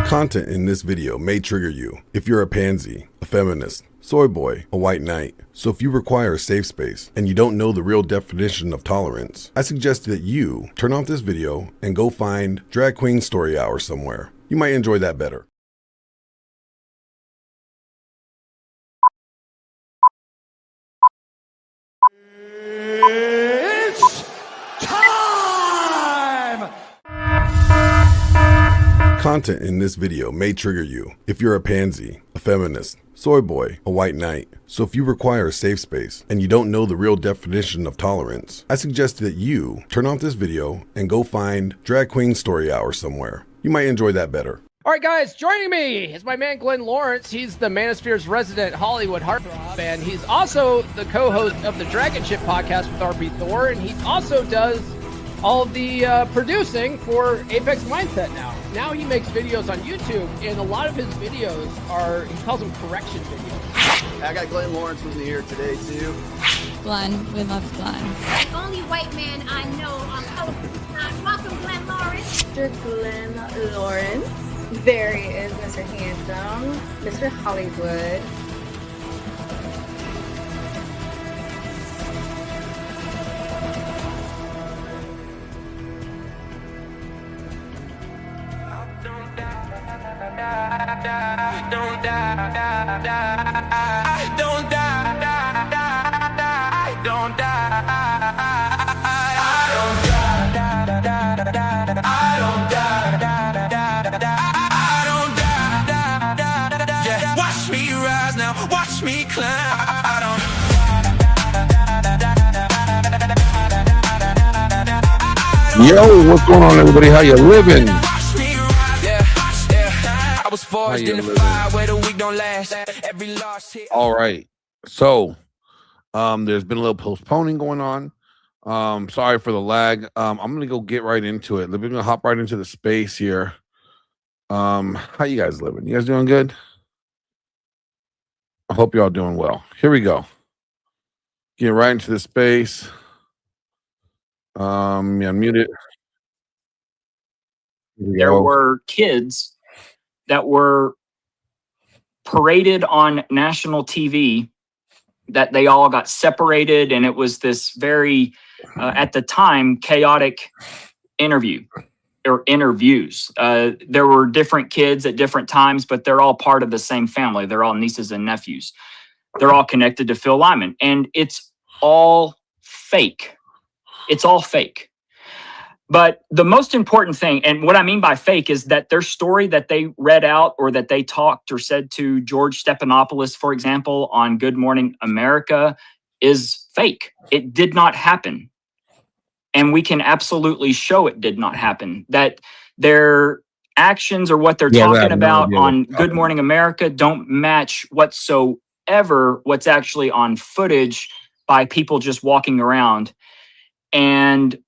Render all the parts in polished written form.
Content in this video may trigger you if you're a pansy, a feminist, soy boy, a white knight. So if you require a safe space and you don't know the real definition of tolerance, I suggest that you turn off this video and go find Drag Queen Story Hour somewhere. You might enjoy that better. It's time! Content in this video may trigger you if you're a pansy, a feminist, soy boy, a white knight. So if you require a safe space and you don't know the real definition of tolerance, I suggest that you turn off this video and go find Drag Queen Story Hour somewhere. You might enjoy that better. All right, guys, joining me is my man Glenn Lawrence. He's the Manosphere's resident Hollywood heartthrob, and he's also the co-host of the Dragon Ship podcast with RB Thor, and he also does all of the producing for Apex Mindset now. Now he makes videos on YouTube, and a lot of his videos are, he calls them correction videos. I got Glenn Lawrence with me here today, too. Glenn, we love Glenn. The only white man I know on Colorful. Welcome, Glenn Lawrence. Mr. Glenn Lawrence. There he is, Mr. Handsome, Mr. Hollywood. Yo, what's going on, everybody? How you living? All right. So, there's been a little postponing going on. Sorry for the lag. I'm gonna go get right into it. We're gonna hop right into the space here. How you guys living? You guys doing good? I hope y'all doing well. Here we go. Get right into the space. Yeah, mute it. There were kids that were paraded on national TV that they all got separated, and it was this very, at the time, chaotic interview or interviews. There were different kids at different times, but they're all part of the same family. They're all nieces and nephews. They're all connected to Phil Lyman, and it's all fake. It's all fake. But the most important thing, and what I mean by fake, is that their story that they read out or that they talked or said to George Stephanopoulos, for example, on Good Morning America is fake. It did not happen. And we can absolutely show it did not happen. That their actions or what they're talking about on Good Morning America don't match whatsoever what's actually on footage by people just walking around. And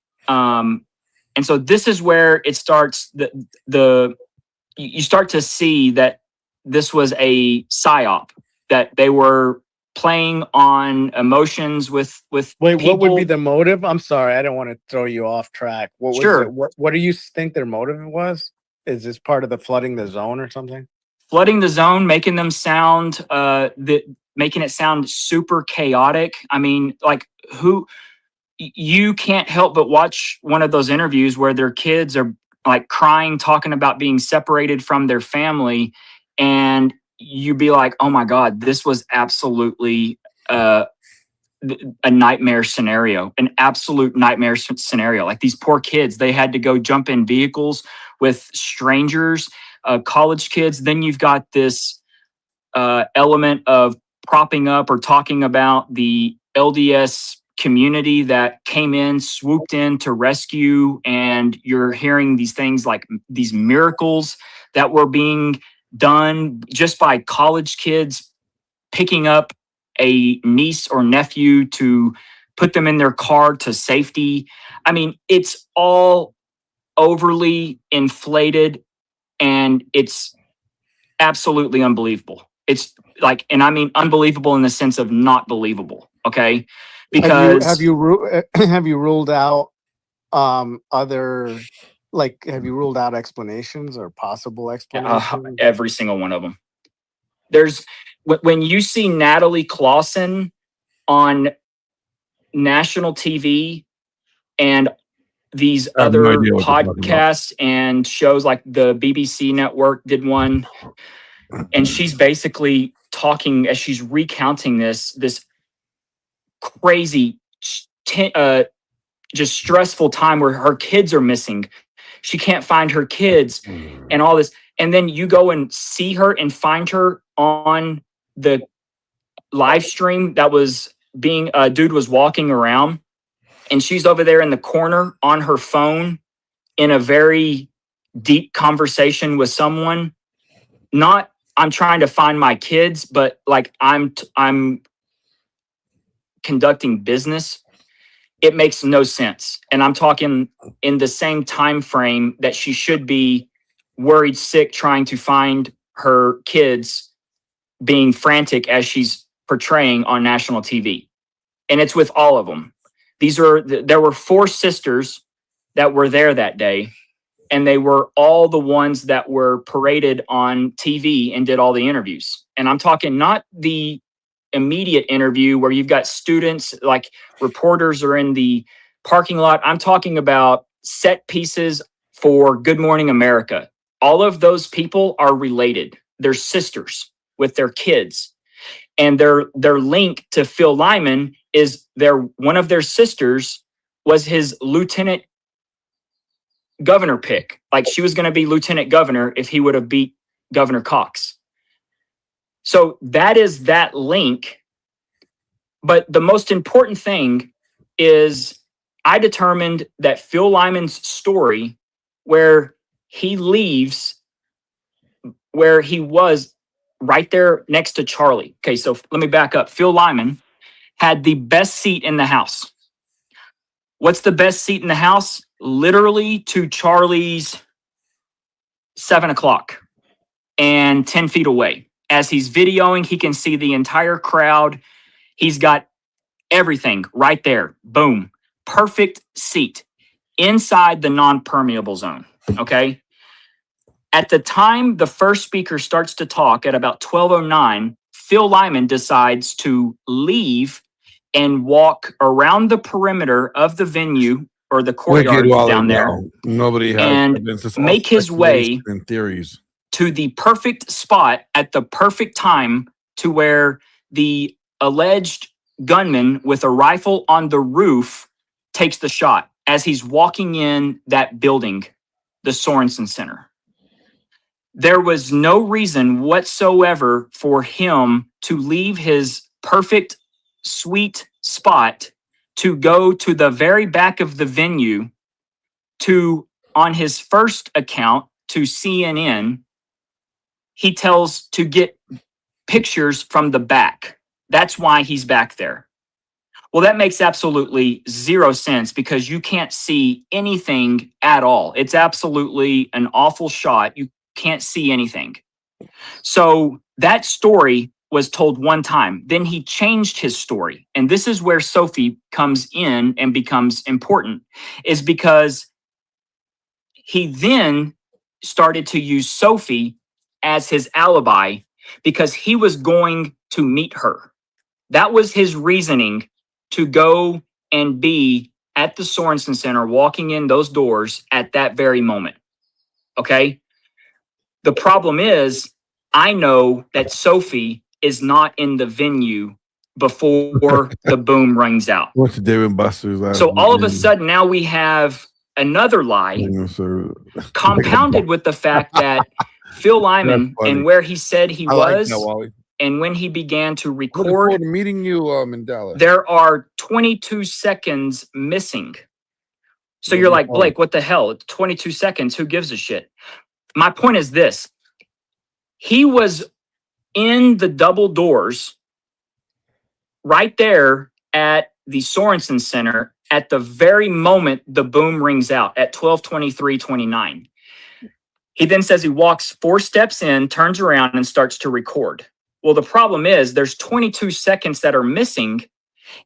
so this is where it starts. You start to see that this was a psyop, that they were playing on emotions with Wait, people. what would be the motive? I'm sorry, I don't want to throw you off track. What was Sure. it? What do you think their motive was? Is this part of the flooding the zone or something? Flooding the zone, making them sound making it sound super chaotic. I mean, like you can't help but watch one of those interviews where their kids are like crying, talking about being separated from their family. And you be like, oh my God, this was absolutely a nightmare scenario, an absolute nightmare scenario. Like these poor kids, they had to go jump in vehicles with strangers, college kids. Then you've got this element of propping up or talking about the LDS community that came in, swooped in to rescue, and you're hearing these things like these miracles that were being done just by college kids picking up a niece or nephew to put them in their car to safety. I mean, it's all overly inflated, and it's absolutely unbelievable. It's like, and I mean unbelievable in the sense of not believable. Okay. Because have you ruled out other Like, have you ruled out explanations or possible explanations? Every single one of them. There's when you see Natalie Clausen on national TV and these I have no other idea what you're talking about. podcasts and shows, like the BBC network did one, and she's basically talking as she's recounting this crazy just stressful time where her kids are missing. She can't find her kids and all this. And then you go and see her and find her on the live stream that was being, a dude was walking around, and she's over there in the corner on her phone in a very deep conversation with someone. Not, I'm trying to find my kids, but like I'm conducting business. It makes no sense. And I'm talking in the same time frame that she should be worried sick trying to find her kids, being frantic as she's portraying on national TV. And it's with all of them. There were 4 sisters that were there that day, and they were all the ones that were paraded on TV and did all the interviews. And I'm talking not the immediate interview where you've got students, like reporters are in the parking lot. I'm talking about set pieces for Good Morning America. All of those people are related. They're sisters with their kids. And their link to Phil Lyman is one of their sisters was his lieutenant governor pick. Like, she was going to be lieutenant governor if he would have beat Governor Cox. So that is that link. But the most important thing is I determined that Phil Lyman's story, where he leaves, where he was right there next to Charlie. Okay, so let me back up. Phil Lyman had the best seat in the house. What's the best seat in the house? Literally to Charlie's 7 o'clock and 10 feet away. As he's videoing, he can see the entire crowd. He's got everything right there. Boom. Perfect seat inside the non-permeable zone. Okay. At the time the first speaker starts to talk at about 12:09, Phil Lyman decides to leave and walk around the perimeter of the venue or the courtyard down there. Nobody has and make his way and theories to the perfect spot at the perfect time to where the alleged gunman with a rifle on the roof takes the shot as he's walking in that building, the Sorensen Center. There was no reason whatsoever for him to leave his perfect, sweet spot to go to the very back of the venue to, on his first account, to CNN, he tells to get pictures from the back. That's why he's back there. Well, that makes absolutely zero sense because you can't see anything at all. It's absolutely an awful shot. You can't see anything. So that story was told one time. Then he changed his story. And this is where Sophie comes in and becomes important, is because he then started to use Sophie as his alibi because he was going to meet her. That was his reasoning to go and be at the Sorensen Center, walking in those doors at that very moment. Okay? The problem is, I know that Sophie is not in the venue before the boom rings out. What's David Buster's last So all of a name? sudden now we have another lie compounded with the fact that Phil Lyman and where he said he was and when he began to record, meeting you in Dallas. there are 22 seconds missing. So you're like, Blake, what the hell? 22 seconds. Who gives a shit? My point is this. He was in the double doors right there at the Sorensen Center at the very moment the boom rings out at 12:23:29. He then says he walks 4 steps in, turns around, and starts to record. Well, the problem is there's 22 seconds that are missing.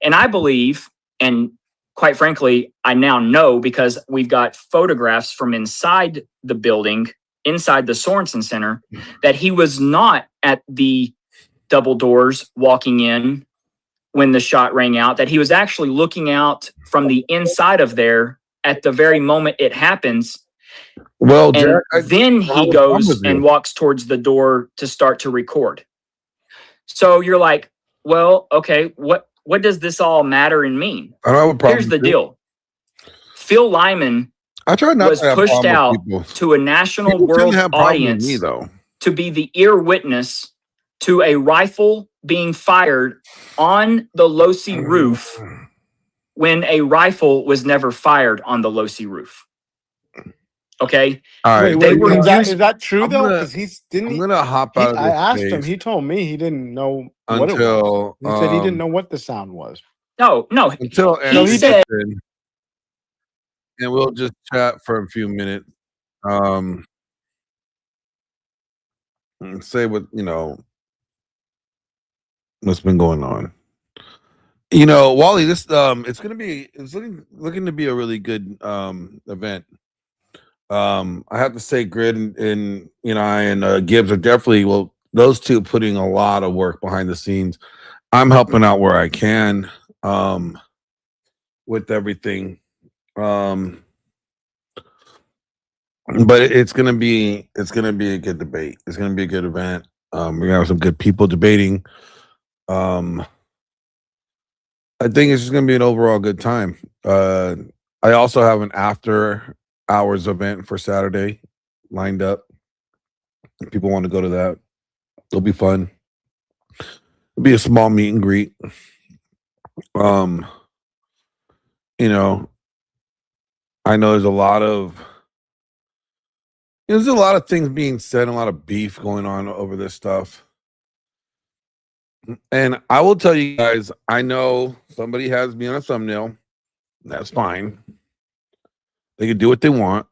And I believe, and quite frankly, I now know because we've got photographs from inside the building, inside the Sorensen Center, that he was not at the double doors walking in when the shot rang out, that he was actually looking out from the inside of there at the very moment it happens. Well, And Jack, then he goes and walks towards the door to start to record. So you're like, well, okay, what does this all matter and mean? I don't have a problem. Here's the deal. Phil Lyman was pushed out to a national world audience me, though. to be the ear witness to a rifle being fired on the Losi roof when a rifle was never fired on the Losi roof. Okay. All right. Is that true though? Because I'm gonna hop out of this. I asked space him. He told me he didn't know what it was. He said he didn't know what the sound was. No. Until he said, and we'll just chat for a few minutes. And say what what's been going on. Wally, this it's looking to be a really good event. I have to say, Grid and I and Gibbs are definitely those two putting a lot of work behind the scenes. I'm helping out where I can with everything. But it's gonna be a good debate. It's gonna be a good event. We're gonna have some good people debating. I think it's just gonna be an overall good time. I also have an after hours event for Saturday lined up. If people want to go to that, it'll be fun. It'll be a small meet and greet. I know there's a lot of things being said, a lot of beef going on over this stuff. And I will tell you guys, I know somebody has me on a thumbnail. That's fine. They can do what they want.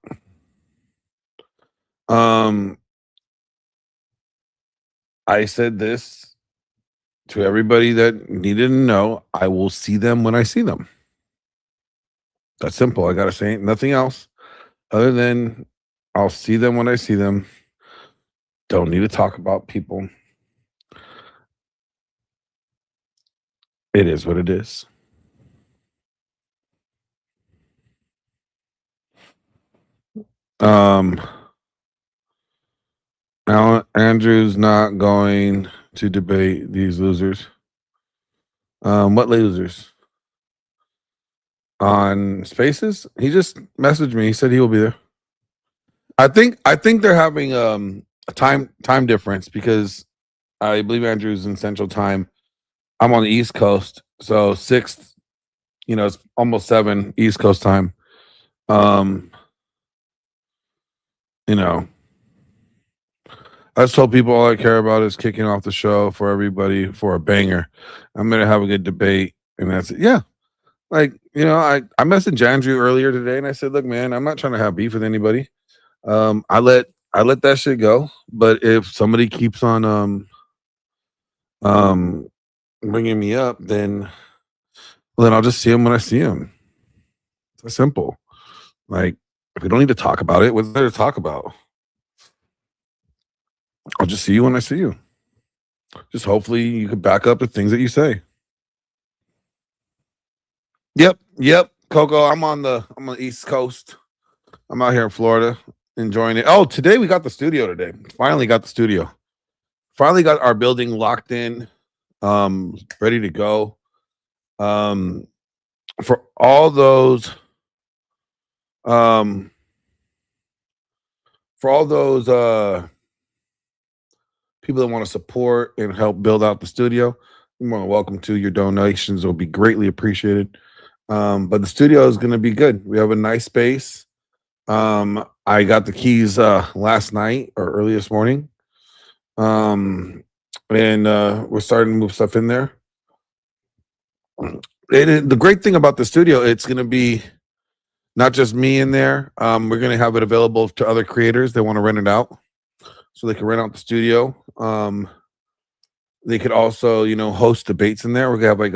I said this to everybody that needed to know. I will see them when I see them. That's simple. I got to say nothing else other than I'll see them when I see them. Don't need to talk about people. It is what it is. Andrew's not going to debate these losers. What losers? On Spaces? He just messaged me. He said he will be there. I think they're having a time difference because I believe Andrew's in Central Time. I'm on the East Coast, so 6th. It's almost 7 East Coast time. I just told people all I care about is kicking off the show for everybody for a banger. I'm gonna have a good debate, and that's it. Yeah, I messaged Andrew earlier today, and I said, "Look, man, I'm not trying to have beef with anybody. I let that shit go. But if somebody keeps on bringing me up, then I'll just see him when I see him. It's that simple. Like, if we don't need to talk about it, what's there to talk about? I'll just see you when I see you. Just hopefully you could back up the things that you say. Yep, Coco. I'm on the East Coast. I'm out here in Florida enjoying it. Oh, today we got the studio today. Finally got the studio. Finally got our building locked in, ready to go. For all those people that want to support and help build out the studio, you're more than welcome to. Your donations will be greatly appreciated. But the studio is going to be good. We have a nice space. I got the keys last night or early this morning. And we're starting to move stuff in there. The great thing about the studio, it's going to be not just me in there. We're going to have it available to other creators that want to rent it out. So they can rent out the studio. They could also, host debates in there. We're gonna have like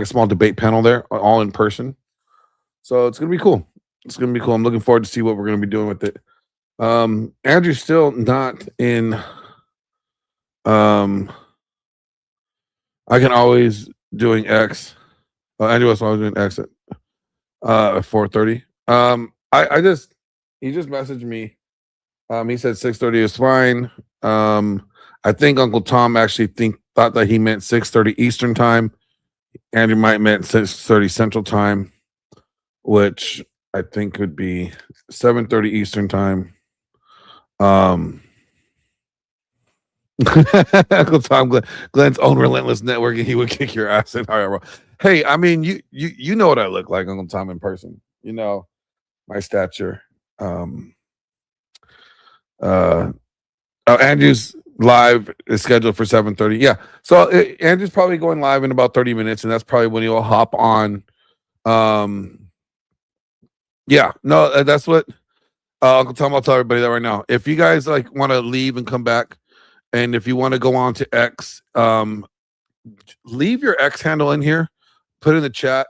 a small debate panel there, all in person. So it's gonna be cool. It's gonna be cool. I'm looking forward to see what we're gonna be doing with it. Andrew's still not in. I can always doing X. Andrew was always doing X at 4:30. He just messaged me. He said 6:30 is fine. I think Uncle Tom actually thought that he meant 6:30 Eastern time. Andrew might meant 6:30 Central time, which I think would be 7:30 Eastern time. Uncle Tom, Glenn's own relentless networking, he would kick your ass in higher. Hey, I mean, you know what I look like, Uncle Tom, in person. You know my stature. Andrew's live is scheduled for 7:30. Yeah, so Andrew's probably going live in about 30 minutes, and that's probably when he'll hop on. Yeah, no, that's what Uncle Tom. I'll tell everybody that right now. If you guys like want to leave and come back, and if you want to go on to X, leave your X handle in here, put it in the chat,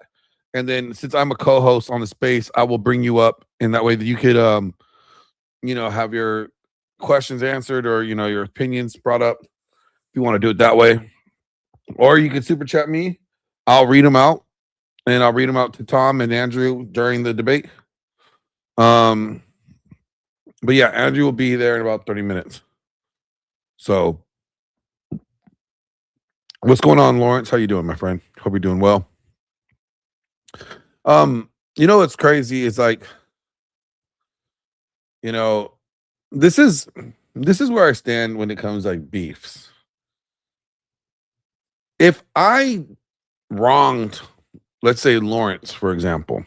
and then since I'm a co-host on the space, I will bring you up, and that way that you could, have your questions answered or your opinions brought up. If you want to do it that way, or you can super chat me. I'll read them out, and I'll read them out to Tom and Andrew during the debate. But yeah, Andrew will be there in about 30 minutes. So, what's going on, Lawrence? How you doing, my friend? Hope you're doing well. What's crazy is like, this is where I stand when it comes like beefs. If I wronged, let's say Lawrence, for example,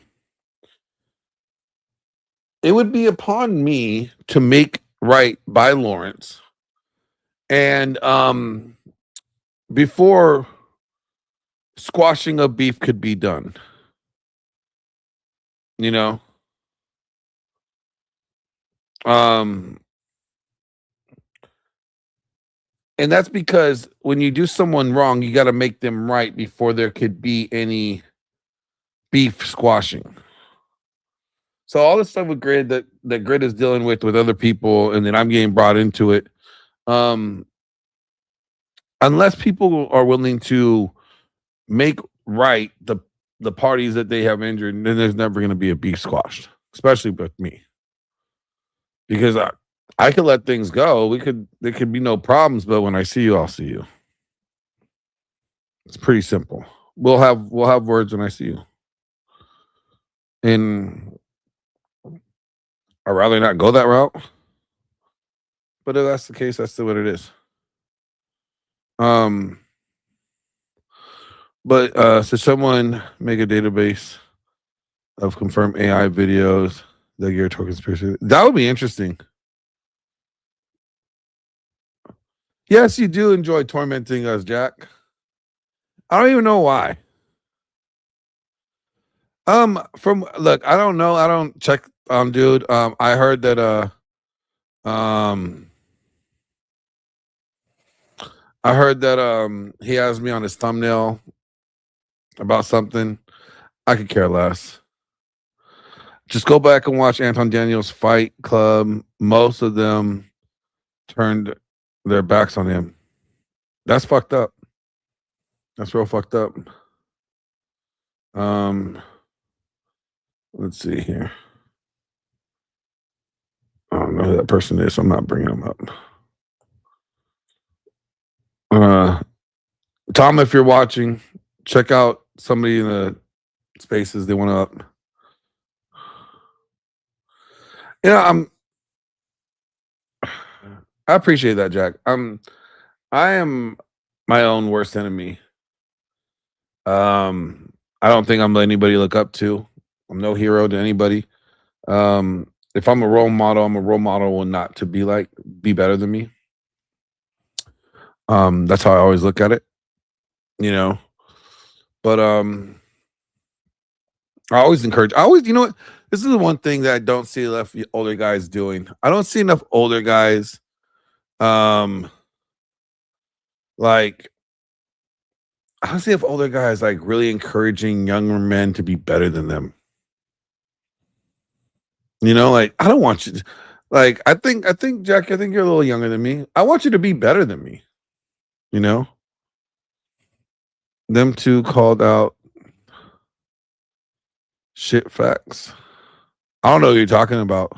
it would be upon me to make right by Lawrence. And before squashing a beef could be done, and that's because when you do someone wrong, you got to make them right before there could be any beef squashing. So all this stuff with Grid that Grid is dealing with other people, and then I'm getting brought into it. Unless people are willing to make right the parties that they have injured, then there's never going to be a beef squashed, especially with me. Because I could let things go. There could be no problems, but when I see you, I'll see you. It's pretty simple. We'll have words when I see you. And I'd rather not go that route. But if that's the case, that's what it is. But so someone make a database of confirmed AI videos that gear toward conspiracy. That would be interesting. Yes, you do enjoy tormenting us, Jack. I don't even know why. I don't know. I don't check dude. I heard that he has me on his thumbnail about something. I could care less. Just go back and watch Anton Daniels Fight Club. Most of them turned their backs on him. That's fucked up. That's real fucked up. Let's see here. I don't know who that person is, so I'm not bringing him up. Tom, if you're watching, check out somebody in the spaces they want to up. I appreciate that, Jack. I am my own worst enemy. I don't think I'm anybody to look up to. I'm no hero to anybody. If I'm a role model, I'm a role model not to be better than me. That's how I always look at it, But I always encourage. What? This is the one thing that I don't see enough older guys doing. I don't see enough older guys, I don't see if older guys really encouraging younger men to be better than them. You know, like I don't want you to, like I think Jack, I think you're a little younger than me. I want you to be better than me. You know? Them two called out shit facts. I don't know what you're talking about.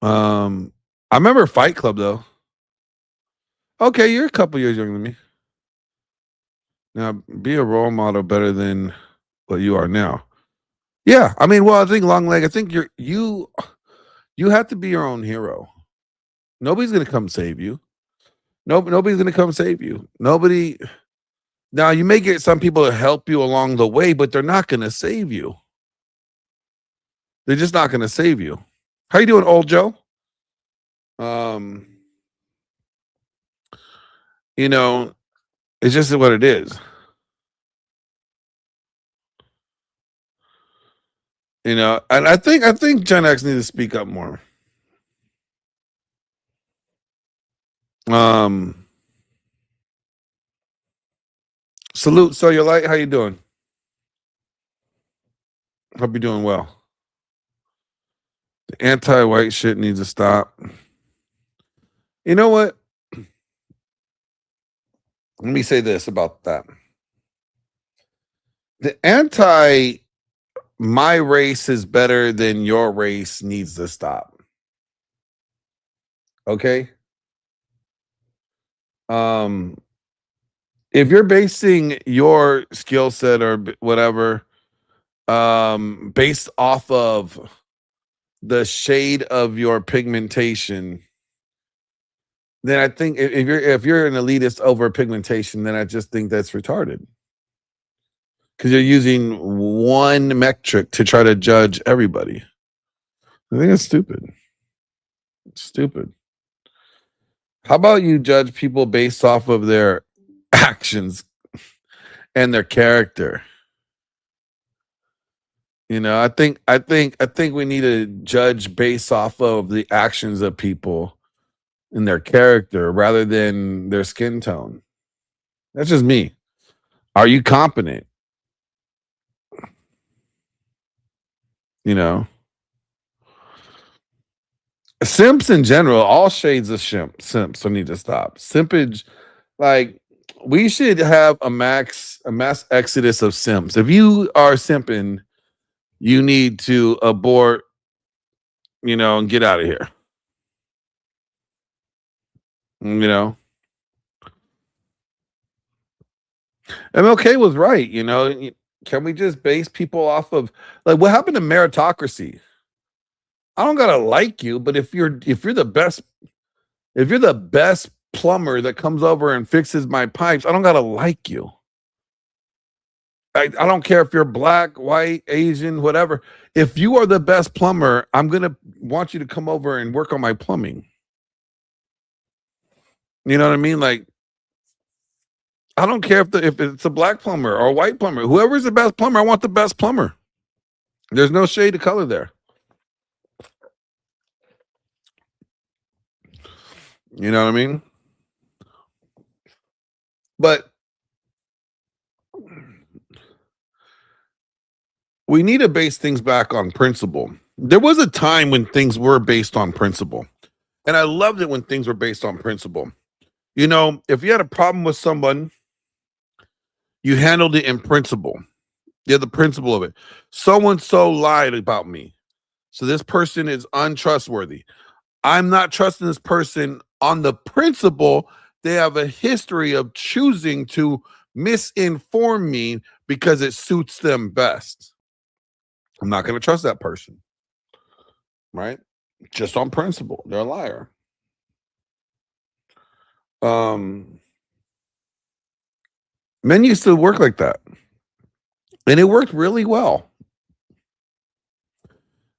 I remember Fight Club though. Okay, you're a couple years younger than me. Now, be a role model better than what you are now. Yeah, I mean, well, I think long leg. I think you have to be your own hero. Nobody's gonna come save you. Nobody's gonna come save you. Nobody. Now you may get some people to help you along the way, but they're not gonna save you. They're just not gonna save you. How you doing, old Joe? You know, it's just what it is. You know, and I think Gen X needs to speak up more. Salute, so your light. How you doing? Hope you're doing well. The anti-white shit needs to stop. You know what? Let me say this about that. The anti my race is better than your race needs to stop. Okay? If you're basing your skill set or whatever based off of the shade of your pigmentation, then I think if you're an elitist over pigmentation, then I just think that's retarded. Because you're using one metric to try to judge everybody. I think it's stupid. It's stupid. How about you judge people based off of their actions and their character? You know, I think we need to judge based off of the actions of people and their character rather than their skin tone. That's just me. Are you competent? You know, simps in general, all shades of simps need to stop. Simpage, like we should have a mass exodus of simps. If you are simping, you need to abort, you know, and get out of here. You know, MLK was right. You know, can we just base people off of like what happened to meritocracy? I don't gotta like you, but if you're the best plumber that comes over and fixes my pipes, I don't gotta like you. I don't care if you're black, white, Asian, whatever. If you are the best plumber, I'm gonna want you to come over and work on my plumbing. You know what I mean? Like, I don't care if it's a black plumber or a white plumber. Whoever's the best plumber, I want the best plumber. There's no shade of color there. You know what I mean? But we need to base things back on principle. There was a time when things were based on principle. And I loved it when things were based on principle. You know, if you had a problem with someone, you handled it in principle. You had the principle of it. So-and-so lied about me. So this person is untrustworthy. I'm not trusting this person on the principle they have a history of choosing to misinform me because it suits them best. I'm not going to trust that person. Right? Just on principle. They're a liar. Men used to work like that. And it worked really well.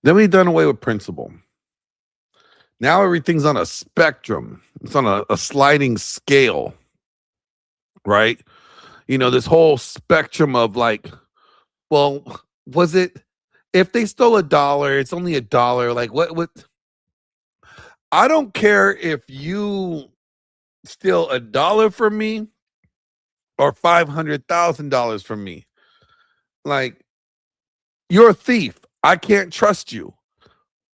Then we've done away with principle. Now everything's on a spectrum. It's on a sliding scale, right? You know, this whole spectrum of like, well, was it, if they stole $1, it's only $1. Like what? I don't care if you steal $1 from me or $500,000 from me. Like, you're a thief. I can't trust you.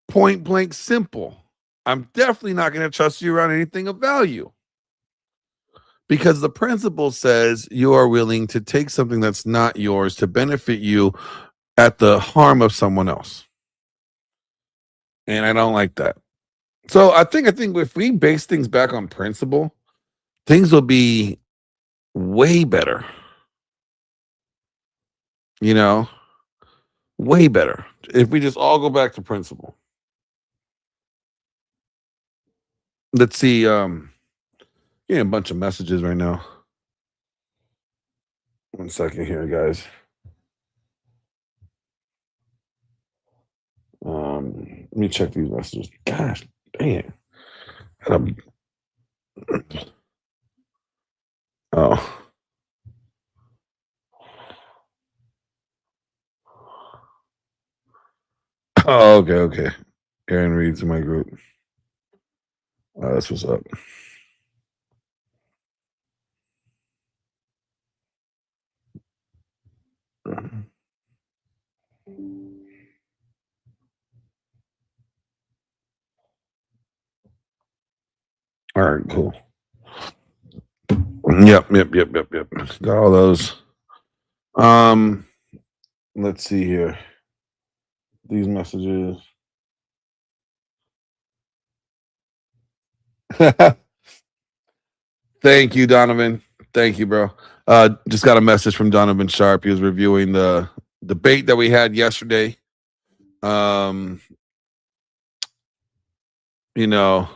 Point blank simple. I'm definitely not going to trust you around anything of value. Because the principle says you are willing to take something that's not yours to benefit you at the harm of someone else. And I don't like that. So I think if we base things back on principle, things will be way better. You know, way better if we just all go back to principle. Let's see. Yeah, a bunch of messages right now. 1 second here, guys. Let me check these messages. Gosh, dang. Oh. Oh, okay. Aaron reads in my group. That's what's up. All right, cool. Yep. Got all those. Let's see here. These messages. Thank you, Donovan. Thank you, bro. Just got a message from Donovan Sharp. He was reviewing the debate that we had yesterday. You know,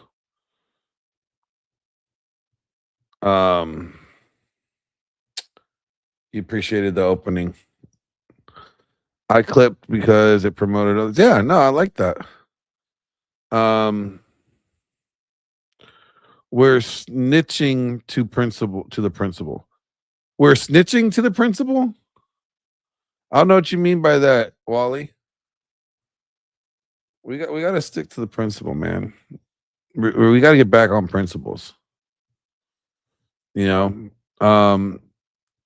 he appreciated the opening. I clipped because it promoted others. Yeah, no, I like that. We're snitching to the principal. We're snitching to the principal? I don't know what you mean by that, Wally. We got to stick to the principle, man. We got to get back on principles. You know,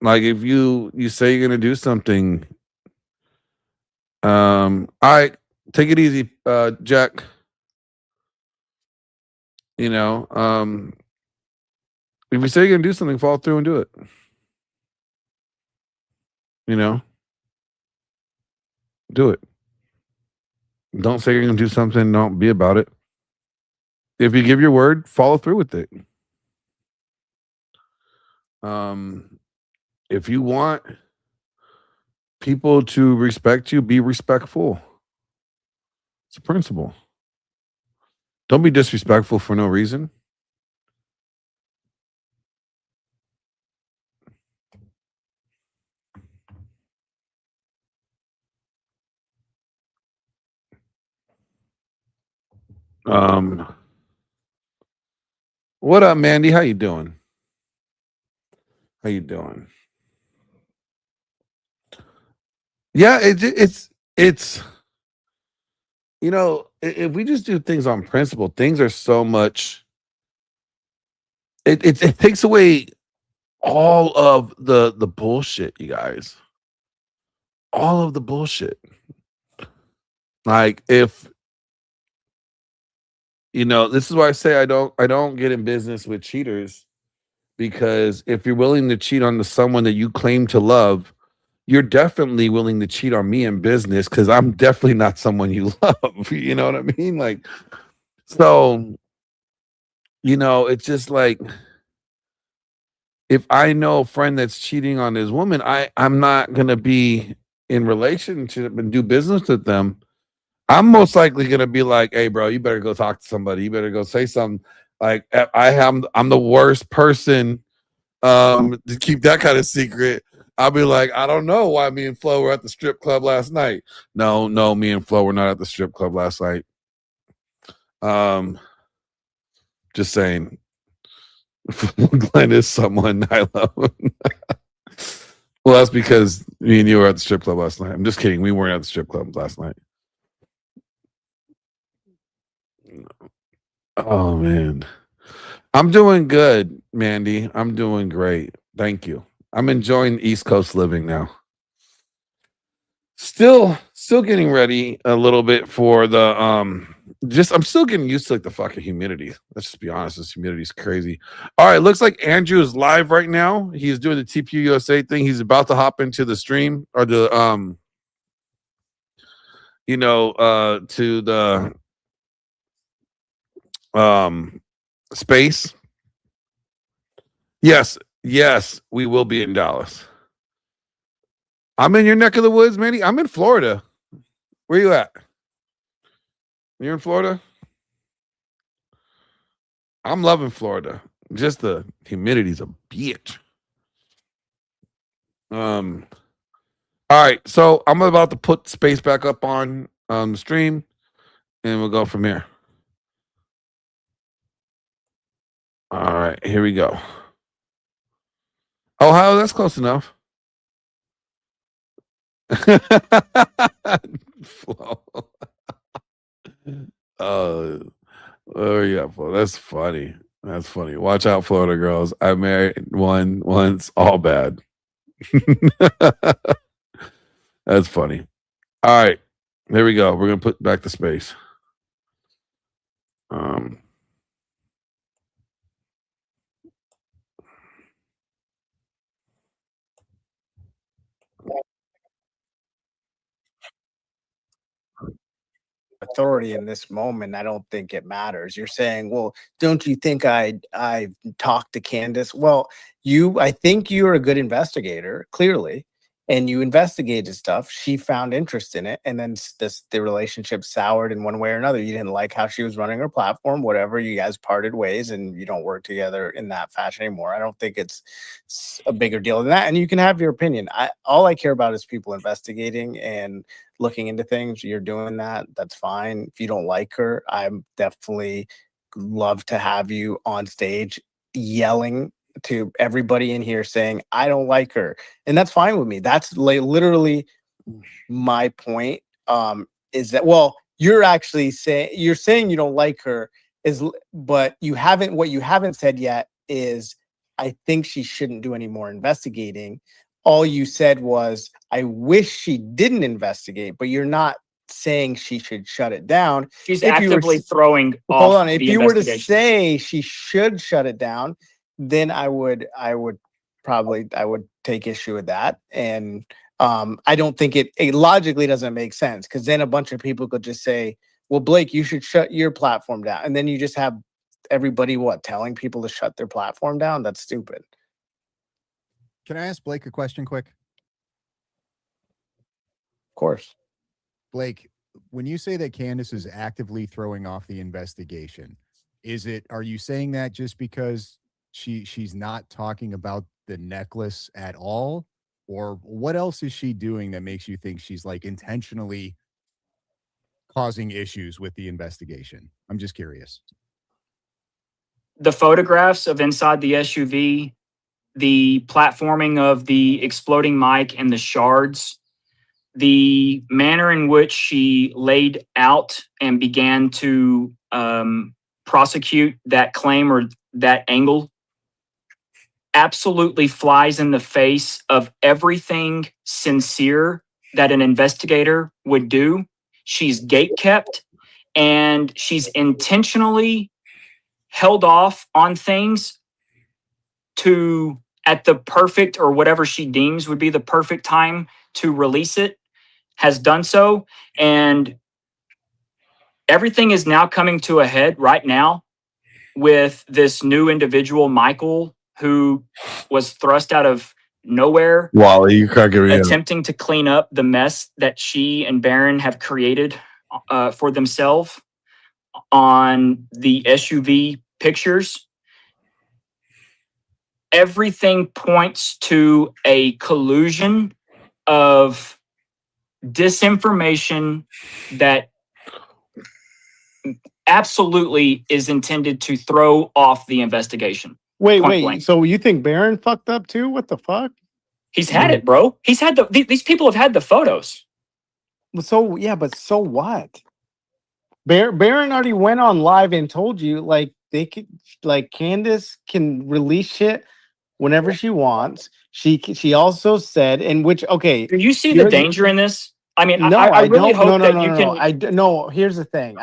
like if you say you're gonna do something, all right, take it easy, Jack. You know, if you say you're gonna do something, follow through and do it. You know, do it. Don't say you're gonna do something, don't be about it. If you give your word, follow through with it. If you want people to respect you, be respectful. It's a principle. Don't be disrespectful for no reason. What up, Mandy? How you doing? How you doing? Yeah, it's you know, if we just do things on principle, things are so much. It takes away all of the bullshit, you guys. All of the bullshit. Like if you know, this is why I say I don't get in business with cheaters, because if you're willing to cheat on someone that you claim to love, you're definitely willing to cheat on me in business, because I'm definitely not someone you love. You know what I mean? Like, so, you know, it's just like, if I know a friend that's cheating on his woman, I'm not going to be in relationship and do business with them. I'm most likely going to be like, hey, bro, you better go talk to somebody. You better go say something. Like, I'm the worst person to keep that kind of secret. I'll be like, I don't know why me and Flo were at the strip club last night. No, me and Flo were not at the strip club last night. Just saying. Glenn is someone I love. Well, that's because me and you were at the strip club last night. I'm just kidding. We weren't at the strip club last night. Oh, man. I'm doing good, Mandy. I'm doing great. Thank you. I'm enjoying East Coast living now. Still still getting ready a little bit for the I'm still getting used to like the fucking humidity. Let's just be honest, this humidity is crazy. All right, looks like Andrew is live right now. He's doing the TPU USA thing. He's about to hop into the stream or the to the space. Yes, we will be in Dallas. I'm in your neck of the woods, Manny. I'm in Florida. Where you at? You're in Florida? I'm loving Florida. Just the humidity's a bitch. All right, so I'm about to put space back up on the stream, and we'll go from here. All right, here we go. Ohio, that's close enough. Flo. Oh yeah, Flo. That's funny. That's funny. Watch out, Florida girls. I married one once, all bad. That's funny. All right, there we go. We're gonna put back the space. Authority in this moment, I don't think it matters. You're saying, well, don't you think I talked to Candace? Well, I think you're a good investigator, clearly, and you investigated stuff. She found interest in it, and then the relationship soured in one way or another. You didn't like how she was running her platform, whatever. You guys parted ways, and you don't work together in that fashion anymore. I don't think it's a bigger deal than that. And you can have your opinion. All I care about is people investigating and looking into things. You're doing that. That's fine. If you don't like her, I'm definitely love to have you on stage yelling to everybody in here saying, I don't like her. And that's fine with me. That's literally my point. Is that, well, you're saying you don't like her but what you haven't said yet is, I think she shouldn't do any more investigating. All you said was, I wish she didn't investigate, but you're not saying she should shut it down. She's actively throwing off. Hold on. If you were to say she should shut it down, then I would take issue with that. And I don't think it logically doesn't make sense, because then a bunch of people could just say, well, Blake, you should shut your platform down. And then you just have everybody telling people to shut their platform down. That's stupid. Can I ask Blake a question quick? Of course. Blake, when you say that Candace is actively throwing off the investigation, are you saying that just because she's not talking about the necklace at all? Or what else is she doing that makes you think she's like intentionally causing issues with the investigation? I'm just curious. The photographs of inside the SUV, the platforming of the exploding mic and the shards, the manner in which she laid out and began to prosecute that claim or that angle absolutely flies in the face of everything sincere that an investigator would do. She's gatekept, and she's intentionally held off on things at the perfect, or whatever she deems would be the perfect time to release it, has done so. And everything is now coming to a head right now with this new individual, Michael, who was thrust out of nowhere. Wow, you can't get attempting to clean up the mess that she and Barron have created for themselves on the SUV pictures. Everything points to a collusion of disinformation that absolutely is intended to throw off the investigation. Wait. Blank. So you think Barron fucked up too? What the fuck? He's had it, bro. He's had these people have had the photos. So yeah, but so what? Barron already went on live and told you they could, Candace can release shit whenever she wants. She also said, do you see the danger in this? I mean, No, I I really don't. hope No, no, that no, you no, can. no. No. Here's the thing.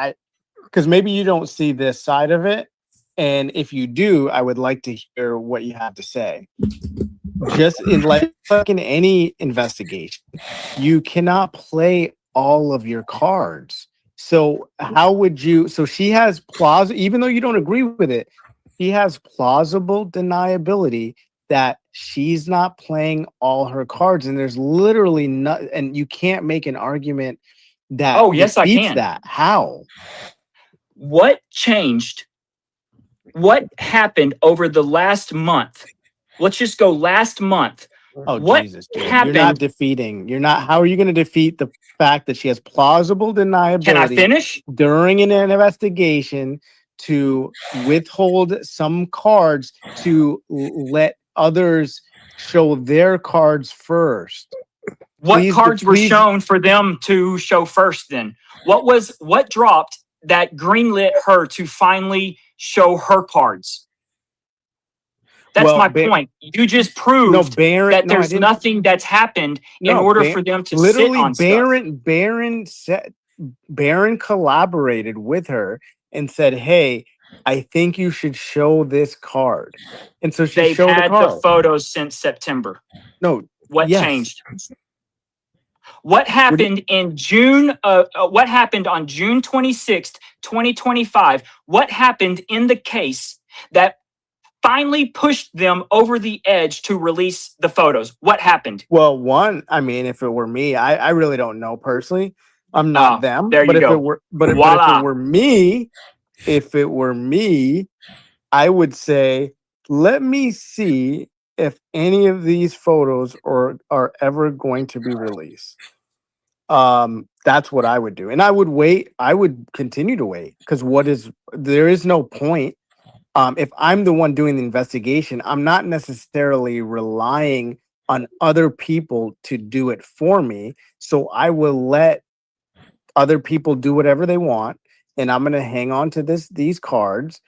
Because maybe you don't see this side of it, and if you do, I would like to hear what you have to say. Just in like in any investigation, you cannot play all of your cards. So how would you? So she has plausible, even though you don't agree with it, she has plausible deniability that she's not playing all her cards, and there's literally not, and you can't make an argument that Oh, yes, I defeats can. that. How? What changed? What happened over the last month? Let's just go last month. Oh, What Jesus, dude. You're happened? not defeating. You're not. How are you going to defeat the fact that she has plausible deniability Can I finish? during an investigation to withhold some cards to let others show their cards first? What Please, cards were please- shown for them to show first then? What dropped that greenlit her to finally show her cards? That's Well, my point. You just proved Baron, that no, I there's didn't- nothing that's happened in No, order Ba- for them to sit literally on stuff. Baron collaborated with her and said, "Hey, I think you should show this card." And so she They've showed the had card. the photos since September. No, What yes. changed? What happened in June? What happened on June 26th, 2025? What happened in the case that finally pushed them over the edge to release the photos? What happened? Well, one, I mean, if it were me, I really don't know personally. I'm not them. there you But if go. it were, but if Voila. it were me, I would say, let me see if any of these photos are ever going to be released. That's what I would do. And I would wait. I would continue to wait because there is no point. If I'm the one doing the investigation, I'm not necessarily relying on other people to do it for me. So I will let other people do whatever they want, and I'm going to hang on to these cards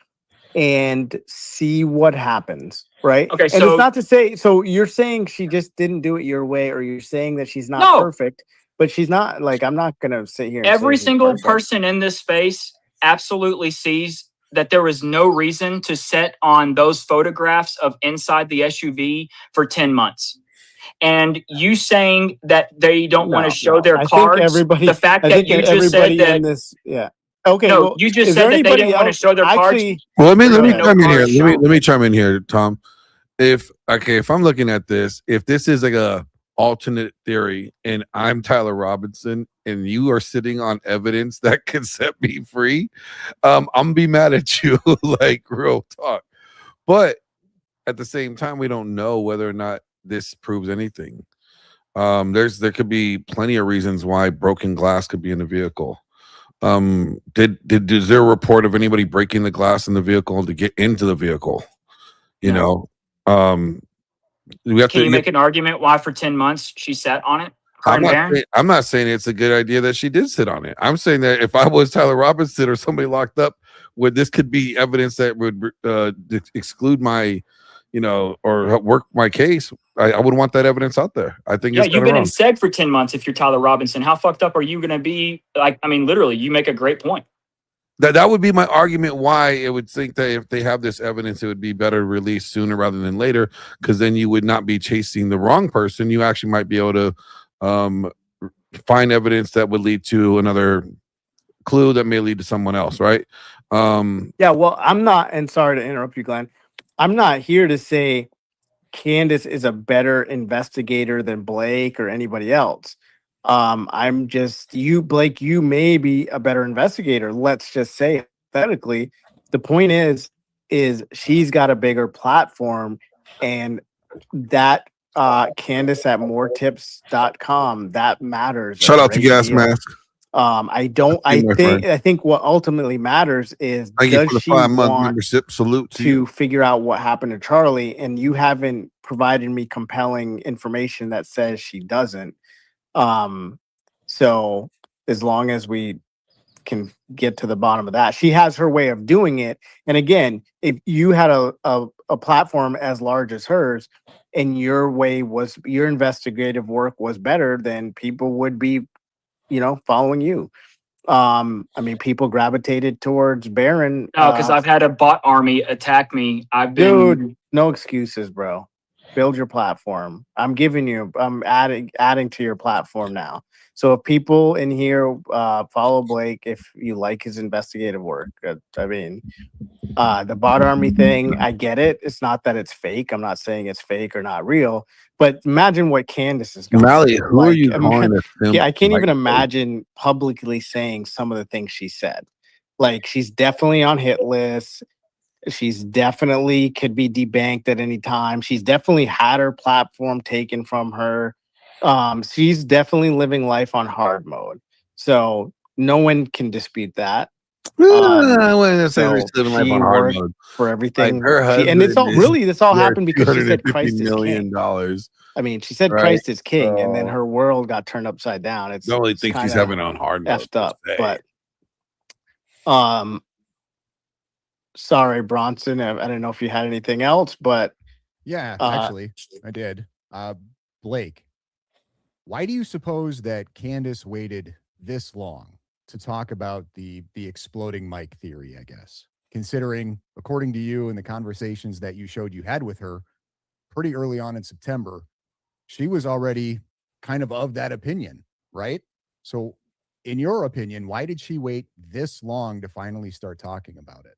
and see what happens. Right. Okay, And so- it's not to say, so you're saying she just didn't do it your way, or you're saying that she's not No. perfect, but she's not, like, I'm not going to sit here and say Every she's single perfect. person in this space absolutely sees that there was no reason to set on those photographs of inside the SUV for 10 months. And you saying that they don't want to show their I think cards, everybody, the fact I that think you just everybody said that, in this, yeah. Okay. no, well, you just is said there that they anybody didn't want to else? show their cards. Actually, Well, let me no chime in here. cards Let shown. me chime in here, Tom. If I'm looking at this, if this is like a alternate theory, and I'm Tyler Robinson, and you are sitting on evidence that can set me free, I'm gonna be mad at you, like real talk. But at the same time, we don't know whether or not this proves anything. There could be plenty of reasons why broken glass could be in the vehicle. Is there a report of anybody breaking the glass in the vehicle to get into the vehicle? You know, we have Can to you make an argument why for 10 months she sat on it? Her I'm and Baron? not saying it's a good idea that she did sit on it. I'm saying that if I was Tyler Robinson or somebody locked up, where this could be evidence that would exclude my, or work my case, I would want that evidence out there. I think Yeah, it's you've been wrong. in SEG for 10 months if you're Tyler Robinson. How fucked up are you going to be? Like, I mean, literally, you make a great point. That would be my argument why it would think that if they have this evidence, it would be better released sooner rather than later, because then you would not be chasing the wrong person. You actually might be able to find evidence that would lead to another clue that may lead to someone else, right? yeah, well, I'm not, and sorry to interrupt you, Glenn. I'm not here to say Candace is a better investigator than Blake or anybody else. I'm just, Blake, you may be a better investigator. Let's just say hypothetically. The point is she's got a bigger platform, and that Candace at moretips.com, that matters. Shout a out to great Gas deal. Mask. I think what ultimately matters is, Thank you for the does she 5-month want membership. Salute to you. to figure out what happened to Charlie? And you haven't provided me compelling information that says she doesn't. So as long as we can get to the bottom of that, she has her way of doing it. And again, if you had a platform as large as hers, and your investigative work was better, then people would be following you. I mean, people gravitated towards Baron. No, because I've had a bot army attack me. I've been Dude, no excuses, bro. Build your platform. I'm adding to your platform now. So if people in here follow Blake, if you like his investigative work, I mean, the bot army thing, I get it. It's not that it's fake. I'm not saying it's fake or not real, but imagine what Candace has gone Mally, through. who are you calling a simp? Yeah, I can't even Like, imagine publicly saying some of the things she said. Like, she's definitely on hit lists. She's definitely could be debanked at any time. She's definitely had her platform taken from her. She's definitely living life on hard mode. So no one can dispute that. I wouldn't necessarily So living life she on hard worked mode. for everything. Like, her And it's all husband is really this all worth happened because she said Christ $250 is million. king. I mean, she said Right. Christ is king, and then So- her world got turned upside down. It's Don't really it's think she's kinda having it on hard mode. effed up. per se. But sorry, Bronson. I don't know if you had anything else, but Yeah, actually, I did. Blake, why do you suppose that Candace waited this long to talk about the exploding mic theory, I guess? Considering, according to you and the conversations that you showed you had with her pretty early on in September, she was already kind of that opinion, right? So, in your opinion, why did she wait this long to finally start talking about it?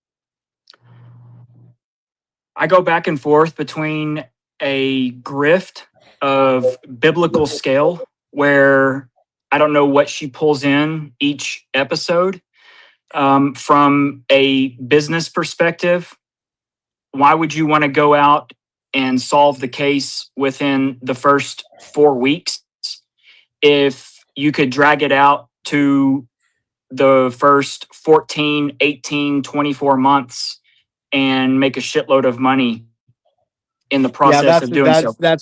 I go back and forth between a grift of biblical scale where I don't know what she pulls in each episode. From a business perspective, why would you want to go out and solve the case within the first 4 weeks if you could drag it out to the first 14, 18, 24 months and make a shitload of money in the process of doing so? I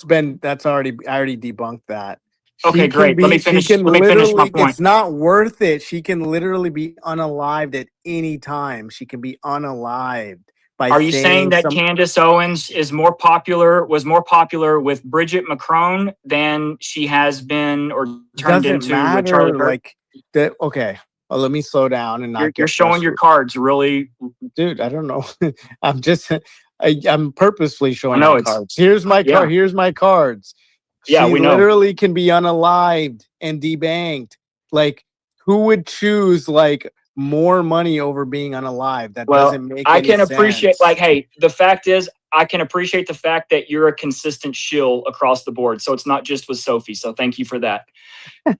already debunked that. Okay, great. Let me finish my point. It's not worth it. She can literally be unalived at any time. She can be unalived by. Are you saying that Candace Owens was more popular with Bridget Macron than she has been or turned doesn't into matter? with Charlie Kirk? Like that. Okay, well, let me slow down and not. You're showing your cards, really, dude. I don't know. I'm purposely showing I know, my cards. Here's my card. Here's my cards. Yeah, she we know. literally can be unalived and debanked. Like, who would choose like more money over being unalived? That doesn't make I any can sense. appreciate, like, hey, the fact is, I can appreciate the fact that you're a consistent shill across the board. So it's not just with Sophie. So thank you for that.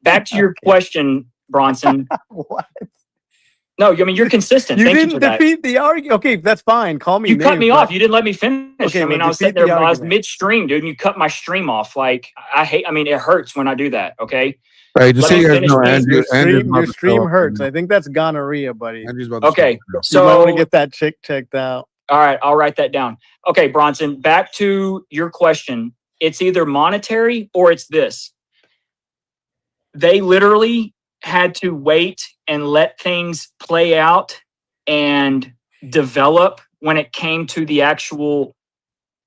Back to your question, Bronson. What? No, I mean, you're consistent. You Thank didn't you for defeat the argument. Okay, that's fine. Call me. You cut names, me but- off. You didn't let me finish. Okay, I mean, well, I was defeat sitting there. the I was argument. midstream, dude, and you cut my stream off. Like, I mean, it hurts when I do that. Okay. Right, just Let so me you guys finish, know, please. Andrew, your stream hurts. I think that's gonorrhea, buddy. Andrew's about to Okay. start. You might want So to get that chick checked out. all right, I'll write that down. Okay, Bronson, back to your question. It's either monetary or it's this. They literally had to wait and let things play out and develop when it came to the actual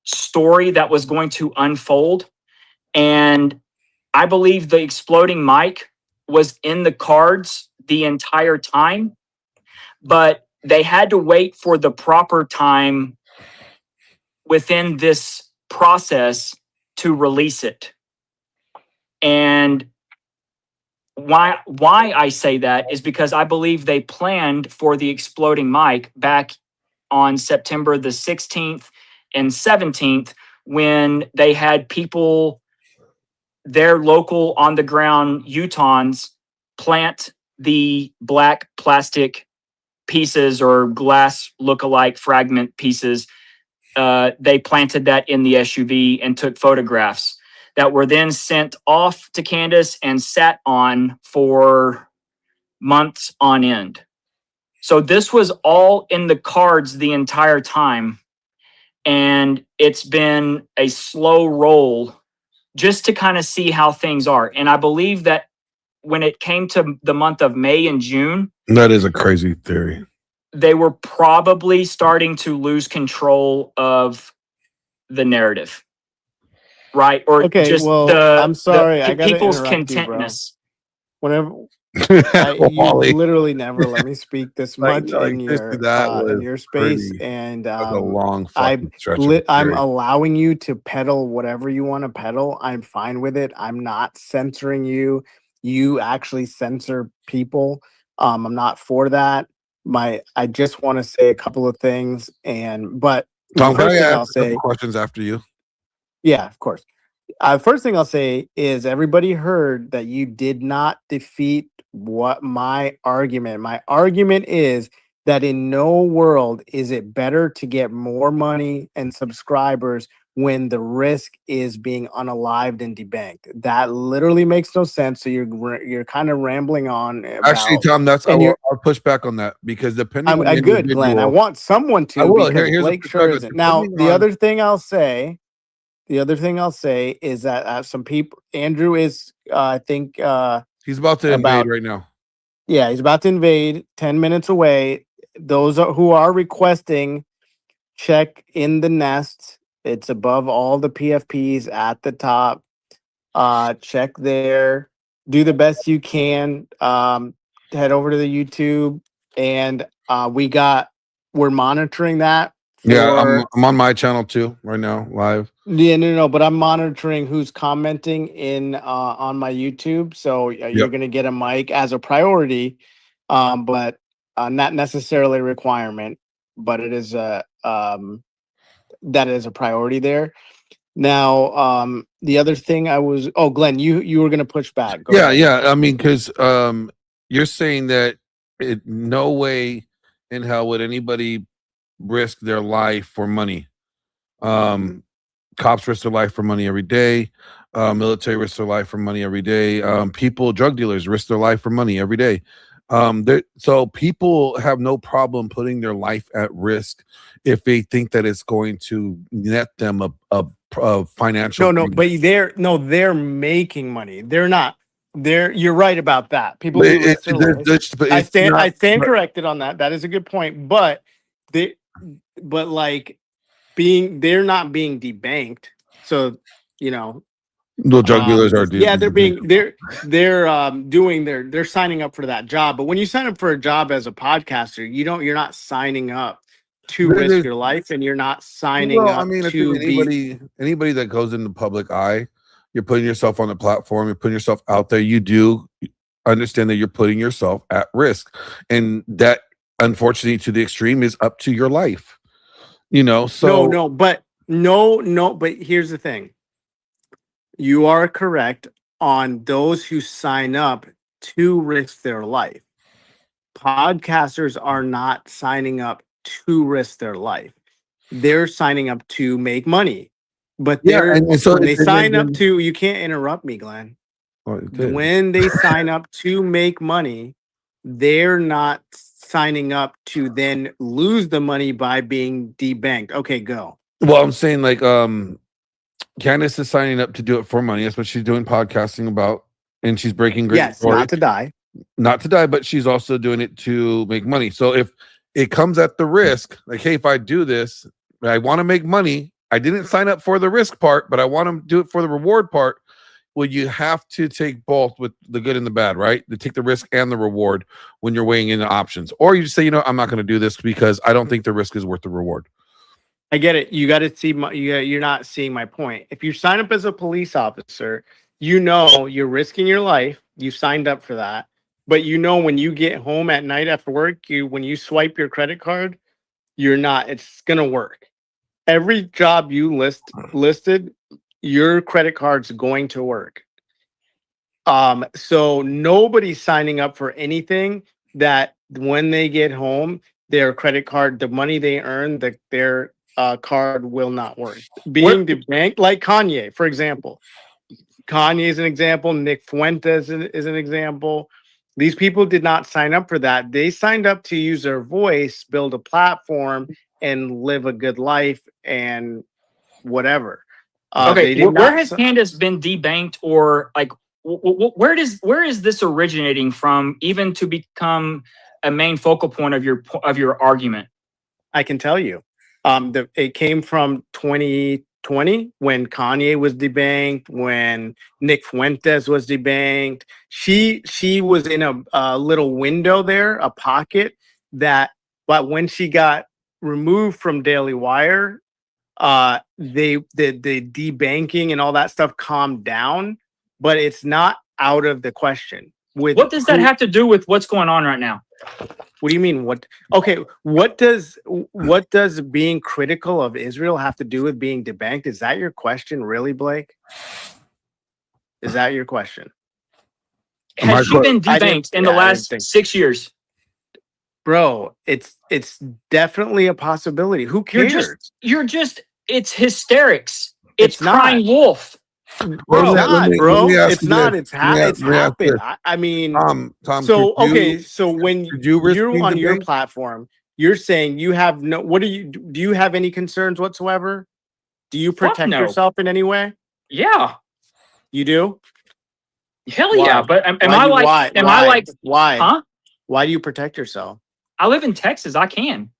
story that was going to unfold. And I believe the exploding mic was in the cards the entire time, but they had to wait for the proper time within this process to release it. And why I say that is because I believe they planned for the exploding mic back on September the 16th and 17th when they had people, their local on the ground Utahns, plant the black plastic pieces or glass look-alike fragment pieces. They planted that in the SUV and took photographs that were then sent off to Candace and sat on for months on end. So this was all in the cards the entire time. And it's been a slow roll just to kind of see how things are. And I believe that when it came to the month of May and June, That is a crazy theory. they were probably starting to lose control of the narrative. Right? Or Okay, just well, the I'm sorry, the I gotta people's interrupt you, bro. contentness. You literally never let me speak this much in that your space, and a long I'm stretch. I'm allowing you to peddle whatever you want to peddle. I'm fine with it. I'm not censoring you. You actually censor people. I'm not for that. I just want to say a couple of things, but Tom, the first thing can I I'll ask a say, couple questions after you? yeah, of course. First thing I'll say is everybody heard that you did not defeat what my argument. My argument is that in no world is it better to get more money and subscribers when the risk is being unalived and debanked. That literally makes no sense. So you're kind of rambling on. Actually, Tom, I'll push back on that because depending on the good, Glenn. I want someone to. I will. Because Here's Blake sure isn't. Now the other thing I'll say is that some people, Andrew is, I think, he's about to invade right now. Yeah, he's about to invade. 10 minutes away. Those who are requesting, check in the nest. It's above all the PFPs at the top. Check there. Do the best you can. Head over to the YouTube, and we're monitoring that. I'm on my channel too right now, live. Yeah, no, but I'm monitoring who's commenting on my YouTube. So you're going to get a mic as a priority, but not necessarily a requirement. But it is that is a priority there. Now, the other thing Glenn, you were going to push back. Go ahead. Yeah. I mean, because you're saying that no way in hell would anybody risk their life for money. Cops risk their life for money every day. Military risk their life for money every day. Drug dealers risk their life for money every day. So people have no problem putting their life at risk if they think that it's going to net them a financial. But they're making money. They're not. You're right about that. People I stand corrected on that. That is a good point. But they're not being debanked. So the drug dealers are. They're signing up for that job. But when you sign up for a job as a podcaster, you're not signing up to risk your life, and you're not signing up. I mean, anybody that goes in the public eye, you're putting yourself on the platform, you're putting yourself out there. You do understand that you're putting yourself at risk, and that, unfortunately, to the extreme, is up to your life. So but here's the thing. You are correct on those who sign up to risk their life. Podcasters are not signing up to risk their life. They're signing up to make money. But they sign up to, you can't interrupt me, Glenn. When they sign up to make money, they're not signing up to then lose the money by being debanked. Okay, go. Well, I'm saying Candace is signing up to do it for money. That's what she's doing podcasting about. And she's breaking great stories. Not to die. Not to die, but she's also doing it to make money. So if it comes at the risk, hey, if I do this, I want to make money. I didn't sign up for the risk part, but I want to do it for the reward part. Well, you have to take both with the good and the bad, right? To take the risk and the reward when you're weighing in the options. Or you just say, I'm not going to do this because I don't think the risk is worth the reward. I get it. You got to see you're not seeing my point. If you sign up as a police officer, you're risking your life. You signed up for that. But when you get home at night after work, when you swipe your credit card, it's going to work. Every job you listed, your credit card's going to work. So nobody's signing up for anything that when they get home, their credit card, the money they earn, their card will not work. Being debanked, like Kanye, for example. Kanye is an example. Nick Fuentes is an example. These people did not sign up for that. They signed up to use their voice, build a platform, and live a good life and whatever. Where has Candace been debanked, or where is this originating from, even to become a main focal point of your argument? I can tell you, it came from 2020 when Kanye was debanked, when Nick Fuentes was debanked. She was in a little window there, a pocket that, but when she got removed from Daily Wire, the debanking and all that stuff calmed down, but it's not out of the question. With What does that have to do with what's going on right now? What do you mean? What? Okay, what does being critical of Israel have to do with being debanked? Is that your question, really, Blake? Is that your question? Has she been debanked in the last 6 years? Bro, it's definitely a possibility. Who cares? You're just it's hysterics. It's crying wolf. Bro, it's not. It's happened. I mean, Tom. So so when you're on your debanked? platform, you're saying you have no. What do you have any concerns whatsoever? Do you protect no. yourself in any way? Yeah. You do? Hell Why? yeah. But am Why I do- like why? am Why? I like Why? huh? Why do you protect yourself? I live in Texas. I can.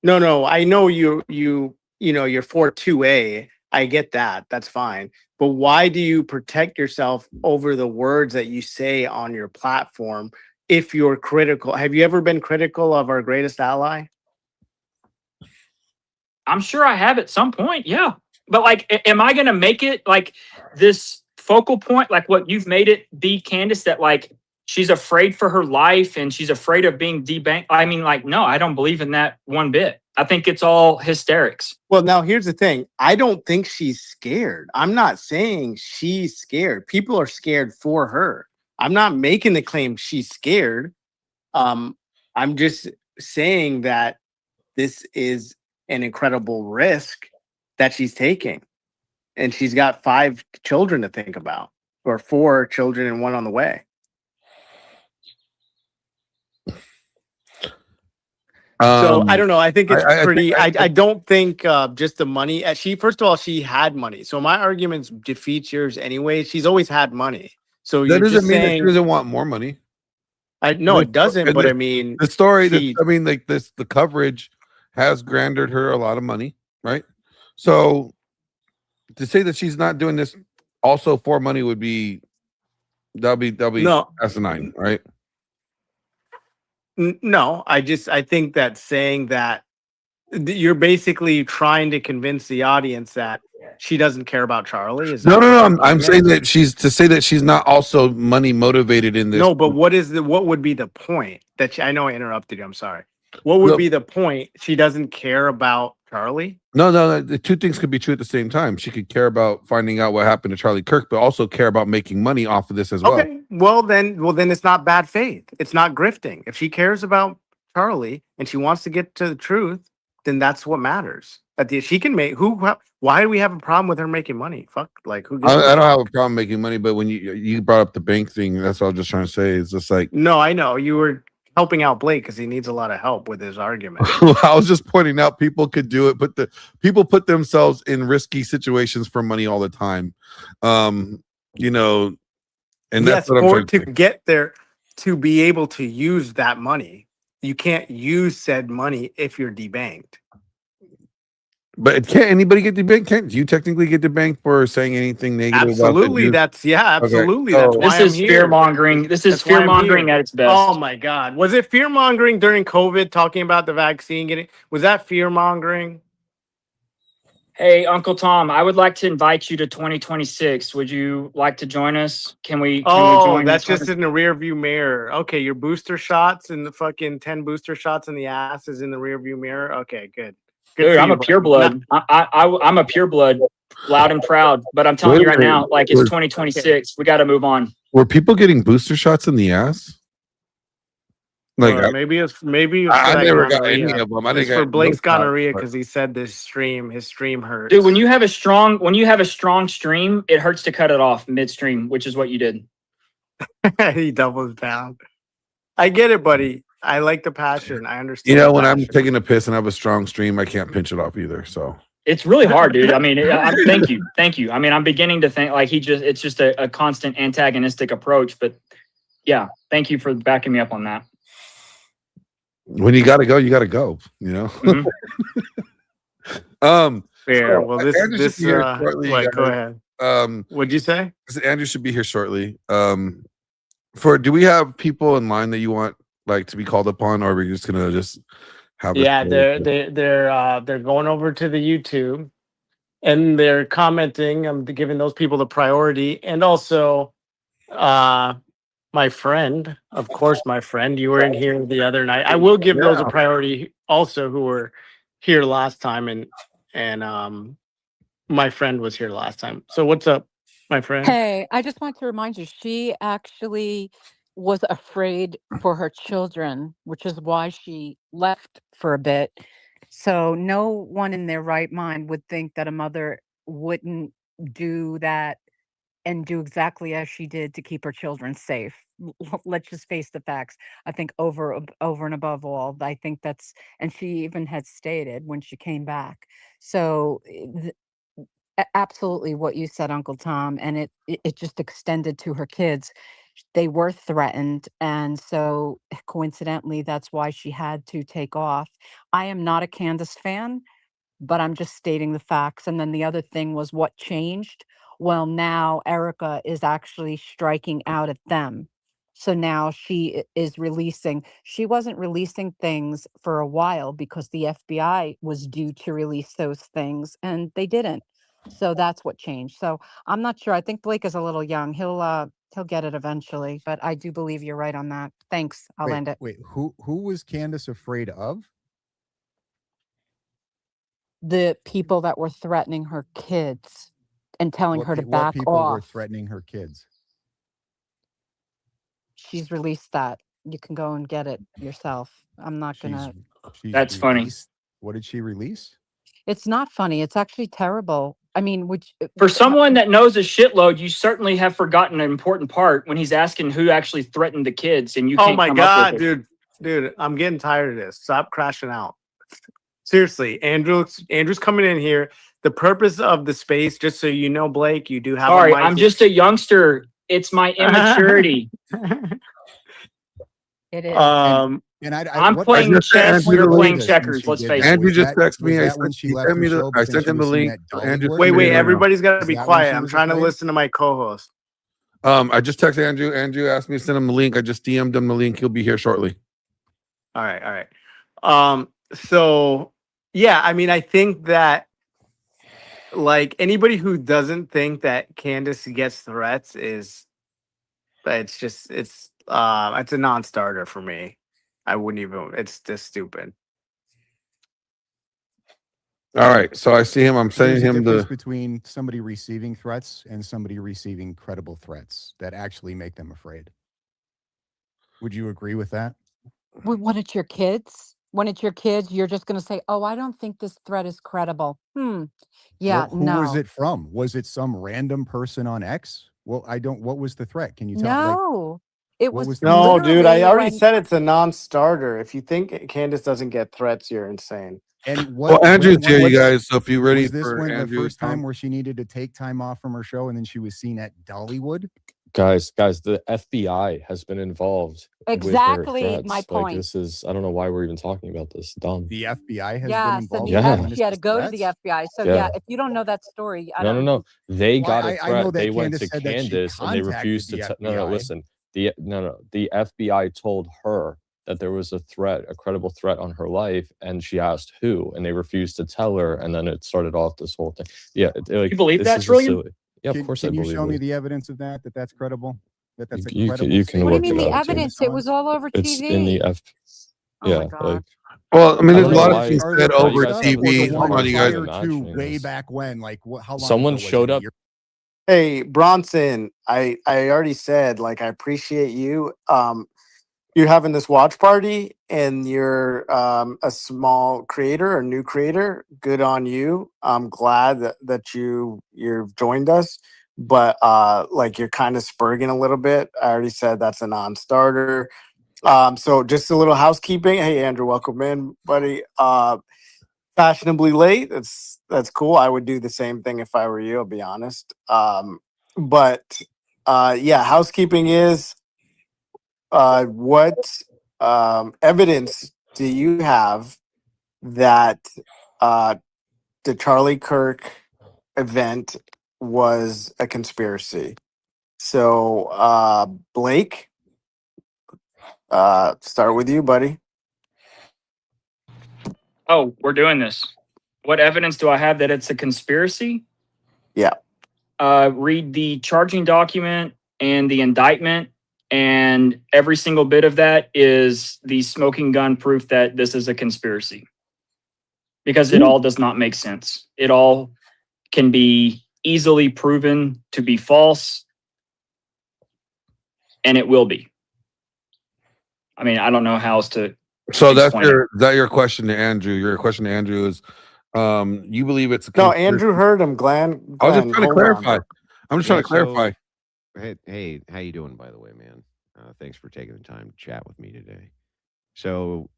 No. I know you're 4-2A. I get that. That's fine. But why do you protect yourself over the words that you say on your platform if you're critical? Have you ever been critical of our greatest ally? I'm sure I have at some point. Yeah. But like, am I going to make it like this focal point, like what you've made it be, Candace, that like she's afraid for her life and she's afraid of being debanked? I mean, like, no, I don't believe in that one bit. I think it's all hysterics. Well, now here's the thing. I don't think she's scared. I'm not saying she's scared. People are scared for her. I'm not making the claim she's scared. I'm just saying that this is an incredible risk that she's taking. And she's got 5 children to think about, or 4 children and 1 on the way. So I don't know. I think it's pretty. I don't think just the money. First of all, she had money. So my arguments defeats yours anyway. She's always had money. So that doesn't mean that she doesn't want more money. No, it doesn't. But I mean, the story. The coverage has granted her a lot of money, right? So to say that she's not doing this also for money would be that'll be asinine, right? No, I think that saying that you're basically trying to convince the audience that she doesn't care about Charlie. No. I'm saying that she's not also money motivated in this. No, but what would be the point? I know I interrupted you. I'm sorry. What would be the point? She doesn't care about Charlie? No. The two things could be true at the same time. She could care about finding out what happened to Charlie Kirk, but also care about making money off of this as well. Okay. Well, then it's not bad faith. It's not grifting. If she cares about Charlie and she wants to get to the truth, then that's what matters. She can make why do we have a problem with her making money? Fuck, like who? I don't have a problem making money, but when you brought up the bank thing, that's what I was just trying to say. It's just like, no, I know you were helping out Blake because he needs a lot of help with his argument. I was just pointing out people could do it, but people put themselves in risky situations for money all the time. And that's what I'm trying to get there, to be able to use that money. You can't use said money if you're debanked. But can't anybody get debanked? Can't you technically get debanked for saying anything negative? Absolutely, absolutely. Okay. That's why this is fear mongering. This is fear mongering at its best. Oh my God, was it fear mongering during COVID? Talking about the vaccine was that fear mongering? Hey, Uncle Tom, I would like to invite you to 2026. Would you like to join us? Can we join? That's just in the rear view mirror. Okay, your booster shots and the fucking 10 booster shots in the ass is in the rear view mirror. Okay, good. Dude, I'm a pureblood. I'm a pureblood, loud and proud. But I'm telling you right now, like it's 2026. We got to move on. Were people getting booster shots in the ass? Like maybe it's I never got any of them. It's for Blake's gonorrhea because he said his stream hurts. Dude, when you have a strong stream, it hurts to cut it off midstream, which is what you did. He doubles down. I get it, buddy. I like the passion. I understand. When I'm taking a piss and I have a strong stream, I can't pinch it off either. So it's really hard, dude. I mean, thank you. I mean, I'm beginning to think like it's just a constant antagonistic approach. But yeah, thank you for backing me up on that. When you gotta go, you gotta go. Mm-hmm. Fair. Well, Andrew should be here shortly, wait, go guys. ahead. What'd you say? I said Andrew should be here shortly. Do we have people in line that you want like to be called upon, or are we just gonna have? Yeah, they're going over to the YouTube and they're commenting. I'm giving those people the priority, and also, my friend, of course, my friend. You were in here the other night. I will give those a priority also who were here last time, and my friend was here last time. So what's up, my friend? Hey, I just want to remind you, she actually was afraid for her children, which is why she left for a bit. So no one in their right mind would think that a mother wouldn't do that and do exactly as she did to keep her children safe. Let's just face the facts. I think over and above all, I think that's, and she even had stated when she came back. So absolutely what you said, Uncle Tom, and it just extended to her kids. They were threatened, and so coincidentally, that's why she had to take off. I am not a Candace fan, but I'm just stating the facts. And then the other thing was what changed. Well, now Erica is actually striking out at them. So now she is releasing. She wasn't releasing things for a while because the FBI was due to release those things, and they didn't. So that's what changed. So I'm not sure. I think Blake is a little young. He'll get it eventually, but I do believe you're right on that. Thanks. I'll end it. Wait, who was Candace afraid of? The people that were threatening her kids and telling her to What back people were off. threatening her kids? She's released that. You can go and get it yourself. I'm not gonna. That's funny. What did she release? It's not funny. It's actually terrible. I mean, For someone that knows a shitload, you certainly have forgotten an important part when he's asking who actually threatened the kids, and you can't Oh my come God, up with it. dude, I'm getting tired of this. Stop crashing out. Seriously, Andrew's coming in here. The purpose of the space, just so you know, Blake, you do have. Sorry, a mic. I'm just a youngster. It's my immaturity. It is. I'm playing chess. You're playing checkers. Let's face it. Andrew just texted me. I sent him the link. Andrew, wait. Everybody's got to be quiet. I'm trying to listen to my co-host. I just texted Andrew. Andrew asked me to send him the link. I just DM'd him the link. He'll be here shortly. All right. So yeah, I mean, I think that like anybody who doesn't think that Candace gets threats it's a non-starter for me. I wouldn't even. It's just stupid. All right, so I see him. I'm sending him the between somebody receiving threats and somebody receiving credible threats that actually make them afraid. Would you agree with that? When it's your kids, you're just going to say, "Oh, I don't think this threat is credible." Yeah, Who was it from? Was it some random person on X? Well, I don't. What was the threat? Can you tell? No, it was. No, dude. I already said it's a non-starter. If you think Candace doesn't get threats, you're insane. And well, Andrew's here, you guys. So if you're ready, was this for when Andrew, the first time where she needed to take time off from her show, and then she was seen at Dollywood? Guys, the FBI has been involved. Exactly with her threats. my Like, point. this is, I don't know why we're even talking about this. Dumb. The FBI has Yeah, been so involved. she had to go to the FBI. So yeah, if you don't know that story, I don't No. They got a I know threat. that They went Candace to said that she Candace and they refused to. contacted the No, FBI. listen. The FBI told her that there was a threat, a credible threat on her life, and she asked who, and they refused to tell her, and then it started off this whole thing. Yeah, like, You believe this that, is Trillion? silly. Yeah, of course I Can you believe show me it. the evidence of that? That's credible. That's a You can credible look statement. What do you mean it the up, too. evidence? It was all over TV. It's in the F. Oh Yeah, my God. like. Well, I mean, there's a don't lot know of things why- said why you over guys are TV. so Hold on, you guys. Prior to way back when, like how long? Someone ago was showed it? A up. year? Hey, Bronson, I already said, like, I appreciate you. You're having this watch party and you're a small creator, a new creator. Good on you. I'm glad that you've joined us. But like you're kind of spurging a little bit. I already said that's a non-starter. So just a little housekeeping. Hey Andrew, welcome in, buddy. Fashionably late. That's cool. I would do the same thing if I were you, I'll be honest. But yeah, housekeeping is what evidence do you have that the Charlie Kirk event was a conspiracy. So, Blake, start with you, buddy. Oh, we're doing this. What evidence do I have that it's a conspiracy? Yeah. Read the charging document and the indictment, and every single bit of that is the smoking gun proof that this is a conspiracy. Because it all does not make sense. It all can be easily proven to be false, and it will be. I mean, I don't know how else to. So that's explain it. your question to Andrew. Your question to Andrew is, you believe it's a No, conspiracy? Andrew heard him, Glenn. I was just trying to hold on. clarify. I'm just trying to clarify. Hey, how you doing, by the way, man? Thanks for taking the time to chat with me today. So,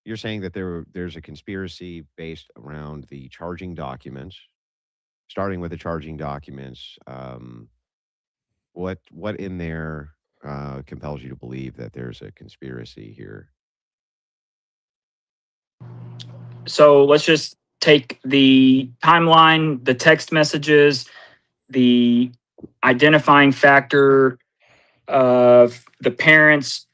you're saying that there's a conspiracy based around the charging documents. Starting with the charging documents, what in there compels you to believe that there's a conspiracy here? So let's just take the timeline, the text messages, the identifying factor of the parents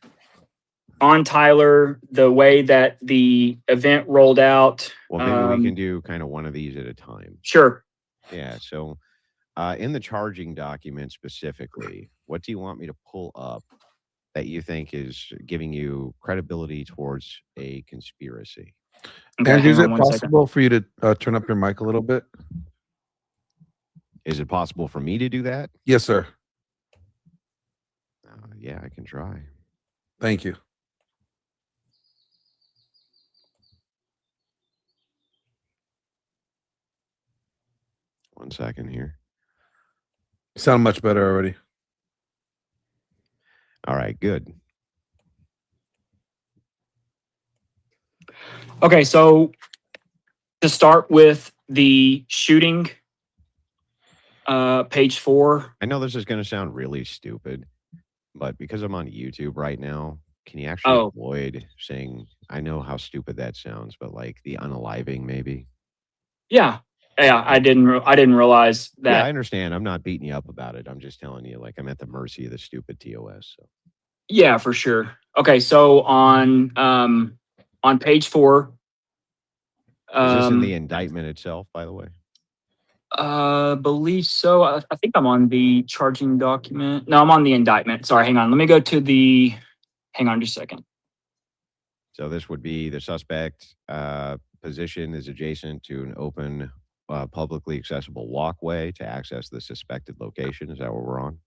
on Tyler, the way that the event rolled out. Well, maybe we can do kind of one of these at a time. Sure. Yeah. So, in the charging document specifically, what do you want me to pull up that you think is giving you credibility towards a conspiracy? Okay, Andrew, is hang it on one second. possible for you to turn up your mic a little bit? Is it possible for me to do that? Yes, sir. Yeah, I can try. Thank you. One second here. You sound much better already. All right, good. Okay, so to start with the shooting, page 4. I know this is going to sound really stupid, but because I'm on YouTube right now, can you actually avoid saying, I know how stupid that sounds, but like the unaliving maybe? Yeah, I didn't realize that. Yeah, I understand. I'm not beating you up about it. I'm just telling you, like, I'm at the mercy of the stupid TOS. So. Yeah, for sure. Okay, so on page 4. Is this in the indictment itself, by the way? Believe so. I think I'm on the charging document. No, I'm on the indictment. Sorry, hang on. Let me go to the. Hang on just a second. So this would be the suspect position is adjacent to an open, publicly accessible walkway to access the suspected location. Is that what we're on?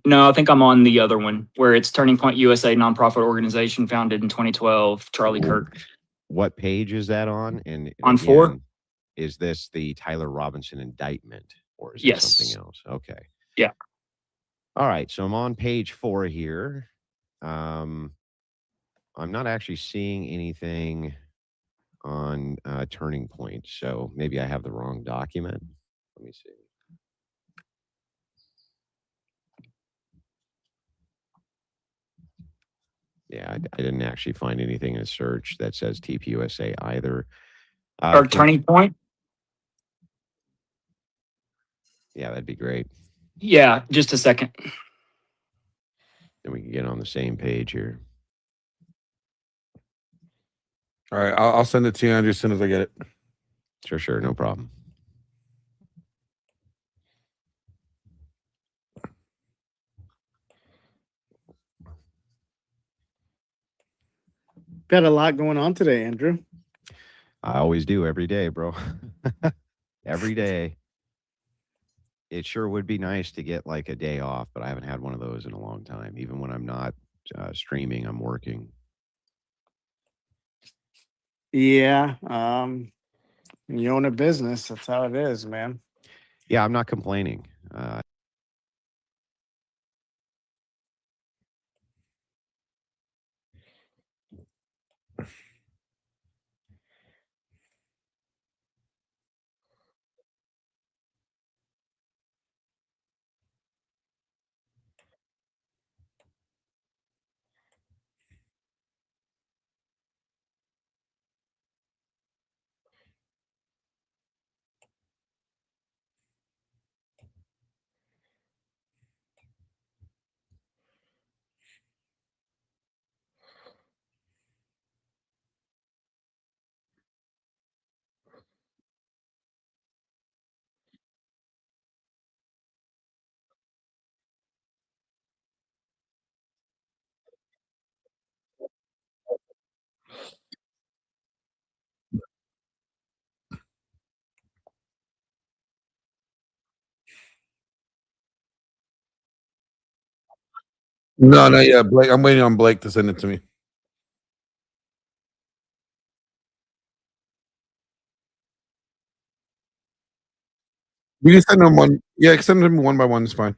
No, I think I'm on the other one where it's Turning Point USA, nonprofit organization founded in 2012. Charlie Kirk. What page is that on? And on again, 4. Is this the Tyler Robinson indictment, or is it Yes. something else? Okay. Yeah. All right. So I'm on page 4 here. I'm not actually seeing anything on Turning Point, so maybe I have the wrong document. Let me see. Yeah, I didn't actually find anything in a search that says TPUSA either. Or Turning Point? Yeah, that'd be great. Yeah, just a second. Then we can get on the same page here. All right, I'll send it to you, Andrew, as soon as I get it. Sure, no problem. Got a lot going on today, Andrew. I always do every day, bro. Every day. It sure would be nice to get like a day off, but I haven't had one of those in a long time. Even when I'm not streaming, I'm working. Yeah. You own a business. That's how it is, man. Yeah, I'm not complaining. No, not yet. Blake, I'm waiting on Blake to send it to me. You can send them one. Yeah, send them one by one. It's fine.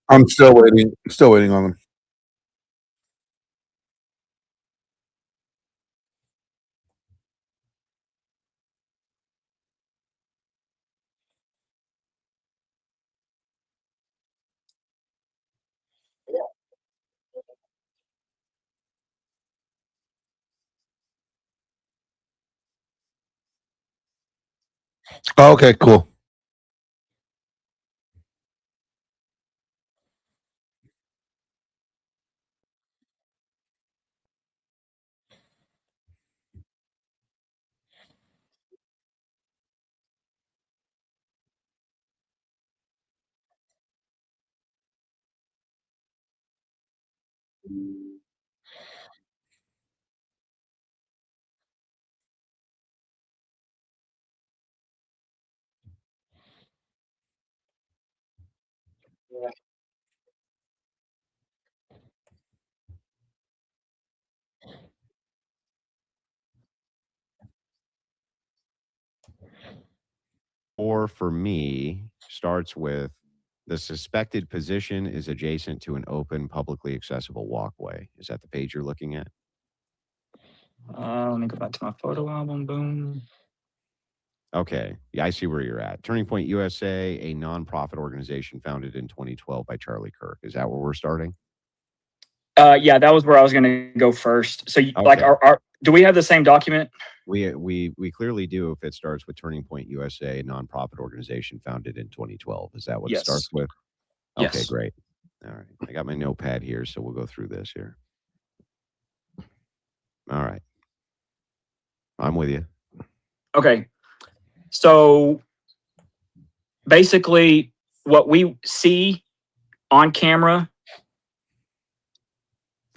I'm still waiting. Still waiting on them. Oh, okay, cool. Or for me, starts with the suspected position is adjacent to an open, publicly accessible walkway. Is that the page you're looking at? Let me go back to my photo album. Boom. Okay. Yeah, I see where you're at. Turning Point USA, a nonprofit organization founded in 2012 by Charlie Kirk. Is that where we're starting? Yeah, that was where I was going to go first. So, like, Okay. do we have the same document? We clearly do if it starts with Turning Point USA, a nonprofit organization founded in 2012. Is that what it Yes. starts with? Okay, Yes. great. All right. I got my notepad here, so we'll go through this here. All right. I'm with you. Okay. So basically, what we see on camera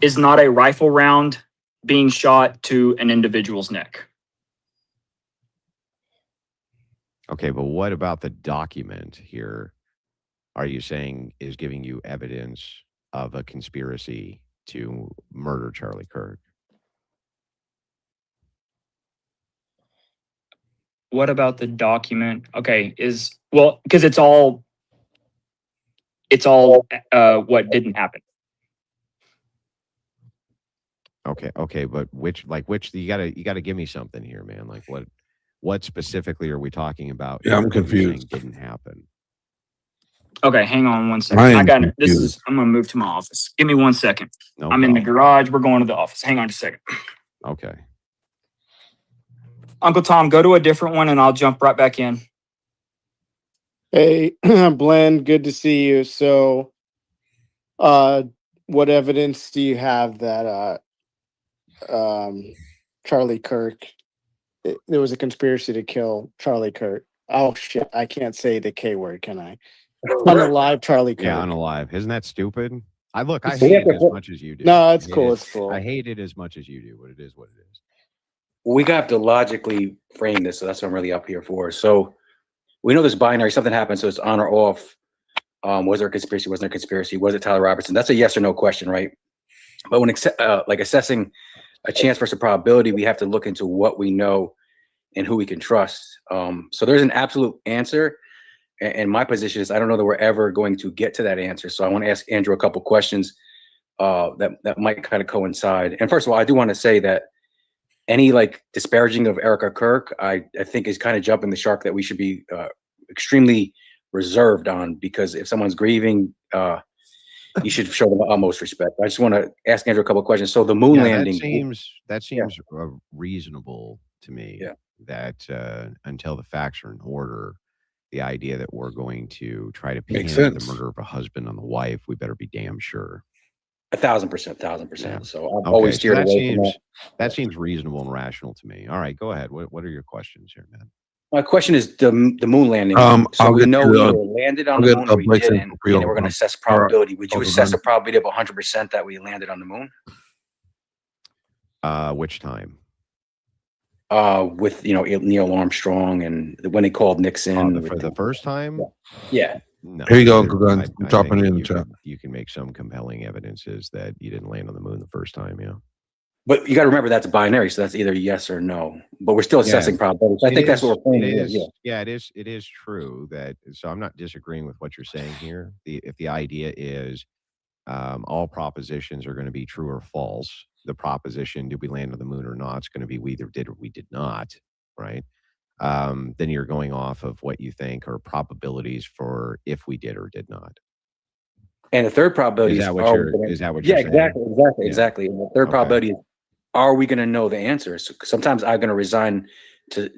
is not a rifle round being shot to an individual's neck. Okay, but what about the document here? Are you saying is giving you evidence of a conspiracy to murder Charlie Kirk? What about the document? Okay, because it's all what didn't happen. Okay, but which you gotta give me something here, man. Like what specifically are we talking about? Yeah, I'm here that you're saying confused. Didn't happen. Okay, hang on one second. I I am got it. confused. I'm gonna move to my office. Give me 1 second. No I'm in the problem. garage. We're going to the office. Hang on just a second. Okay. Uncle Tom, go to a different one and I'll jump right back in. Hey, Glenn, good to see you. So, what evidence do you have that Charlie Kirk, there was a conspiracy to kill Charlie Kirk? Oh shit, I can't say the K word, can I? Unalive Charlie Kirk. Yeah, unalive. Isn't that stupid? I It's- hate it as much as you do. No, it's I hate cool. it- It's cool. I hate it as much as you do, but it is what it is. We have to logically frame this, so that's what I'm really up here for. So we know this binary, something happened, so it's on or off. Was there a conspiracy? Wasn't there a conspiracy? Was it Tyler Robertson? That's a yes or no question, right? But when like assessing a chance versus probability, we have to look into what we know and who we can trust. So there's an absolute answer, and my position is I don't know that we're ever going to get to that answer. So I want to ask Andrew a couple questions that might kind of coincide. And first of all, I do want to say that any like disparaging of Erica Kirk, I think is kind of jumping the shark that we should be extremely reserved on, because if someone's grieving, you should show them the utmost respect. I just want to ask Andrew a couple of questions. So the moon landing, that seems reasonable to me. Yeah. That until the facts are in order, the idea that we're going to try to pin Makes the sense. murder of a husband on the wife, we better be damn sure. 1,000%. So I've Okay, always so steered that away from seems that. seems reasonable and rational to me. All right, go ahead. What are your questions here, man? My question is the moon landing. So I'll we get know to we the- either landed on I'll the get moon or we Blake's didn't, info for you. and then we're going to assess All right. probability. Would you Hold assess on. a probability of 100% that we landed on the moon? Which time? With Neil Armstrong and when they called Nixon. For the first time? Yeah. No. Here you go, There- Glenn. I I'm dropping think it in the you chat. you can make some compelling evidences that you didn't land on the moon the first time. Yeah. But you got to remember that's binary, so that's either yes or no. But we're still assessing probability. So I It think that's is- what we're playing it here. is- Yeah. Yeah, it is true that. So I'm not disagreeing with what you're saying here. If the idea is all propositions are going to be true or false, the proposition did we land on the moon or not is going to be we either did or we did not, right? Then you're going off of what you think are probabilities for if we did or did not. And the third probability Is that what you're yeah, saying? exactly. And the third probability is, are we going to know the answers? Sometimes I'm going to resign to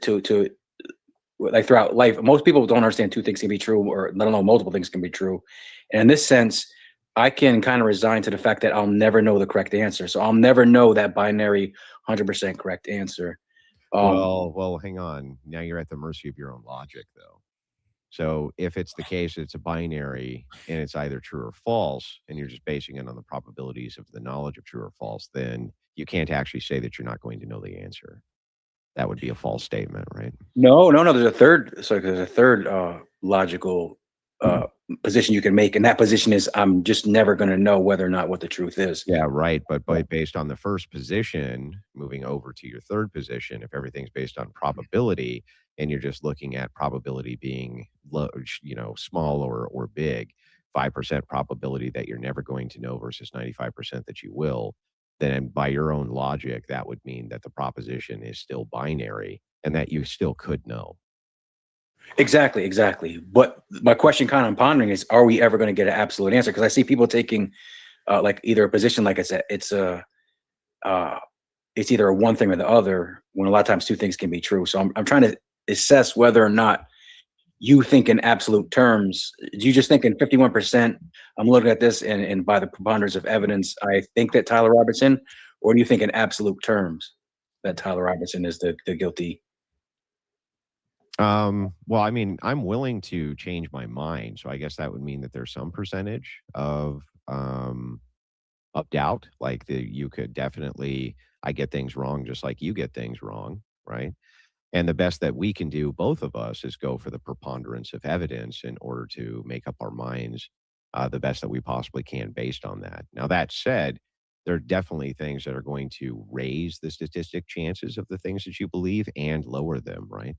like throughout life. Most people don't understand two things can be true, or let alone multiple things can be true. And in this sense, I can kind of resign to the fact that I'll never know the correct answer. So I'll never know that binary 100% correct answer. Well, hang on. Now you're at the mercy of your own logic, though. So if it's the case, it's a binary and it's either true or false, and you're just basing it on the probabilities of the knowledge of true or false, then you can't actually say that you're not going to know the answer. That would be a false statement, right? No. There's a third. So there's a third logical position you can make, and that position is I'm just never going to know whether or not what the truth is. Yeah, right. But based on the first position, moving over to your third position, if everything's based on probability, and you're just looking at probability being small or big, 5% probability that you're never going to know versus 95% that you will, then by your own logic, that would mean that the proposition is still binary and that you still could know. Exactly. But my question kind of I'm pondering is, are we ever going to get an absolute answer? Because I see people taking like either a position like it's either a one thing or the other, when a lot of times two things can be true. So I'm trying to assess whether or not you think in absolute terms. Do you just think in 51%, I'm looking at this and by the preponderance of evidence, I think that Tyler Robertson, or do you think in absolute terms that Tyler Robertson is the guilty? Well, I mean, I'm willing to change my mind. So I guess that would mean that there's some percentage of doubt. Like you could definitely, I get things wrong just like you get things wrong, right? And the best that we can do, both of us, is go for the preponderance of evidence in order to make up our minds the best that we possibly can based on that. Now, that said, there are definitely things that are going to raise the statistic chances of the things that you believe and lower them, right?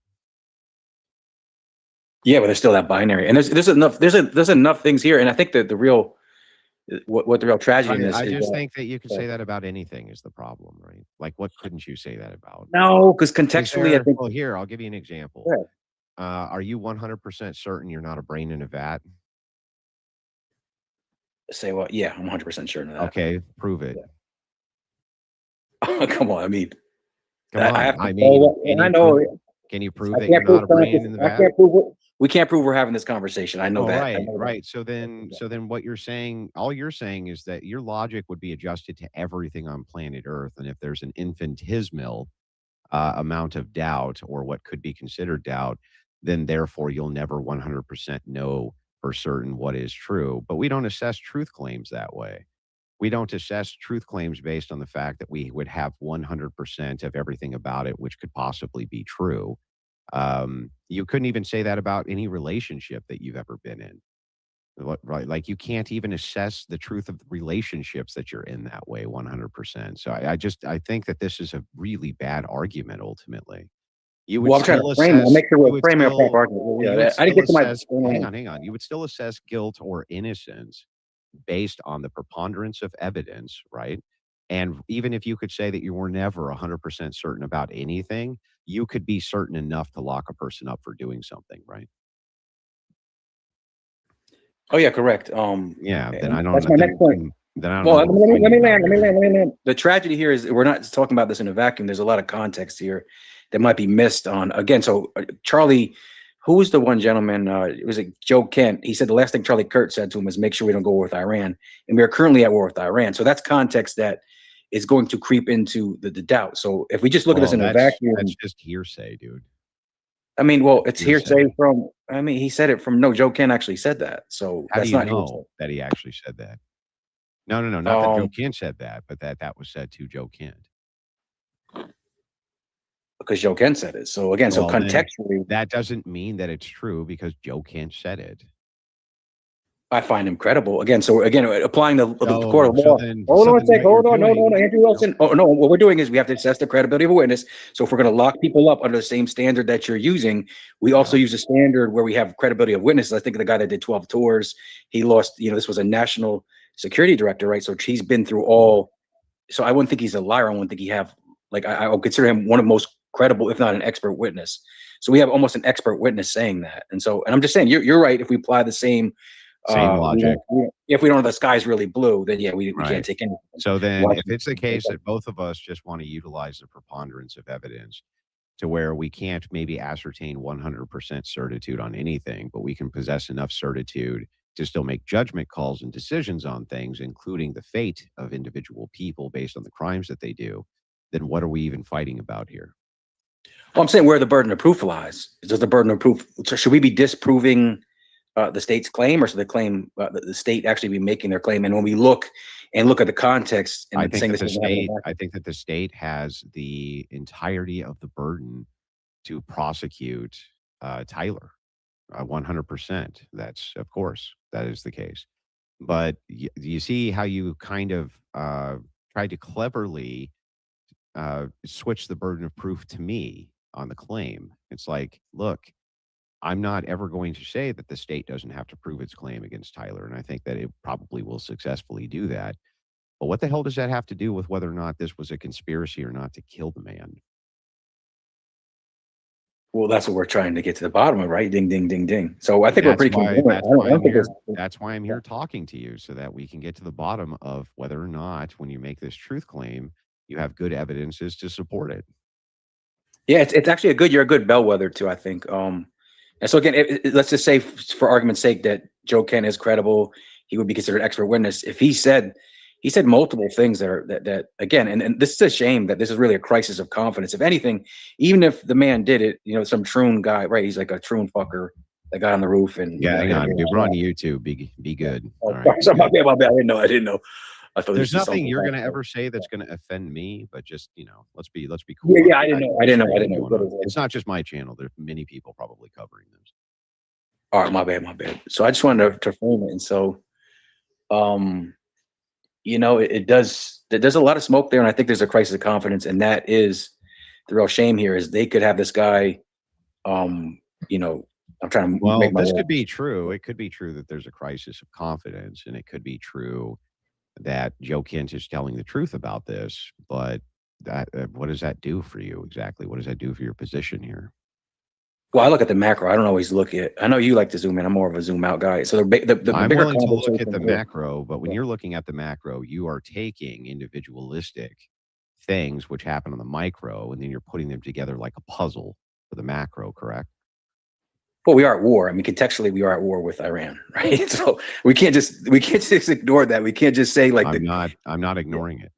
Yeah, but there's still that binary, and there's enough things here, and I think that the real what the real tragedy in this I is just that, think that you can say that about anything is the problem, right? Like, what couldn't you say that about? no, because Is contextually, I there, think well, here, I'll give you an example. yeah. Are you 100% certain you're not a brain in a vat? Say what? Yeah, I'm 100% sure of that. Okay, prove it. Come on, I mean, Come I on. have to I follow mean, up, and I know can you prove I that can't you're prove not a brain in the I vat? can't prove we can't prove we're having this conversation. I know Well, that. I right, know that. right. So then what you're saying, all you're saying is that your logic would be adjusted to everything on planet Earth. And if there's an infinitesimal amount of doubt or what could be considered doubt, then therefore you'll never 100% know for certain what is true. But we don't assess truth claims that way. We don't assess truth claims based on the fact that we would have 100% of everything about it, which could possibly be true. You couldn't even say that about any relationship that you've ever been in. Right? Like you can't even assess the truth of relationships that you're in that way 100%. So I think that this is a really bad argument ultimately. You would Well, I'm trying still to frame it. I'll assess, make sure you we're would framing a still, proper argument. well, Yeah, you would I didn't still get to my assess, hang on. You would still assess guilt or innocence based on the preponderance of evidence, right? And even if you could say that you were never 100% certain about anything, you could be certain enough to lock a person up for doing something, right? Oh yeah, correct. Yeah, then And I don't that's know. my next point. Then I don't Well, know what we're let me fighting about here. land. Let me land. The tragedy here is we're not talking about this in a vacuum. There's a lot of context here that might be missed on. Again, so Charlie, who was the one gentleman? It was Joe Kent. He said the last thing Charlie Kirk said to him is, "Make sure we don't go with Iran." And we are currently at war with Iran. So that's context that is going to creep into the doubt. So if we just look at this in a vacuum, that's just hearsay, dude. I mean, well, That's it's hearsay from. I mean, he said it from. No, Joe Kent actually said that. So How do that's you not know hearsay. that he actually said that? No, not that Joe Kent said that, but that was said to Joe Kent. Because Joe Kent said it. So again, so Well, then contextually, that doesn't mean that it's true because Joe Kent said it. I find him credible. Again, so again, applying the So- court of so law. then- Hold so on a then sec. what Hold you're on. No, doing- Andrew Wilson. Oh no, what we're doing is we have to assess the credibility of a witness. So if we're going to lock people up under the same standard that you're using, we also use a standard where we have credibility of witnesses. I think the guy that did 12 tours, he lost. This was a national security director, right? So he's been through all. So I wouldn't think he's a liar. I wouldn't think he have I would consider him one of the most credible, if not an expert witness. So we have almost an expert witness saying that. And I'm just saying you're right. If we apply the same logic. if we don't know the sky's really blue, then yeah, we Right. can't take anything. So then Why if should- it's the case that both of us just want to utilize the preponderance of evidence to where we can't maybe ascertain 100% certitude on anything, but we can possess enough certitude to still make judgment calls and decisions on things, including the fate of individual people based on the crimes that they do, then what are we even fighting about here? Well, I'm saying where the burden of proof lies. Does the burden of proof? So should we be disproving the state's claim, or should the state actually be making their claim? And when we look at the context and I think saying that this the is happening state, back- I think that the state has the entirety of the burden to prosecute Tyler. 100%. That's, of course, that is the case. But you see how you kind of tried to cleverly switch the burden of proof to me on the claim. It's like, look, I'm not ever going to say that the state doesn't have to prove its claim against Tyler, and I think that it probably will successfully do that. But what the hell does that have to do with whether or not this was a conspiracy or not to kill the man? Well, that's what we're trying to get to the bottom of, right? Ding, ding, ding, ding. So I think we're pretty congruent. That's why I'm here talking to you, so that we can get to the bottom of whether or not, when you make this truth claim, you have good evidences to support it. Yeah, it's actually you're a good bellwether too, I think. And so again, let's just say for argument's sake that Joe Kent is credible, he would be considered an expert witness. If he said multiple things that again, and this is a shame that this is really a crisis of confidence. If anything, even if the man did it, some troon guy, right? He's like a troon fucker that got on the roof and Yeah, hang on, dude. We're on YouTube. Be good. All right. My bad. I didn't know. I thought There's this is nothing something you're else. going to ever say that's going to offend me, but just, let's be cool. Yeah, I didn't know. I didn't know. Going What it on. was. It's not just my channel. There's many people probably covering this. All right, my bad. So I just wanted to frame it, and so, there's a lot of smoke there, and I think there's a crisis of confidence, and that is the real shame here. Is they could have this guy, I'm trying to Well, make my this way. could be true. It could be true that there's a crisis of confidence, and it could be true that Joe Kent is telling the truth about this. But that, what does that do for you exactly? What does that do for your position here? Well, I look at the macro. I don't always look at. I know you like to zoom in. I'm more of a zoom out guy. So the I'm bigger willing to look at conversation the here- macro, but when you're looking at the macro, you are taking individualistic things which happen on the micro, and then you're putting them together like a puzzle for the macro, correct? Well, we are at war. I mean, contextually, we are at war with Iran, right? So we can't just ignore that. We can't just say like I'm not ignoring it.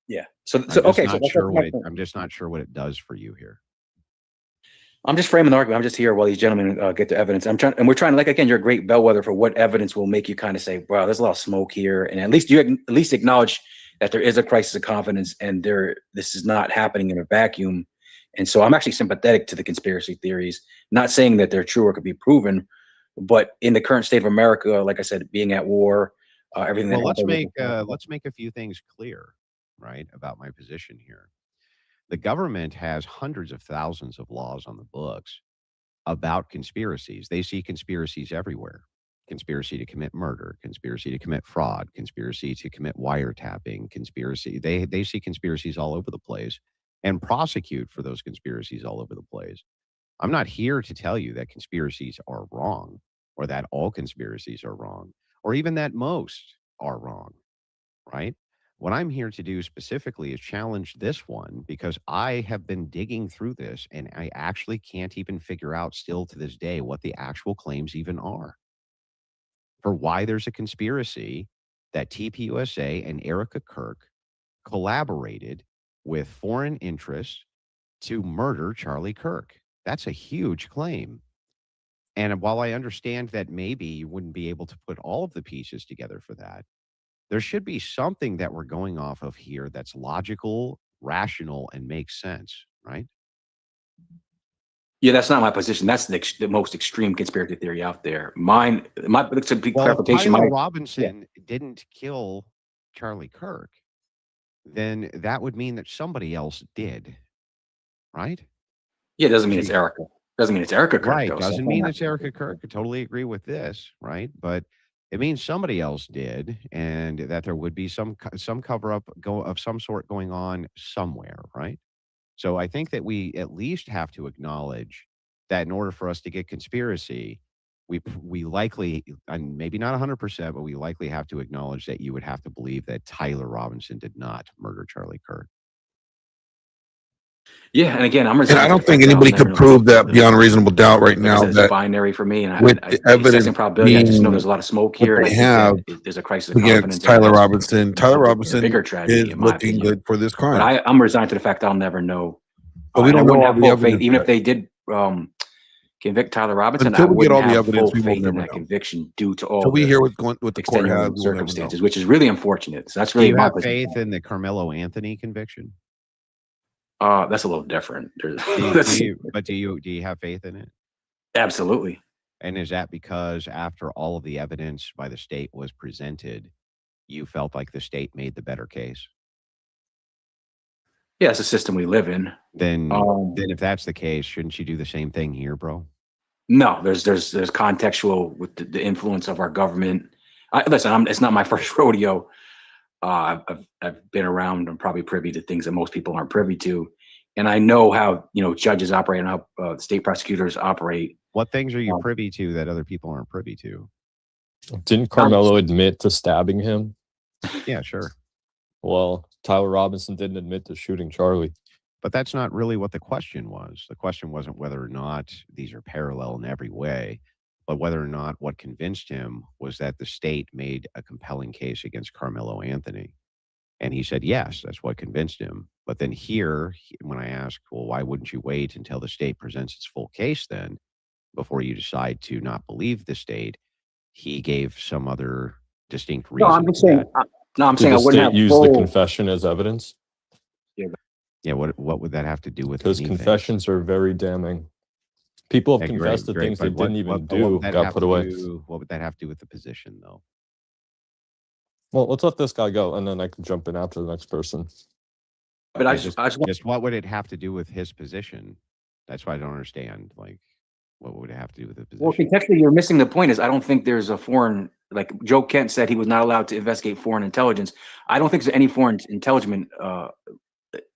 Yeah. So I'm okay. just So not that's sure my what it, point. I'm just not sure what it does for you here. I'm just framing the argument. I'm just here while these gentlemen get the evidence. We're trying, like, again, you're a great bellwether for what evidence will make you kind of say, wow, there's a lot of smoke here. And at least you at least acknowledge that there is a crisis of confidence and this is not happening in a vacuum. And so I'm actually sympathetic to the conspiracy theories, not saying that they're true or could be proven, but in the current state of America, like I said, being at war, everything. Well, that let's make a few things clear, right, about my position here. The government has hundreds of thousands of laws on the books about conspiracies. They see conspiracies everywhere. Conspiracy to commit murder, conspiracy to commit fraud, conspiracy to commit wiretapping, conspiracy. They see conspiracies all over the place and prosecute for those conspiracies all over the place. I'm not here to tell you that conspiracies are wrong or that all conspiracies are wrong or even that most are wrong, right? What I'm here to do specifically is challenge this one because I have been digging through this and I actually can't even figure out still to this day what the actual claims even are for why there's a conspiracy that TPUSA and Erica Kirk collaborated with foreign interests to murder Charlie Kirk. That's a huge claim. And while I understand that maybe you wouldn't be able to put all of the pieces together for that, there should be something that we're going off of here that's logical, rational, and makes sense, right? Yeah, that's not my position. That's the most extreme conspiracy theory out there. Mine, to be Well, if clarification, Tyler my Robinson didn't kill Charlie Kirk, then that would mean that somebody else did, right? yeah, it doesn't mean it's Erica. Doesn't mean it's Erica Kirk. Right. Though, Doesn't mean it's Erica Kirk. I totally agree with this, right? But it means somebody else did, and that there would be some cover up of some sort going on somewhere, right? So I think that we at least have to acknowledge that in order for us to get conspiracy, we likely, and maybe not 100%, but we likely have to acknowledge that you would have to believe that Tyler Robinson did not murder Charlie Kirk. Yeah, and again, And I don't think anybody could prove that beyond reasonable doubt right now. It's That binary for me, and with I the evidence assessing probability, I just know being there's a lot of smoke here, what and I they think have that there's a crisis of confidence. against and Tyler that's Robinson. Tyler a Robinson bigger tragedy, is in my looking opinion. good for this crime. But I'm resigned to the fact I'll never know. But we And I don't know wouldn't all have the full faith, evidence even yet. if they did convict Tyler Robinson. Until I we get all wouldn't the have evidence, full we will faith in never that know. conviction due to all Until we the hear what the court has, extenuating we'll never know. circumstances, which is really unfortunate. So that's Do really you my have position. faith in the Carmelo Anthony conviction? That's a little different. Do you have faith in it? Absolutely. And is that because after all of the evidence by the state was presented, you felt like the state made the better case? Yeah, it's a system we live in. Then if that's the case, shouldn't you do the same thing here, bro? No, there's contextual with the influence of our government. Listen, it's not my first rodeo. I've been around. I'm probably privy to things that most people aren't privy to, and I know how judges operate and how state prosecutors operate. What things are you privy to that other people aren't privy to? Didn't Carmelo admit to stabbing him? Yeah, sure. Well, Tyler Robinson didn't admit to shooting Charlie. But that's not really what the question was. The question wasn't whether or not these are parallel in every way, but whether or not what convinced him was that the state made a compelling case against Carmelo Anthony. And he said, yes, that's what convinced him. But then here, when I asked, well, why wouldn't you wait until the state presents its full case then before you decide to not believe the state? He gave some other distinct reason. No, I'm just saying. No, I'm Did saying the I wouldn't state have use the full. confession as evidence? Yeah, what would that have to do with Because anything? confessions are very damning. People have Yeah, confessed to things they but didn't even but what do, would that got have put to away. do? What would that have to do with the position, though? Well, let's let this guy go, and then I can jump in after the next person. But Yeah, I just want. just what would it have to do with his position? That's why I don't understand. Like, what would it have to do with the Well, position? contextually, you're missing the point. Is I don't think there's a foreign, like Joe Kent said, he was not allowed to investigate foreign intelligence. I don't think there's any foreign intelligence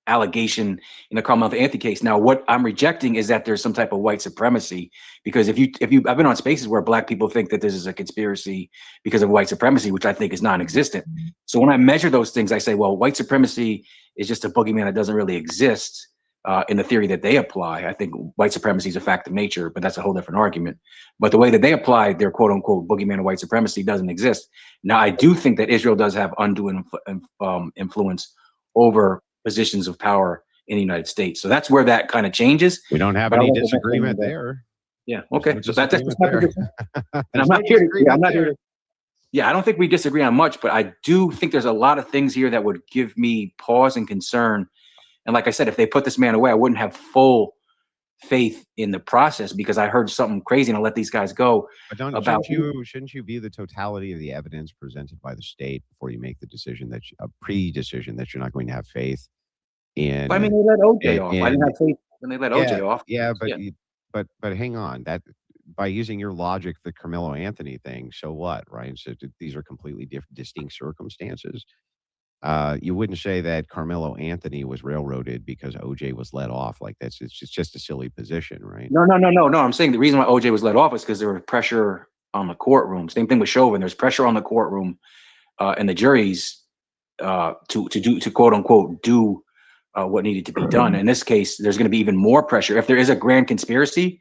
allegation in the Carmel Anthony case. Now, what I'm rejecting is that there's some type of white supremacy, because if you, I've been on spaces where Black people think that this is a conspiracy because of white supremacy, which I think is non-existent. So when I measure those things, I say, well, white supremacy is just a boogeyman that doesn't really exist in the theory that they apply. I think white supremacy is a fact of nature, but that's a whole different argument. But the way that they apply their quote unquote boogeyman of white supremacy doesn't exist. Now, I do think that Israel does have undue influence over positions of power in the United States. So that's where that kind of changes. We don't have But I any don't think that's disagreement gonna- there. Yeah. There's Okay. no So that's disagreement my there. position. And There's I'm no not here to. Yeah, disagreement I'm not here there. to. Yeah, I don't think we disagree on much, but I do think there's a lot of things here that would give me pause and concern. And like I said, if they put this man away, I wouldn't have full faith in the process because I heard something crazy and I let these guys go. But about shouldn't you view the totality of the evidence presented by the state before you make the decision that a pre-decision that you're not going to have faith in? I mean, they let OJ off. I didn't have faith when they let OJ off. Yeah, but hang on. That by using your logic, the Carmelo Anthony thing, so what, right? So these are completely distinct circumstances. You wouldn't say that Carmelo Anthony was railroaded because OJ was let off. Like it's just a silly position, right? No. I'm saying the reason why OJ was let off is because there was pressure on the courtroom. Same thing with Chauvin. There's pressure on the courtroom and the juries to quote unquote do what needed to be done. In this case, there's going to be even more pressure. If there is a grand conspiracy,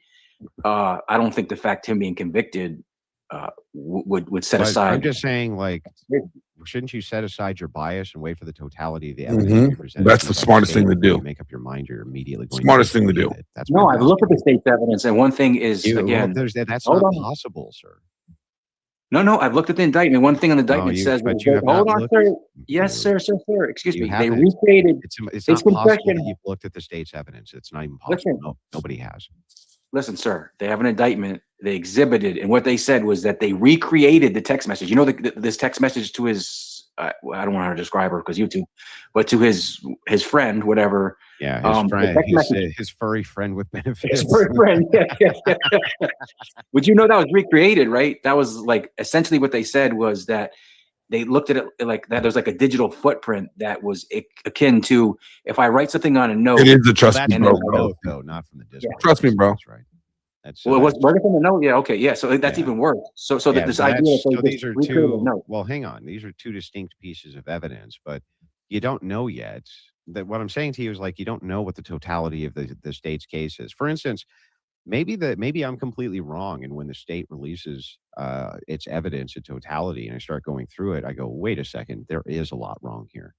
I don't think the fact him being convicted would set aside. I'm just saying, like, shouldn't you set aside your bias and wait for the totality of the evidence to be presented? That's the smartest thing to do. Make up your mind. You're immediately going Smartest to thing to do. That's no, I've looked at the state's evidence, and one thing is again, that's hold not on. possible, sir. No, I've looked at the indictment. One thing on the indictment says, but you have hold not on, looked. sir. Yes, sir. Excuse me. They haven't. recreated. It's his not possible confession. that you've looked at the state's evidence. It's not even possible. Listen. No, nobody has. Listen, sir, they have an indictment. They exhibited, and what they said was that they recreated the text message. You know, this text message to his, I don't want to describe her because YouTube, but to his friend, whatever. Yeah, his furry friend with benefits. His furry friend. Yeah. Would you know that was recreated, right? That was like essentially what they said was that they looked at it like that. There's like a digital footprint that was akin to if I write something on a note. It is a trust me, That's bro. from the note, though, not from the Discord. Yeah. Trust me, bro. That's right. That's Well, it was worded from the note. Yeah. Okay. Yeah. So that's even worse. So yeah, this so idea that's- that they so just these are recreated a two. note. Well, hang on. These are two distinct pieces of evidence, but you don't know yet. That what I'm saying to you is like you don't know what the totality of the state's case is. For instance, maybe I'm completely wrong, and when the state releases its evidence in totality, and I start going through it, I go, wait a second, there is a lot wrong here,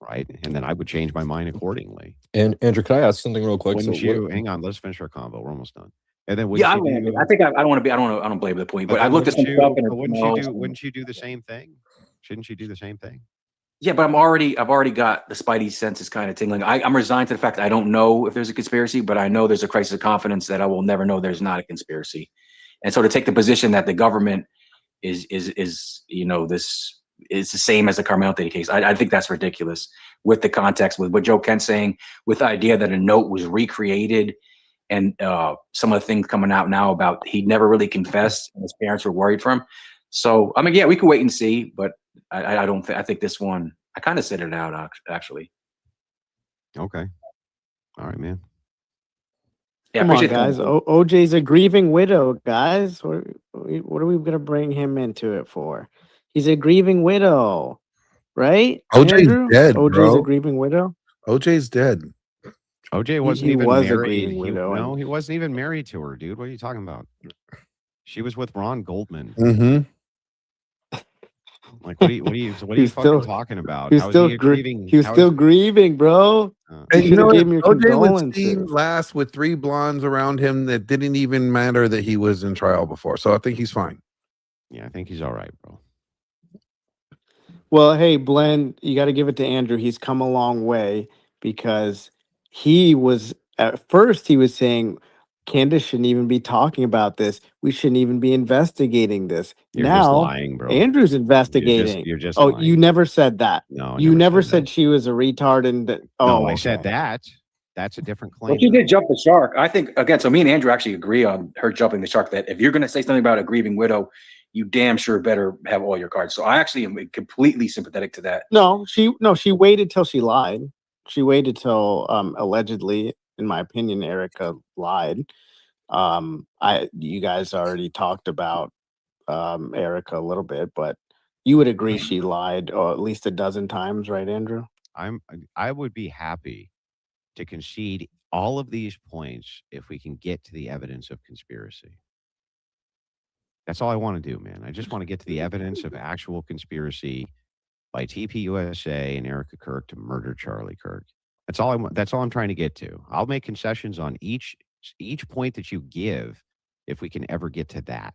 right? And then I would change my mind accordingly. And Andrew, can I ask something real quick? Wouldn't So you? what- Hang on, let's finish our convo. We're almost done. And then Yeah, I think I don't want to be. I don't blame the point, but I looked at some stuff and wouldn't you do the same thing? Shouldn't you do the same thing? Yeah, but I've already got the spidey senses kind of tingling. I'm resigned to the fact that I don't know if there's a conspiracy, but I know there's a crisis of confidence that I will never know there's not a conspiracy. And so to take the position that the government is this is the same as the Carmel Anthony case, I think that's ridiculous with the context, with what Joe Kent's saying, with the idea that a note was recreated and some of the things coming out now about he never really confessed and his parents were worried for him. So, I mean, yeah, we could wait and see, but I don't think, I think this one, I kind of set it out actually. Okay. All right, man. Yeah, Come on, appreciate guys. that. OJ's a grieving widow, guys. What are we going to bring him into it for? He's a grieving widow, right? OJ's Andrew? dead, OJ's bro. a grieving widow. OJ's dead. OJ wasn't he even was a married. grieving widow, No, and- he wasn't even married to her, dude. What are you talking about? She was with Ron Goldman. Mm-hmm. Like, what are you He's fucking still- talking about? He's How is still he grieving? He was how still is- grieving, bro. And You you know, should've given your OJ was seen condolences. last with 3 blondes around him that didn't even matter that he was in trial before. So I think he's fine. Yeah, I think he's all right, bro. Well, hey, Glenn, you got to give it to Andrew. He's come a long way because he was at first he was saying Candace shouldn't even be talking about this. We shouldn't even be investigating this. You're just Now lying, bro. Andrew's investigating. You're just Oh, lying. you never said that. No, I You never said said that. she was a retard and that. No, Oh, I said okay. that. That's a different claim. But you did jump the shark. I think, again, so me and Andrew actually agree on her jumping the shark, that if you're going to say something about a grieving widow, you damn sure better have all your cards. So I actually am completely sympathetic to that. No, she waited till she lied. She waited till allegedly, in my opinion, Erica lied. You guys already talked about Erica a little bit, but you would agree she lied or at least a dozen times, right, Andrew? I would be happy to concede all of these points if we can get to the evidence of conspiracy. That's all I want to do, man. I just want to get to the evidence of actual conspiracy by TPUSA and Erica Kirk to murder Charlie Kirk. That's all I'm trying to get to. I'll make concessions on each point that you give if we can ever get to that.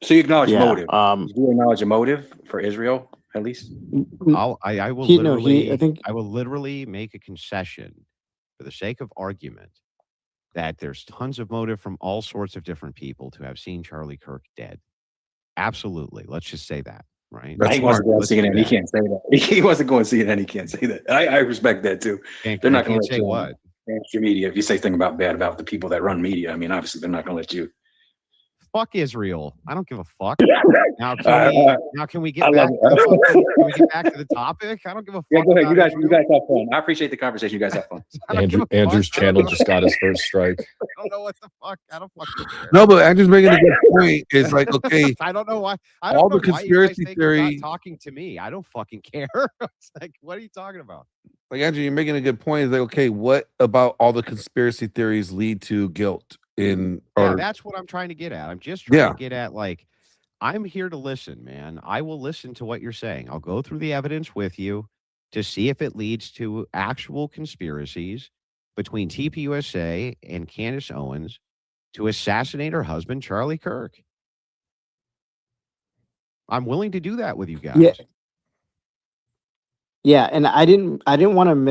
So you acknowledge Yeah, motive. Do you acknowledge a motive for Israel, at least? I will He- no, literally he- I think- I will literally make a concession for the sake of argument that there's tons of motive from all sorts of different people to have seen Charlie Kirk dead. Absolutely. Let's just say that, right? He wasn't going to CNN. He can't say that. He wasn't going to CNN. He can't say that. I respect that too. They're not going to say what? Mainstream media. If you say something bad about the people that run media, I mean, obviously they're not going to let you. Fuck Israel. I don't give a fuck. Now can we get back? Can we get back to the topic? I don't give a fuck. Yeah, go ahead. about You guys have fun. I appreciate the conversation. You guys have fun. Andrew's channel just got his first strike. I don't know what the fuck. I don't fucking care. No, but Andrew's making a good point. It's like, okay, I don't know why. all the conspiracy You're not theory. talking to me. I don't fucking care. It's like, what are you talking about? Like Andrew, you're making a good point. It's like, okay, what about all the conspiracy theories lead to guilt in? Yeah, Or that's what I'm trying to get at. I'm just trying to get at, like, I'm here to listen, man. I will listen to what you're saying. I'll go through the evidence with you to see if it leads to actual conspiracies between TPUSA and Candace Owens to assassinate her husband, Charlie Kirk. I'm willing to do that with you guys. Yeah. Yeah, and I didn't want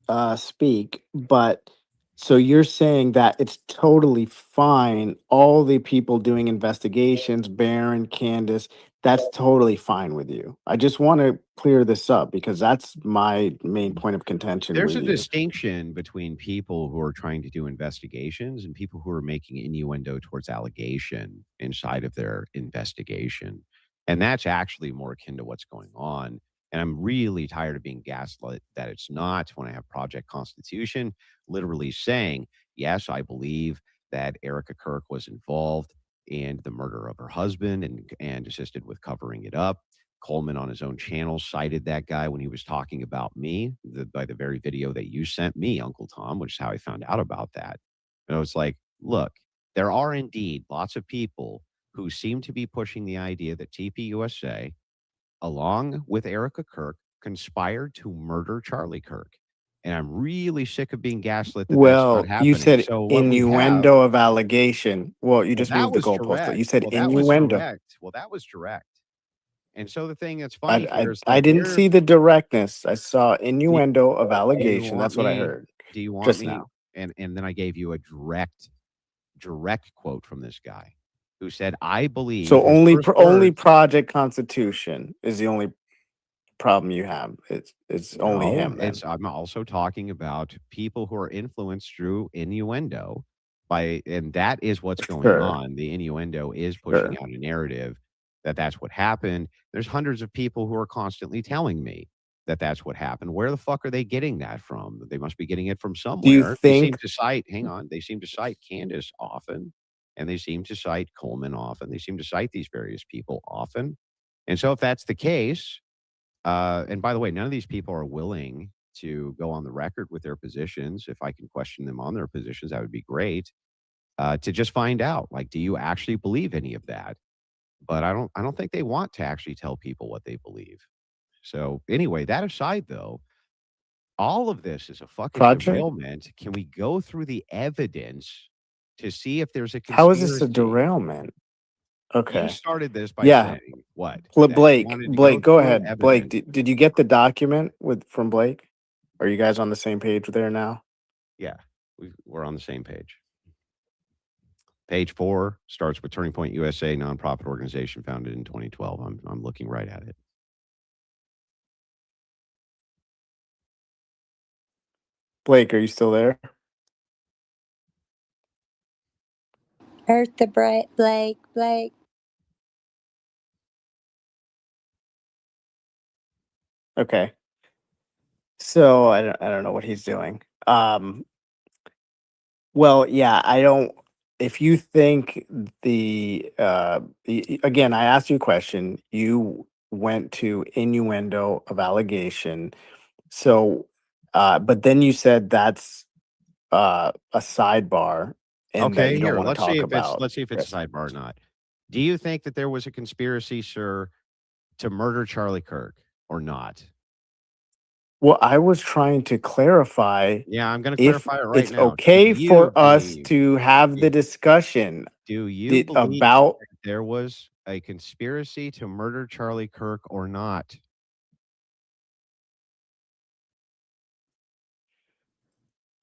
to speak, but so you're saying that it's totally fine. All the people doing investigations, Baron, Candace, that's totally fine with you. I just want to clear this up because that's my main point of contention. There's a with you. distinction between people who are trying to do investigations and people who are making innuendo towards allegation inside of their investigation. And that's actually more akin to what's going on. And I'm really tired of being gaslit that it's not when I have Project Constitution literally saying, yes, I believe that Erica Kirk was involved in the murder of her husband and assisted with covering it up. Coleman on his own channel cited that guy when he was talking about me by the very video that you sent me, Uncle Tom, which is how I found out about that. And I was like, look, there are indeed lots of people who seem to be pushing the idea that TPUSA, along with Erica Kirk, conspired to murder Charlie Kirk. And I'm really sick of being gaslit that that's Well, not happening. you said So what we innuendo of allegation. Well, you just that moved the was goalpost. direct. You said Well, that was innuendo. direct. Well, that was direct. And so the thing that's funny I here is I that didn't see the directness. I saw innuendo of do you allegation. That's want what I me? heard Do you want just me? now. And then I gave you a direct quote from this guy who said, "I believe." So his only first only words- Project Constitution is the only problem you have. It's only No, him then. I'm also talking about people who are influenced through innuendo and that is what's going Sure. on. The innuendo is pushing Sure. out a narrative that that's what happened. There's hundreds of people who are constantly telling me that that's what happened. Where the fuck are they getting that from? They must be getting it from Do you somewhere. They seem think to cite, hang on, they seem to cite Candace often, and they seem to cite Coleman often. They seem to cite these various people often. And so if that's the case, and by the way, none of these people are willing to go on the record with their positions. If I can question them on their positions, that would be great. To just find out, like, do you actually believe any of that? But I don't think they want to actually tell people what they believe. So anyway, that aside, though, all of this is a fucking Project? derailment. Can we go through the evidence to see if there's a How is this a conspiracy? derailment? Okay. You started this by Yeah. saying What? That you Blake, wanted to Blake, go through ahead. Blake, evidence. did you get the document from Blake? Are you guys on the same page there now? Yeah, we're on the same page. Page 4 starts with Turning Point USA, nonprofit organization founded in 2012. I'm looking right at it. Blake, are you still there? Earth the bright Blake. Okay. So I don't know what he's doing. Well, yeah, I don't. If you think again, I asked you a question. You went to innuendo of allegation. So, but then you said that's a sidebar and that Okay, you don't here, want to talk about. let's see if it's a sidebar or not. Do you think that there was a conspiracy, sir, to murder Charlie Kirk or not? Well, I was trying to clarify Yeah, I'm going to if clarify it right it's now. okay for us to have the discussion Do you believe about. that there was a conspiracy to murder Charlie Kirk or not?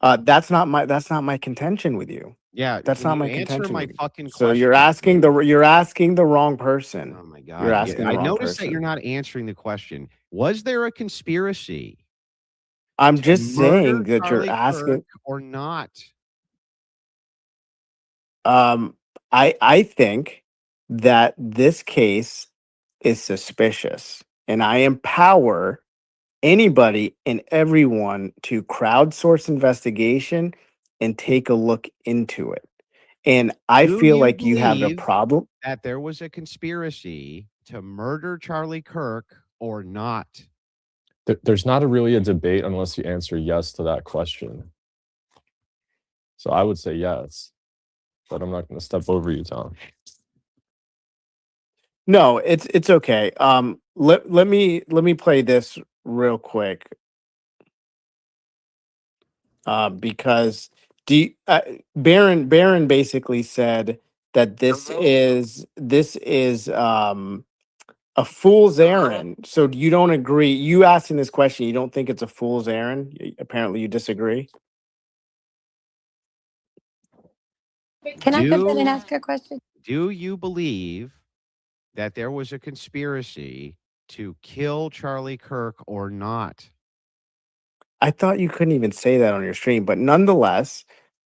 That's not my contention with you. Yeah, That's can not you my answer contention my with you. fucking So you're question? asking the wrong person. Oh my You're God. asking I the wrong noticed that you're person. not answering the question. Was there a conspiracy I'm to just saying murder that you're Charlie asking. Kirk or not? I think that this case is suspicious, and I empower anybody and everyone to crowdsource investigation and take a look into it. And I Do feel you like you have a believe problem. that there was a conspiracy to murder Charlie Kirk or not? There's not really a debate unless you answer yes to that question. So I would say yes, but I'm not going to step over you, Tom. No, it's okay. Let me play this real quick. Because Baron basically said that this is a fool's errand. So you don't agree? You asking this question, you don't think it's a fool's errand? Apparently, you disagree. Can I jump in and ask a question? Do you believe that there was a conspiracy to kill Charlie Kirk or not? I thought you couldn't even say that on your stream, but nonetheless,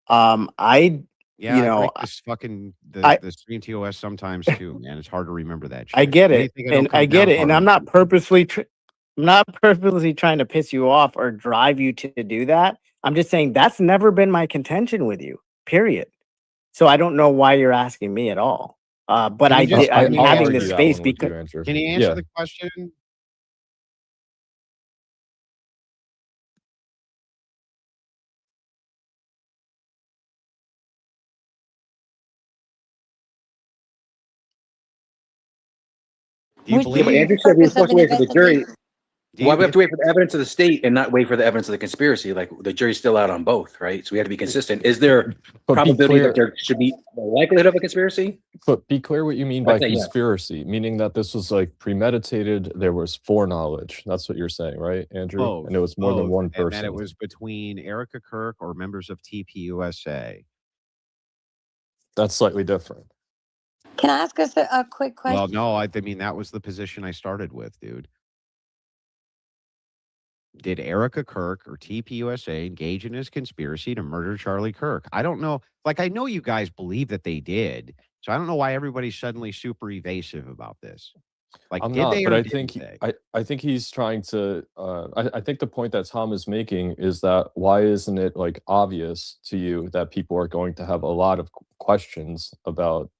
I Yeah, you I know break this fucking I the stream TOS sometimes too, man. It's hard to remember that I shit. get it, Anything I don't and come I get down it, and hard I'm on. not purposely I'm not purposely trying to piss you off or drive you to do that. I'm just saying that's never been my contention with you. Period. So I don't know why you're asking me at all. But Can you just I'm I'll having argue this that space one with because you, Andrew. Can you answer Yeah. the question? Do you Which Yeah, but believe? Andrew is the said we were purpose of supposed to an wait for the jury. investigation? Do Why you we have to wait for the evidence of the state and not wait for the evidence of the conspiracy? Like the jury's still out on both, right? So we have to be consistent. Is there But be probability that clear. there should be a likelihood of a conspiracy? But be clear what you mean I by say yes. conspiracy, meaning that this was like premeditated. There was foreknowledge. That's what you're saying, right, Andrew? both? And it was more than Both, one and that person. it was between Erica Kirk or members of TPUSA. That's slightly different. Can I ask us a quick question? Well, no, I mean that was the position I started with, dude. Did Erica Kirk or TPUSA engage in this conspiracy to murder Charlie Kirk? I don't know. Like, I know you guys believe that they did, so I don't know why everybody's suddenly super evasive about this. Like, I'm did not, they but or I didn't think they? I think he's trying to. I think the point that Tom is making is that why isn't it like obvious to you that people are going to have a lot of questions about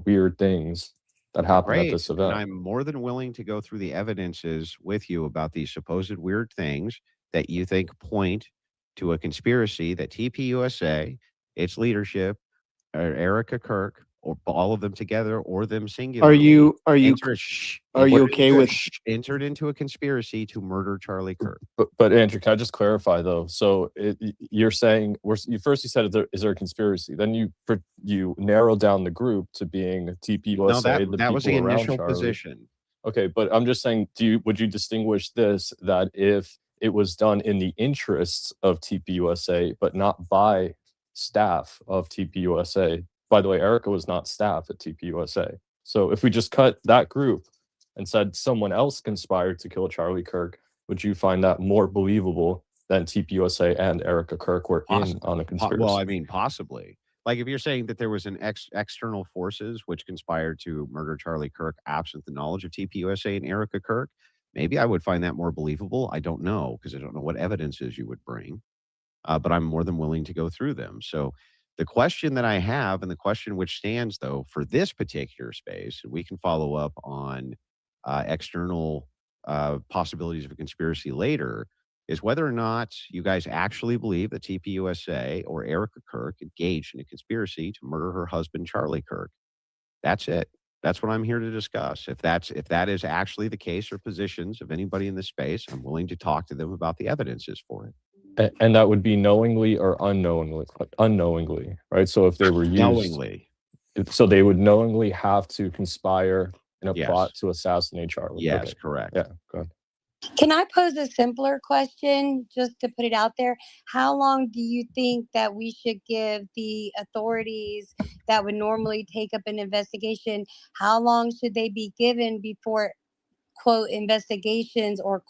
weird things that happen at Great. this And event? I'm more than willing to go through the evidences with you about these supposed weird things that you think point to a conspiracy that TPUSA, its leadership, or Erica Kirk, or all of them together, or them are singularly, you okay with entered into a conspiracy to murder Charlie Kirk. But Andrew, can I just clarify though? So you're saying you said is there a conspiracy? Then you narrow down the group to being TPUSA, No, the that was the people around initial Charlie. position. Okay, but I'm just saying, would you distinguish this, that if it was done in the interests of TPUSA, but not by staff of TPUSA? By the way, Erica was not staff at TPUSA. So if we just cut that group and said someone else conspired to kill Charlie Kirk, would you find that more believable than TPUSA and Erica Kirk were in on a conspiracy? Well, I mean, possibly. Like if you're saying that there was an external forces which conspired to murder Charlie Kirk absent the knowledge of TPUSA and Erica Kirk, maybe I would find that more believable. I don't know, because I don't know what evidences you would bring, but I'm more than willing to go through them. So the question that I have, and the question which stands though for this particular space, and we can follow up on external possibilities of a conspiracy later, is whether or not you guys actually believe that TPUSA or Erica Kirk engaged in a conspiracy to murder her husband, Charlie Kirk. That's it. That's what I'm here to discuss. If that is actually the case or positions of anybody in this space, I'm willing to talk to them about the evidences for it. And that would be knowingly or unknowingly, right? So if they were used knowingly, so they would knowingly have to conspire in a Yes. plot to assassinate Charlie. Yes, Okay. correct. Yeah, go ahead. Can I pose a simpler question just to put it out there? How long do you think that we should give the authorities that would normally take up an investigation? How long should they be given before, quote, investigations are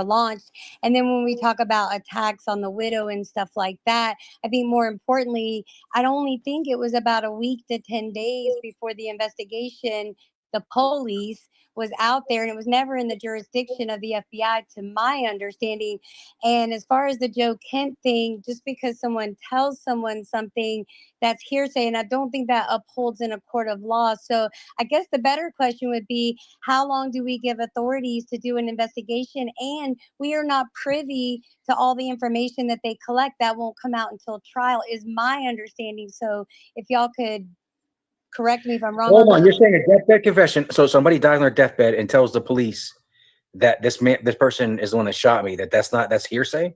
launched? And then when we talk about attacks on the widow and stuff like that, I think more importantly, I only think it was about a week to 10 days before the investigation, the police was out there, and it was never in the jurisdiction of the FBI, to my understanding. And as far as the Joe Kent thing, just because someone tells someone something, that's hearsay, and I don't think that upholds in a court of law. So I guess the better question would be, how long do we give authorities to do an investigation? And we are not privy to all the information that they collect. That won't come out until trial, is my understanding. So if y'all could correct me if I'm wrong. Hold on, you're saying a deathbed confession. So somebody dies on their deathbed and tells the police that this person is the one that shot me. That's hearsay.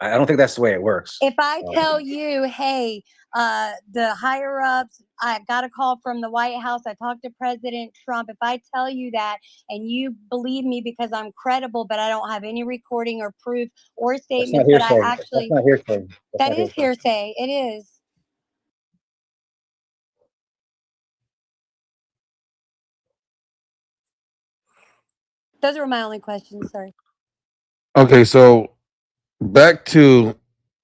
I don't think that's the way it works. If I tell you, hey, the higher ups, I got a call from the White House, I talked to President Trump. If I tell you that and you believe me because I'm credible, but I don't have any recording or proof or statements that I actually, That's not hearsay. that is hearsay. It is. Those were my only questions. Sorry. Okay, so back to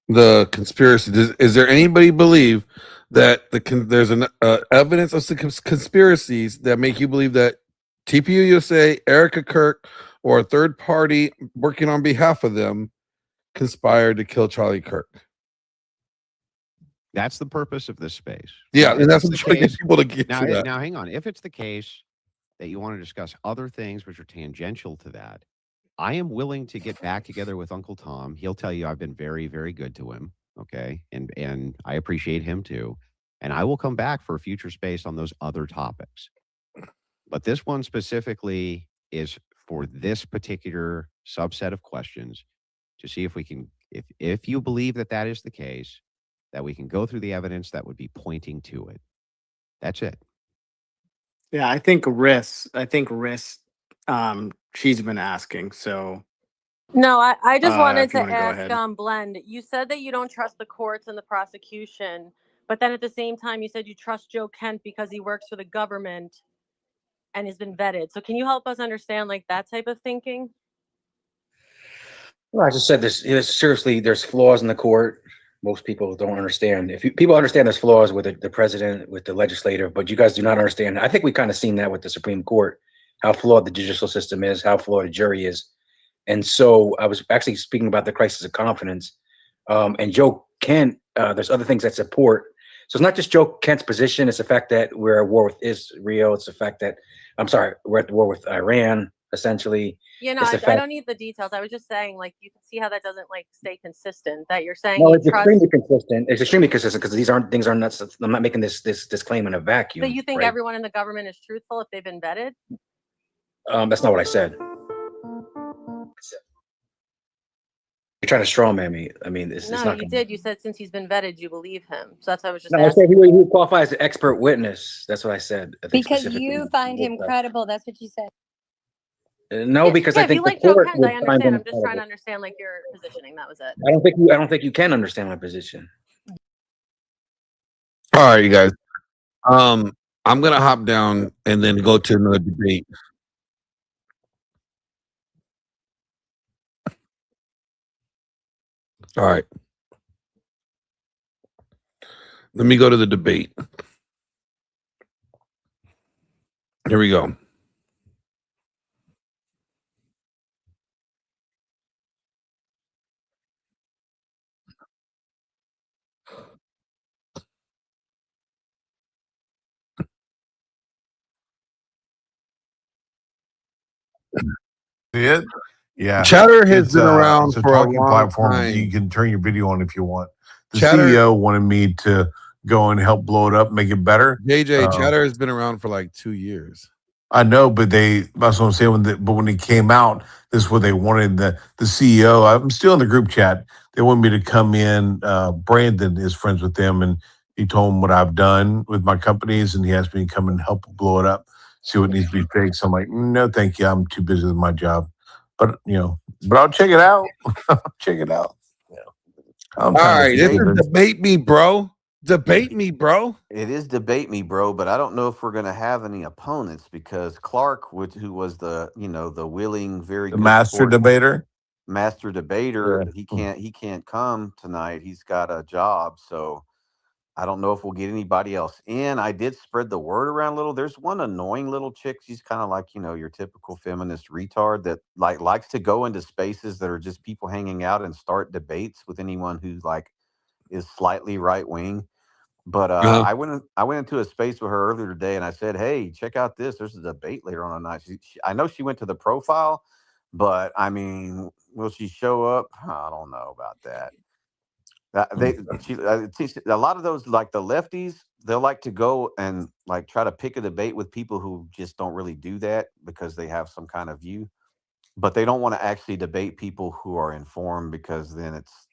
the conspiracy. Is there anybody believe that there's an evidence of some conspiracies that make you believe that TPUSA, Erica Kirk, or a third party working on behalf of them conspired to kill Charlie Kirk? That's the purpose of this space. Yeah, Now, and that's if what it's I'm trying to the get people to get now, to that. now, hang on. If it's the case that you want to discuss other things which are tangential to that, I am willing to get back together with Uncle Tom. He'll tell you I've been very, very good to him. Okay. And I appreciate him too. And I will come back for a future space on those other topics. But this one specifically is for this particular subset of questions to see if we can, if you believe that that is the case, that we can go through the evidence that would be pointing to it. That's it. Yeah, I think Riss, she's been asking. So No, I just wanted if you to want to go ask ahead. Blend. You said that you don't trust the courts and the prosecution, but then at the same time you said you trust Joe Kent because he works for the government and has been vetted. So can you help us understand like that type of thinking? Well, I just said this. Seriously, there's flaws in the court. Most people don't understand. People understand there's flaws with the president, with the legislative, but you guys do not understand. I think we kind of seen that with the Supreme Court, how flawed the judicial system is, how flawed the jury is. And so I was actually speaking about the crisis of confidence. And Joe Kent, there's other things that support. So it's not just Joe Kent's position. It's the fact that we're at war with Israel. It's the fact that, we're at war with Iran, essentially. You know, I don't need the details. I was just saying, like, you can see how that doesn't like stay consistent. That you're saying No, you it's trust. extremely consistent. It's extremely consistent because things aren't nuts. I'm not making this claim in a vacuum. So you think right? everyone in the government is truthful if they've been vetted? That's not what I said. You're trying to straw man me. I mean, it's No, not you going did. You said since he's been vetted, you believe him. So that's why I was just No, I said asking. he would qualify as an expert witness. That's what I said. I think Because specifically. you find him credible. That's what you said. No, because Yeah, I if you think the like Joe court Kens, would I find understand. him I'm just trying to credible. understand like your positioning. That was it. I don't think you can understand my position. All right, you guys. I'm gonna hop down and then go to another debate. All right. Let me go to the debate. Here we go. See it? Yeah. Chatter has been It's around a for a talking long platform. You time. can turn your video on if you want. The Chatter, CEO wanted me to go and help blow it up, make it better. JJ, Chatter has been around for like 2 years. I know, but that's what I'm saying. When it came out, this is what they wanted. The CEO, I'm still in the group chat. They want me to come in. Brandon is friends with them, and he told him what I've done with my companies, and he asked me to come and help blow it up, see what needs to be fixed. I'm like, no, thank you. I'm too busy with my job. But I'll check it out. Check it out. All right, this is debate me, bro. Debate me, bro. It is debate me, bro, but I don't know if we're going to have any opponents because Clark, who was the willing, very The good master debater. master debater, Yeah. he can't come tonight. He's got a job, so I don't know if we'll get anybody else in. I did spread the word around a little. There's one annoying little chick. She's kind of like, your typical feminist retard that likes to go into spaces that are just people hanging out and start debates with anyone who is slightly right wing. But Uh-huh. I went into a space with her earlier today, and I said, "Hey, check out this. There's a debate later on tonight." I know she went to the profile, but I mean, will she show up? I don't know about that. A lot of those, like the lefties, they'll like to go and try to pick a debate with people who just don't really do that because they have some kind of view, but they don't want to actually debate people who are informed because then it's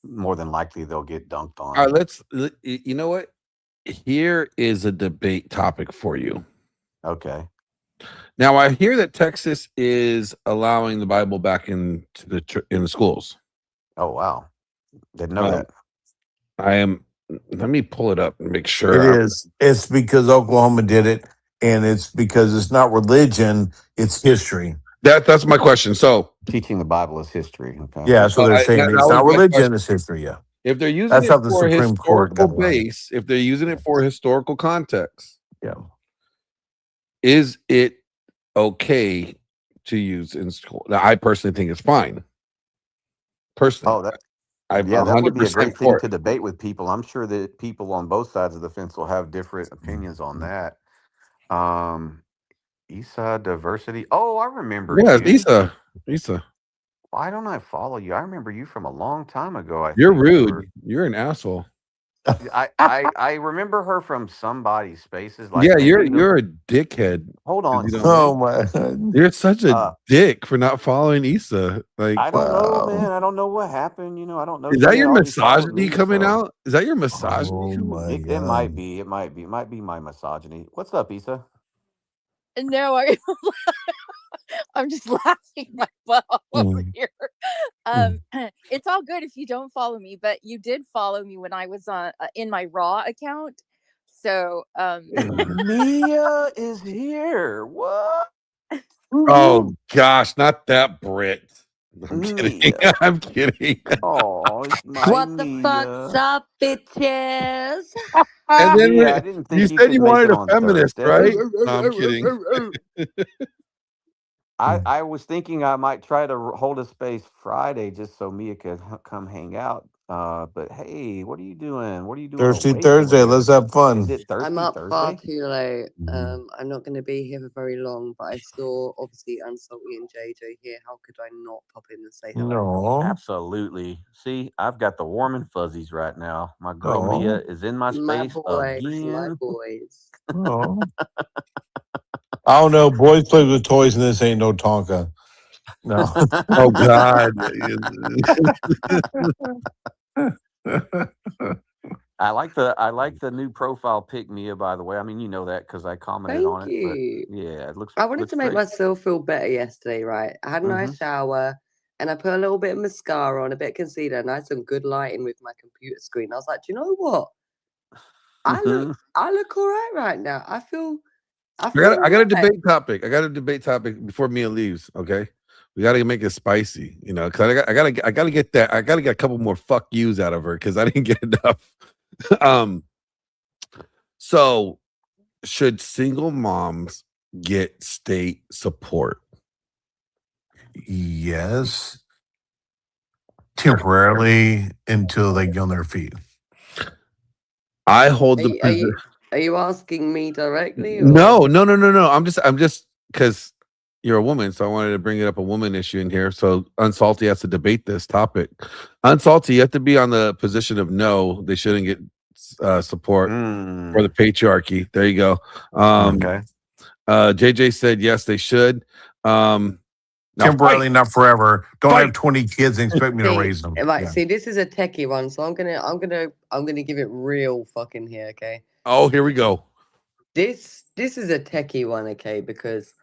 more than likely they'll get dunked on. All right, you know what? Here is a debate topic for you. Okay. Now I hear that Texas is allowing the Bible back in the schools. Oh wow, didn't know that. Let me pull it up and make sure. It is. It's because Oklahoma did it, and it's because it's not religion; it's history. That's my question. So teaching the Bible is history. Okay. Yeah, so they're saying it's not religion; it's history. Yeah. If they're using That's it how the for Supreme Court got historical around it. base, if they're using it for historical context, yeah, is it okay to use in school? Now, I personally think it's fine. Personally, that would be a great thing for to debate with people. I'm sure that people on both sides of the fence will have different opinions on that. Eastside diversity. Oh, I remember. Yeah, you. Isa. Why don't I follow you? I remember you from a long time ago. You're rude. You're an asshole. I remember her from somebody's spaces. Yeah, you're a dickhead. Hold on. Oh my God. You're such a dick for not following Issa. Like I don't know, man. I don't know what happened. I don't know. Is that your misogyny coming out? Is that your misogyny? It might be. It might be my misogyny. What's up, Issa? No, I'm just laughing my butt off over here. It's all good if you don't follow me, but you did follow me when I was in my Raw account. So Mia is here. What? Oh gosh, not that Brit. I'm kidding. I'm kidding. Oh, What the fuck's up, bitches? And then I didn't think you said you wanted a feminist, right? No, I'm kidding. I was thinking I might try to hold a space Friday just so Mia could come hang out. But hey, what are you doing? What are you doing? Thirsty Thursday. Let's have fun. Is it Thirsty I'm up Thursday? far too late. I'm not going to be here for very long, but I saw obviously Unsalty and JJ here. How could I not pop in and say hello? No. Absolutely. See, I've got the warm and fuzzies right now. My girl No. Mia is in my My space boys, again. my boys. Oh. I don't know. Boys play with toys, and this ain't no Tonka. No. Oh God. I like the new profile pic, Mia. By the way, I mean you know that because I commented on Thank it. But you. yeah, it I wanted looks to make great. myself feel better yesterday, right? I had a Mm-hmm. nice shower and I put a little bit of mascara on, a bit of concealer, and I had some good lighting with my computer screen. I was like, do you know what? I look all right now. I feel I all got a right. debate topic. I got a debate topic before Mia leaves. Okay, we got to make it spicy, you know, because I got to get that. I got to get a couple more fuck yous out of her because I didn't get enough. So should single moms get state support? Yes, temporarily until they get on their feet. I hold Are the you, are position. you are you asking me directly or? No. I'm just because you're a woman, so I wanted to bring it up a woman issue in here. So Unsalty has to debate this topic. Unsalty, you have to be on the position of no, they shouldn't get support for the patriarchy. There you go. Okay. JJ said yes, they should. Now Temporarily, fight. not forever. Don't Fight. have 20 kids and expect me to See, raise them. right, Yeah. see, this is a techie one, so I'm gonna give it real fucking here, okay? Oh, here we go. This is a techie one, okay? Because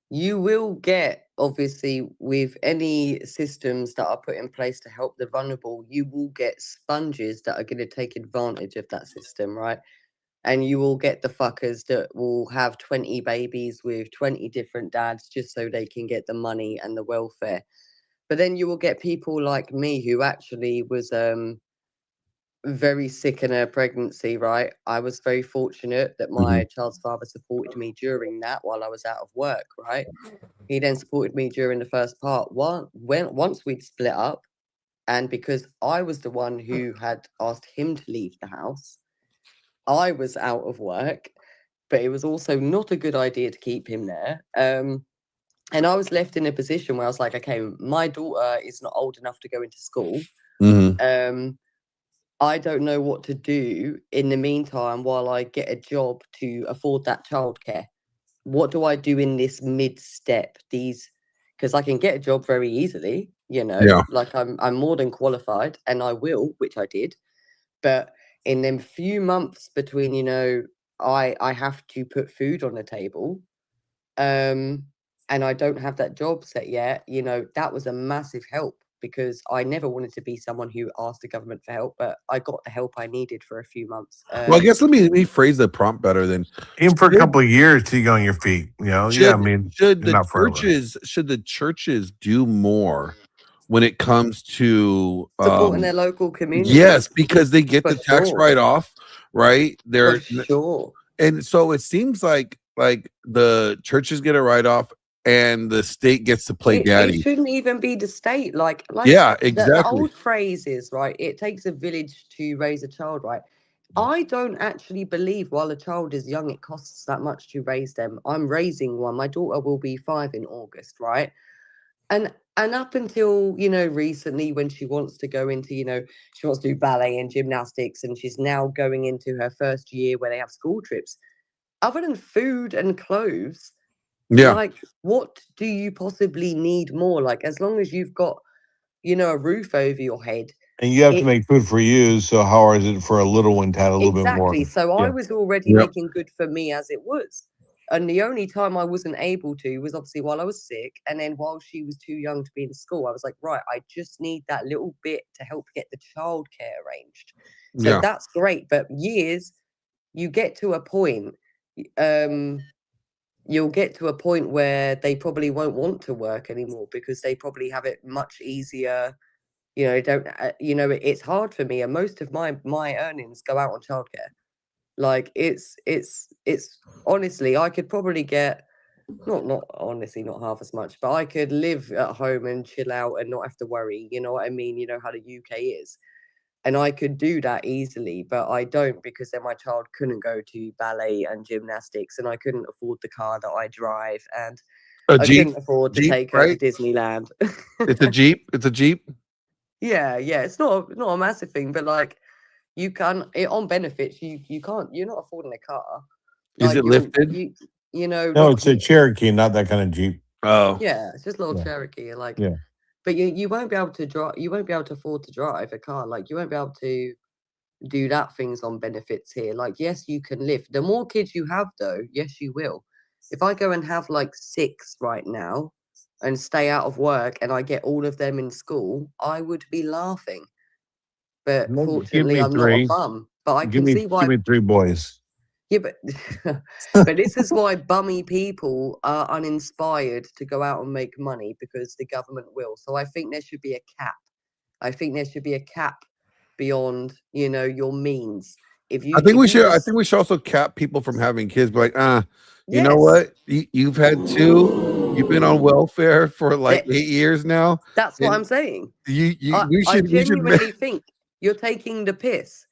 you will get, obviously, with any systems that are put in place to help the vulnerable, you will get sponges that are going to take advantage of that system, right? And you will get the fuckers that will have 20 babies with 20 different dads just so they can get the money and the welfare. But then you will get people like me who actually was very sick in a pregnancy, right? I was very fortunate that my child's father supported me during that while I was out of work, right? He then supported me during the first part. Once we'd split up, and because I was the one who had asked him to leave the house, I was out of work, but it was also not a good idea to keep him there. And I was left in a position where I was like, okay, my daughter is not old enough to go into school. I don't know what to do in the meantime while I get a job to afford that childcare. What do I do in this mid step? Because I can get a job very easily, you know, Yeah. like I'm more than qualified and I will, which I did. But in them few months between, you know, I have to put food on the table, and I don't have that job set yet, you know, that was a massive help because I never wanted to be someone who asked the government for help, but I got the help I needed for a few months. Well, I guess let me phrase the prompt better then. Even for a couple of years till you go on your feet. You know, yeah, I mean, should the not forever. churches do more when it comes to Supporting their local community. yes, because they get For the tax sure. write-off, right? For sure. And so it seems like the churches get a write-off and the state gets to play It daddy. shouldn't even be the state. Like Yeah, the exactly. old phrase is, right, it takes a village to raise a child, right? I don't actually believe while a child is young, it costs that much to raise them. I'm raising one. My daughter will be 5 in August, right? And up until, you know, recently when she wants to go into, you know, she wants to do ballet and gymnastics, and she's now going into her first year where they have school trips. Other than food and clothes, Yeah. like, what do you possibly need more? Like, as long as you've got, you know, a roof over your head. And you have to make food for you. So how hard is it for a little one to have a little bit more? Exactly. So I Yeah. was already Yep. making good for me as it was. And the only time I wasn't able to was obviously while I was sick. And then while she was too young to be in school, I was like, right, I just need that little bit to help get the childcare arranged. So Yeah. that's great. But years, you get to a point, you'll get to a point where they probably won't want to work anymore because they probably have it much easier. You know, don't you know, it's hard for me, and most of my earnings go out on childcare. Like it's honestly, I could probably get not honestly not half as much, but I could live at home and chill out and not have to worry. You know what I mean? You know how the UK is. And I could do that easily, but I don't because then my child couldn't go to ballet and gymnastics, and I couldn't afford the car that I drive, and A I Jeep, couldn't afford to Jeep, take her to right? Disneyland. It's a Jeep. It's a Jeep. Yeah, it's not a massive thing, but like you can it on benefits. You're not affording a car. Is Like it lifted? you know No, not it's a Cherokee, not that kind of Jeep. Oh, Yeah, it's just a little Yeah. Cherokee. Like, Yeah. but you won't be able to drive. You won't be able to afford to drive a car. Like, you won't be able to do that things on benefits here. Like, yes, you can live. The more kids you have, though, yes, you will. If I go and have like 6 right now and stay out of work and I get all of them in school, I would be laughing. But Well, give fortunately, me I'm not a 3. bum. But I Give can me see why. give me 3 boys. Yeah, but this is why bummy people are uninspired to go out and make money, because the government will. So I think there should be a cap. I think there should be a cap beyond, your means. If I you think if we you should. I just think we should also cap people from having kids. But you know yes, what? You've had 2. You've been on welfare for like that, 8 years now, that's what and I'm saying. you I we I should. genuinely think you're taking the piss.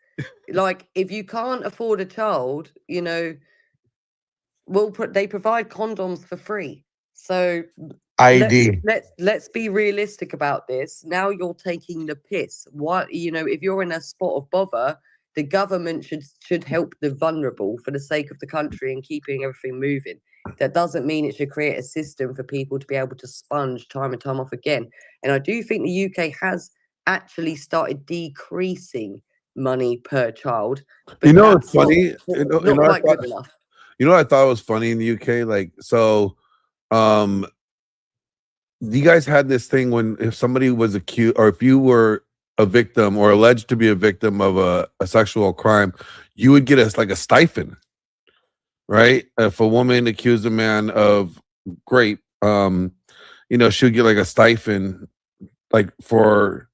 Like, if you can't afford a child, they provide condoms for free. So let's ID. let's be realistic about this. Now you're taking the piss. What if you're in a spot of bother, the government should help the vulnerable for the sake of the country and keeping everything moving. That doesn't mean it should create a system for people to be able to sponge time and time off again. And I do think the UK has actually started decreasing money per child, You but know, it's that's not funny. not quite good enough. You know what I thought was funny in the UK? Like, so, you guys had this thing when if somebody was accused, or if you were a victim or alleged to be a victim of a sexual crime, you would get like a stipend, right? If a woman accused a man of rape, she would get like a stipend, like for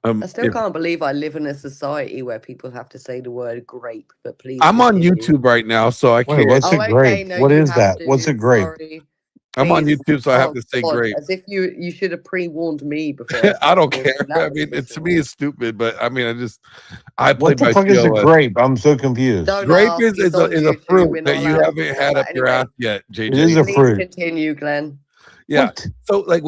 I still if can't believe I live in a society where people have to say the word grape, but please I'm on continue. YouTube right now, so I Wait, can't. what's a Oh, okay, grape? no, What you is have that? What's a to. grape? Sorry. I'm on Please. YouTube, so I have Oh, to say God, grape. as if you should have pre-warned me before I I started don't talking. care. That I was mean, to visceral. me, it's stupid, but I mean, I What played the by fuck is a TOS. grape? I'm so confused. Don't Grape ask. It's is on a YouTube. fruit We're not that you allowed to haven't talk about had up that your ass anyway. yet, It is a JJ. Please fruit. continue, Glenn. Yeah. What? So like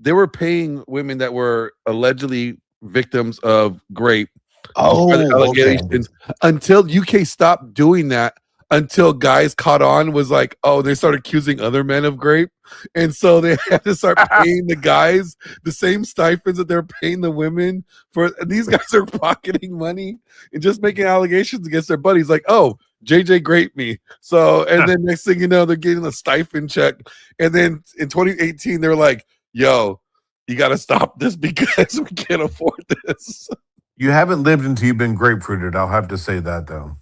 they were paying women that were allegedly victims of grape the Oh, okay. allegations until UK stopped doing that, until guys caught on, was like, oh, they started accusing other men of grape, and so they had to start paying the guys the same stipends that they're paying the women for. And these guys are pocketing money and just making allegations against their buddies, like, oh, JJ graped me. So, and then next thing you know, they're getting a stipend check. And then in 2018, they're like, yo, you got to stop this because we can't afford this. You haven't lived until you've been grapefruited. I'll have to say that though.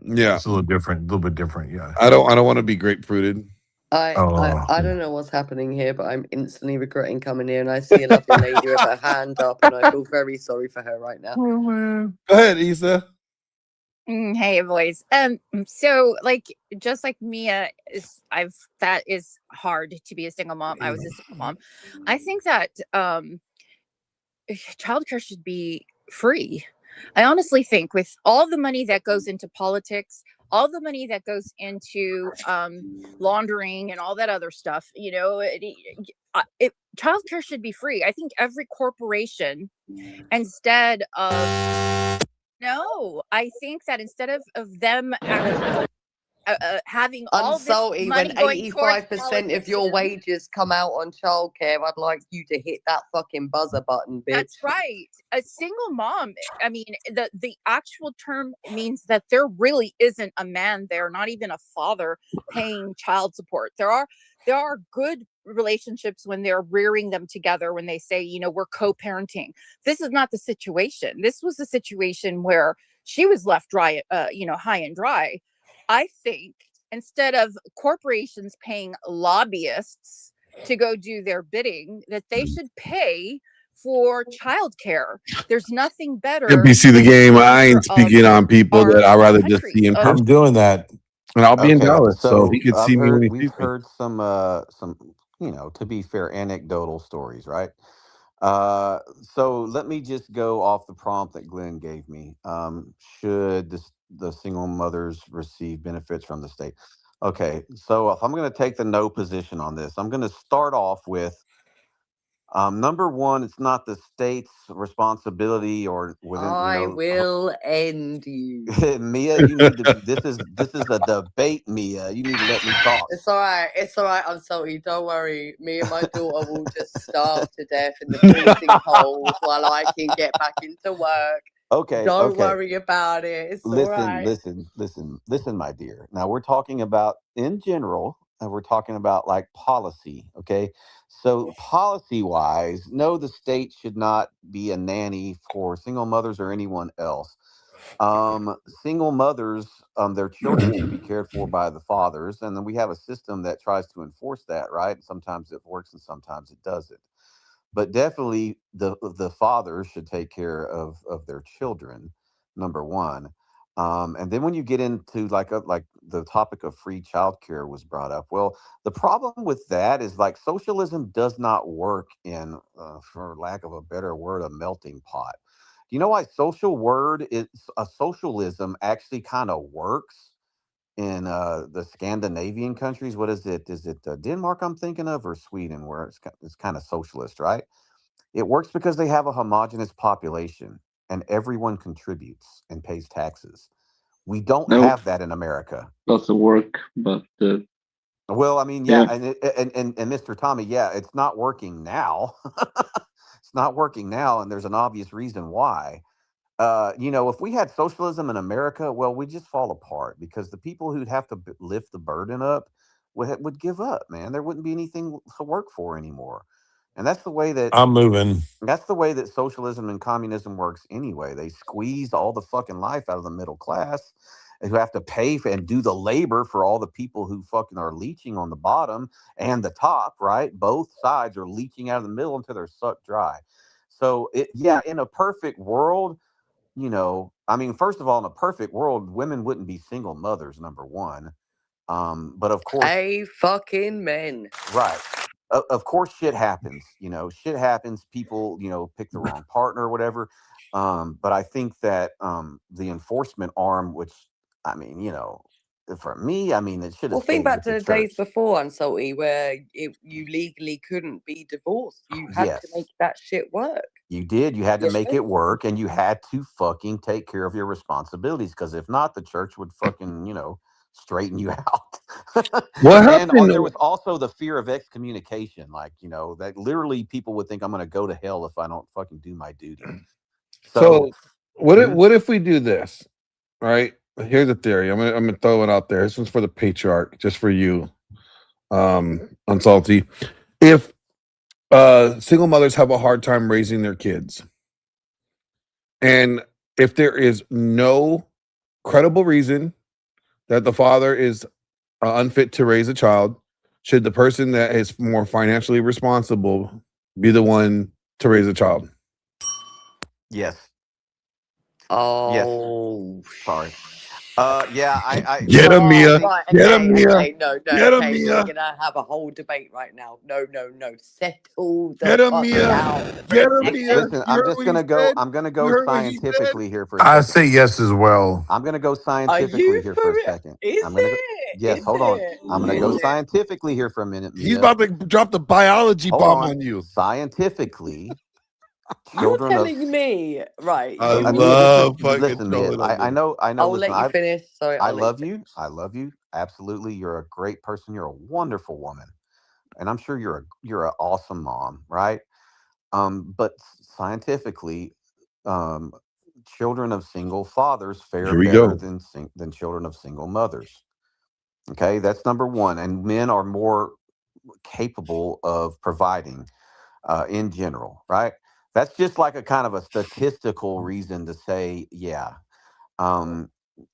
Yeah, It's a little different, a little bit different. Yeah. I don't want to be grapefruited. I don't know what's happening here, but I'm instantly regretting coming here, and I see a lovely lady with her hand up, and I feel very sorry for her right now. Oh, man. Go ahead, Issa. Hey, boys. So like, just like Mia that is hard to be a single mom. I was a single mom. I think that childcare should be free. I honestly think, with all the money that goes into politics, all the money that goes into laundering and all that other stuff, childcare should be free. I think every corporation, instead of no, I think that instead of them actually having all this Unsalty, money when going towards 85% of your wages come out on childcare, I'd like you to hit that fucking buzzer button, bitch. That's right. A single mom. I mean, the actual term means that there really isn't a man there, not even a father, paying child support. There are good relationships when they're rearing them together, when they say, we're co-parenting. This is not the situation. This was a situation where she was left dry, high and dry. I think instead of corporations paying lobbyists to go do their bidding, that they should pay for childcare. There's nothing better. NBC the game. I ain't speaking on people that I'd rather just country. see in person. I'm doing that. And I'll be in Okay, Dallas, so he could I've see me when heard he we've sees me. heard some to be fair, anecdotal stories, right? So let me just go off the prompt that Glenn gave me. Should the single mothers receive benefits from the state? Okay, so if I'm going to take the no position on this, I'm going to start off with Number one, it's not the state's responsibility or within, I will end you. Mia, you need to. This is a debate, Mia. You need to let me talk. It's all right. It's all right. I'm sorry. Don't worry. Me and my daughter will just starve to death in the freezing cold while I can get back into work. Okay, Don't okay. worry about it. It's all Listen, right. listen, my dear. Now we're talking about in general, and we're talking about like policy. Okay, so policy wise, no, the state should not be a nanny for single mothers or anyone else. Single mothers, their children should be cared for by the fathers, and then we have a system that tries to enforce that, right? Sometimes it works and sometimes it doesn't. But definitely the fathers should take care of their children, number one. And then when you get into like the topic of free childcare was brought up. Well, the problem with that is like socialism does not work in, for lack of a better word, a melting pot. You know why socialism actually kind of works in the Scandinavian countries? What is it? Is it Denmark I'm thinking of, or Sweden, where it's kind of socialist, right? It works because they have a homogenous population and everyone contributes and pays taxes. We don't No, have that in America. doesn't work, but Well, I mean, yeah. yeah, and Mr. Tommy, yeah, it's not working now. It's not working now, and there's an obvious reason why. If we had socialism in America, well, we'd just fall apart because the people who'd have to lift the burden up would give up, man. There wouldn't be anything to work for anymore. And I'm moving. that's the way that socialism and communism works anyway. They squeeze all the fucking life out of the middle class who have to pay for and do the labor for all the people who fucking are leeching on the bottom and the top, right? Both sides are leeching out of the middle until they're sucked dry. So yeah, in a perfect world, I mean, first of all, in a perfect world, women wouldn't be single mothers, number one. But of course, Fucking men. right. Of course, shit happens. Shit happens. People, pick the wrong partner or whatever. But I think that the enforcement arm, which I mean, for me, I mean, it should have Well, think stayed back with to the the days church. before, Unsalty, where you legally couldn't be divorced. You had to Yes, make that shit work. you did. You had to Yeah. make it work, and you had to fucking take care of your responsibilities. Because if not, the church would fucking, straighten you out. What And happened? there was also the fear of excommunication, like that literally people would think I'm going to go to hell if I don't fucking do my duty. So, So what if mhm. what if we do this? Right? Here's a theory. I'm gonna throw it out there. This one's for the patriarch, just for you, Unsalty. If single mothers have a hard time raising their kids, and if there is no credible reason that the father is unfit to raise a child, should the person that is more financially responsible be the one to raise a child? Yes, yes. Oh, Sorry. Yeah, Get him, oh, Mia. right. Get him, Okay, Mia. okay. No, no. Get him, Okay, we're Mia. gonna have a whole debate right now. No, no, no. Settle the Get him, fuck Mia. down for Get a him, second. Mia. listen. You heard what he said? I'm gonna You go heard what he said? scientifically here for a I second. say yes as well. I'm gonna go Are scientifically you here for for a real? second. Is I'm gonna go. it? Yes, Is hold on. it? I'm gonna Is go it? scientifically here for a minute, He's Mia. about to drop the biology Hold bomb on. on you. Scientifically, You're children of telling me, right? I Mia, love fucking listen, Mia. trolling on I you. know. I'll Listen, let you finish. Sorry, I I'll let you love you. finish. I love you. Absolutely, you're a great person. You're a wonderful woman, and I'm sure you're an awesome mom, right? But scientifically, um, children of single fathers fare Here we better go. than children of single mothers. Okay, that's number one. And men are more capable of providing in general, right? That's just like a kind of a statistical reason to say, yeah. Um,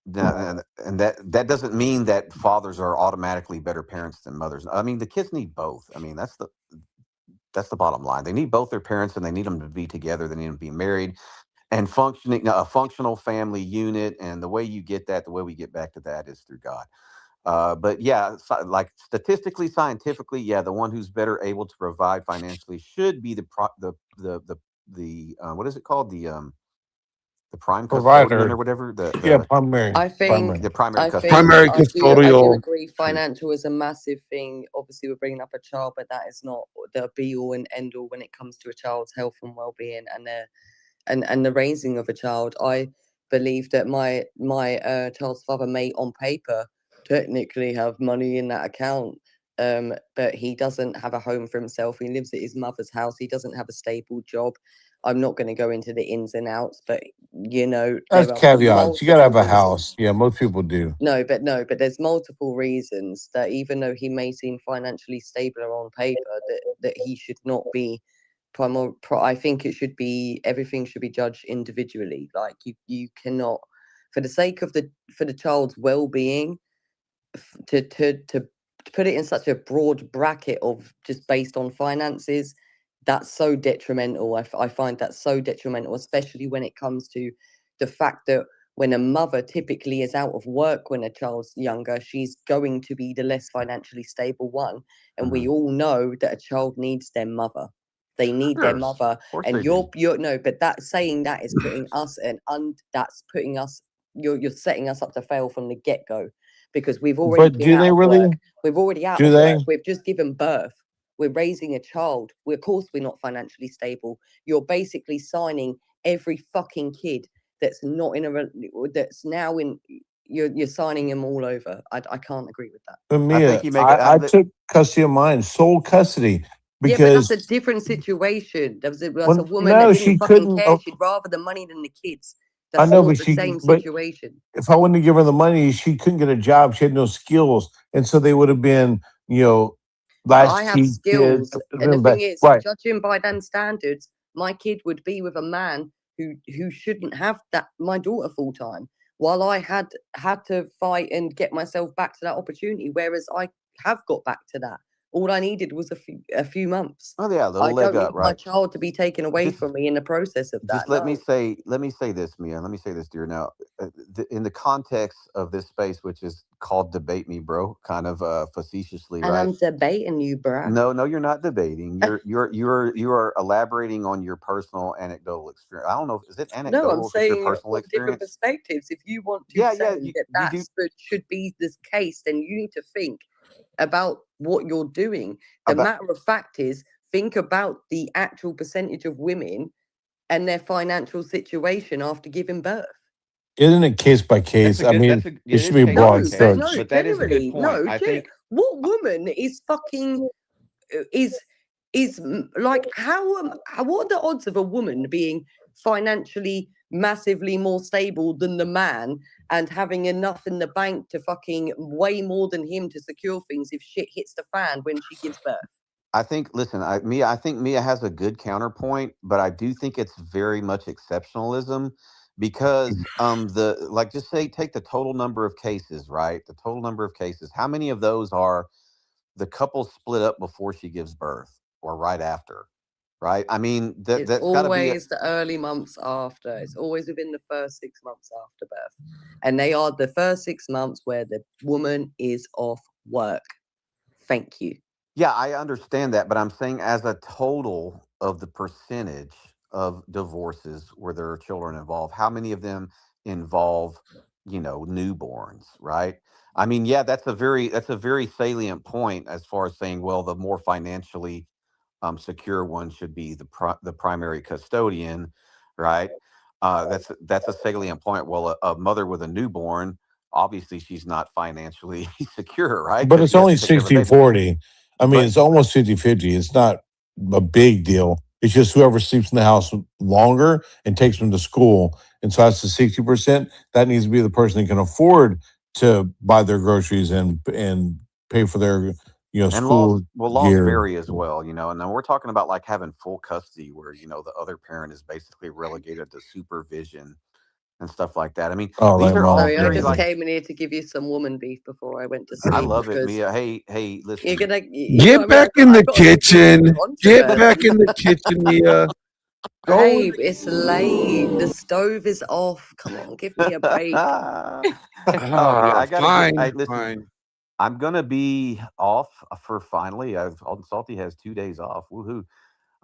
and that doesn't mean that fathers are automatically better parents than mothers. I mean, the kids need both. I mean, that's the bottom line. They need both their parents, and they need them to be together. They need them to be married and functioning a functional family unit. And the way you get that, the way we get back to that, is through God. But yeah, like statistically, scientifically, yeah, the one who's better able to provide financially should be the what is it called, the the prime custodian Provider. or whatever. Yeah, primary. I think, The primary I think, custodian. Primary I do custodial. agree. Financial is a massive thing. Obviously, we're bringing up a child, but that is not the be all and end all when it comes to a child's health and well being and their and the raising of a child. I believe that my child's father may, on paper, technically have money in that account, but he doesn't have a home for himself. He lives at his mother's house. He doesn't have a stable job. I'm not going to go into the ins and outs, but there That's are caveats. You gotta have multiple a reasons. house. Yeah, most people do. No, but there's multiple reasons that even though he may seem financially stable on paper, that he should not be I think everything should be judged individually. Like you cannot, for the sake of the child's well-being, to put it in such a broad bracket of just based on finances, that's so detrimental. I find that so detrimental, especially when it comes to the fact that when a mother typically is out of work when a child's younger, she's going to be the less financially stable one. And we all know that a child needs their mother. They need their Sure, mother. of course And they do. you're no, but that saying that is putting us that's putting us, you're setting us up to fail from the get-go, because we've already But been do out they of really? work. We've already out Do of work. they? We've just given birth. We're raising a child. Of course, we're not financially stable. You're basically signing every fucking kid that's not in that's now in. You're signing them all over. I can't agree with that. But I think Mia, you make it. I took custody of mine, sole custody, Yeah, but that's because a different situation. That's a when woman that no, didn't she fucking couldn't. care. She'd rather the money than the kids. I That's know, not but the she. same But situation. if I wouldn't have given her the money, she couldn't get a job. She had no skills, and so they would have been, I have latchkey kids. skills, and the thing is, Right. judging by them standards, my kid would be with a man who shouldn't have my daughter full time, while I had to fight and get myself back to that opportunity, whereas I have got back to that. All I needed was a few months. Oh yeah, a little I leg don't up, need my right? child to be taken away Just from me in the process of that. just let me No. say this, Mia. Let me say this, dear. Now, in the context of this space, which is called "Debate Me, Bro," kind of facetiously, And right? I'm debating you, bruh. No, you're not debating. You are elaborating on your personal anecdotal experience. I don't know. Is it No, I'm anecdotal if it's your saying it personal from different experience? perspectives. If you want to Yeah, say yeah. that You do. should be the case, then you need to think about what you're doing. The About matter of fact is, think about the actual percentage of women and their financial situation after giving birth. Isn't it case by That's case? a I good. mean, it It should is be case by broad case, No, strokes. but that is a good generally, point. I think what woman is fucking is like what are the odds of a woman being financially massively more stable than the man and having enough in the bank to fucking way more than him to secure things if shit hits the fan when she gives birth? I think. Listen, I think Mia has a good counterpoint, but I do think it's very much exceptionalism because just say take the total number of cases, right? The total number of cases. How many of those are the couple split up before she gives birth or right after? Right? I mean, It's that's got to be always the early months after. It's always within the first 6 months after birth. And they are the first 6 months where the woman is off work. Thank you. Yeah, I understand that, but I'm saying as a total of the percentage of divorces where there are children involved, how many of them involve, newborns, right? I mean, yeah, that's a very salient point as far as saying, well, the more financially secure one should be the primary custodian, right? That's a salient point. Well, a mother with a newborn, obviously, she's not financially secure, right? But Because it's she has only to take care of a baby. 60-40. I mean, But it's almost 50-50. It's not a big deal. It's just whoever sleeps in the house longer and takes them to school. And so that's the 60%. That needs to be the person that can afford to buy their groceries and pay for their and laws school laws gear. vary as well, and then we're talking about like having full custody where the other parent is basically relegated to supervision and stuff like that. I mean, Oh, these like are all Sorry, I very just mom. like came in here to give you some woman beef before I went to I sleep love it, because Mia. Hey, you're listen. gonna, you know what Get I mean? back in I the got a little bit of kitchen. Get back controversy. in the kitchen, Mia. Go. Babe, it's late. The stove is off. Come on, give me a break. Oh, Mia, I gotta get. I Fine, listen. fine. I'm gonna be off for finally. Salty has 2 days off. Woohoo!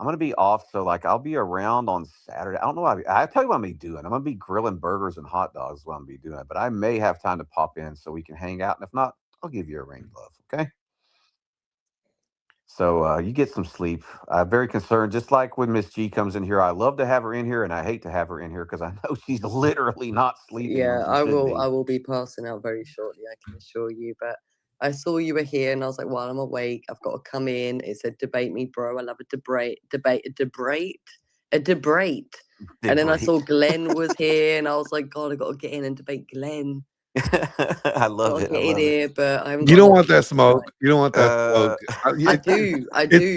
I'm gonna be off, so like I'll be around on Saturday. I don't know what I tell you what I'm gonna be doing. I'm gonna be grilling burgers and hot dogs. Is what I'm gonna be doing, but I may have time to pop in so we can hang out. And if not, I'll give you a ring, love. Okay. So you get some sleep. I'm very concerned. Just like when Miss G comes in here, I love to have her in here, and I hate to have her in here because I know she's literally not sleeping when Yeah, she should be. I will be passing out very shortly, I can assure you. But I saw you were here and I was like, well, I'm awake. I've got to come in. It said debate me, bro. I love a debate. And then I saw Glenn was here and I was like, God, I got to get in and debate Glenn. I love Gotta it. get I in love it. here, but I haven't You got don't enough want that sleep tonight. smoke. You don't want that smoke. I do,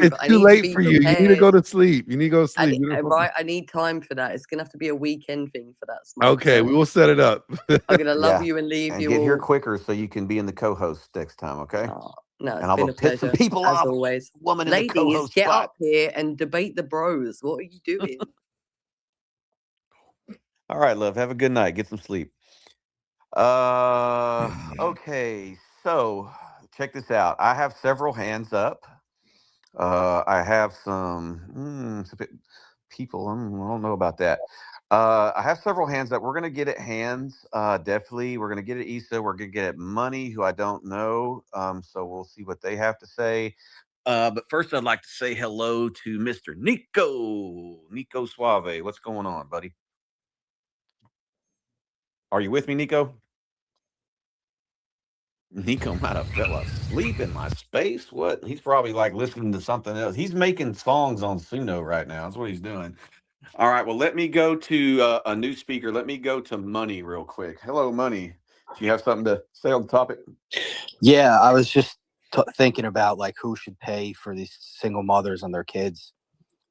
It's but I too need to late be for you. You need to prepared. go to sleep. You need to go to I sleep. need, You know? right, I need time for that. It's gonna have to be a weekend thing for that smoke. Okay, So we will set it up. I'm gonna love Yeah, you and leave and you get here all. quicker so you can be in the co-host next time. Okay. No, And it's I'm been gonna a piss some pleasure people as off. always. Woman in the Ladies, co-host get spot. up here and debate the bros. What are you doing? All right, love. Have a good night. Get some sleep. Okay. So check this out. I have several hands up. I have some people. I don't know about that. I have several hands up. We're gonna get at hands. Definitely. We're gonna get at Issa. We're gonna get at Money, who I don't know. So we'll see what they have to say. But first, I'd like to say hello to Mr. Nico Suave. What's going on, buddy? Are you with me, Nico? Nico might have fell asleep in my space. What? He's probably like listening to something else. He's making songs on Suno right now. That's what he's doing. All right. Well, let me go to a new speaker. Let me go to Money real quick. Hello, Money. Do you have something to say on the topic? Yeah, I was just thinking about like who should pay for these single mothers and their kids.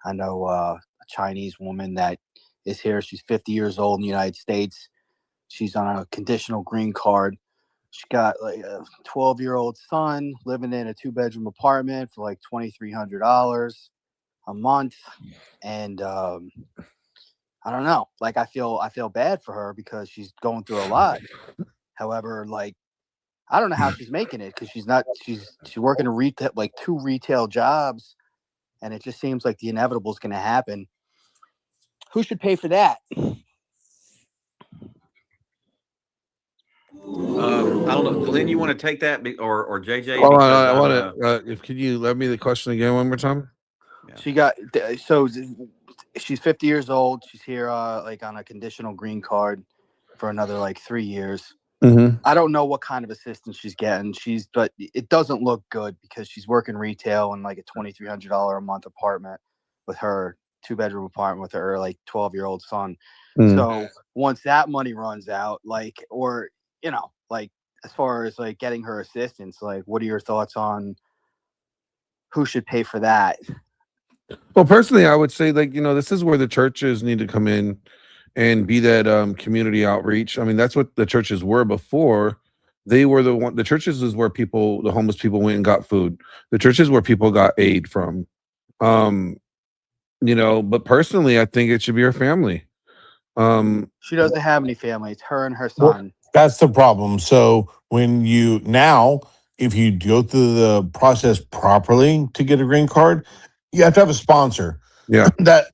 I know a Chinese woman that is here. She's 50 years old in the United States. She's on a conditional green card. She got like a 12-year-old son living in a 2-bedroom apartment for like $2,300 a month. And I don't know, like I feel bad for her because she's going through a lot. However, like I don't know how she's making it because she's working a retail, like 2 retail jobs, and it just seems like the inevitable is going to happen. Who should pay for that? I don't know. Glenn, you want to take that or JJ? Hold on, Because I I'm, want to. If Can you let me the question again one more time? She's 50 years old. She's here like on a conditional green card for another like 3 years. Mm-hmm. I don't know what kind of assistance she's getting. But it doesn't look good because she's working retail in like a $2,300 a month apartment with her 2-bedroom apartment with her like 12-year-old son. So once that money runs out, like, or like as far as like getting her assistance, like, what are your thoughts on who should pay for that? Well, personally, I would say this is where the churches need to come in and be that community outreach. I mean, that's what the churches were before. They were the churches is where the homeless people went and got food. The churches where people got aid from. But personally, I think it should be her family. She doesn't have any family. It's her and her Well, son. that's the problem. So when if you go through the process properly to get a green card, you have to have a sponsor. Yeah. That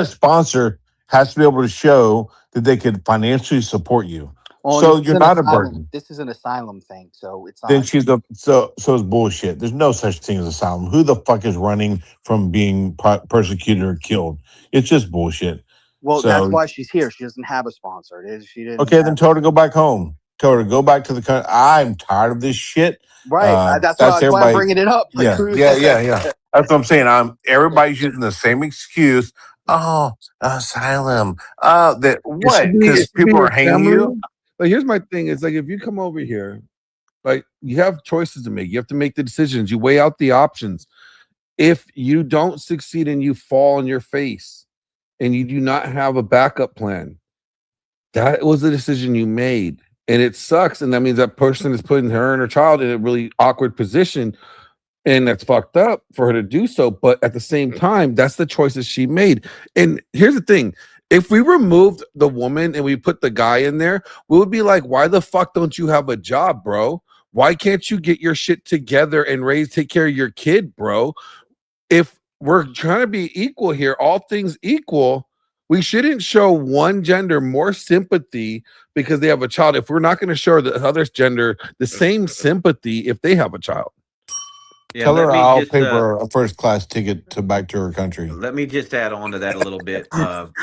sponsor has to be able to show that they could financially support you. Well, So this is you're an not a asylum. burden. This is an asylum thing, so it's Then not. so it's bullshit. There's no such thing as asylum. Who the fuck is running from being persecuted or killed? It's just bullshit. Well, So that's why she's here. She doesn't have a sponsor. She didn't. okay, then tell her to go back home. Tell her to go back to the country. I'm tired of this shit. Right. That's why I'm everybody. bringing it up. Like, Yeah. That's what I'm saying. Everybody's using the same excuse. Oh, asylum. Because people are hanging you. But here's my thing: is like if you come over here, like you have choices to make. You have to make the decisions. You weigh out the options. If you don't succeed and you fall on your face, and you do not have a backup plan, that was the decision you made. And it sucks. And that means that person is putting her and her child in a really awkward position. And that's fucked up for her to do so. But at the same time, that's the choices she made. And here's the thing. If we removed the woman and we put the guy in there, we would be like, why the fuck don't you have a job, bro? Why can't you get your shit together and take care of your kid, bro? If we're trying to be equal here. All things equal, we shouldn't show one gender more sympathy because they have a child if we're not going to show the other gender the same sympathy if they have a child. Yeah, Tell let her me I'll just pay for a first class ticket to back to her country. let me just add on to that a little bit,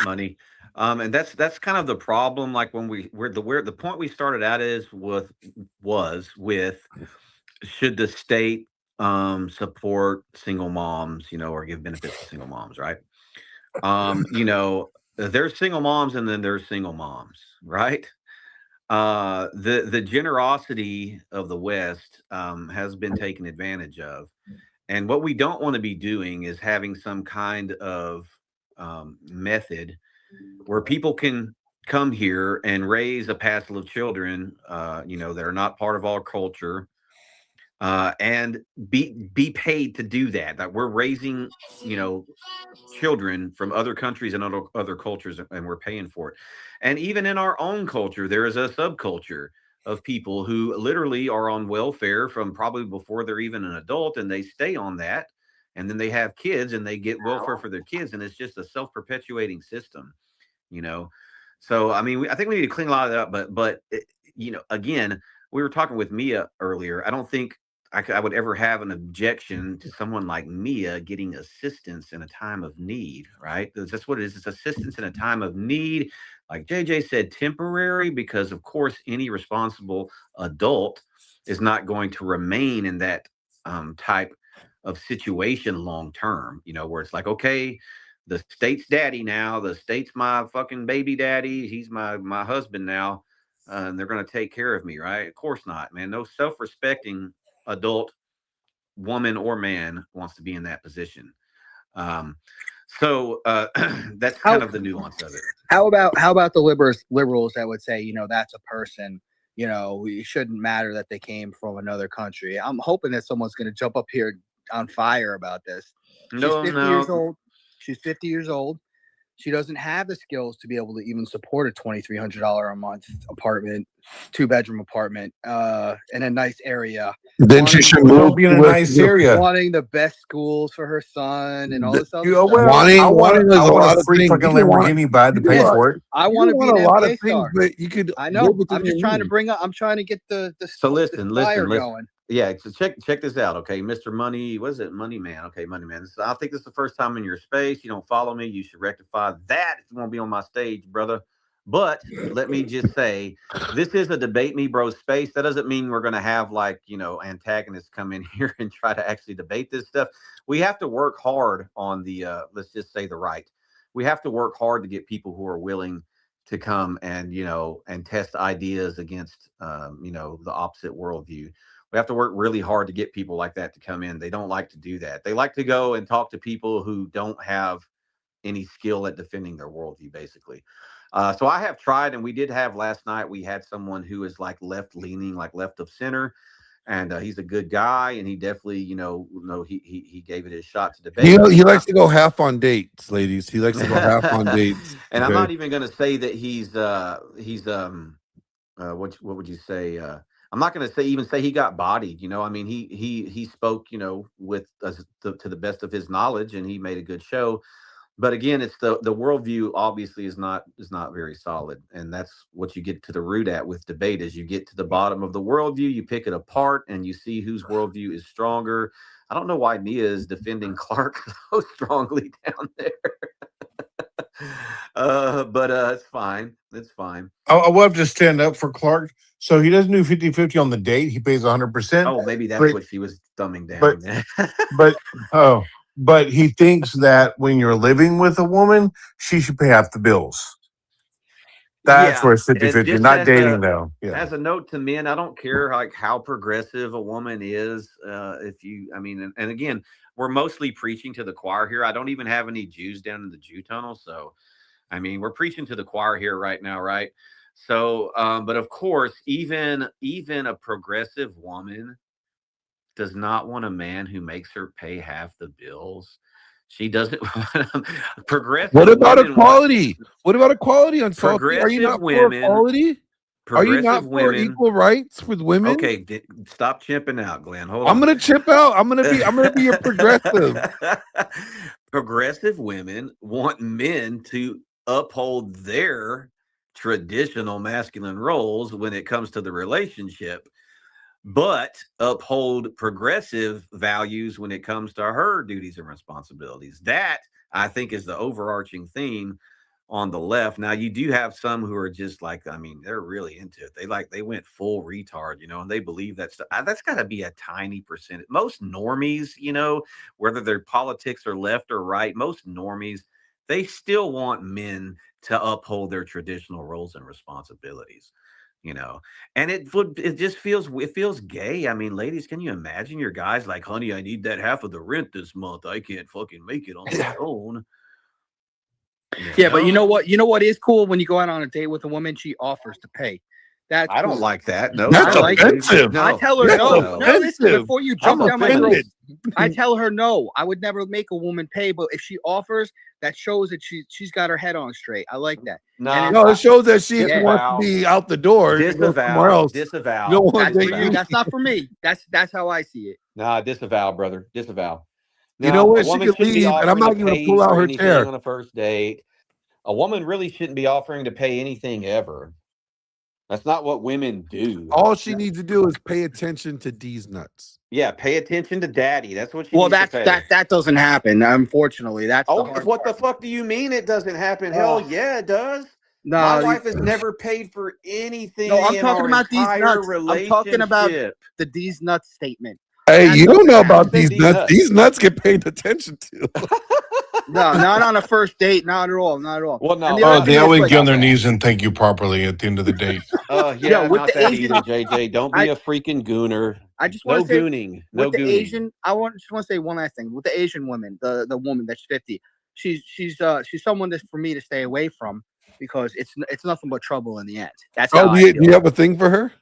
money. And that's kind of the problem. Like when where the point we started out is was with should the state support single moms, or give benefits to single moms, right? There's single moms and then there's single moms, right? The generosity of the West has been taken advantage of. And what we don't want to be doing is having some kind of method where people can come here and raise a passel of children, that are not part of our culture, and be paid to do that. That we're raising, children from other countries and other cultures, and we're paying for it. And even in our own culture, there is a subculture of people who literally are on welfare from probably before they're even an adult, and they stay on that, and then they have kids and they get welfare for their kids, and it's just a self-perpetuating system, you know. So I mean, I think we need to clean a lot of that up. But again, we were talking with Mia earlier. I don't think I would ever have an objection to someone like Mia getting assistance in a time of need, right? That's what it is. It's assistance in a time of need. Like JJ said, temporary, because of course, any responsible adult is not going to remain in that type of situation long term, where it's like, okay, the state's daddy now, the state's my fucking baby daddy. He's my husband now. And they're going to take care of me, right? Of course not, man. No self-respecting adult woman or man wants to be in that position. So that's kind of the nuance of it. How about the liberals that would say, that's a person, it shouldn't matter that they came from another country. I'm hoping that someone's going to jump up here on fire about this. She's 50 years old. She's 50 years old. She doesn't have the skills to be able to even support a $2,300 a month apartment, 2-bedroom apartment, in a nice area. Then she should move in a nice area. Wanting the best schools for her son and all this other stuff. Wanting I want a free fucking Lamborghini bad to pay for it. I want to be an a lot of NBA things, star. but you could. I know. I'm just trying to bring up. I'm trying to get the so listen, going. Yeah, so check this out, okay, Mr. Money. What is it, Money Man? Okay, Money Man. I think this is the first time in your space. You don't follow me. You should rectify that if you want to be on my stage, brother. But let me just say, this is a debate me bro space. That doesn't mean we're going to have antagonists come in here and try to actually debate this stuff. We have to work hard on the let's just say the right. We have to work hard to get people who are willing to come and and test ideas against the opposite worldview. We have to work really hard to get people like that to come in. They don't like to do that. They like to go and talk to people who don't have any skill at defending their worldview, basically. So I have tried, and we did have last night, we had someone who is like left leaning, like left of center. And he's a good guy, and he definitely, he gave it his shot to debate. He likes to go half on dates, ladies. He likes to go half on dates. And I'm not even going to say that he's what would you say? I'm not going to say he got bodied. I mean, he spoke, with to the best of his knowledge, and he made a good show. But again, it's the worldview obviously is not very solid, and that's what you get to the root at with debate. Is you get to the bottom of the worldview, you pick it apart, and you see whose worldview is stronger. I don't know why Nia is defending Clark so strongly down there. But it's fine. It's fine. I will have to stand up for Clark. So he doesn't do 50-50 on the date. He pays 100%. Oh, maybe that's what she was thumbing down. But he thinks that when you're living with a woman, she should pay half the bills. That's where it's 50-50, not dating though. Yeah. As a note to men, I don't care how progressive a woman is. And again, we're mostly preaching to the choir here. I don't even have any Jews down in the Jew tunnel. So, I mean, we're preaching to the choir here right now, right? So, but of course, even a progressive woman does not want a man who makes her pay half the bills. She doesn't want progressive. What about equality? What about equality on Salty? Are you not for equality? Are you progressive not for women. equal rights with women? Okay, stop chimping out, Glenn. Hold I'm on. gonna chip out. I'm gonna be a progressive. Progressive women want men to uphold their traditional masculine roles when it comes to the relationship, but uphold progressive values when it comes to her duties and responsibilities. That, I think, is the overarching theme on the left. Now, you do have some who are just like, I mean, they're really into it. They went full retard, and they believe that stuff. That's got to be a tiny percentage. Most normies, whether their politics are left or right, most normies, they still want men to uphold their traditional roles and responsibilities. And it feels gay. I mean, ladies, can you imagine your guys like, honey, I need that half of the rent this month. I can't fucking make it on my own. Yeah, but you know what? You know what is cool when you go out on a date with a woman, she offers to pay. That's I don't cool. like that. No, That's I like it. offensive. I tell her That's no. No, listen, offensive. before you I'm jump down my throat, offended. I tell her no. I would never make a woman pay, but if she offers, that shows that she's got her head on straight. I like that. Nah, No, it shows that she Yeah. wants to be out the door and go somewhere else. Disavow. You don't want That's to for you. That's not for me. That's how I see it. Nah, disavow, brother. Disavow. You know Now, what? a She woman could shouldn't be leave, and I'm offering to not going to pay pull out for her anything chair. on a first date. A woman really shouldn't be offering to pay anything ever. That's not what women do. All she needs to do is pay attention to D's nuts. Yeah, pay attention to daddy. That's what she Well, needs to pay. that doesn't happen. Unfortunately, that's the hard What part. the fuck do you mean it doesn't happen? Hell yeah, it does. No, My wife has never paid for anything. No, I'm in talking our about these entire nuts. I'm talking about relationship. the D's nuts statement. Hey, That you don't doesn't know happen. about these nuts. These nuts get paid attention to. No, not on a first date. Not at all. Not at all. Well, no. And the other thing They is, always like, get on their knees and thank you properly at the end of the date. Yeah, with not the that Asian- either, JJ. Don't be a freaking gooner. I just No want to say, gooning. No with the gooning. Asian, just want to say one last thing. With the Asian woman, the woman that's 50, she's someone that's for me to stay away from because it's nothing but trouble in the end. That's how I do feel. you have a thing for her?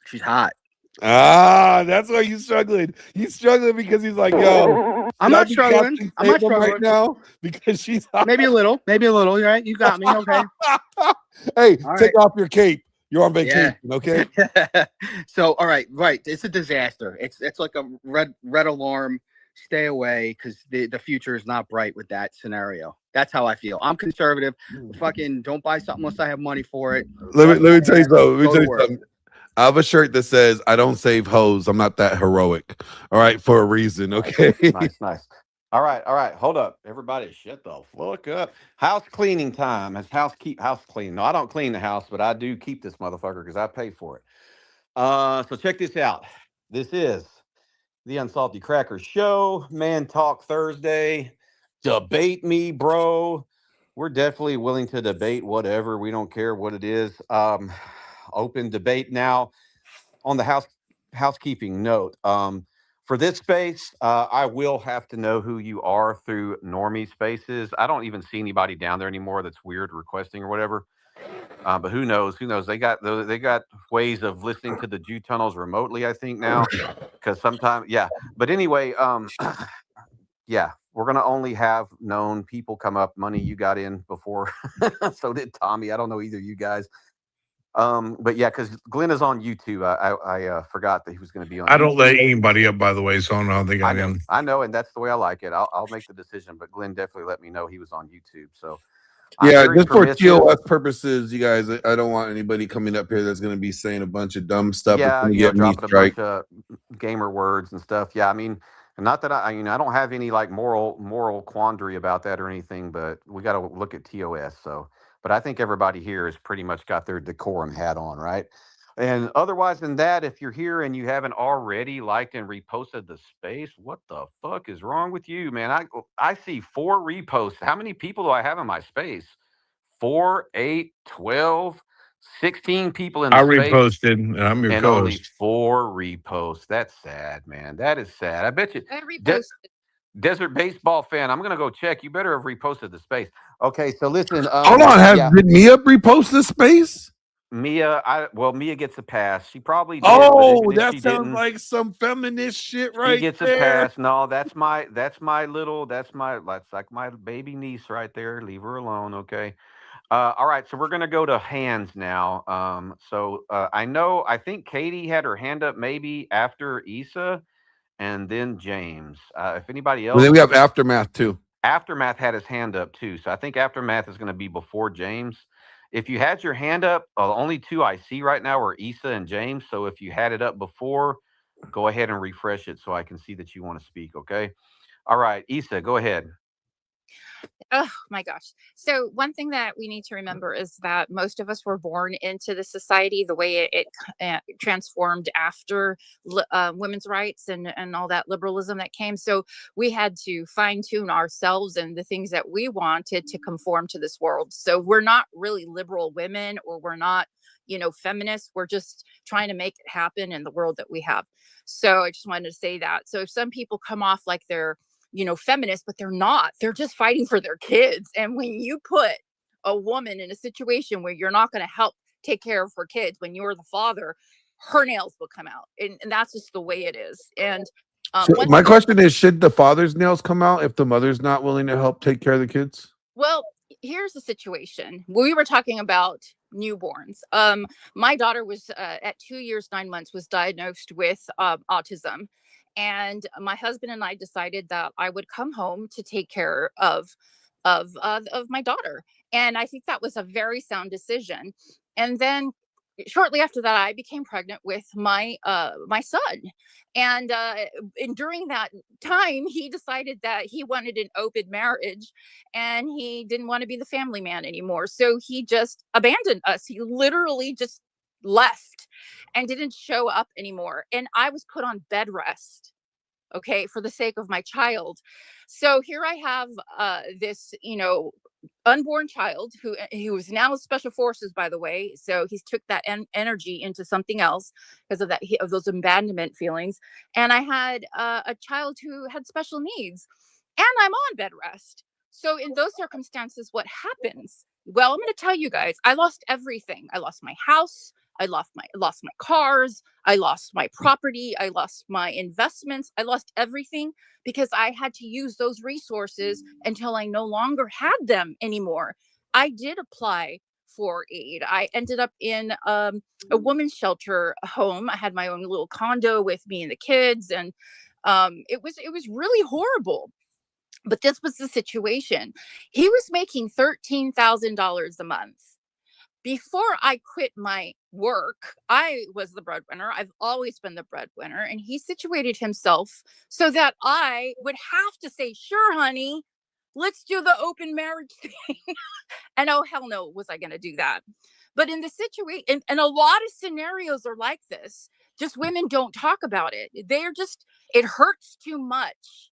She's hot. Ah, that's why you struggling. He's struggling because he's like, yo, I'm not struggling. I'm not struggling right now because she's hot. Maybe a little. Right? You got me. Okay. Hey, All take right. off your cape. You're on vacation, okay? So, all right. It's a disaster. It's like a red alarm. Stay away because the future is not bright with that scenario. That's how I feel. I'm conservative. Fucking don't buy something unless I have money for it. Let me tell you something. Let me Go tell to you work. something. I have a shirt that says, I don't save hoes. I'm not that heroic. All right, for a reason, okay? Nice. All right. Hold up. Everybody shut the fuck up. House cleaning time. It's house clean. No, I don't clean the house, but I do keep this motherfucker because I pay for it. So check this out. This is the Unsalty Cracker Show. Man Talk Thursday. Debate me, bro. We're definitely willing to debate whatever. We don't care what it is. Open debate now. On the housekeeping note, for this space, I will have to know who you are through normie spaces. I don't even see anybody down there anymore that's weird requesting or whatever. But who knows? They got ways of listening to the Jew tunnels remotely, I think now, because sometimes, yeah. But anyway, yeah, we're gonna only have known people come up. Money, you got in before, so did Tommy. I don't know either of you guys. But yeah, because Glenn is on YouTube. I forgot that he was going to be on. I don't YouTube. let anybody up, by the way, so I don't know how they got in. I know, and that's the way I like it. I'll make the decision, but Glenn definitely let me know he was on YouTube. So Yeah, just for TOS purposes, you guys, I don't want anybody coming up here that's going to be saying a bunch of dumb stuff. Yeah, Get me dropping a strike. bunch of gamer words and stuff. Yeah, I mean, not that I don't have any like moral quandary about that or anything, but we got to look at TOS. So, but I think everybody here has pretty much got their decorum hat on, right? And otherwise than that, if you're here and you haven't already liked and reposted the space, what the fuck is wrong with you, man? I see 4 reposts. How many people do I have in my space? 4, 8, 12, 16 people in the I space. reposted, and I'm your And only co-host. 4 reposts. That's sad, man. That is sad. I bet you. I reposted. Desert baseball fan. I'm gonna go check. You better have reposted the space. Okay, so listen. Hold on, did Mia repost this space? Mia? Mia gets a pass. She probably did. Oh, but even if that she sounds didn't, like some feminist shit she right gets a there. pass. No, that's like my baby niece right there. Leave her alone, okay? All right, so we're gonna go to hands now. I think Katie had her hand up maybe after Issa, and then James. If anybody And else, then we have Aftermath too. Aftermath had his hand up too, so I think Aftermath is going to be before James. If you had your hand up, only two I see right now are Issa and James. So if you had it up before, go ahead and refresh it so I can see that you want to speak. Okay. All right, Issa, go ahead. Oh my gosh. So one thing that we need to remember is that most of us were born into the society the way it transformed after women's rights and all that liberalism that came. So we had to fine tune ourselves and the things that we wanted to conform to this world. So we're not really liberal women, or we're not, feminists. We're just trying to make it happen in the world that we have. So I just wanted to say that. So if some people come off like they're feminists, but they're not. They're just fighting for their kids. And when you put a woman in a situation where you're not going to help take care of her kids, when you're the father, her nails will come out. And that's just the way it is. And So my question is, should the father's nails come out if the mother's not willing to help take care of the kids? Well, here's the situation. We were talking about newborns. My daughter was at 2 years, 9 months, was diagnosed with autism. And my husband and I decided that I would come home to take care of my daughter. And I think that was a very sound decision. And then shortly after that, I became pregnant with my son. And during that time, he decided that he wanted an open marriage, and he didn't want to be the family man anymore. So he just abandoned us. He literally just left and didn't show up anymore. And I was put on bed rest, okay, for the sake of my child. So here I have this, unborn child who is now special forces, by the way. So he's took that energy into something else because of of those abandonment feelings. And I had a child who had special needs, and I'm on bed rest. So in those circumstances, what happens? Well, I'm going to tell you guys, I lost everything. I lost my house. I lost my cars. I lost my property. I lost my investments. I lost everything because I had to use those resources until I no longer had them anymore. I did apply for aid. I ended up in a women's shelter home. I had my own little condo with me and the kids, and it was really horrible. But this was the situation. He was making $13,000 a month. Before I quit my work, I was the breadwinner. I've always been the breadwinner. And he situated himself so that I would have to say, sure, honey, let's do the open marriage thing. And oh, hell no, was I going to do that? But in the situation, and a lot of scenarios are like this, just women don't talk about it. It hurts too much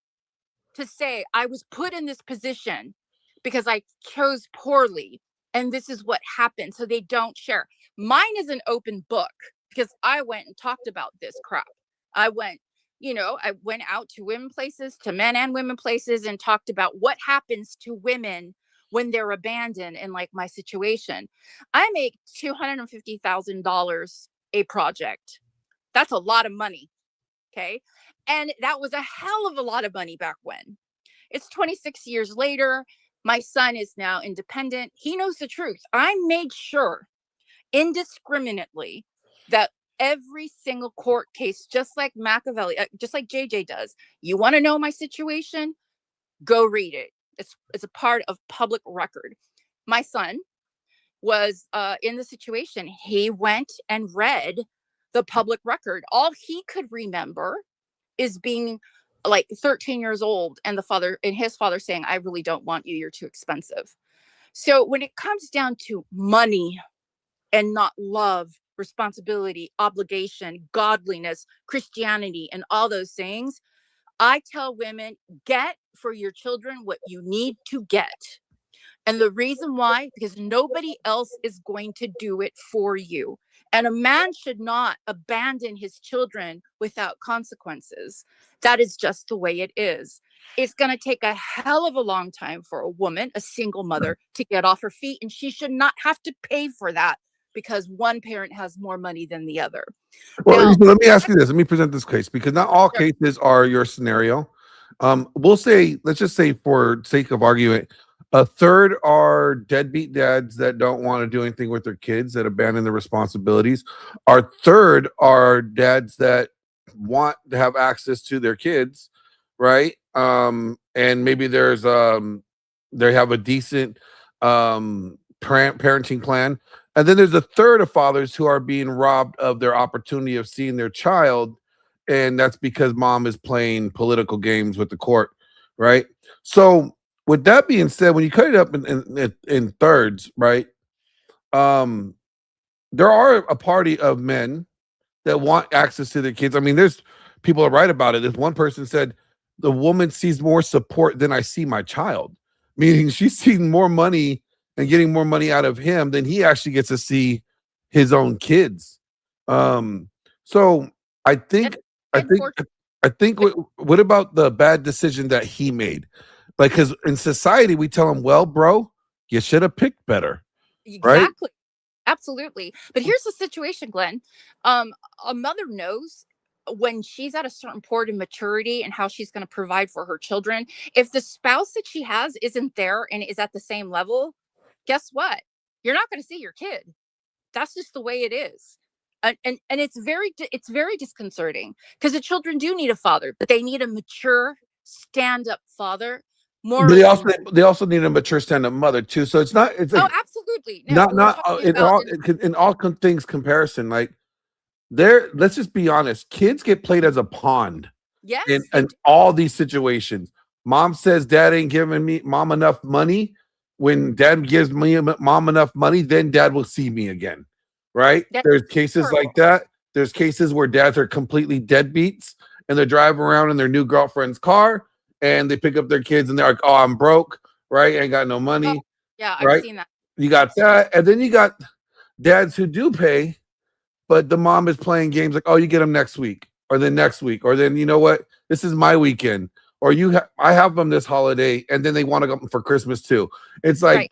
to say I was put in this position because I chose poorly. And this is what happened. So they don't share. Mine is an open book because I went and talked about this crap. I went out to women places, to men and women places, and talked about what happens to women when they're abandoned in like my situation. I make $250,000 a project. That's a lot of money. Okay. And that was a hell of a lot of money back when. It's 26 years later. My son is now independent. He knows the truth. I made sure indiscriminately that every single court case, just like Machiavelli, just like JJ does, you want to know my situation? Go read it. It's a part of public record. My son was in the situation. He went and read the public record. All he could remember is being like 13 years old and his father saying, I really don't want you. You're too expensive. So when it comes down to money and not love, responsibility, obligation, godliness, Christianity, and all those things, I tell women, get for your children what you need to get. And the reason why, because nobody else is going to do it for you. And a man should not abandon his children without consequences. That is just the way it is. It's going to take a hell of a long time for a woman, a single mother, to get off her feet. And she should not have to pay for that because one parent has more money than the other. Well, let me ask you this. Let me present this case because not all cases are your scenario. Let's just say for sake of argument, A third are deadbeat dads that don't want to do anything with their kids, that abandon their responsibilities. Our third are dads that want to have access to their kids, right? And maybe there's they have a decent parenting plan. And then there's a third of fathers who are being robbed of their opportunity of seeing their child, and that's because mom is playing political games with the court, right? So with that being said, when you cut it up in thirds, right? There are a party of men that want access to their kids. I mean, there's people that write about it. This one person said, the woman sees more support than I see my child, meaning she's seeing more money and getting more money out of him than he actually gets to see his own kids. So I think what about the bad decision that he made? Like, because in society we tell him, well, bro, you should have picked better, right? Exactly. Absolutely. But here's the situation, Glenn. A mother knows when she's at a certain point of maturity and how she's going to provide for her children. If the spouse that she has isn't there and is at the same level, guess what? You're not going to see your kid. That's just the way it is. And it's very disconcerting because the children do need a father, but they need a mature, stand-up father. But they also need a mature stand-up mother too. So it's not. It's like, absolutely. No, in all things comparison. Like let's just be honest. Kids get played as a pawn. Yes. In all these situations, mom says dad ain't giving me mom enough money. When dad gives me mom enough money, then dad will see me again. Right? There's cases like that. There's cases where dads are completely deadbeats and they're driving around in their new girlfriend's car. And they pick up their kids and they're like, oh, I'm broke, right? Ain't got no money. Yeah, right? I've seen that. You got that. And then you got dads who do pay, but the mom is playing games like, oh, you get them next week or then next week. Or then, you know what? This is my weekend. Or I have them this holiday. And then they want to go for Christmas too. It's like,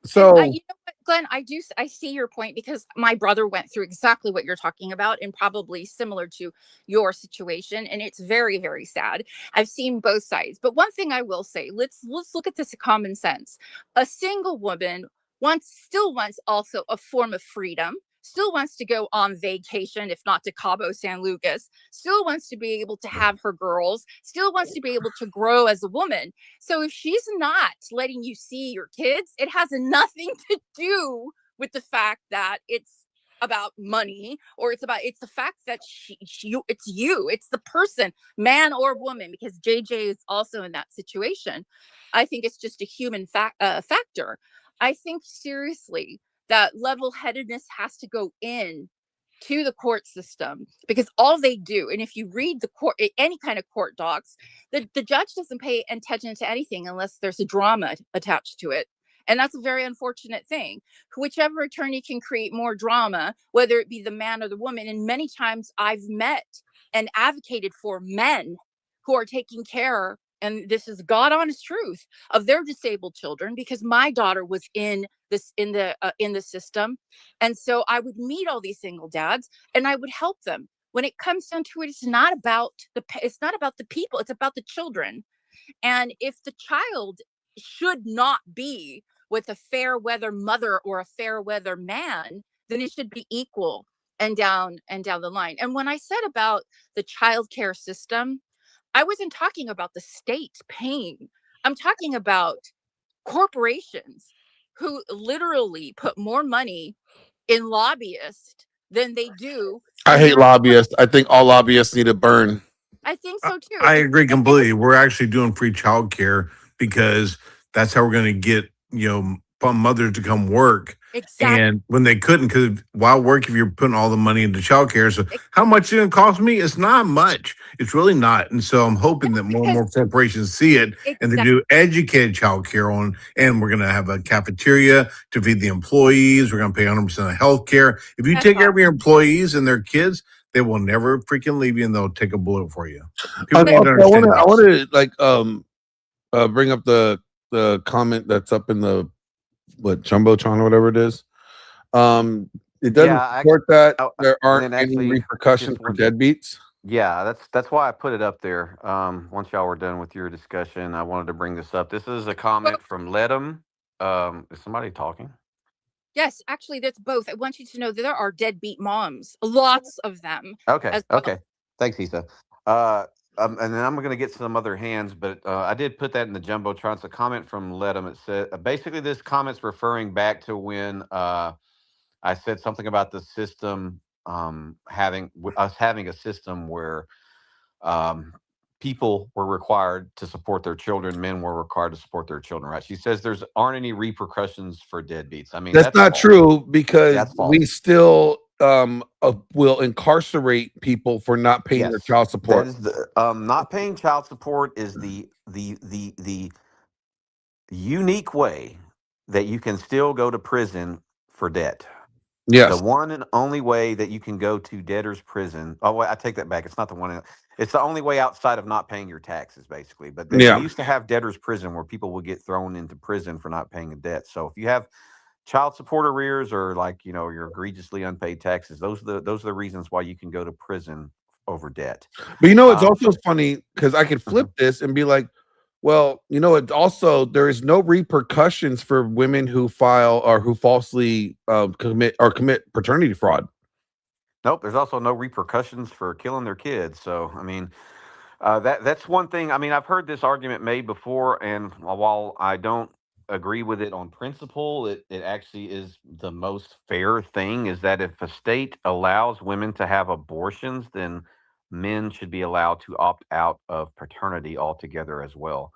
so. You know what, Glenn, I see your point because my brother went through exactly what you're talking about and probably similar to your situation. And it's very, very sad. I've seen both sides. But one thing I will say, let's look at this common sense. A single woman still wants also a form of freedom, still wants to go on vacation, if not to Cabo San Lucas, still wants to be able to have her girls, still wants to be able to grow as a woman. So if she's not letting you see your kids, it has nothing to do with the fact that it's about money or it's the fact that it's the person, man or woman, because JJ is also in that situation. I think it's just a human factor. I think seriously that level-headedness has to go in to the court system because all they do, and if you read the court, any kind of court docs, the judge doesn't pay attention to anything unless there's a drama attached to it. And that's a very unfortunate thing. Whichever attorney can create more drama, whether it be the man or the woman, and many times I've met and advocated for men who are taking care, and this is God honest truth, of their disabled children, because my daughter was in the system. And so I would meet all these single dads and I would help them. When it comes down to it, it's not about the people, it's about the children. And if the child should not be with a fair weather mother or a fair weather man, then it should be equal and down the line. And when I said about the child care system, I wasn't talking about the state paying. I'm talking about corporations who literally put more money in lobbyists than they do. I hate lobbyists. I think all lobbyists need to burn. I think so too. I agree completely. We're actually doing free childcare because that's how we're going to get, mothers to come work. Exactly. And when they couldn't, because why work if you're putting all the money into childcare? So how much is it going to cost me? It's not much. It's really not. And so I'm hoping that more and more corporations see it and they do educated childcare on, and we're going to have a cafeteria to feed the employees. We're going to pay 100% of health care. If you take care of your employees and their kids, they will never freaking leave you and they'll take a bullet for you. I want to bring up the comment that's up in the Jumbotron or whatever it is. It doesn't support that there aren't any repercussions for deadbeats. Yeah, that's why I put it up there. Once y'all were done with your discussion, I wanted to bring this up. This is a comment from Ledham. Is somebody talking? Yes, actually, that's both. I want you to know that there are deadbeat moms, lots of them Okay, as well. okay. Thanks, Issa. And then I'm going to get some other hands, but I did put that in the jumbotron. It's a comment from Ledham. It said basically this comment's referring back to when I said something about the system us having a system where um, people were required to support their children, men were required to support their children. Right? She says there's aren't any repercussions for deadbeats. I mean, That's that's not false. true because That's false. we still will incarcerate people for not paying their Yes, child that support. is the not paying child support is the unique way that you can still go to prison for debt. The Yes. one and only way that you can go to debtor's prison. Oh, wait, I take that back. It's not the one. It's the only way outside of not paying your taxes, basically. But we Yeah. used to have debtor's prison where people would get thrown into prison for not paying a debt. So if you have child support arrears or your egregiously unpaid taxes, those are the reasons why you can go to prison over debt. But it's Um, also funny because I could flip this and be like, well, it also there is no repercussions for women who file or who falsely commit paternity fraud. Nope. There's also no repercussions for killing their kids. So, I mean, that's one thing. I mean, I've heard this argument made before, and while I don't agree with it on principle, it actually is the most fair thing. Is that if a state allows women to have abortions, then men should be allowed to opt out of paternity altogether as well.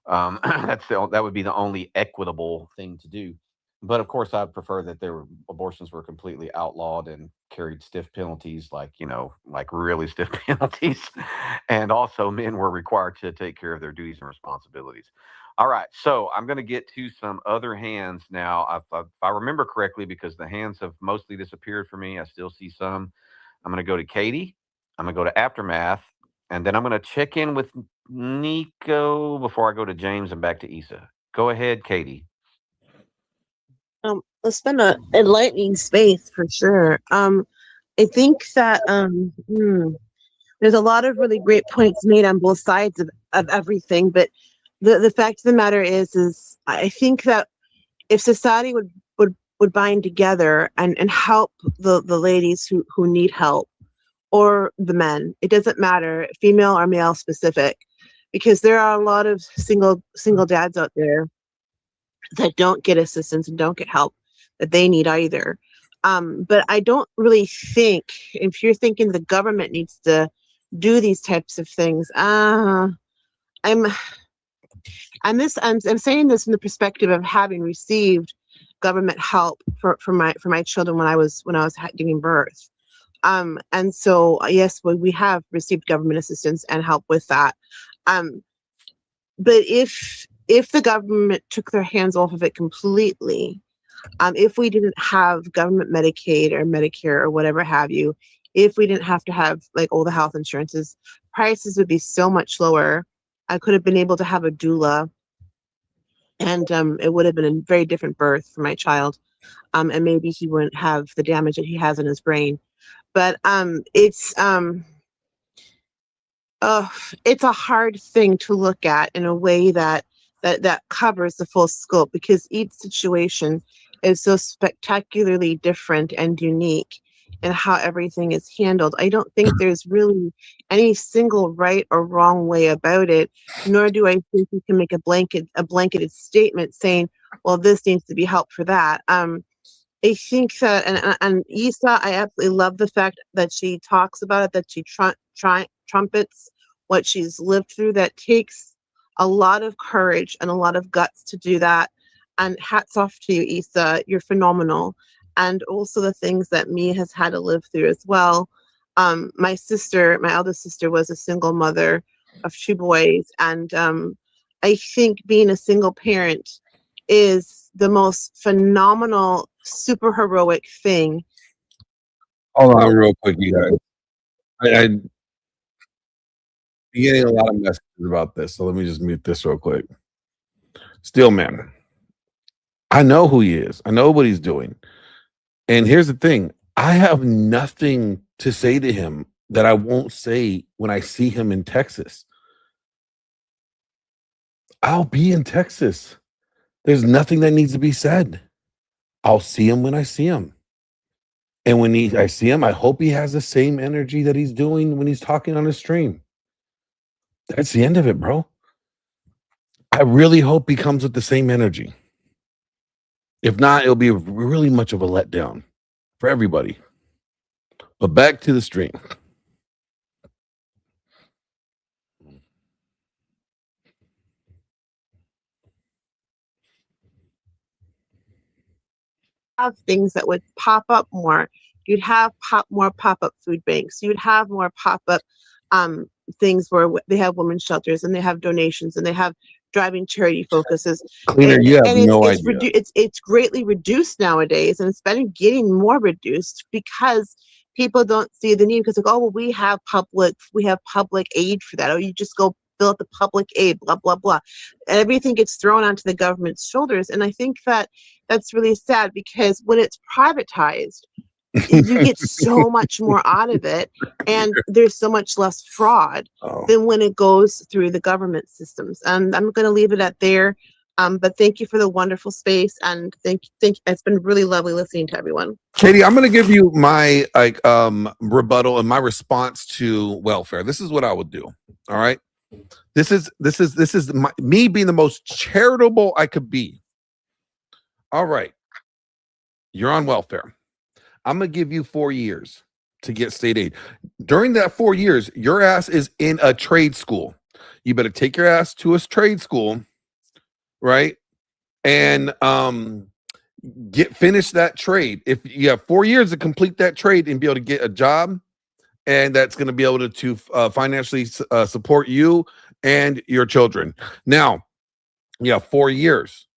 That would be the only equitable thing to do. But of course, I'd prefer that abortions were completely outlawed and carried stiff penalties, like really stiff penalties, and also men were required to take care of their duties and responsibilities. All right, so I'm going to get to some other hands now. If I remember correctly, because the hands have mostly disappeared for me, I still see some. I'm going to go to Katie. I'm going to go to Aftermath, and then I'm going to check in with Nico before I go to James and back to Issa. Go ahead, Katie. It's been a enlightening space for sure. I think that there's a lot of really great points made on both sides of everything, but the fact of the matter is I think that if society would bind together and help the ladies who need help, or the men, it doesn't matter, female or male specific, because there are a lot of single dads out there that don't get assistance and don't get help that they need either. But I don't really think, if you're thinking the government needs to do these types of things, I'm saying this from the perspective of having received government help for my children when I was giving birth. And so yes, we have received government assistance and help with that. But if the government took their hands off of it completely, if we didn't have government Medicaid or Medicare or whatever have you, if we didn't have to have like all the health insurances, prices would be so much lower. I could have been able to have a doula, and it would have been a very different birth for my child. And maybe he wouldn't have the damage that he has in his brain. But it's a hard thing to look at in a way that covers the full scope, because each situation is so spectacularly different and unique in how everything is handled. I don't think there's really any single right or wrong way about it, nor do I think you can make a blanketed statement saying, well, this needs to be helped for that. I think that, and Issa, I absolutely love the fact that she talks about it, that she trumpets what she's lived through. That takes a lot of courage and a lot of guts to do that. And hats off to you, Issa. You're phenomenal. And also the things that Mia has had to live through as well. My eldest sister, was a single mother of 2 boys. And I think being a single parent is the most phenomenal, super heroic thing. Hold on, real quick, you guys. I'm getting a lot of messages about this, so let me just mute this real quick. Steelman, I know who he is. I know what he's doing. And here's the thing: I have nothing to say to him that I won't say when I see him in Texas. I'll be in Texas. There's nothing that needs to be said. I'll see him when I see him. And when I see him, I hope he has the same energy that he's doing when he's talking on his stream. That's the end of it, bro. I really hope he comes with the same energy. If not, it'll be really much of a letdown for everybody. But back to the stream. Have things that would pop up more. You'd have more pop-up food banks. You'd have more pop-up things where they have women's shelters and they have donations and they have driving charity focuses. Cleaner, And, you have and it's, no it's, idea. it's greatly reduced nowadays, and it's been getting more reduced because people don't see the need, because like, oh well, we have public aid for that. Oh, you just go fill out the public aid, blah blah blah. And everything gets thrown onto the government's shoulders, and I think that's really sad, because when it's privatized, you get so much more out of it, and there's so much less fraud than when it goes through the government systems. And I'm going to leave it at there. But thank you for the wonderful space, and thank it's been really lovely listening to everyone. Katie, I'm going to give you my rebuttal and my response to welfare. This is what I would do. All right. This is me being the most charitable I could be. All right. You're on welfare. I'm going to give you 4 years to get state aid. During that 4 years, your ass is in a trade school. You better take your ass to a trade school, right? And finish that trade. If you have 4 years to complete that trade and be able to get a job, and that's going to be able to financially support you and your children. Now, you have 4 years.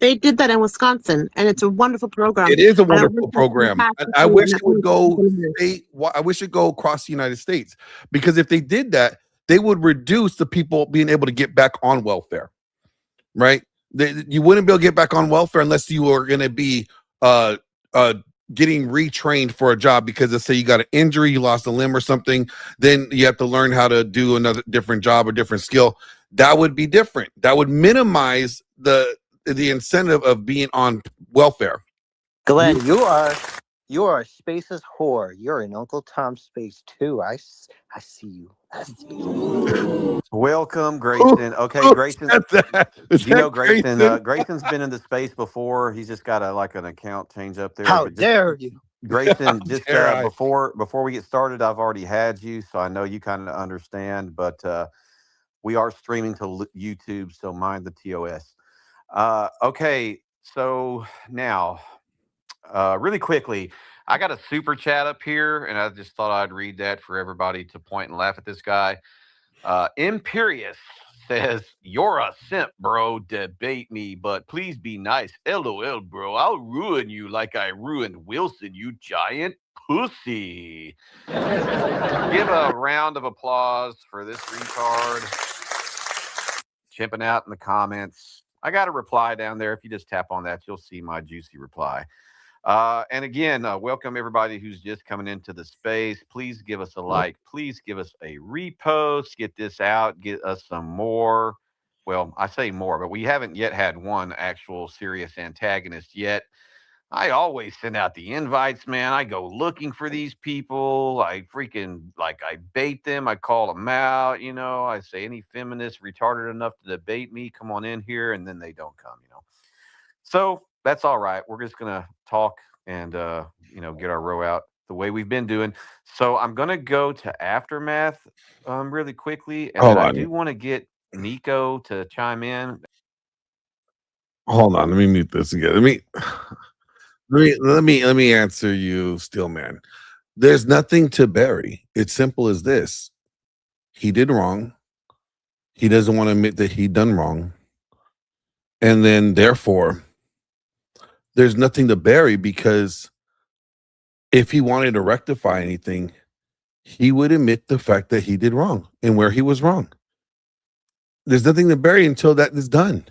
They did that in Wisconsin, and it's a wonderful program. It is a wonderful program. I wish it would go I wish it go across the United States, because if they did that, they would reduce the people being able to get back on welfare, right? You wouldn't be able to get back on welfare unless you were going to be getting retrained for a job, because let's say you got an injury, you lost a limb or something, then you have to learn how to do another different job or different skill. That would be different. That would minimize the incentive of being on welfare. Glenn, you are a spaces whore. You're in Uncle Tom's space too. I see you. I see you. Welcome, Grayson. Okay, Grayson. Do you know Grayson? Grayson's been in the space before. He's just got an account change up there. How dare you? Grayson, just before we get started, I've already had you, so I know you kind of understand. But we are streaming to YouTube, so mind the TOS. Okay, so now, really quickly, I got a super chat up here, and I just thought I'd read that for everybody to point and laugh at this guy. Imperious says, "You're a simp, bro. Debate me, but please be nice. LOL, bro. I'll ruin you like I ruined Wilson, you giant pussy." Give a round of applause for this retard chimping out in the comments. I got a reply down there. If you just tap on that, you'll see my juicy reply. And again, welcome everybody who's just coming into the space. Please give us a like. Please give us a repost. Get this out. Get us some more. Well, I say more, but we haven't yet had one actual serious antagonist yet. I always send out the invites, man. I go looking for these people. I I bait them. I call them out. I say, any feminist retarded enough to debate me, come on in here, and then they don't come. So that's all right. We're just gonna talk and get our row out the way we've been doing. So I'm gonna go to Aftermath really quickly, and then I do want to get Nico to chime in. Hold on, let me mute this again. Let me answer you, Steelman. There's nothing to bury. It's simple as this. He did wrong. He doesn't want to admit that he done wrong. And then therefore, there's nothing to bury, because if he wanted to rectify anything, he would admit the fact that he did wrong and where he was wrong. There's nothing to bury until that is done.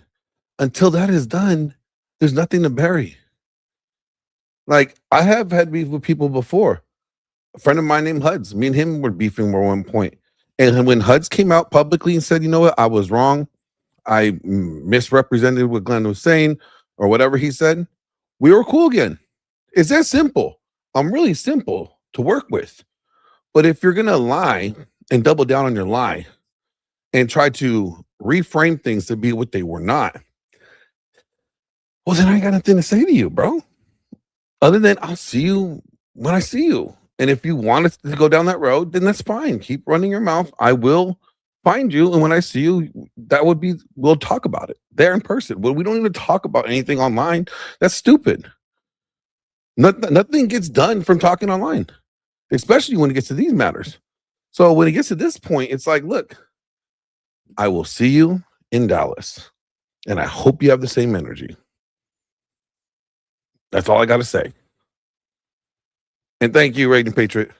Until that is done, there's nothing to bury. Like, I have had beef with people before. A friend of mine named Huds. Me and him were beefing at one point. And when Huds came out publicly and said, you know what, I was wrong. I misrepresented what Glenn was saying or whatever he said, we were cool again. It's that simple. I'm really simple to work with. But if you're going to lie and double down on your lie and try to reframe things to be what they were not, well, then I got nothing to say to you, bro. Other than I'll see you when I see you. And if you want us to go down that road, then that's fine. Keep running your mouth. I will find you. And when I see you, we'll talk about it there in person. Well, we don't even talk about anything online. That's stupid. Nothing gets done from talking online, especially when it gets to these matters. So when it gets to this point, it's like, look, I will see you in Dallas. And I hope you have the same energy. That's all I got to say. And thank you, Raiden Patriot.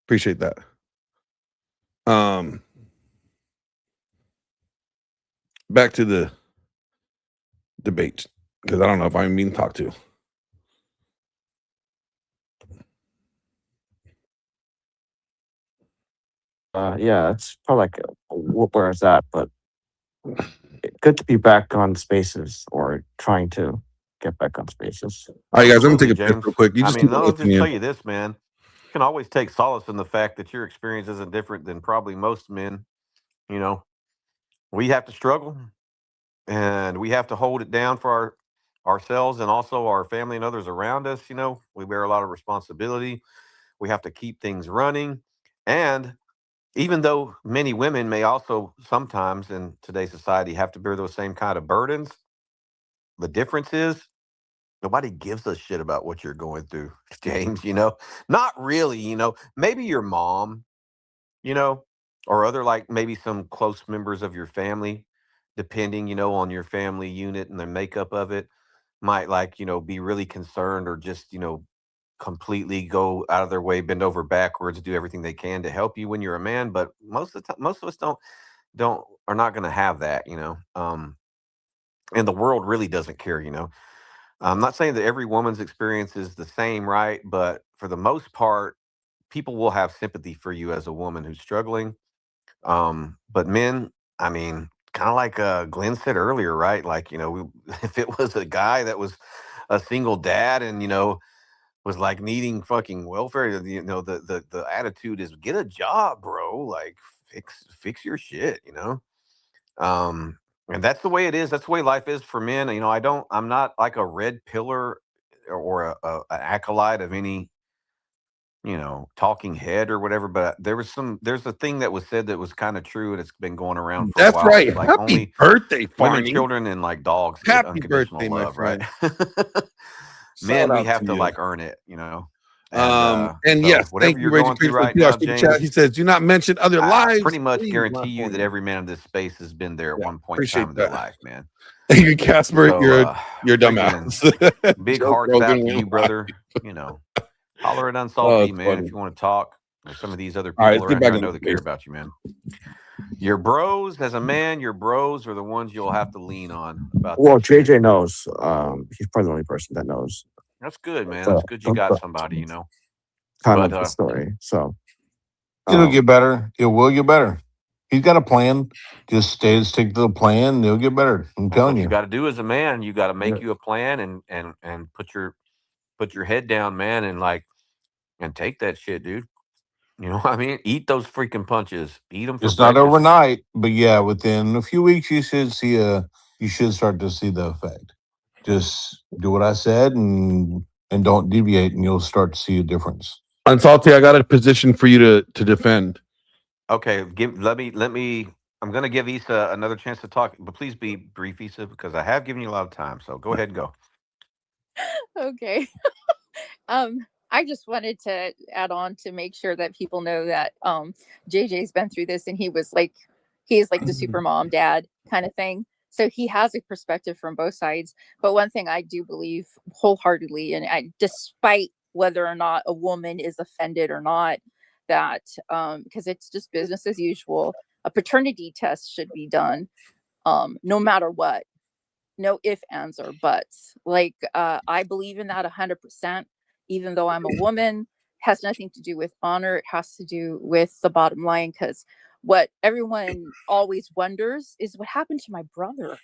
Appreciate that. Back to the debate, because I don't know if I'm being talked to. Yeah, it's probably like where it's at, but good to be back on Spaces or trying to get back on Spaces. All right, guys, I'm gonna take Absolutely, a piss James. real quick. You I just mean, keep I'll just listening tell in. you this, man. You can always take solace in the fact that your experience isn't different than probably most men. You know, we have to struggle and we have to hold it down for ourselves and also our family and others around us. You know, we bear a lot of responsibility. We have to keep things running. And even though many women may also sometimes in today's society have to bear those same kind of burdens, the difference is nobody gives a shit about what you're going through, James, you know? Not really, you know. Maybe your mom, you know, or other like maybe some close members of your family, depending, you know, on your family unit and the makeup of it, might like, you know, be really concerned or just, you know, completely go out of their way, bend over backwards, do everything they can to help you when you're a man. But most of the time, most of us are not going to have that, you know. And the world really doesn't care, you know. I'm not saying that every woman's experience is the same, right? But for the most part, people will have sympathy for you as a woman who's struggling. But men, I mean, kind of like Glenn said earlier, right? Like, you know, if it was a guy that was a single dad and, you know, was like needing fucking welfare, you know, the attitude is get a job, bro. Like fix your shit, you know. And that's the way it is. That's the way life is for men. You know, I'm not like a red pillar or an acolyte of any, you know, talking head or whatever. But there's a thing that was said that was kind of true, and it's been going around for a That's while. right. It's like Happy only birthday, women, Farney. children, and like dogs get Happy unconditional birthday, my love, right? friend. Men, Shout we out have to to you. like earn it, you know. And So yes, whatever thank you, you're Raging going through Peter, for right the now, super chat. James, He says, do not mention other I lives. pretty much Please, guarantee you my that every man in this space has been there at Yeah, one point in time appreciate in their that. life, man. Thank you, Casper. So You're freaking dumbass. big Joe hearts Rogan out to won't you, lie. brother. You know, holler at Oh, Unsalty, it's man, funny. if you want to talk. There's some of these other All right, people let's get around back here I into know the that care space. about you, man. Your bros, as a man, your bros are the ones you'll have to lean on about Well, that shit. JJ knows. He's probably the only person that knows That's good, man. the, That's good you got somebody, you know. kind But of the story. So It'll get better. It will get better. He's got a plan. Just stick to the plan. And it'll get better. I'm that's telling what you you. got to do as a man. You got to make you a plan and put your head down, man, and like and take that shit, dude. You know what I mean? Eat those freaking punches. Eat them for It's not breakfast. overnight, but yeah, within a few weeks, you should start to see the effect. Just do what I said and don't deviate, and you'll start to see a difference. Unsalty, I got a position for you to defend. Okay, let me. I'm gonna give Issa another chance to talk, but please be brief, Issa, because I have given you a lot of time. So go ahead and go. Okay. I just wanted to add on to make sure that people know that JJ's been through this and he's like the super mom dad kind of thing. So he has a perspective from both sides. But one thing I do believe wholeheartedly, and despite whether or not a woman is offended or not, that because it's just business as usual, a paternity test should be done no matter what. No if, ands, or buts. Like I believe in that 100%. Even though I'm a woman, has nothing to do with honor. It has to do with the bottom line. Because what everyone always wonders is what happened to my brother.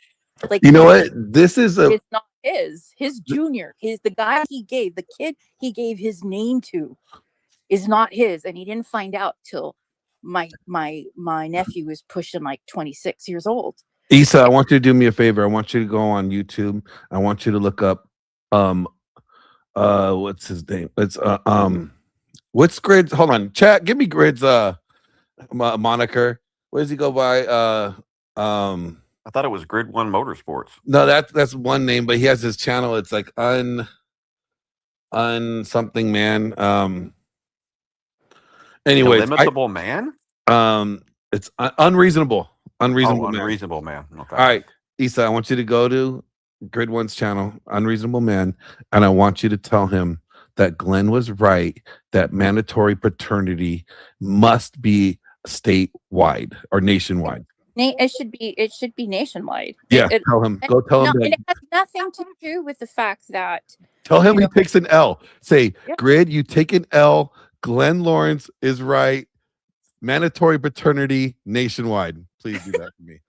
Like, You know what? This is a it's not his junior, the guy the kid he gave his name to is not his, and he didn't find out till my nephew was pushing like 26 years old. Issa, I want you to do me a favor. I want you to go on YouTube. I want you to look up what's his name? It's what's Grid's, hold on, chat, give me Grid's moniker. What does he go by? I thought it was Grid One Motorsports. No, that's one name, but he has his channel. It's like un something man. Anyways, Illimitable Man. It's unreasonable. Unreasonable, Unreasonable Man. Okay. All right, Issa, I want you to go to Grid One's channel, Unreasonable Man, and I want you to tell him that Glenn was right. That mandatory paternity must be statewide or nationwide. It should be nationwide. Yeah, tell him. Go tell him that. And it has nothing to do with the fact that Tell him he takes an L. Say, Yeah. Grid, you take an L. Glenn Lawrence is right. Mandatory paternity nationwide. Please do that for me.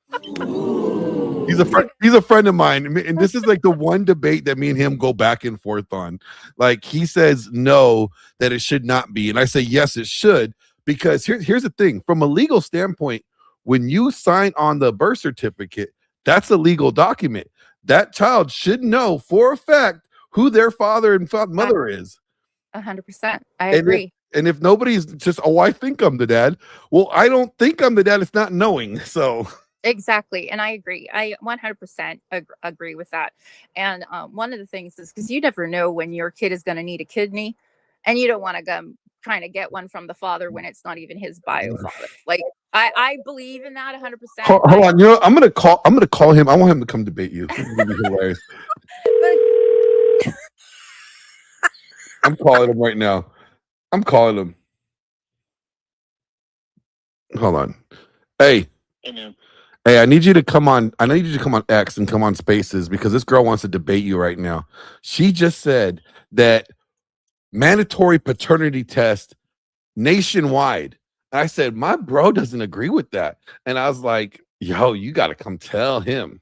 He's a friend of mine, and this is like the one debate that me and him go back and forth on. Like, he says no, that it should not be, and I say yes, it should, because here's the thing: from a legal standpoint, when you sign on the birth certificate, that's a legal document. That child should know for a fact who their father and mother is. 100%. I agree. And if nobody's just, oh, I think I'm the dad. Well, I don't think I'm the dad. It's not knowing. So Exactly. And I agree. I 100% agree with that. And one of the things is because you never know when your kid is going to need a kidney, and you don't want to go trying to get one from the father when it's not even his bio father. Like, I believe in that 100%. hold on. You know, I'm gonna call him. I want him to come debate you. It's gonna be hilarious. I'm calling him right now. I'm calling him. Hold on. Hey. Hey, I need you to come on. I need you to come on X and come on Spaces, because this girl wants to debate you right now. She just said that mandatory paternity test nationwide. I said, my bro doesn't agree with that. And I was like, yo, you got to come tell him.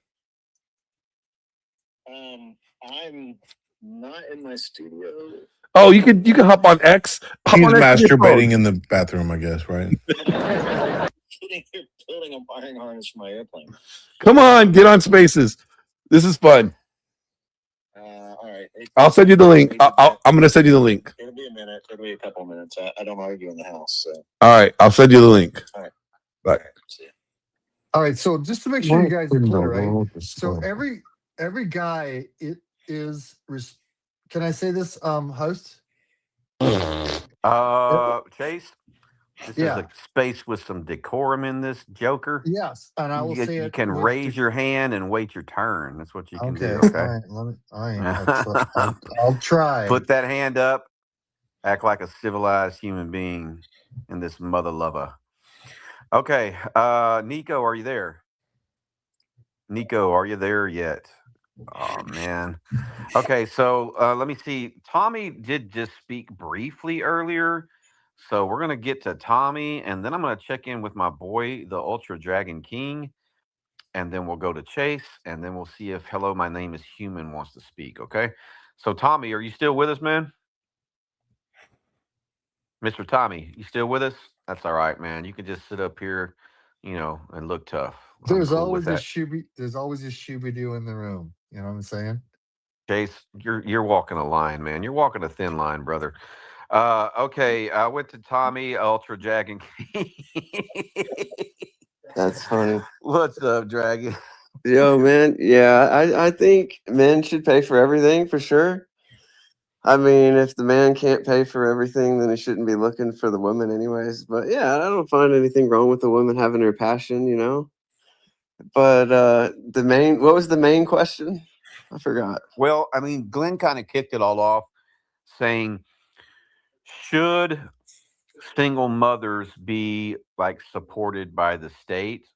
I'm not in my studio. Oh, you can hop on X. Hop He's on X with your phone. masturbating in the bathroom, I guess, right? Building a wiring harness for my airplane. Come on, get on Spaces. This is fun. All right. I'll send you the link. I'm going to send you the link. It'll be a minute. It'll be a couple of minutes. I don't argue in the house. So. All right, I'll send you the link. All right. Bye. All right, so just to make sure you guys are What in the clear, right? world is So going every guy is can I say this, host? Chase, this Yeah. is a space with some decorum in this, Joker. Yes, and I will say You it can with raise your hand and wait your turn. That's what you can Okay, do. Okay. all right. I'll try. Put that hand up. Act like a civilized human being in this mother lover. Okay. Nico, are you there? Nico, are you there yet? Oh man. Okay, so let me see. Tommy did just speak briefly earlier. So we're gonna get to Tommy, and then I'm gonna check in with my boy, the Ultra Dragon King, and then we'll go to Chase, and then we'll see if Hello, My Name is Human wants to speak. Okay. So Tommy, are you still with us, man? Mr. Tommy, you still with us? That's all right, man. You can just sit up here, and look tough. I'm There's cool with always a that. Shooby-Doo in the room. You know what I'm saying? Chase, you're walking a line, man. You're walking a thin line, brother. Okay, I went to Tommy, Ultra Dragon King. That's funny. What's up, Dragon? Yo, man. Yeah, I think men should pay for everything for sure. I mean, if the man can't pay for everything, then he shouldn't be looking for the woman, anyways. But yeah, I don't find anything wrong with the woman having her passion, But what was the main question? I forgot. Well, I mean, Glenn kind of kicked it all off saying, should single mothers be like supported by the state?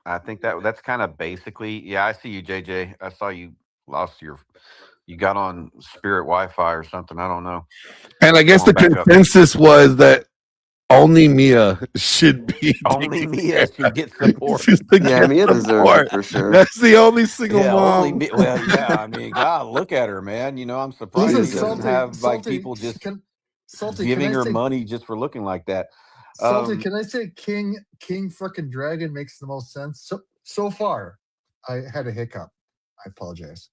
I think that's kind of basically, yeah, I see you, JJ. I saw you lost You got on Spirit Wi-Fi or something. I don't know. And I guess Come the on back up. consensus was that only Mia should be Only taking Mia care. should get support. She's to Yeah, get Mia deserves support. it for sure. That's the only single Yeah, only mom. me. Well, yeah. I mean, God, look at her, man. You know, I'm surprised Listen, she doesn't Salty, have like Salty, people just can giving I her say, money just for looking like that. Salty, can I say King frickin' Dragon makes the most sense? So far, I had a hiccup. I apologize.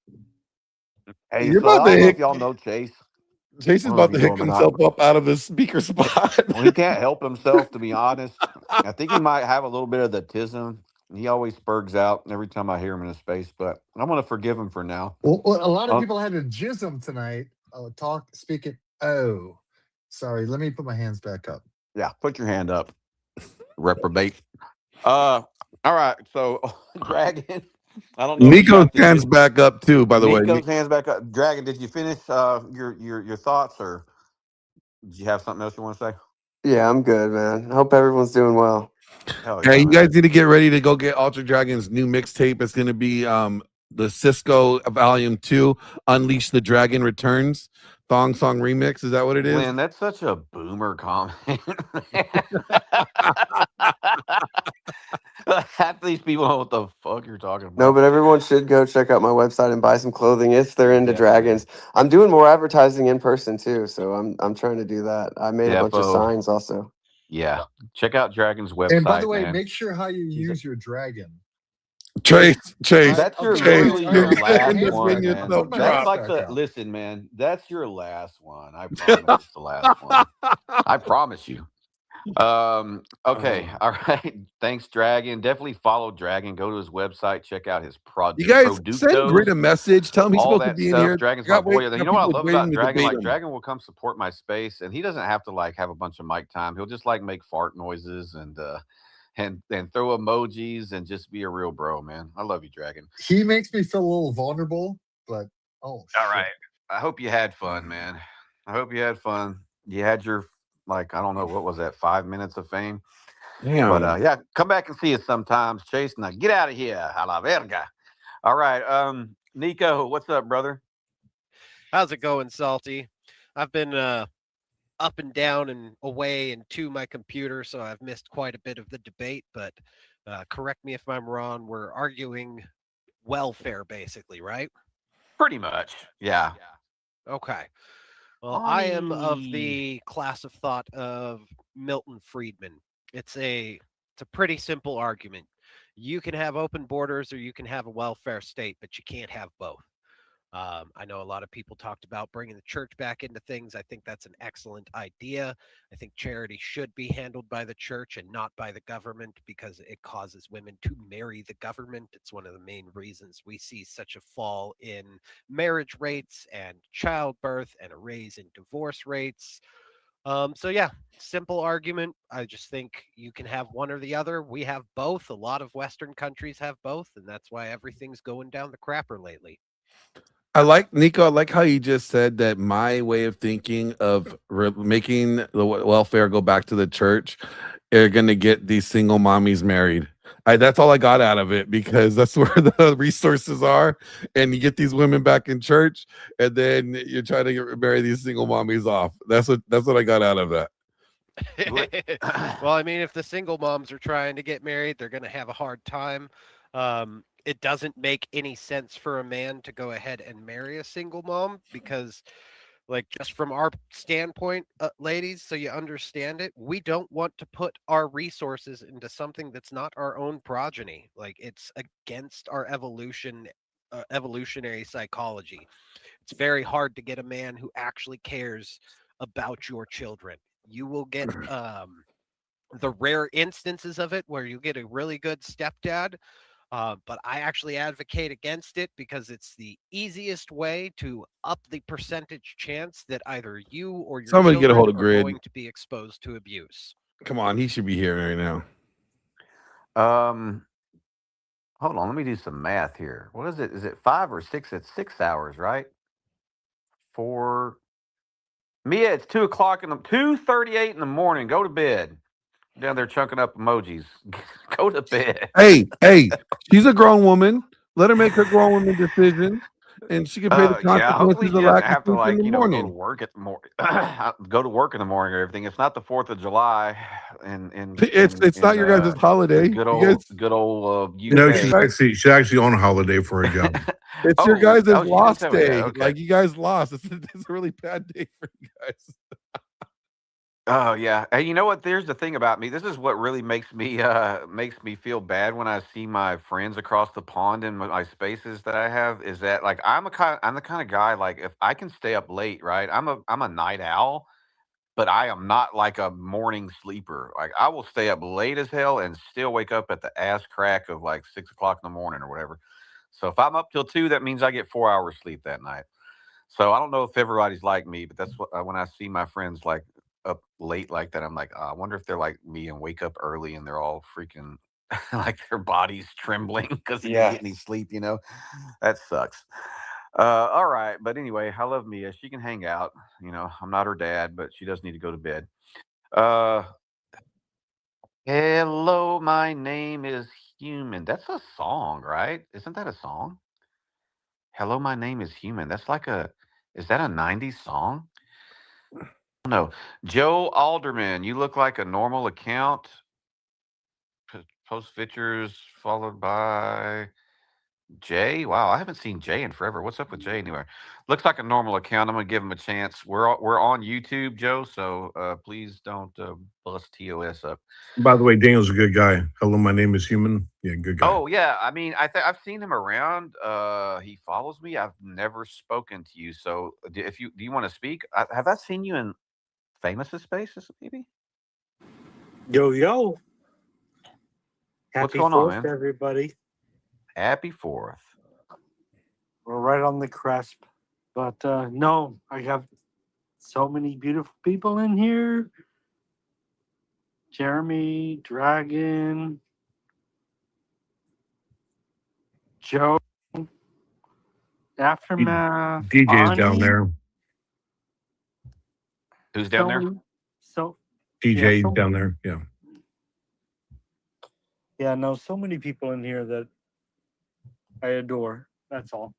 Hey, You're so I about to don't know if hit. y'all know Chase. Chase is I don't know if about you to know hick him or not. himself up out of his speaker spot. Well, he can't help himself, to be honest. I think he might have a little bit of the tism. He always spurgs out every time I hear him in a space, but I'm going to forgive him for now. Well, a lot of Um, people had a jism tonight. Speaking. Oh, sorry. Let me put my hands back up. yeah, put your hand up, reprobate. All right, so Dragon. I don't know if you Nico's got through hands back up too, by the way. Nico's hands back up. Dragon, did you finish your thoughts, or did you have something else you want to say? Yeah, I'm good, man. I hope everyone's doing well. Hell Hey, yeah, you man. guys need to get ready to go get Ultra Dragon's new mixtape. It's going to be the Cisco Volume 2, Unleash the Dragon Returns, Thong Song Remix. Is that what it is? Glenn, that's such a boomer comment. Half these people know what the fuck you're talking No, about. but everyone should go check out my website and buy some clothing if they're into Definitely. dragons. I'm doing more advertising in person too, so I'm trying to do that. I made a bunch of Defo. signs also. Yeah. Check out Dragon's website, And by the way, man. make sure how you use your dragon. Chase. That's your literally I your put my last hands one, back- man. I put my That's hands like back the up. listen, man. That's your last one. I promise it's the last one. I promise you. Okay. All right. Thanks, Dragon. Definitely follow Dragon. Go to his website. Check out his You guys send productos. Grit a message. Tell him he's All supposed to that be in stuff. here. Dragon's Got my boy. wait- You got know what I people love waiting about to Dragon? debate Like him. Dragon will come support my space, and he doesn't have to like have a bunch of mic time. He'll just like make fart noises and throw emojis and just be a real bro, man. I love you, Dragon. He makes me feel a little vulnerable, but All right. I hope you had fun, man. I hope you had fun. You had your like I don't know what was that 5 minutes of fame. Damn. But yeah, come back and see us sometimes, Chase. Now get out of here, a la verga. All right, Nico, what's up, brother? How's it going, Salty? I've been up and down and away and to my computer, so I've missed quite a bit of the debate, but correct me if I'm wrong. We're arguing welfare, basically, right? Pretty much, yeah. Okay. Well, I am of the class of thought of Milton Friedman. It's a pretty simple argument. You can have open borders or you can have a welfare state, but you can't have both. I know a lot of people talked about bringing the church back into things. I think that's an excellent idea. I think charity should be handled by the church and not by the government because it causes women to marry the government. It's one of the main reasons we see such a fall in marriage rates and childbirth and a raise in divorce rates. So yeah, simple argument. I just think you can have one or the other. We have both. A lot of Western countries have both, and that's why everything's going down the crapper lately. I like Nico. I like how you just said that my way of thinking of making the welfare go back to the church are going to get these single mommies married. That's all I got out of it because that's where the resources are, and you get these women back in church, and then you're trying to marry these single mommies off. That's what I got out of that. Well, I mean, if the single moms are trying to get married, they're going to have a hard time. It doesn't make any sense for a man to go ahead and marry a single mom because, like, just from our standpoint, ladies, so you understand it, we don't want to put our resources into something that's not our own progeny. Like, it's against our evolutionary psychology. It's very hard to get a man who actually cares about your children. You will get the rare instances of it where you get a really good stepdad. But I actually advocate against it because it's the easiest way to up the percentage chance that either you or your Somebody children get a hold of are Grid. going to be exposed to abuse. Come on, he should be here right now. Hold on, let me do some math here. What is it? Is it 5 or 6? It's 6 hours, right? 4. Mia, it's 2:00 in the 2:38 in the morning. Go to bed. Down there chunking up emojis. Go to bed. Hey, she's a grown woman. Let her make her grown woman decision. and she can pay the Yeah, hopefully consequences she of doesn't lack of have to sleep in like, the go to morning. work at the go to work in the morning or everything. It's not the 4th of July It's not your guys' the holiday. You guys, good old No, you UK. guys, she's actually on a holiday for a job. it's your guys' Oh, she didn't lost tell me that. day. Okay. Like you guys lost. It's a really bad day for you guys. Oh yeah. Hey, you know what? There's the thing about me. This is what really makes me feel bad when I see my friends across the pond in my spaces that I have. Is that like I'm the kind of guy like if I can stay up late, right? I'm a night owl, but I am not like a morning sleeper. Like I will stay up late as hell and still wake up at the ass crack of like 6 o'clock in the morning or whatever. So if I'm up till 2, that means I get 4 hours sleep that night. So I don't know if everybody's like me, but that's what when I see my friends like up late like that, I'm like, I wonder if they're like me and wake up early and they're all freaking like their bodies trembling because they didn't Yeah. get any sleep. That sucks. All right, but anyway, I love Mia. She can hang out. I'm not her dad, but she does need to go to bed. Uh, hello, my name is Human. That's a song, right? Isn't that a song? Hello, my name is Human. Is that a 90s song? No. Joe Alderman, you look like a normal account. Post pictures followed by Jay. Wow, I haven't seen Jay in forever. What's up with Jay anywhere? Looks like a normal account. I'm gonna give him a chance. We're on YouTube, Joe. So please don't bust TOS up. By the way, Daniel's a good guy. Hello, my name is Human. Yeah, good guy. Oh yeah, I mean, I've seen him around. He follows me. I've never spoken to you. So if do you want to speak? Have I seen you in Famous's spaces? Maybe. Yo, yo. What's Happy going on, 4th, man? everybody. Happy 4th. We're right on the cusp. But no, I have so many beautiful people in here. Jeremy, Dragon, Joe, Aftermath, DJ's down Ani. there. Who's down there? DJ's so down many- there. Yeah. Yeah, no, so many people in here that I adore. That's all.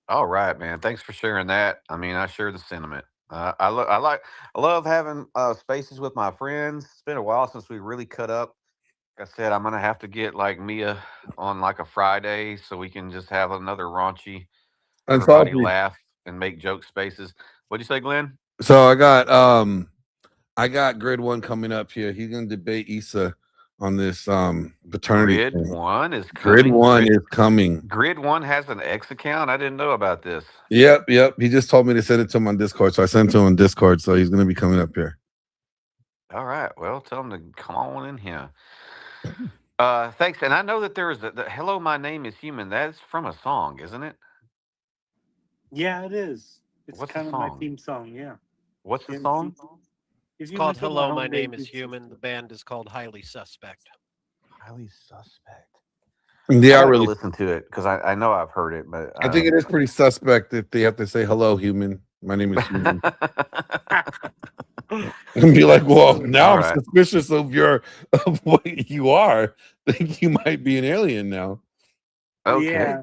All right, man. Thanks for sharing that. I mean, I share the sentiment. I love having spaces with my friends. It's been a while since we really cut up. Like I said, I'm gonna have to get like Mia on like a Friday so we can just have another raunchy, And everybody Salty. laugh and make joke spaces. What'd you say, Glenn? So I got Grid One coming up here. He's gonna debate Issa on this paternity Grid thing. One is Grid coming. One is coming. Grid One has an X account. I didn't know about this. Yep. He just told me to send it to him on Discord, so I sent it to him on Discord. So he's gonna be coming up here. All right. Well, tell him to come on in here. Thanks. And I know that there is the "Hello, my name is Human." That's from a song, isn't it? Yeah, it is. It's What's kind the of my song? theme song, yeah. What's the Yeah, song? If It's you called look at Hello, my My Name homepage, is it's- Human. The band is called Highly Suspect. Highly Suspect. They I are have to really. listen to it because I know I've heard it, but I think it is pretty suspect if they have to say hello, human. My name is Human. And be like, well, now All I'm right. suspicious of what you are. Think you might be an alien now. Okay.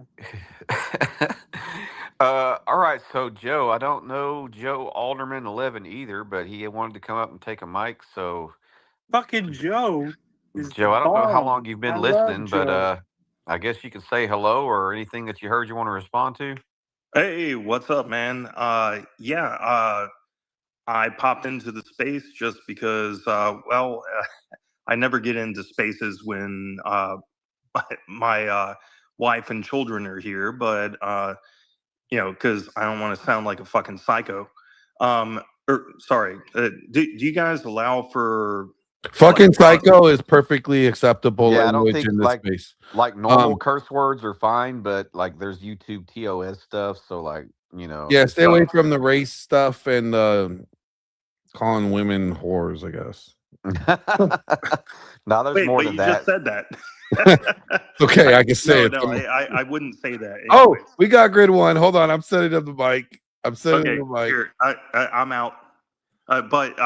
All right. So Joe, I don't know Joe Alderman 11 either, but he wanted to come up and take a mic. So Fucking Joe is the Joe, I don't know how bomb. long you've been I love listening, but Joe. I guess you can say hello or anything that you heard you want to respond to. Hey, what's up, man? I popped into the space just because, I never get into spaces when my wife and children are here, but because I don't want to sound like a fucking psycho. Sorry, do you guys allow for Fucking psycho is perfectly acceptable Yeah, I don't language think in this space. like normal curse words are fine, but like there's YouTube TOS stuff, so like Yeah, stay away from the race stuff and calling women whores, I guess. No, there's Wait, more but to you that. just said that. Okay, I can say No, it. I wouldn't say that. Oh, we got Grid One. Hold on, I'm setting up the mic. I'm setting Okay, up the mic. here I'm out. But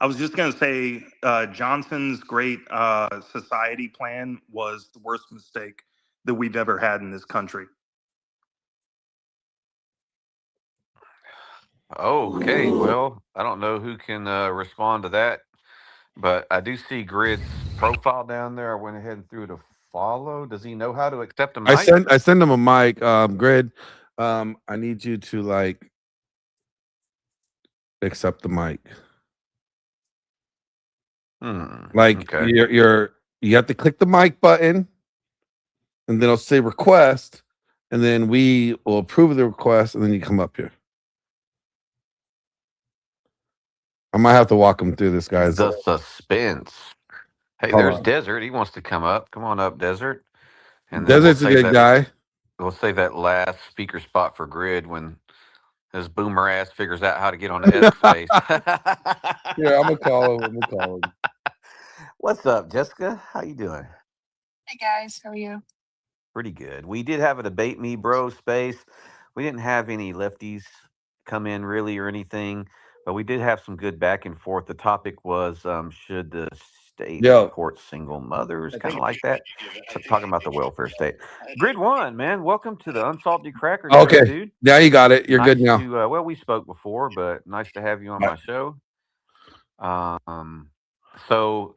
I was just gonna say Johnson's great society plan was the worst mistake that we've ever had in this country. Okay, well, I don't know who can respond to that, but I do see Grid's profile down there. I went ahead and threw it a follow. Does he know how to accept a mic? I send him a mic. Grid, I need you to like accept the mic. Like Okay. you have to click the mic button, and then it'll say request, and then we will approve the request, and then you come up here. I might have to walk him through this, guys. The suspense. Hey, Hold there's on. Desert. He wants to come up. Come on up, Desert. And then Desert's a good guy. We'll save that last speaker spot for Grid when his boomer ass figures out how to get on X space. Yeah, I'm gonna call him. What's up, Jessica? How you doing? Hey guys, how are you? Pretty good. We did have a debate me bro space. We didn't have any lefties come in really or anything, but we did have some good back and forth. The topic was should the state Yo. support single mothers, kind of like that. Talking about the welfare state. Grid one, man. Welcome to the Unsalty Cracker Show, Okay, dude. now you got it. You're good now. Well, we spoke before, but nice to have you on my show. So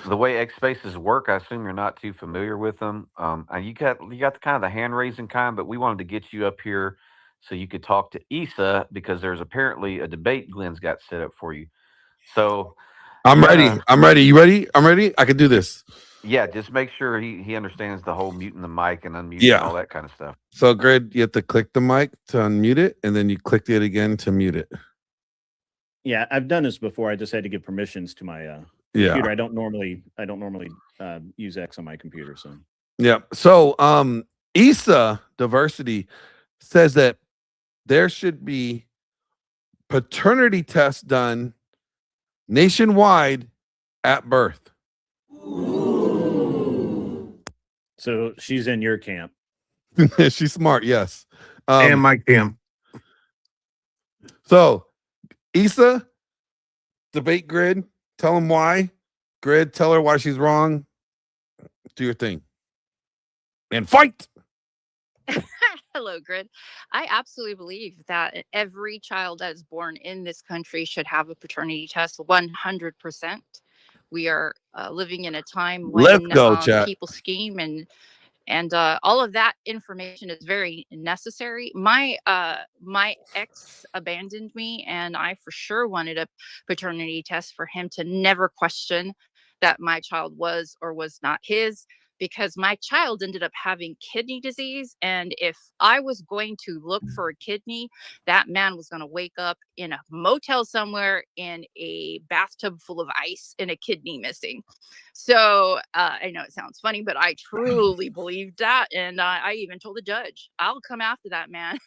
the way X spaces work, I assume you're not too familiar with them. And you got the kind of the hand raising kind, but we wanted to get you up here so you could talk to Issa because there's apparently a debate Glenn's got set up for you. So I'm ready. I'm ready. You ready? I'm ready. I can do this. Yeah, just make sure he understands the whole muting the mic and unmuting and all that kind of stuff. So, Grid, you have to click the mic to unmute it, and then you click it again to mute it. Yeah, I've done this before. I just had to give permissions to my computer. I don't normally use X on my computer. So Yeah. So, Issa Diversity says that there should be paternity tests done nationwide at birth. So she's in your camp. She's smart, yes. And my camp. So, Issa, debate Grid. Tell him why. Grid, tell her why she's wrong. Do your thing. And fight. Hello, Grid. I absolutely believe that every child that is born in this country should have a paternity test 100%. We are living in a time when people scheme and all of that information is very necessary. My ex abandoned me, and I for sure wanted a paternity test for him to never question that my child was or was not his, because my child ended up having kidney disease. And if I was going to look for a kidney, that man was going to wake up in a motel somewhere in a bathtub full of ice and a kidney missing. So I know it sounds funny, but I truly believed that. And I even told the judge, I'll come after that man,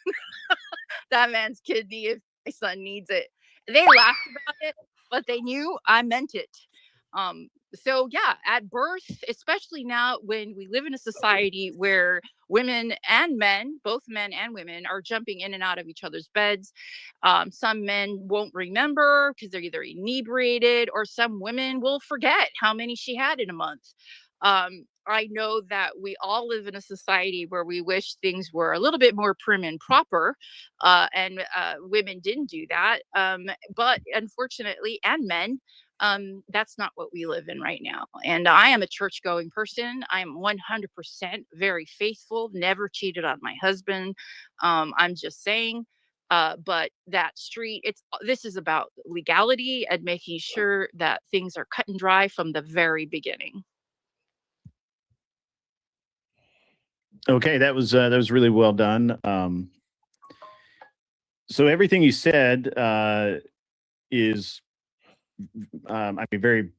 that man's kidney if my son needs it. They laughed about it, but they knew I meant it. So yeah, at birth, especially now when we live in a society where women and men, both men and women, are jumping in and out of each other's beds. Some men won't remember because they're either inebriated, or some women will forget how many she had in a month. I know that we all live in a society where we wish things were a little bit more prim and proper, and women didn't do that. But unfortunately, and men, that's not what we live in right now. And I am a church going person. I am 100% very faithful, never cheated on my husband. I'm just saying, but that street, this is about legality and making sure that things are cut and dry from the very beginning. Okay, that was really well done. So everything you said is I mean, very,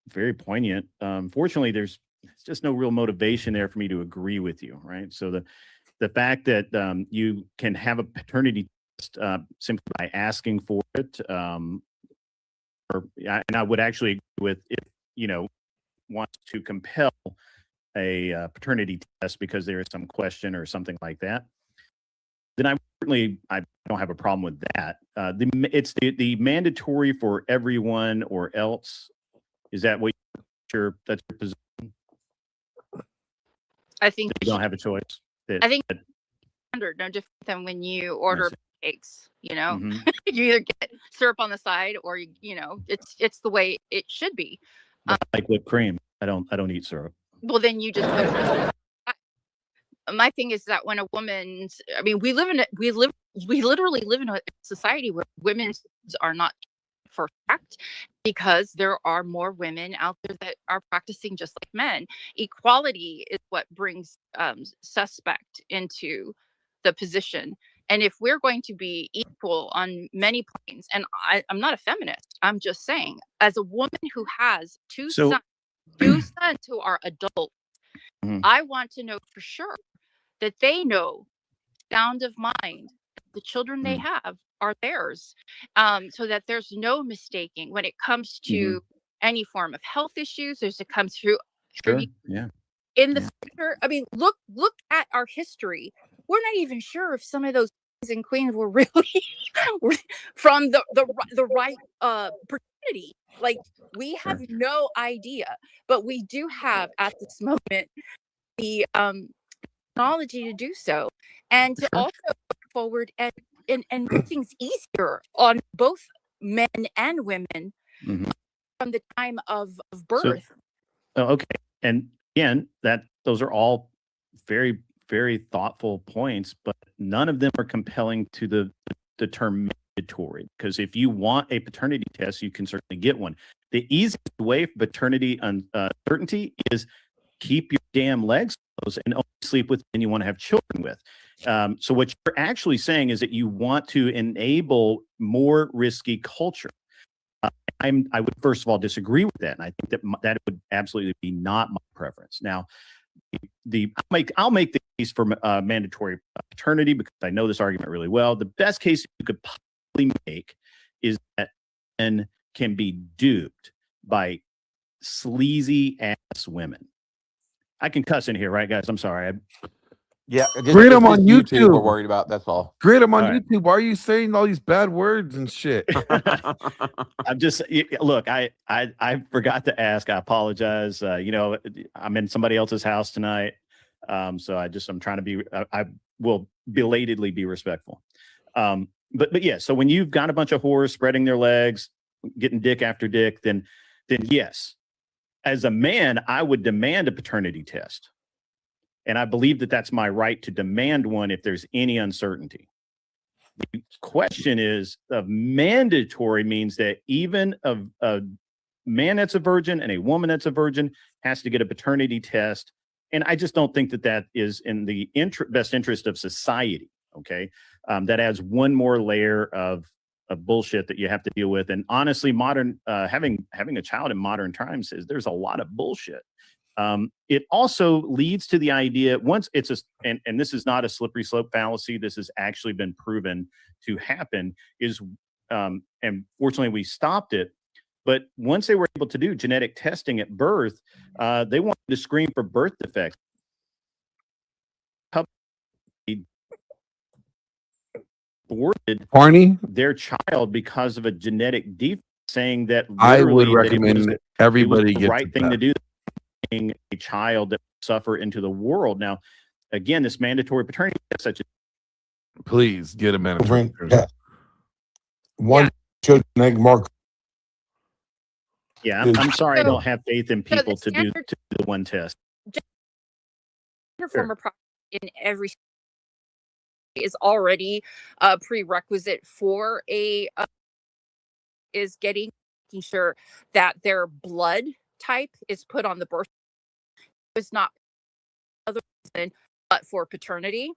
very poignant. Fortunately, there's just no real motivation there for me to agree with you, right? So the fact that you can have a paternity test simply by asking for it, and I would actually agree with if wants to compel a paternity test because there is some question or something like that, then I don't have a problem with that. It's the mandatory for everyone or else. Is that what that's your position? I think you don't have a choice. I think standard no different than when you order eggs. You know, hmm you either get syrup on the side, or you know, it's the way it should be. But like whipped cream, I don't eat syrup. Well, then you just my thing is that when a woman's, I mean, we literally live in a society where women are not for fact, because there are more women out there that are practicing just like men. Equality is what brings suspect into the position. And if we're going to be equal on many planes, and I'm not a feminist, I'm just saying, as a woman who has two So sons who are adults, Mhm. I want to know for sure that they know sound of mind, the children they have are theirs, so that there's no mistaking when it comes to any form of health issues. As it comes through Sure. Yeah. in the future. I mean, look at our history. We're not even sure if some of those kings and queens were really from the right paternity. Like, we have no idea, but we do have at this moment the technology to do so, and to also look forward and make things easier on both men and women Mhm. from the time of So, birth. okay. And again, those are all very, very thoughtful points, but none of them are compelling to the term mandatory. Because if you want a paternity test, you can certainly get one. The easiest way for paternity uncertainty is keep your damn legs closed and only sleep with men you want to have children with. So what you're actually saying is that you want to enable more risky culture. I would first of all disagree with that, and I think that would absolutely be not my preference. Now, I'll make the case for mandatory paternity because I know this argument really well. The best case you could possibly make is that men can be duped by sleazy ass women. I can cuss in here, right, guys? I'm sorry. Yeah, Grade them on We're YouTube. worried about. That's all. Grade them on All right. YouTube. Why are you saying all these bad words and shit? I'm just look. I forgot to ask. I apologize. You know, I'm in somebody else's house tonight, so I'm trying to be. I will belatedly be respectful. But yeah. So when you've got a bunch of whores spreading their legs, getting dick after dick, then yes, as a man, I would demand a paternity test, and I believe that that's my right to demand one if there's any uncertainty. The question is, mandatory means that even a man that's a virgin and a woman that's a virgin has to get a paternity test. And I just don't think that is in the best interest of society. Okay. That adds one more layer of bullshit that you have to deal with. And honestly, having a child in modern times there's a lot of bullshit. It also leads to the idea once and this is not a slippery slope fallacy. This has actually been proven to happen and fortunately we stopped it. But once they were able to do genetic testing at birth, they wanted to screen for birth defects. Aborted their child because of a genetic defect, saying that I would literally that it was recommend everybody the get right thing to do, a child that would suffer into the world. Now, again, this mandatory paternity test, such as Please get a mandatory. One genetic marker. Yeah, I'm sorry, I don't have faith in people to do the one test. Form of product in every is already a prerequisite for is making sure that their blood type is put on the birth. It's not other reason but for paternity.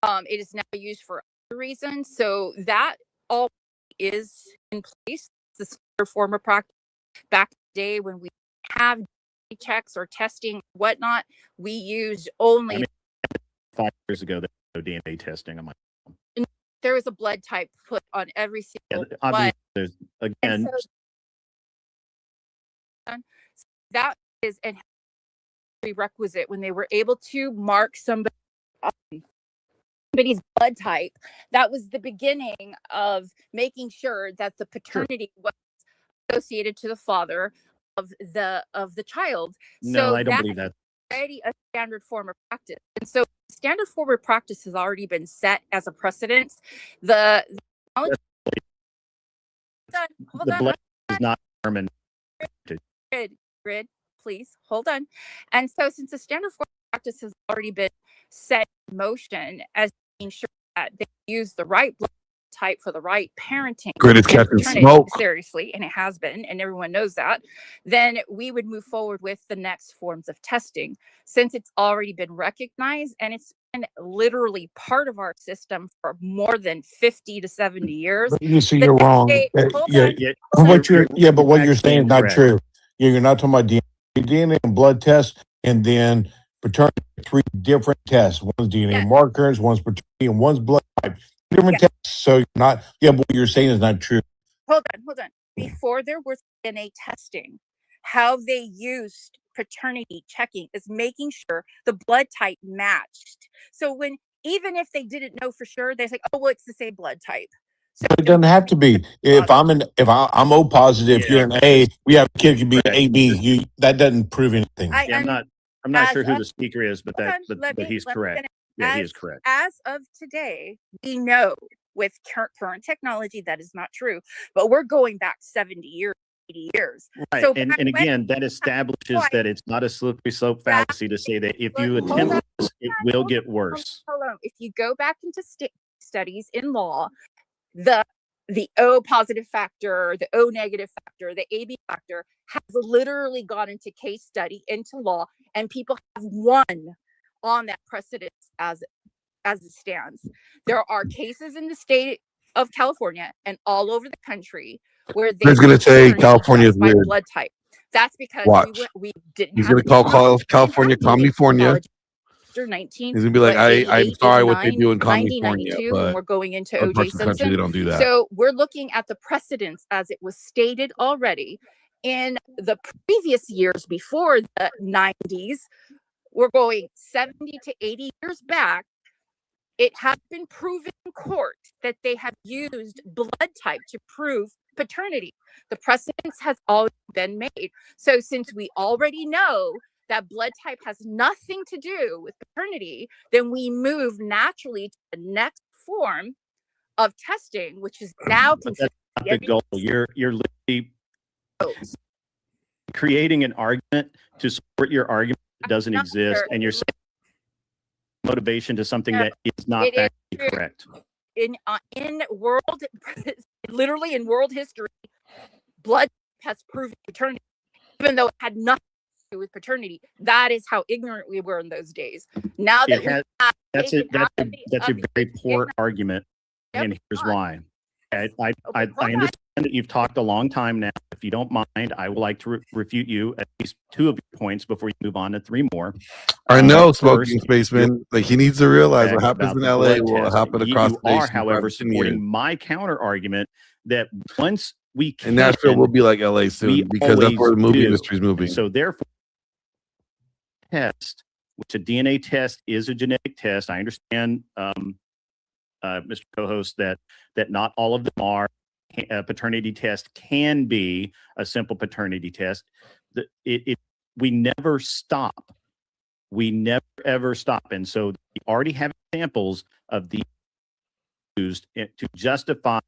It is now used for other reasons, so that all is in place. It's a form of practice. Back in the day when we have checks or testing whatnot, we used only 5 years ago there was no DNA testing on my phone. There was a blood type put on every single obviously one. there's again that is a prerequisite when they were able to mark somebody's blood type. That was the beginning of making sure that the paternity was associated to the father of the child. No, so I don't believe that. Already a standard form of practice, and so standard forward practice has already been set as a precedent, the The blood is not determined. Grid, please hold on. And so, since the standard forward practice has already been set in motion as being sure that they use the right blood type for the right parenting, Grid is catching smoke. seriously, and it has been, and everyone knows that, then we would move forward with the next forms of testing, since it's already been recognized and it's been literally part of our system for more than 50 to 70 years. You see, you're wrong. What you're saying is not true. You're not talking about DNA and blood tests, and then paternity, 3 different tests. One's DNA markers, one's paternity, and one's blood type. Different tests. So you're not. But what you're saying is not true. Hold on. Before there was DNA testing, how they used paternity checking is making sure the blood type matched. So even if they didn't know for sure, they're like, oh, well, it's the same blood type. So But it doesn't have to be. If I'm O positive, if you're an A, we have a kid can be an AB. That doesn't prove anything. I'm not sure who the speaker is, but he's correct. Yeah, he is correct. As of today, we know with current technology that is not true, but we're going back 70 years, 80 years. Right. So and again, that establishes that it's not a slippery slope fallacy to say that if you attempt this, it will get worse. Hold on. If you go back into studies in law, the O positive factor, the O negative factor, the AB factor has literally gone into case study, into law, and people have won on that precedence as it stands. There are cases in the state of California and all over the country where He's going to say California is by weird. blood type. That's because we didn't. He's going to call California California. After 19, he's gonna be like, I'm sorry what they do in California, when we're going into OJ Simpson. They don't do that. So we're looking at the precedents as it was stated already in the previous years before the 90s. We're going 70 to 80 years back. It has been proven in court that they have used blood type to prove paternity. The precedence has always been made. So since we already know that blood type has nothing to do with paternity, then we move naturally to the next form of testing, which is now considered the goal. You're literally creating an argument to support your argument that doesn't exist, and you're saying motivation to something that is not factually correct. In world, literally in world history, blood has proven paternity, even though it had nothing with paternity. That is how ignorant we were in those days. Now that that's a very poor argument, and here's why. I understand that you've talked a long time now. If you don't mind, I would like to refute you at least 2 of your points before you move on to 3 more. I know, Smoking Spaceman. Like, he needs to realize what happens in LA will happen across the nation. You are, however, supporting my counter argument that once we can, and Nashville will be like LA soon because that's where the movie industry is moving. So therefore, test, which a DNA test is a genetic test. I understand, Mr. Co-host, that not all of them are. A paternity test can be a simple paternity test. We never stop. We never ever stop, and so we already have examples of these used to justify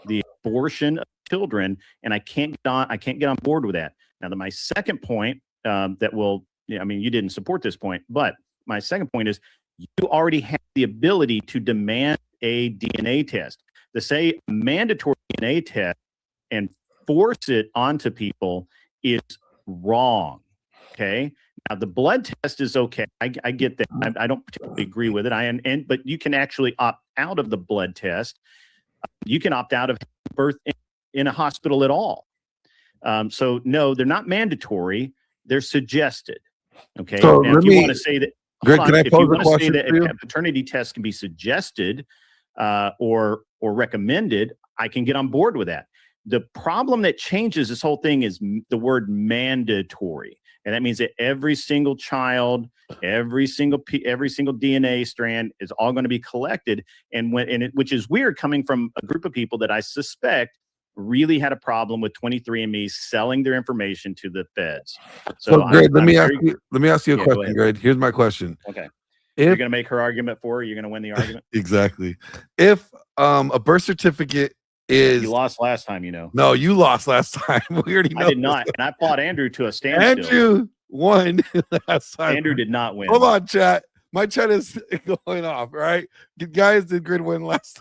the abortion of children, and I can't get on board with that. Now, my second point that will. I mean, you didn't support this point, but my second point is you already have the ability to demand a DNA test. To say a mandatory DNA test and force it onto people is wrong. Okay. Now, the blood test is okay. I get that. I don't particularly agree with it. But you can actually opt out of the blood test. You can opt out of birth in a hospital at all. So no, they're not mandatory. They're suggested. Okay. So now, if you want to say that, Greg, can I pose a question for you? A paternity test can be suggested or recommended, I can get on board with that. The problem that changes this whole thing is the word mandatory, and that means that every single child, every single DNA strand is all going to be collected, which is weird coming from a group of people that I suspect really had a problem with 23andMe selling their information to the feds. So Greg, let me ask you a question, Greg. Here's my question. Okay. You're If going to make her argument for her. You're going to win the argument. exactly, if a birth certificate is You lost last time, you know. no, you lost last time. We already know. I did not, and I fought Andrew to a standstill. Andrew won last time. Andrew did not win. Hold on, chat. My chat is going off. Right, guys, did Grid win last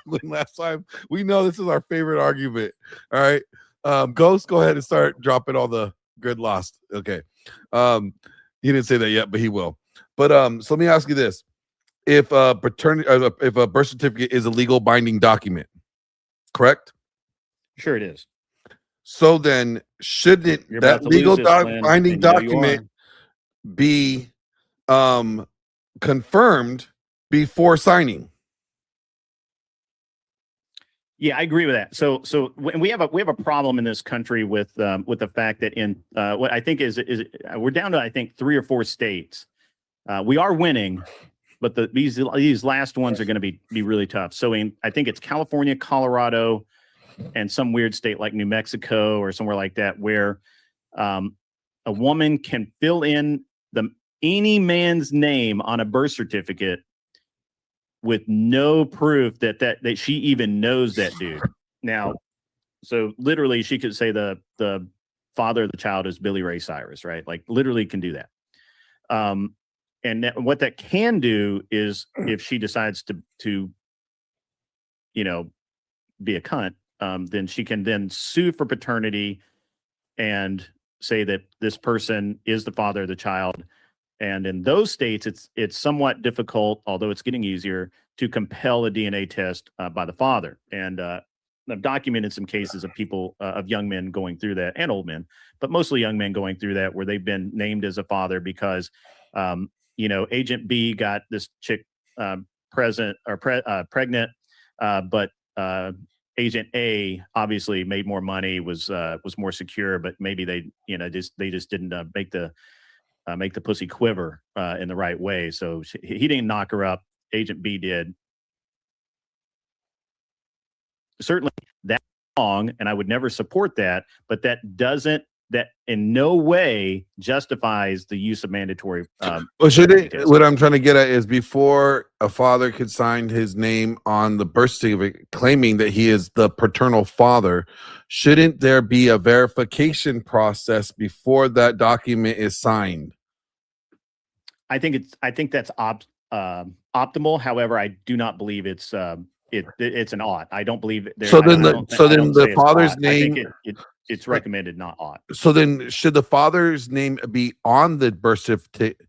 time? We know this is our favorite argument. All right, Ghost, go ahead and start dropping all the Grid lost. Okay, he didn't say that yet, but he will. But so let me ask you this: if if a birth certificate is a legal binding document, correct? Sure, it is. So then, shouldn't You're that about to lose legal this, Lynn, binding and you know you document be confirmed before signing? Yeah, I agree with that. So we have a problem in this country with the fact that in what I think is we're down to, I think, 3 or 4 states. We are winning, but these last ones are going to be really tough. So I think it's California, Colorado, and some weird state like New Mexico or somewhere like that, where a woman can fill in any man's name on a birth certificate with no proof that she even knows that dude. Now, so literally she could say the father of the child is Billy Ray Cyrus, right? Like literally can do that. And what that can do is if she decides to be a cunt, then she can then sue for paternity and say that this person is the father of the child. And in those states, it's somewhat difficult, although it's getting easier, to compel a DNA test by the father. And I've documented some cases of people, of young men going through that, and old men, but mostly young men going through that, where they've been named as a father because, Agent B got this chick pregnant, but Agent A obviously made more money, was more secure, but maybe they just didn't make the pussy quiver in the right way. So he didn't knock her up. Agent B did. Certainly that's wrong, and I would never support that, but that in no way justifies the use of mandatory. Well, what I'm trying to get at is, before a father could sign his name on the birth certificate claiming that he is the paternal father, shouldn't there be a verification process before that document is signed? I think that's optimal. However, I do not believe it's an ought. I don't believe it. So then the father's name. It's recommended, not ought. So then, should the father's name be on the birth certificate?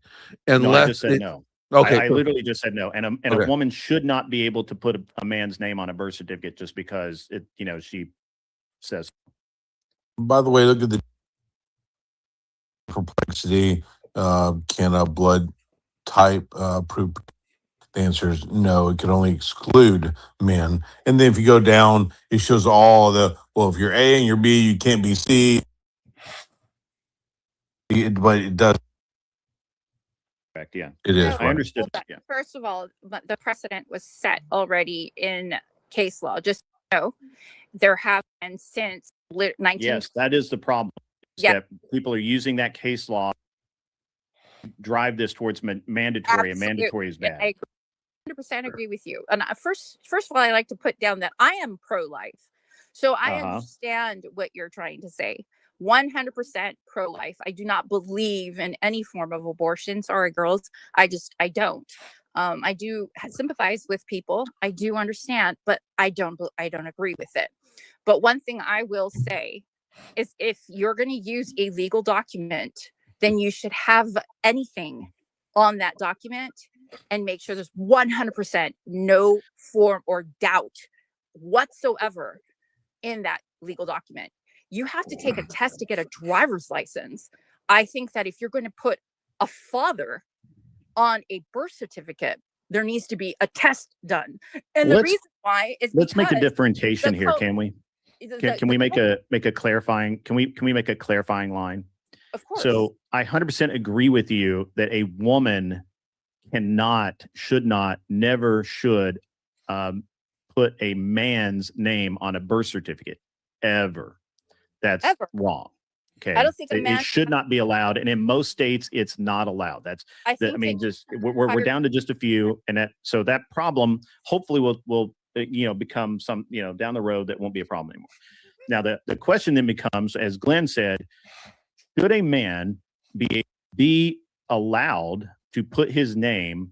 No, I just said no. Okay, I literally just said no. And Okay. a woman should not be able to put a man's name on a birth certificate just because she says. By the way, look at the complexity. Can a blood type prove? The answer is no. It can only exclude men. And then if you go down, it shows all if you're A and you're B, you can't be C. But it does. Correct. Yeah. It is. No, right. I understood. hold on. Yeah. First of all, the precedent was set already in case law. Just so you know, there have been since 19. Yes, that is the problem. Yeah. That people are using that case law to drive this towards mandatory, and mandatory is bad. I 100% agree with you. And first of all, I like to put down that I am pro-life, so I understand what you're trying to say. 100% pro-life. I do not believe in any form of abortion. Sorry, girls. I don't. I do sympathize with people. I do understand, but I don't agree with it. But one thing I will say is, if you're going to use a legal document, then you should have anything on that document and make sure there's 100% no form or doubt whatsoever in that legal document. You have to take a test to get a driver's license. I think that if you're going to put a father on a birth certificate, there needs to be a test done. And the reason why is let's make a because differentiation here, can we? Can we make a clarifying? Can we make a clarifying line? Of course. So I 100% agree with you that a woman cannot, should not, never should put a man's name on a birth certificate ever. That's wrong. Okay. I don't think a It man. should not be allowed. And in most states, it's not allowed. I think We're down to just a few. And so that problem hopefully will become some, down the road that won't be a problem anymore. Now, the question then becomes, as Glenn said, should a man be allowed to put his name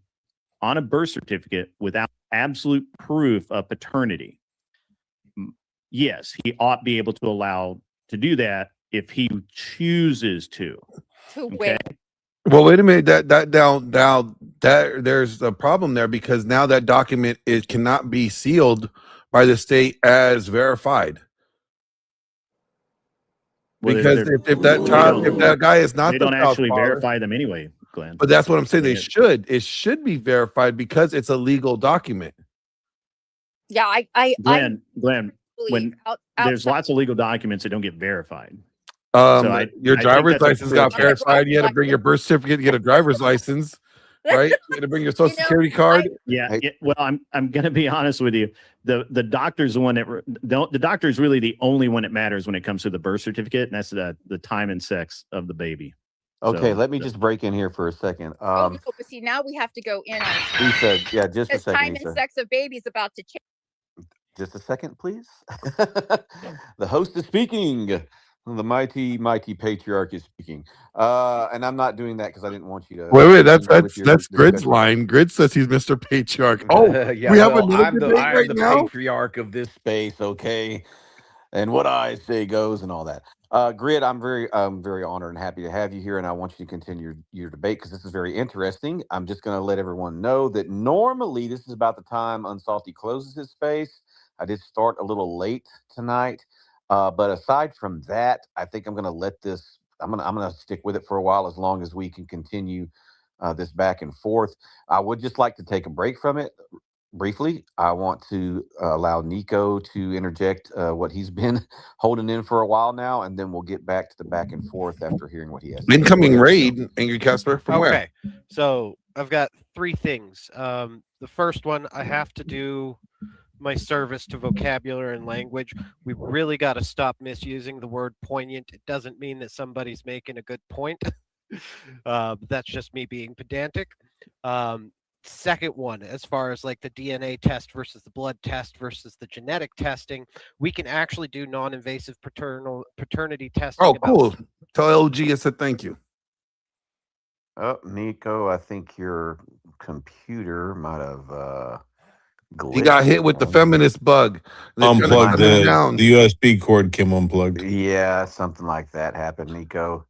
on a birth certificate without absolute proof of paternity? Yes, he ought to be able to allow to do that if he chooses to. Okay. Well, wait a minute. That there's a problem there, because now that document cannot be sealed by the state as verified. Well, Because if that guy is not they the don't child's actually father, verify them anyway, Glenn. but that's what I'm saying. I mean, They should. It should be verified because it's a legal document. Yeah, Glenn, when there's outside- lots of legal documents that don't get verified. Your I think driver's that's a license got cruel- verified. You had to bring your birth certificate to get a driver's license, right? You had to bring your social security card. Well, I'm going to be honest with you. The doctor's the one the doctor is really the only one that matters when it comes to the birth certificate, and that's the time and sex of the baby. Okay, So, let me just break in here for a second. Oh no, but see, now we have to go in on Lisa, yeah, just a because second. time Lisa. and sex of babies about to change. Just a second, please. The host is speaking. The mighty patriarch is speaking. And I'm not doing that because I didn't want you to. Wait. That's with your Grid's discussion. line. Grid says he's Mr. Patriarch. Oh, Yeah, we have well, another I'm debate right the now. patriarch of this space, okay? And what I say goes, and all that. Grid, I'm very honored and happy to have you here, and I want you to continue your debate because this is very interesting. I'm just going to let everyone know that normally this is about the time Unsalty closes his space. I did start a little late tonight, but aside from that, I think I'm going to let this. I'm going to stick with it for a while as long as we can continue this back and forth. I would just like to take a break from it. Briefly, I want to allow Nico to interject what he's been holding in for a while now, and then we'll get back to the back and forth after hearing what he has to say. Incoming raid, Angry Casper. From where? Okay, so I've got three things. The first one, I have to do my service to vocabulary and language. We really got to stop misusing the word poignant. It doesn't mean that somebody's making a good point. That's just me being pedantic. Second one, as far as like the DNA test versus the blood test versus the genetic testing, we can actually do non-invasive paternity testing. Oh, cool. Tell LG I said thank you. Oh, Nico, I think your computer might have glitched. He got hit with the feminist bug. They're trying to Unplugged shut him down. the USB cord came unplugged. Yeah, something like that happened, Nico.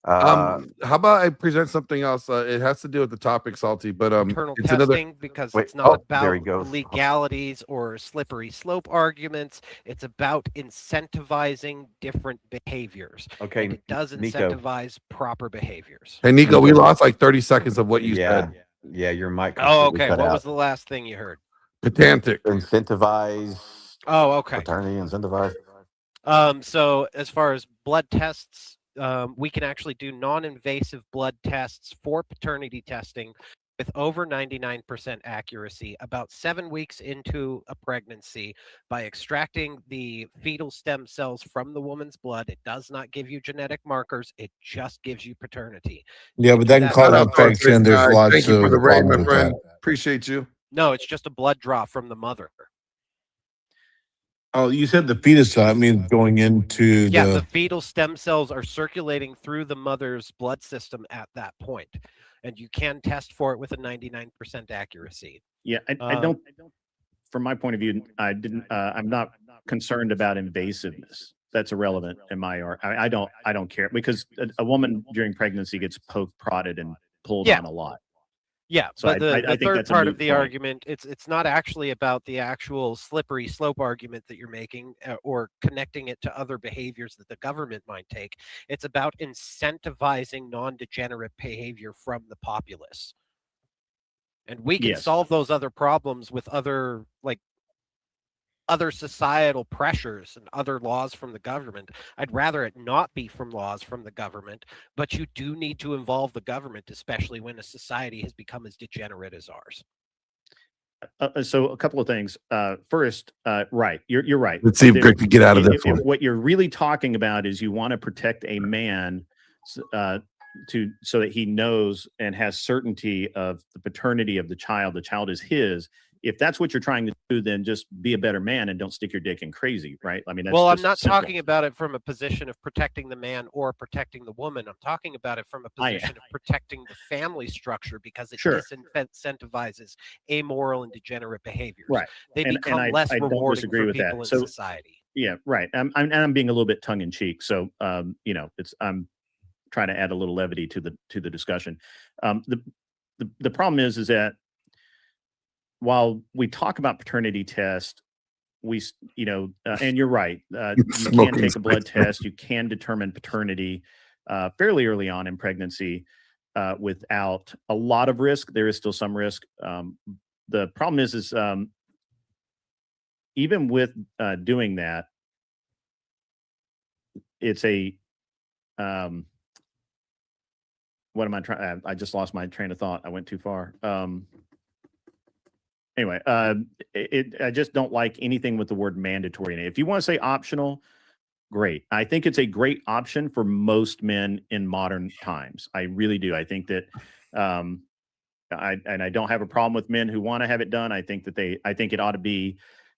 How about I present something else? It has to do with the topic, Salty, but Internal it's testing another. because Wait, it's not there he about goes. legalities or slippery slope arguments. It's about incentivizing different behaviors. Okay, and it does Nico. incentivize proper behaviors. Hey, Nico, we lost like 30 seconds of what you said. Yeah, your mic. Oh, completely okay. cut What out. was the last thing you heard? Pedantic. Incentivize. Oh, okay. Paternity, incentivize. So as far as blood tests, we can actually do non-invasive blood tests for paternity testing with over 99% accuracy about 7 weeks into a pregnancy by extracting the fetal stem cells from the woman's blood. It does not give you genetic markers. It just gives you paternity. Yeah, but that can cause infection. There's lots Thank you for of the raid, problems my with friend. that. Appreciate you. No, it's just a blood draw from the mother. Oh, you said the fetus cell. That means going into Yeah, the the. fetal stem cells are circulating through the mother's blood system at that point, and you can test for it with a 99% accuracy. Yeah, I don't. From my point of view, I'm not concerned about invasiveness. That's irrelevant in my art. I don't care because a woman during pregnancy gets poked, prodded, and pulled on a lot. Yeah, So but the I think third that's a part moot of the point. argument, it's not actually about the actual slippery slope argument that you're making or connecting it to other behaviors that the government might take. It's about incentivizing non-degenerate behavior from the populace. And we can Yes. solve those other problems with other societal pressures and other laws from the government. I'd rather it not be from laws from the government, but you do need to involve the government, especially when a society has become as degenerate as ours. So a couple of things. First, right, you're right. Let's see if Greg can get out of this one. What you're really talking about is you want to protect a man so that he knows and has certainty of the paternity of the child. The child is his. If that's what you're trying to do, then just be a better man and don't stick your dick in crazy, right? I mean, that's well, I'm just not simple. talking about it from a position of protecting the man or protecting the woman. I'm talking about it from a position of protecting the family structure because it Sure. disincentivizes amoral and degenerate behaviors. Right. They become less I don't rewarding disagree for with people that. in So, society. yeah, right. I'm being a little bit tongue in cheek. So, I'm trying to add a little levity to the discussion. The problem is that while we talk about paternity test, and you're right, you can take a blood test, you can determine paternity fairly early on in pregnancy without a lot of risk. There is still some risk. The problem is even with doing that, it's a what am I trying? I just lost my train of thought. I went too far. Anyway, I just don't like anything with the word mandatory in it. If you want to say optional, great. I think it's a great option for most men in modern times. I really do. I think that, I don't have a problem with men who want to have it done. I think it ought to be,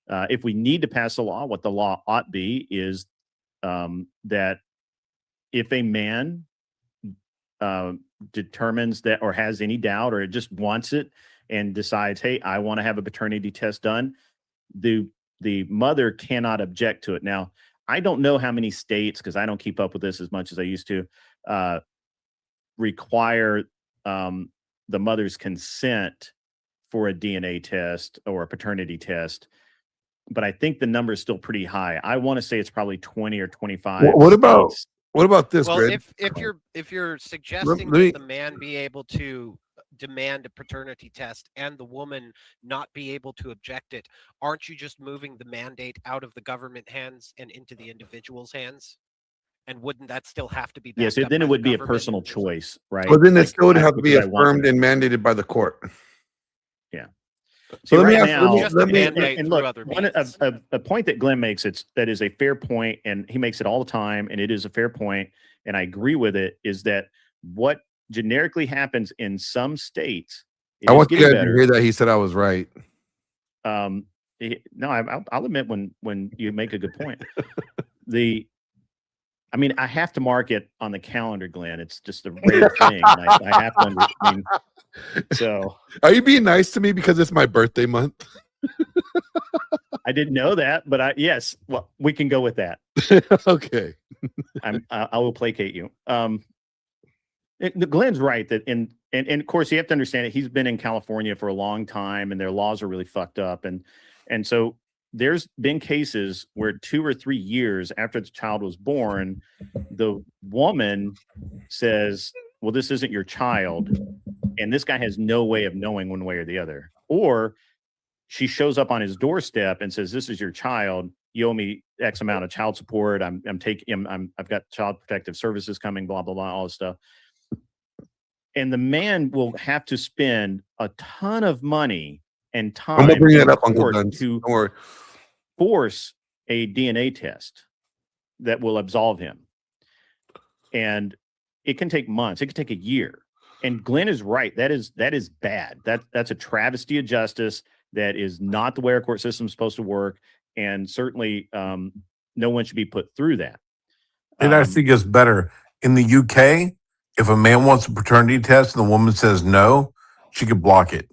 if we need to pass a law, what the law ought be is that if a man determines that or has any doubt or just wants it and decides, hey, I want to have a paternity test done, the mother cannot object to it. Now, I don't know how many states, because I don't keep up with this as much as I used to, require the mother's consent for a DNA test or a paternity test. But I think the number is still pretty high. I want to say it's probably 20 or 25. What about this, Well, Greg? if you're suggesting Let me- that the man be able to demand a paternity test and the woman not be able to object it, aren't you just moving the mandate out of the government hands and into the individual's hands? And wouldn't that still have to be backed Yes, up then by it the would be a government? personal choice, right? But then it Like, still would I- have to be because I want affirmed that. and mandated by the court. Yeah. So See, let me right ask. now, Let me. and look, a point that Glenn makes, that is a fair point, and he makes it all the time, and it is a fair point, and I agree with it, is that what generically happens in some states, it I is want you getting guys to better. hear that he said I was right. No, I'll admit when you make a good point. I have to mark it on the calendar, Glenn. It's just a rare thing. And I have to so Are you being nice to me because it's my birthday month? I didn't know that, but yes, well, we can go with that. Okay. I will placate you. Glenn's right that and of course you have to understand it. He's been in California for a long time, and their laws are really fucked up, and so there's been cases where 2 or 3 years after the child was born, the woman says, "Well, this isn't your child," and this guy has no way of knowing one way or the other, or she shows up on his doorstep and says, "This is your child. You owe me X amount of child support. I've got child protective services coming, blah, blah, blah, all this stuff." And the man will have to spend a ton of money and time I'm gonna bring that up, in Uncle court Guns. to Don't worry. force a DNA test that will absolve him. And it can take months. It can take a year. And Glenn is right. That is bad. That's a travesty of justice. That is not the way our court system is supposed to work. And certainly no one should be put through that. It actually gets better. In the UK, if a man wants a paternity test and the woman says no, she could block it.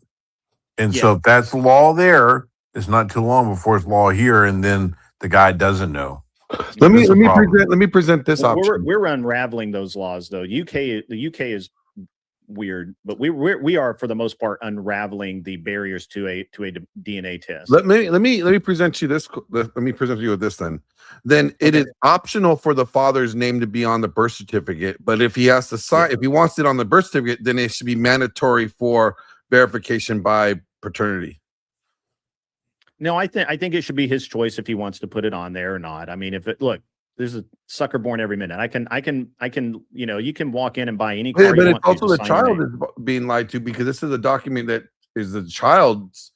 And so if that's law there, it's not too long before it's law here, and then the guy doesn't know. Let That's the problem. me present this Well, option. we're unraveling those laws, though. The UK is weird, but we are for the most part unraveling the barriers to a DNA test. Let me present you this. Let me present you with this then. Then it is optional for the father's name to be on the birth certificate, but if he has to sign, if he wants it on the birth certificate, then it should be mandatory for verification by paternity. No, I think it should be his choice if he wants to put it on there or not. I mean, there's a sucker born every minute. I can, you can walk in and buy any car. But you it's want also to the sign your child name. is being lied to because this is a document that is the child's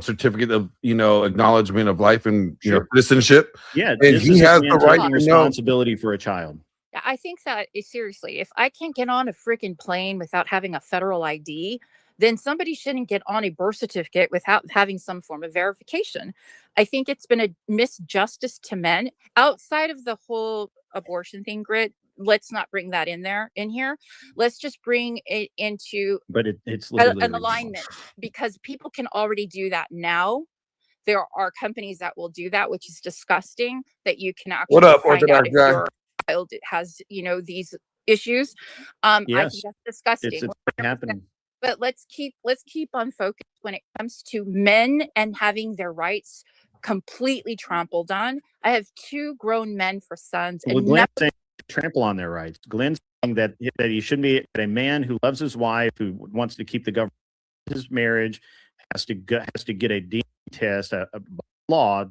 certificate of acknowledgement of life and citizenship. Yeah, And this he is has a the man right taking to know. responsibility for a child. Yeah, I think that seriously, if I can't get on a freaking plane without having a federal ID, then somebody shouldn't get on a birth certificate without having some form of verification. I think it's been a misjustice to men outside of the whole abortion thing, Grit. Let's not bring that in here. Let's just bring it into But it's literally an alignment, because people can already do that now. There are companies that will do that, which is disgusting, that you can What actually up, find out Orthodox if guy? your child has, these issues. I think Yes, that's disgusting. it's 100%. happening. But let's keep on focus when it comes to men and having their rights completely trampled on. I have 2 grown men for sons, Well, and Glenn's saying trample on their rights. Glenn's saying that he shouldn't be a man who loves his wife, who wants to keep the government his marriage, has to get a DNA test, a law,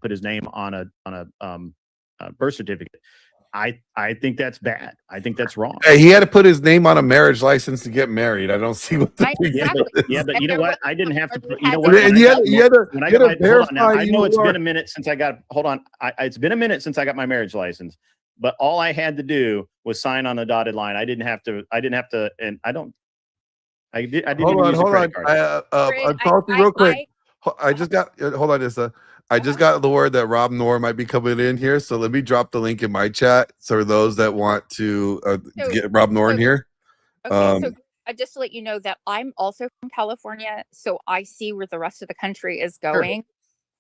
put his name on a birth certificate. I think that's bad. I think that's wrong. Hey, he had to put his name on a marriage license to get married. I don't see what the big deal is. Yeah, but you know what? I didn't have to. You know And what? you had to Hold on now. verify I know you it's are- been a minute since I got. Hold on. It's been a minute since I got my marriage license. But all I had to do was sign on the dotted line. I didn't have to. And I don't. I didn't Hold even on, use a hold on. credit card. Chauncey, real quick. I just got. Hold on, Issa. I just got the word that Rob Noor might be coming in here, so let me drop the link in my chat. So for those that want to get Rob Noor in here. Okay, so just to let you know that I'm also from California, so I see where the rest of the country is going,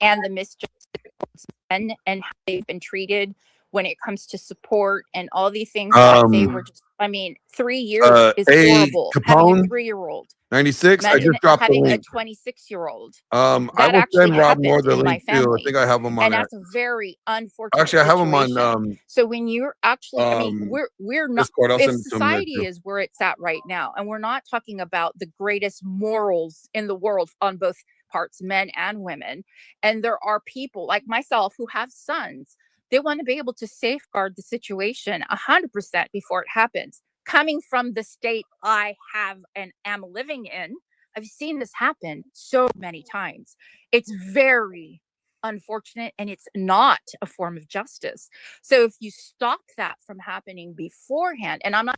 and the misjustice towards men and how they've been treated when it comes to support and all these things that they were just. I mean, 3 years is horrible. Having a Capone, 3-year-old, 96. I imagine just dropped the having a link. 26-year-old. I That will actually send Rob happened Noor the in my link too. I family, think I have him on and there. that's a very unfortunate Actually, I have him situation. on So when you're actually, I mean, we're not. Discord. I'll If send it to him there society too. is where it's at right now, and we're not talking about the greatest morals in the world on both parts, men and women, and there are people like myself who have sons. They want to be able to safeguard the situation 100% before it happens. Coming from the state I have and am living in, I've seen this happen so many times. It's very unfortunate, and it's not a form of justice. So if you stop that from happening beforehand, and I'm not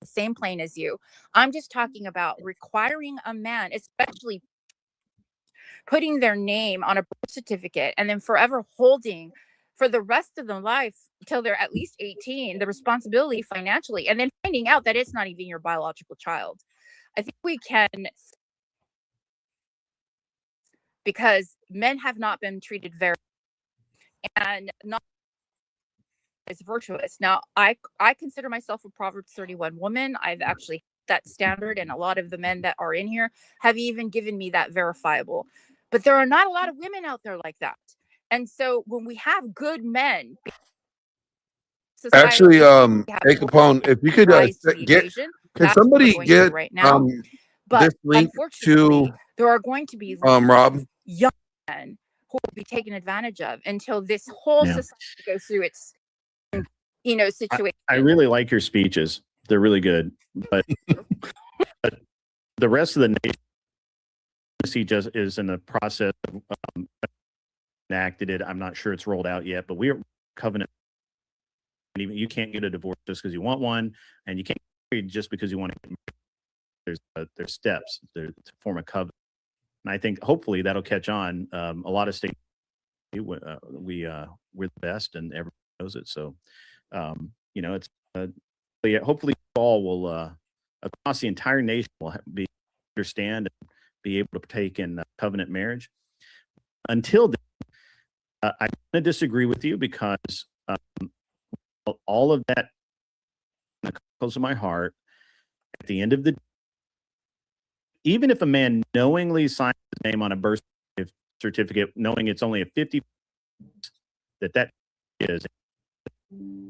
the same plane as you, I'm just talking about requiring a man, especially putting their name on a birth certificate and then forever holding for the rest of their life until they're at least 18 the responsibility financially, and then finding out that it's not even your biological child. I think we can, because men have not been treated very, and not as virtuous. Now, I consider myself a Proverbs 31 woman. I've actually that standard, and a lot of the men that are in here have even given me that verifiable. But there are not a lot of women out there like that. And so when we have good men, Actually, have hey Capone, if you could rise to the get, occasion. can That's what we're somebody going get through right now. But this link unfortunately, to there are going to be Rob? young men who will be taken advantage of until this whole Yeah. society goes through its situation. I really like your speeches. They're really good. But the rest of the nation just is in the process of enacted it. I'm not sure it's rolled out yet, but we're covenant. You can't get a divorce just because you want one, and you can't get married just because you want to get married. There's steps to form a covenant. And I think hopefully that'll catch on. A lot of states, we're the best, and everyone knows it. So, it's hopefully all will across the entire nation will understand and be able to partake in covenant marriage. Until then, I'm going to disagree with you because all of that close to my heart. At the end of the day, even if a man knowingly signs his name on a birth certificate, knowing it's only a 50, that is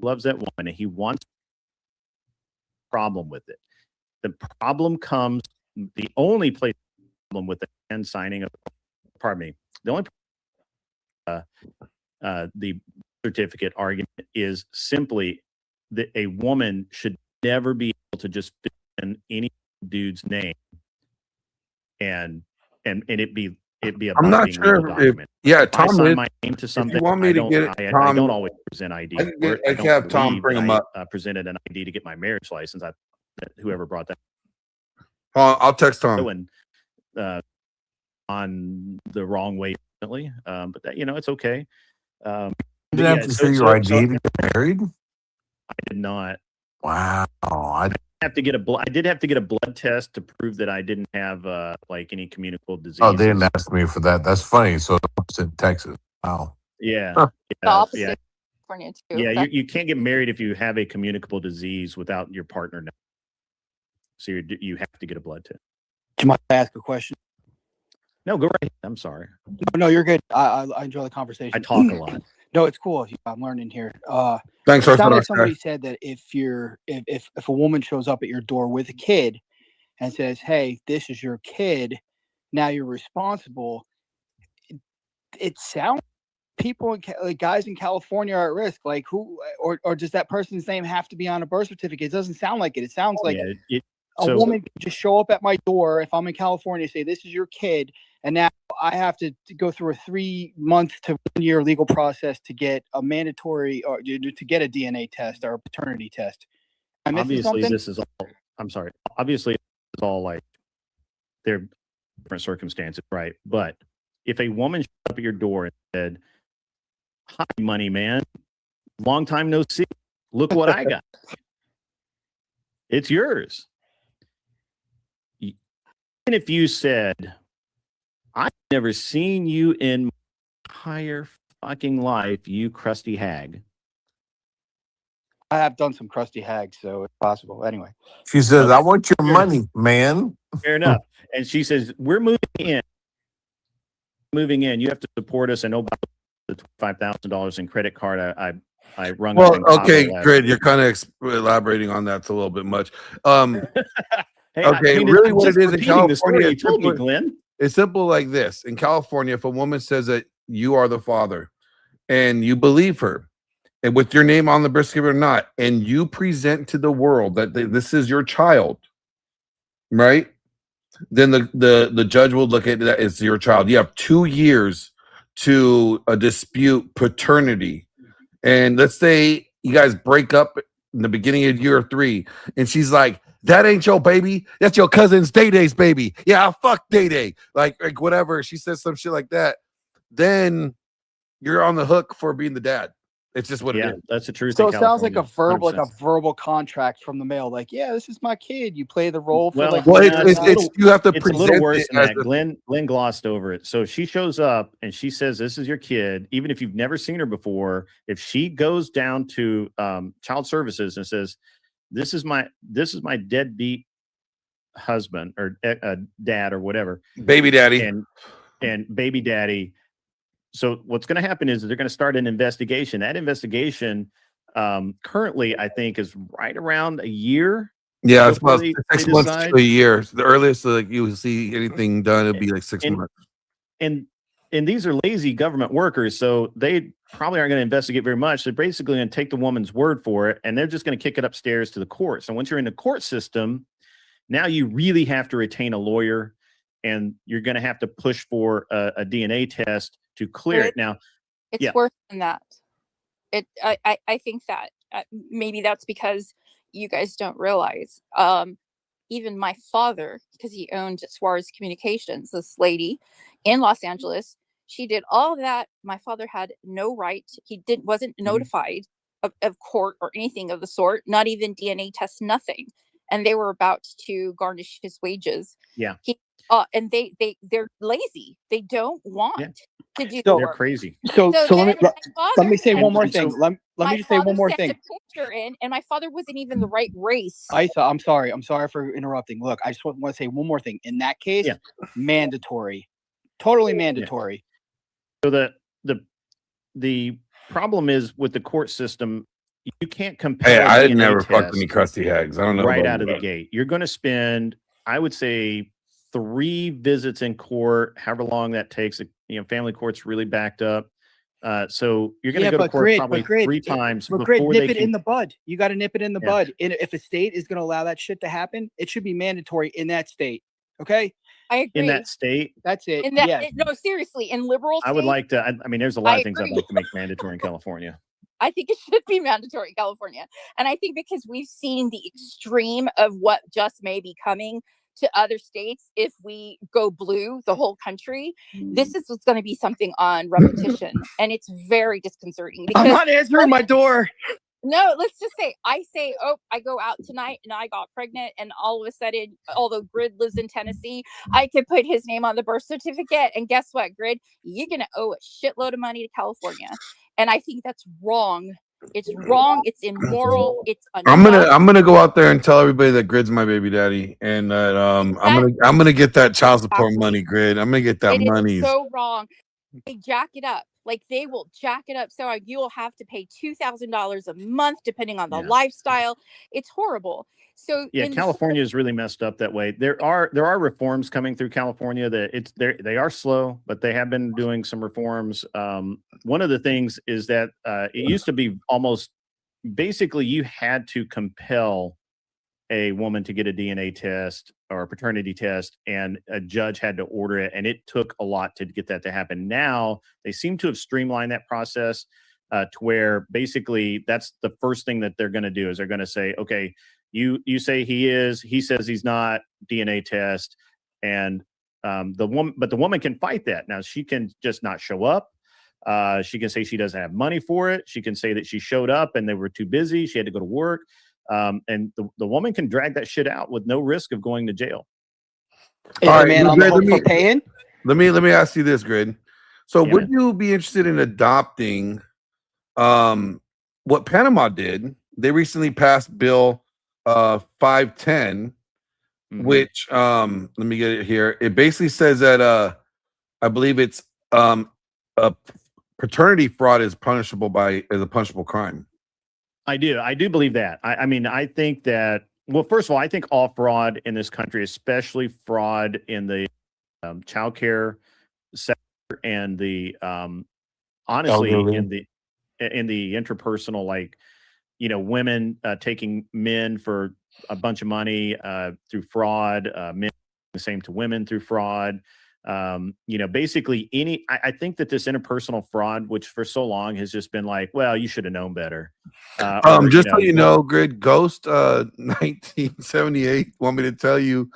loves that woman and he wants a problem with it. The problem comes, the only place problem with the man signing the only the certificate argument is simply that a woman should never be able to just fit in any dude's name and and it be a I'm not binding legal sure if document. yeah, If I Tom sign is. my name to If something, you want me to get it, I Tom, don't always present ID I can for it. I I can don't have Tom believe bring that him up. I presented an ID to get my marriage license. That whoever brought that I'll text Tom. and on the wrong way, definitely. But that, it's okay. You didn't have to show your ID to get married? I did not. Wow. I did have to get a blood test to prove that I didn't have like any communicable diseases. Oh, they didn't ask me for that. That's funny. So the opposite in Texas. Wow. Yeah. Huh. The opposite Yeah. in California too. Yeah, That's- you can't get married if you have a communicable disease without your partner knowing. So you have to get a blood test. Do you mind if I ask a question? No, go right ahead. I'm sorry. No, you're good. I enjoy the conversation. I talk a lot. No, it's cool. I'm learning here. Thanks, it sounded like Orthodox somebody guy. said that if a woman shows up at your door with a kid and says, "Hey, this is your kid," now you're responsible. It sounds people guys in California are at risk. Like who or does that person's name have to be on a birth certificate? It doesn't sound like it. It sounds like a woman can just show up at my door if I'm in California, say this is your kid, and now I have to go through a 3-month to 1-year legal process to get a mandatory or to get a DNA test or a paternity test. I'm missing Obviously, something. this is all. I'm sorry. Obviously, it's all like they're different circumstances, right? But if a woman showed up at your door and said, "Hi, money man, long time no see. Look what I got. It's yours." Even if you said, "I've never seen you in my entire fucking life, you crusty hag." I have done some crusty hags, so it's possible. Anyway, She says, "I want your money, man." Fair enough. And she says, "We're moving in. You have to support us." And the $5,000 in credit card I rung up. Well, in Cabo okay, last great. You're kind of elaborating on that's a little bit much. Hey, Okay, I mean, really, I'm what it just is in repeating the story California, you told me, Glenn. it's simple like this. In California, if a woman says that you are the father and you believe her, and with your name on the birth certificate or not, and you present to the world that this is your child, right? Then the judge will look at that as your child. You have 2 years to dispute paternity. And let's say you guys break up in the beginning of year 3, and she's like, "That ain't your baby. That's your cousin's Day-Day's baby. Yeah, fuck Day-Day." Like whatever. She says some shit like that. Then you're on the hook for being the dad. It's just what it is. That's the truth. so in it sounds like California, a verbal contract from the mail. Like, yeah, this is my kid. You play the role for Well, like. it's you have to it's a little present worse it than as that. a- Glenn glossed over it. So she shows up and she says, "This is your kid." Even if you've never seen her before, if she goes down to child services and says, this is my deadbeat husband or dad or whatever, baby daddy, and baby daddy." So what's going to happen is they're going to start an investigation. That investigation currently, I think, is right around a year. Yeah, it's before about they 6 months decide. to a year. The earliest like you will see anything done, it'll be like 6 months. And these are lazy government workers, so they probably aren't going to investigate very much. They're basically going to take the woman's word for it, and they're just going to kick it upstairs to the courts. And once you're in the court system, now you really have to retain a lawyer, and you're going to have to push for a DNA test to clear it. Now, It's worse than that. I think that maybe that's because you guys don't realize. Even my father, because he owned Suarez Communications, this lady in Los Angeles, she did all that. My father had no right. He wasn't notified of court or anything of the sort. Not even DNA tests, nothing. And they were about to garnish his wages. Yeah. And they're lazy. They don't want to do. They're crazy. So then let me say one more and thing. so- Let me just say one more thing. A picture in, and my father wasn't even the right race. Isa, I'm sorry for interrupting. Look, I just want to say one more thing. In that case, mandatory, totally mandatory. So the problem is with the court system, you can't compare. Hey, I DNA never fucked test any crusty hags. I don't know right about out of the that. gate. You're going to spend, I would say, 3 visits in court, however long that takes. Family court's really backed up. So you're going to go to court probably 3 times before nip they it can. in the bud. You got to nip it in the bud. And if a state is going to allow that shit to happen, it should be mandatory in that state. Okay. I agree. in that state, That's it. In that, Yes. no, seriously, in liberal I would states, like to. I mean, there's a lot I of things I'd agree. like to make mandatory in California. I think it should be mandatory in California. And I think because we've seen the extreme of what just may be coming to other states if we go blue, the whole country, this is what's going to be something on repetition. And it's very disconcerting I'm because not answering my door. no, let's just say oh, I go out tonight and I got pregnant, and all of a sudden, although Grid lives in Tennessee, I could put his name on the birth certificate, and guess what, Grid, you're gonna owe a shitload of money to California. And I think that's wrong. It's wrong, it's immoral, it's I'm unjust. gonna go out there and tell everybody that Grid's my baby daddy, and that I'm gonna get that child support money, Grid. I'm gonna get that It money. is so wrong. They jack it up. Like they will jack it up. So you will have to pay $2,000 a month depending on the lifestyle. It's horrible. So Yeah, in the California is really messed up that way. There are reforms coming through California that they are slow, but they have been doing some reforms. One of the things is that it used to be almost basically you had to compel a woman to get a DNA test or a paternity test, and a judge had to order it, and it took a lot to get that to happen. Now they seem to have streamlined that process to where basically that's the first thing that they're going to do is they're going to say, okay, you say he says he's not, DNA test, and the woman can fight that. Now she can just not show up. She can say she doesn't have money for it. She can say that she showed up and they were too busy. She had to go to work. And the woman can drag that shit out with no risk of going to jail. Is the man on the hook for paying? Let me ask you this, Grid. So would you be interested in adopting what Panama did? They recently passed Bill 510, which let me get it here. It basically says that I believe it's paternity fraud is punishable as a punishable crime. I do believe that. I mean, I think that, well, first of all, I think all fraud in this country, especially fraud in the childcare sector and the honestly Elderly. in the interpersonal, like, women taking men for a bunch of money through fraud, men the same to women through fraud. Basically I think that this interpersonal fraud, which for so long has just been like, well, you should have known better. Just so you know, Grid, Ghost 1978 want me to tell you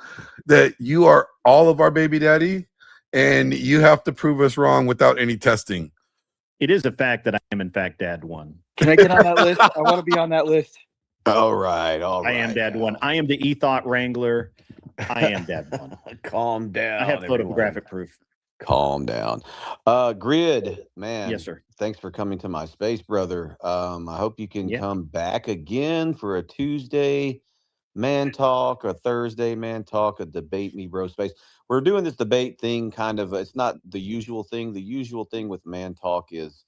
that you are all of our baby daddy, and you have to prove us wrong without any testing. It is a fact that I am in fact dad one. Can I get on that list? I want to be on that list. All right. I am dad one. I am the e-thought wrangler. I am dad one. Calm down. I have photographic proof. Calm down. Grid, man. Yes, sir. Thanks for coming to my space, brother. I hope you can come back again for a Tuesday man talk, a Thursday man talk, a debate me bro space. We're doing this debate thing kind of, it's not the usual thing. The usual thing with man talk is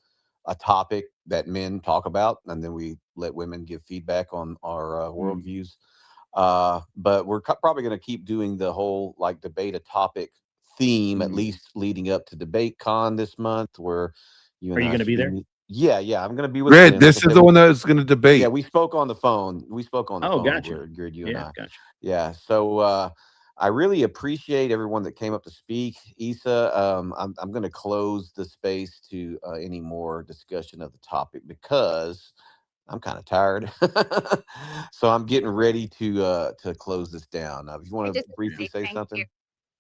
a topic that men talk about, and then we let women give feedback on our worldviews. But we're probably going to keep doing the whole like debate a topic theme, at least leading up to debate con this month, where you Are you going to be there? Yeah, I'm going to be with Grid, Glenn. this Like I is said, the one that is going to debate. Yeah, we spoke on the phone. We spoke on the phone. Gotcha. Grid, you and I. Gotcha. Yeah, so I really appreciate everyone that came up to speak. Issa, I'm going to close the space to any more discussion of the topic because I'm kind of tired. So I'm getting ready to close this down. If you want to briefly say something.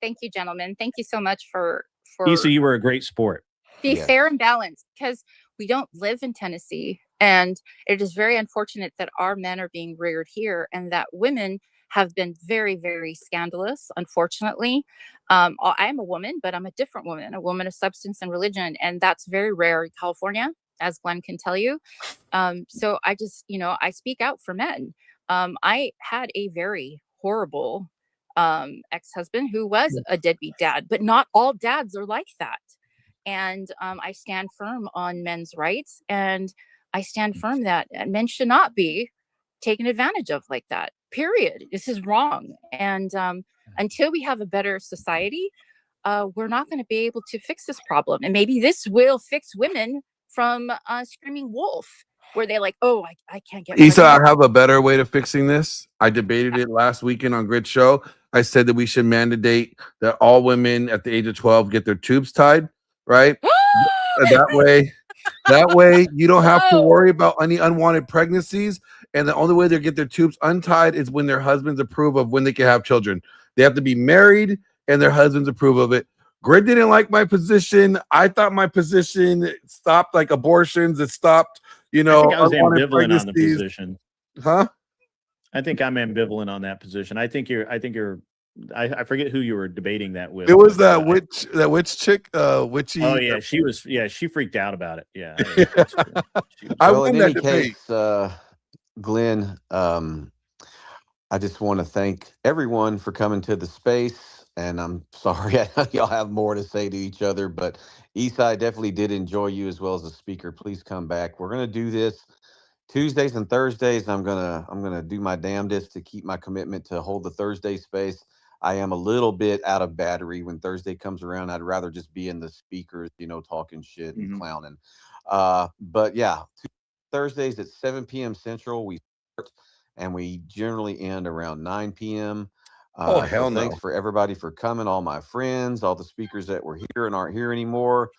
Thank you, gentlemen. Thank you so much for Issa, you were a great sport. be fair and balanced, because we don't live in Tennessee, and it is very unfortunate that our men are being reared here and that women have been very, very scandalous, unfortunately. I am a woman, but I'm a different woman, a woman of substance and religion, and that's very rare in California, as Glenn can tell you. So I just, I speak out for men. I had a very horrible ex-husband who was a deadbeat dad, but not all dads are like that. And I stand firm on men's rights, and I stand firm that men should not be taken advantage of like that, period. This is wrong. And until we have a better society, we're not going to be able to fix this problem. And maybe this will fix women from screaming wolf, where they're like, I can't get Issa, I pregnant. have a better way to fixing this. I debated it last weekend on Grid Show. I said that we should mandate that all women at the age of 12 get their tubes tied, right? That way you don't have to worry about any unwanted pregnancies. And the only way they get their tubes untied is when their husbands approve of when they can have children. They have to be married and their husbands approve of it. Grid didn't like my position. I thought my position stopped like abortions. It stopped, I think I was unwanted ambivalent on the pregnancies. position. Huh? I think I'm ambivalent on that position. I think you're. I forget who you were debating that with. It was but, that witch chick, witchy. Oh yeah, she was. Yeah, she freaked out about it. Yeah. I Well, won in that any debate. case, Glenn, I just want to thank everyone for coming to the space. And I'm sorry y'all have more to say to each other, but Eastside definitely did enjoy you as well as a speaker. Please come back. We're gonna do this Tuesdays and Thursdays. I'm gonna do my damnedest to keep my commitment to hold the Thursday space. I am a little bit out of battery when Thursday comes around. I'd rather just be in the speakers, talking shit and clowning. But yeah, Thursdays at 7 p.m. Central, we start and we generally end around 9 p.m. Oh, So hell thanks no. for everybody for coming, all my friends, all the speakers that were here and aren't here anymore.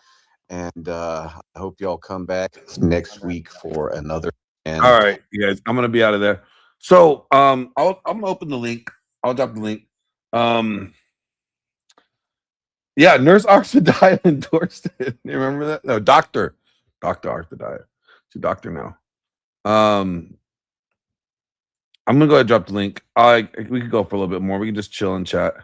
And I hope y'all come back next week for another. And All right, you guys, I'm gonna be out of there. So I'm gonna open the link. I'll drop the link. Yeah, Nurse Arthur endorsed it. You remember that? No, Dr. Arthur Diet. She's a doctor now. I'm gonna go ahead and drop the link. We could go for a little bit more. We can just chill and chat.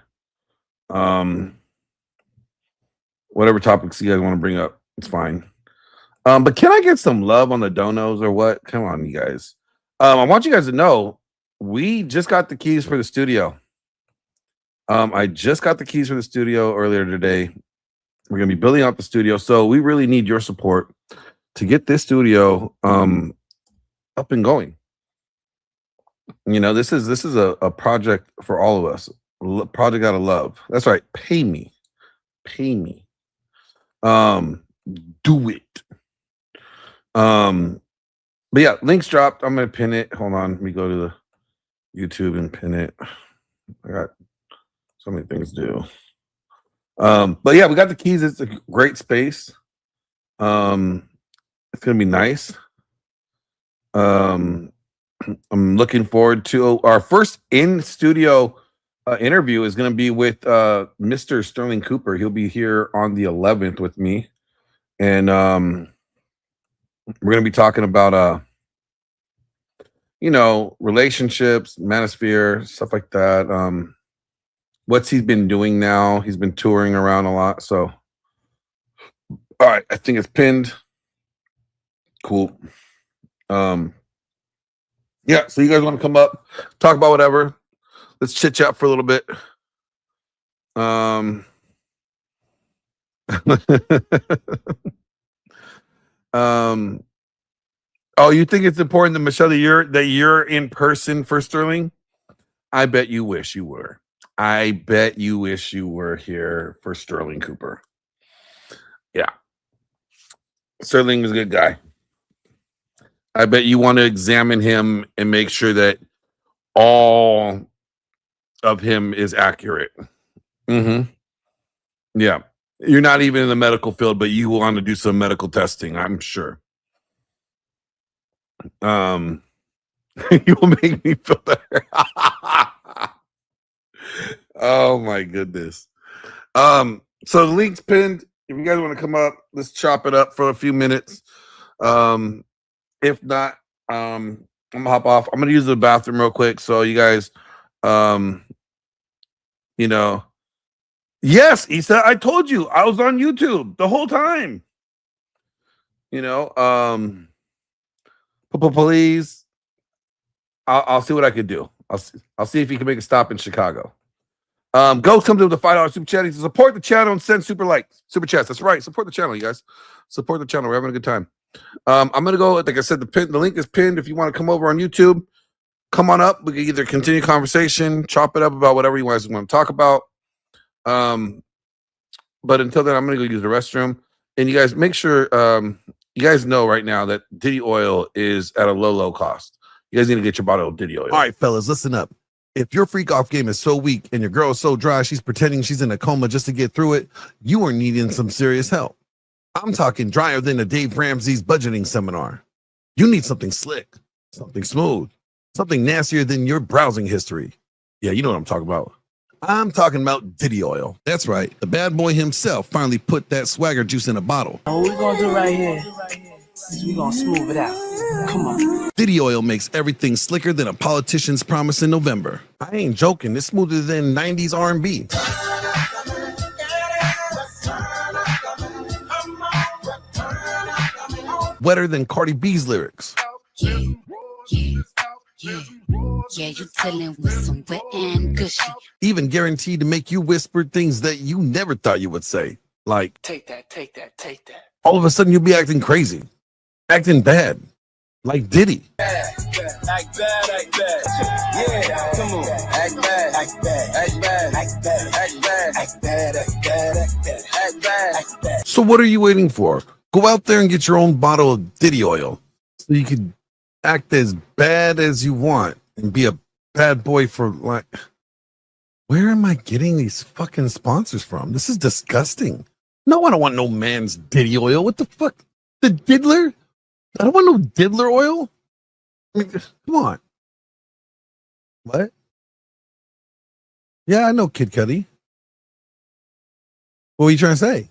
Whatever topics you guys want to bring up, it's fine. But can I get some love on the donos or what? Come on, you guys. I want you guys to know we just got the keys for the studio. I just got the keys for the studio earlier today. We're gonna be building out the studio, so we really need your support to get this studio up and going. This is a project for all of us. Project out of love. That's right. Pay me. Do it. But yeah, links dropped. I'm gonna pin it. Hold on. Let me go to the YouTube and pin it. I got so many things to do. But yeah, we got the keys. It's a great space. It's gonna be nice. I'm looking forward to our first in-studio interview is going to be with Mr. Sterling Cooper. He'll be here on the 11th with me, and we're going to be talking about relationships, manosphere, stuff like that. What's he's been doing now? He's been touring around a lot. So, all right, I think it's pinned. Cool. Yeah, so you guys want to come up, talk about whatever. Let's chit chat for a little bit. Oh, you think it's important that Michelle that you're in person for Sterling? I bet you wish you were. I bet you wish you were here for Sterling Cooper. Yeah. Sterling is a good guy. I bet you want to examine him and make sure that all of him is accurate. Yeah. You're not even in the medical field, but you want to do some medical testing, I'm sure. You will make me feel better. Oh my goodness. So the link's pinned. If you guys want to come up, let's chop it up for a few minutes. If not, I'm gonna hop off. I'm gonna use the bathroom real quick. So you guys, yes, Issa, I told you I was on YouTube the whole time. Please, I'll see what I can do. I'll see if you can make a stop in Chicago. Ghost comes in with a $5 super chat. He says, support the channel and send super chats. That's right. Support the channel, you guys. Support the channel. We're having a good time. I'm gonna go. Like I said, the link is pinned. If you want to come over on YouTube, come on up. We can either continue conversation, chop it up about whatever you guys want to talk about. But until then, I'm gonna go use the restroom. And you guys make sure you guys know right now that Diddy oil is at a low cost. You guys need to get your bottle of Diddy oil. All right, fellas, listen up. If your freak off game is so weak and your girl is so dry, she's pretending she's in a coma just to get through it, you are needing some serious help. I'm talking drier than a Dave Ramsey's budgeting seminar. You need something slick, something smooth, something nastier than your browsing history. Yeah, you know what I'm talking about. I'm talking about Diddy Oil. That's right. The bad boy himself finally put that swagger juice in a bottle. What we're going to do right here is we're going to smooth it out. Come on. Diddy Oil makes everything slicker than a politician's promise in November. I ain't joking. It's smoother than 90s R&B. Wetter than Cardi B's lyrics. Yeah, you dealing with some wet and gushy. Even guaranteed to make you whisper things that you never thought you would say. Like, Take that, take that, take that. all of a sudden you'll be acting crazy, acting bad, like Diddy. Act bad, act bad. Yeah, come on. Act bad, act bad, act bad, act bad, act bad, act bad, act bad, act bad, act bad, act bad. So what are you waiting for? Go out there and get your own bottle of Diddy Oil so you can act as bad as you want and be a bad boy for like. Where am I getting these fucking sponsors from? This is disgusting. No, I don't want no man's Diddy Oil. What the fuck? The diddler? I don't want no diddler oil. I mean, come on. What? Yeah, I know Kid Cudi. What are you trying to say?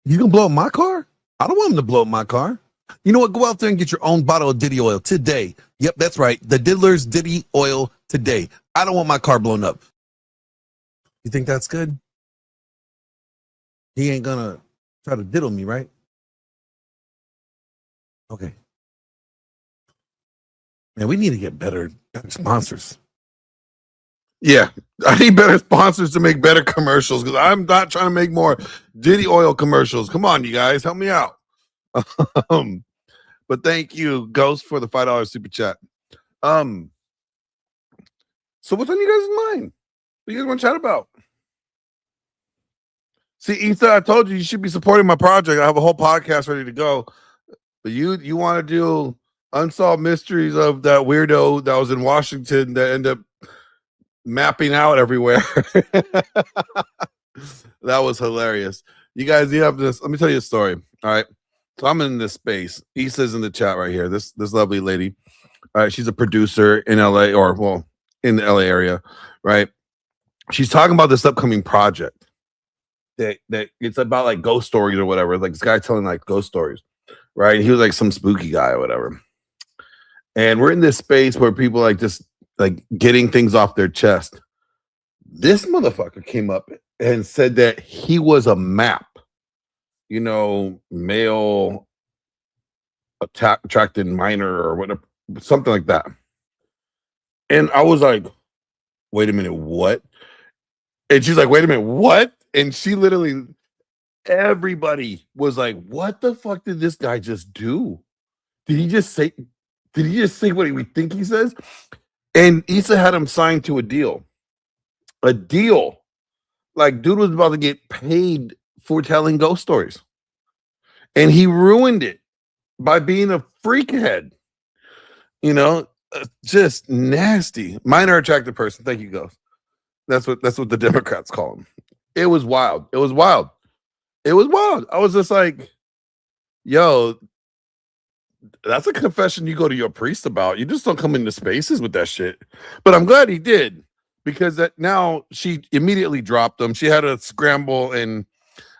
You gonna blow up my car? I don't want him to blow up my car. You know what? Go out there and get your own bottle of Diddy Oil today. Yep, that's right. The Diddler's Diddy Oil today. I don't want my car blown up. You think that's good? He ain't gonna try to diddle me, right? Okay. Man, we need to get better sponsors. Yeah, I need better sponsors to make better commercials because I'm not trying to make more Diddy Oil commercials. Come on, you guys, help me out. But thank you, Ghost, for the $5 super chat. So what's on you guys' mind? What you guys want to chat about? See, Issa, I told you should be supporting my project. I have a whole podcast ready to go. But you want to do unsolved mysteries of that weirdo that was in Washington that ended up mapping out everywhere. That was hilarious. You guys, you have this. Let me tell you a story. All right. So I'm in this space. Issa's in the chat right here. This lovely lady. All right. She's a producer in LA, or well, in the LA area, right? She's talking about this upcoming project that it's about like ghost stories or whatever. Like this guy telling like ghost stories, right? He was like some spooky guy or whatever. And we're in this space where people like just like getting things off their chest. This motherfucker came up and said that he was a map, you know, male attracted minor or whatever, something like that. And I was like, wait a minute, what? And she's like, wait a minute, what? And she literally, everybody was like, what the fuck did this guy just do? Did he just say what we think he says? And Issa had him signed to a deal. A deal. Like, dude was about to get paid for telling ghost stories. And he ruined it by being a freakhead. You know, just nasty. Minor attractive person. Thank you, Ghost. That's what the Democrats call him. It was wild. It was wild. It was wild. I was just like, yo, that's a confession you go to your priest about. You just don't come into spaces with that shit. But I'm glad he did, because that now she immediately dropped him. She had to scramble, and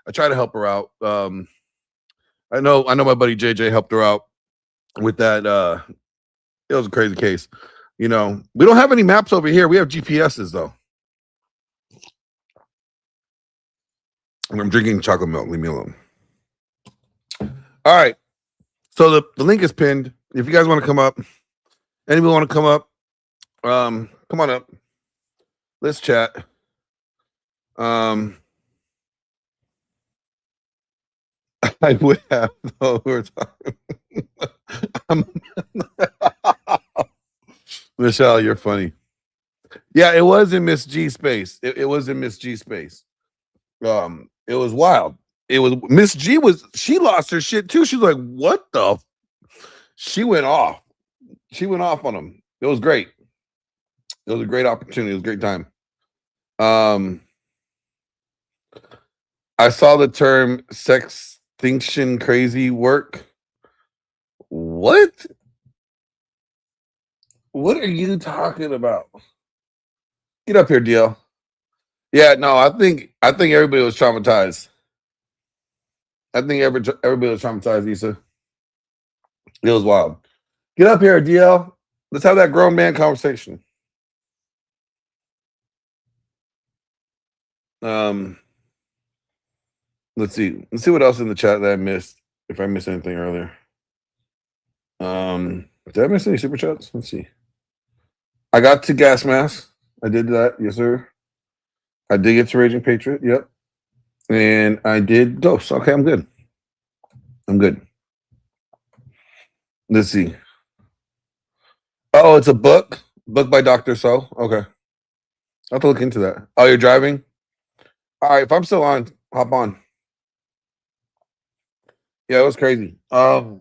I tried to help her out. I know my buddy JJ helped her out with that. It was a crazy case. You know, we don't have any maps over here. We have GPSs though. I'm drinking chocolate milk. Leave me alone. All right. So the link is pinned. If you guys want to come up, anybody want to come up, come on up. Let's chat. I would have no we're talking. Michelle, you're funny. Yeah, it was in Miss G space. It was in Miss G space. It was wild. It was Miss G she lost her shit too. She was like, what the she went off. She went off on him. It was great. It was a great opportunity. It was a great time. I saw the term sextinction crazy work. What? What are you talking about? Get up here, DL. Yeah, no, I think everybody was traumatized. I think everybody was traumatized, Issa. It was wild. Get up here, DL. Let's have that grown man conversation. Let's see. Let's see what else in the chat that I missed. If I missed anything earlier. Did I miss any super chats? Let's see. I got to gas mask. I did that, yes, sir. I did get to Raging Patriot, yep. And I did Ghost. Okay, I'm good. I'm good. Let's see. Oh, it's a book by Dr. So. Okay. I'll have to look into that. Oh, you're driving? All right, if I'm still on, hop on. Yeah, it was crazy. But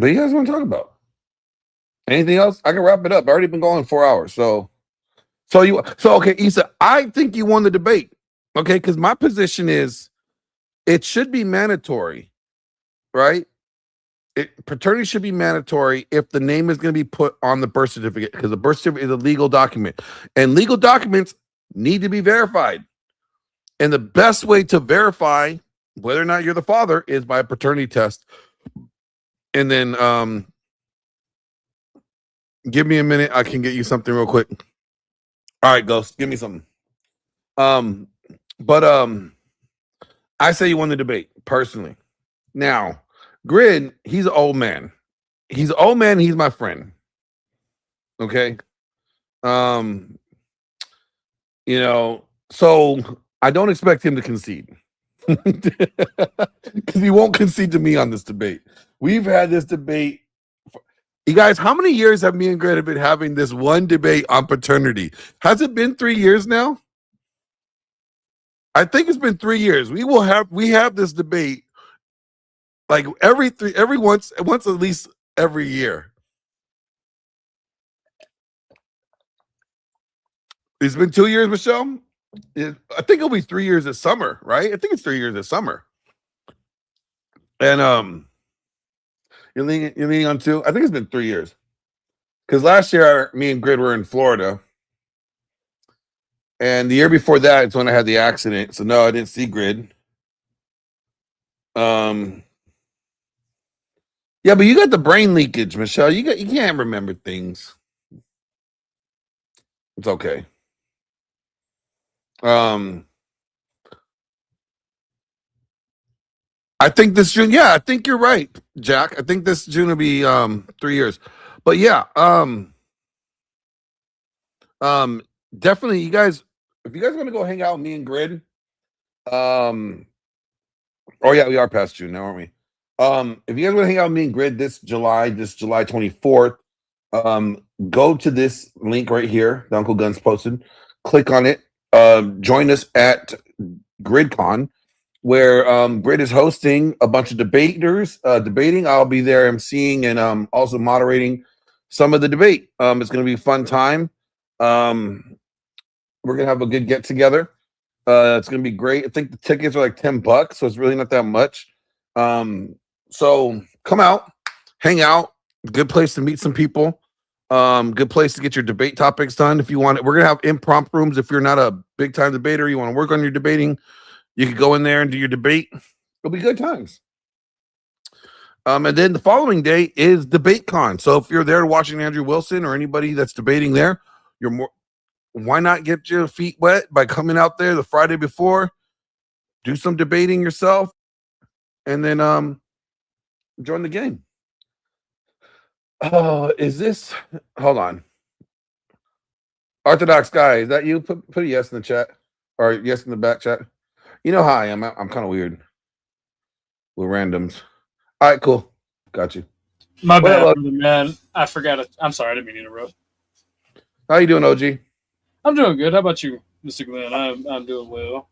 you guys want to talk about anything else? I can wrap it up. I've already been going 4 hours. So okay, Issa, I think you won the debate. Okay, because my position is it should be mandatory, right? Paternity should be mandatory if the name is going to be put on the birth certificate, because the birth certificate is a legal document, and legal documents need to be verified. And the best way to verify whether or not you're the father is by a paternity test. And then give me a minute. I can get you something real quick. All right, Ghost, give me something. I say you won the debate, personally. Now, Grid, he's an old man. He's an old man, he's my friend. Okay? So I don't expect him to concede. Because he won't concede to me on this debate. We've had this debate. You guys, how many years have me and Greta been having this one debate on paternity? Has it been 3 years now? I think it's been 3 years. We have this debate like once at least every year. It's been 2 years, Michelle. I think it'll be 3 years this summer, right? I think it's 3 years this summer. And you're leaning on 2? I think it's been 3 years. Because last year, me and Grid were in Florida. And the year before that, it's when I had the accident. So no, I didn't see Grid. Yeah, but you got the brain leakage, Michelle. You can't remember things. It's okay. I think this June. Yeah, I think you're right, Jack. I think this June will be 3 years. But yeah, definitely, you guys. If you guys want to go hang out with me and Grid, oh yeah, we are past June now, aren't we? If you guys want to hang out with me and Grid this July 24th, go to this link right here that Uncle Guns posted. Click on it. Join us at GridCon, where Grid is hosting a bunch of debaters debating. I'll be there emceeing and also moderating some of the debate. It's going to be a fun time. We're going to have a good get together. It's going to be great. I think the tickets are like $10, so it's really not that much. So come out, hang out. Good place to meet some people. Good place to get your debate topics done if you want it. We're going to have impromptu rooms. If you're not a big time debater, you want to work on your debating, you can go in there and do your debate. It'll be good times. And then the following day is DebateCon. So if you're there watching Andrew Wilson or anybody that's debating there, why not get your feet wet by coming out there the Friday before, do some debating yourself, and then join the game. Oh, is this? Hold on. Orthodox guy, is that you? Put a yes in the chat, or yes in the back chat. You know how I am. I'm kind of weird with randoms. All right, cool. Got you. My bad, man. I forgot. I'm sorry. I didn't mean to interrupt. How you doing, OG? I'm doing good. How about you, Mr. Glenn? I'm doing well.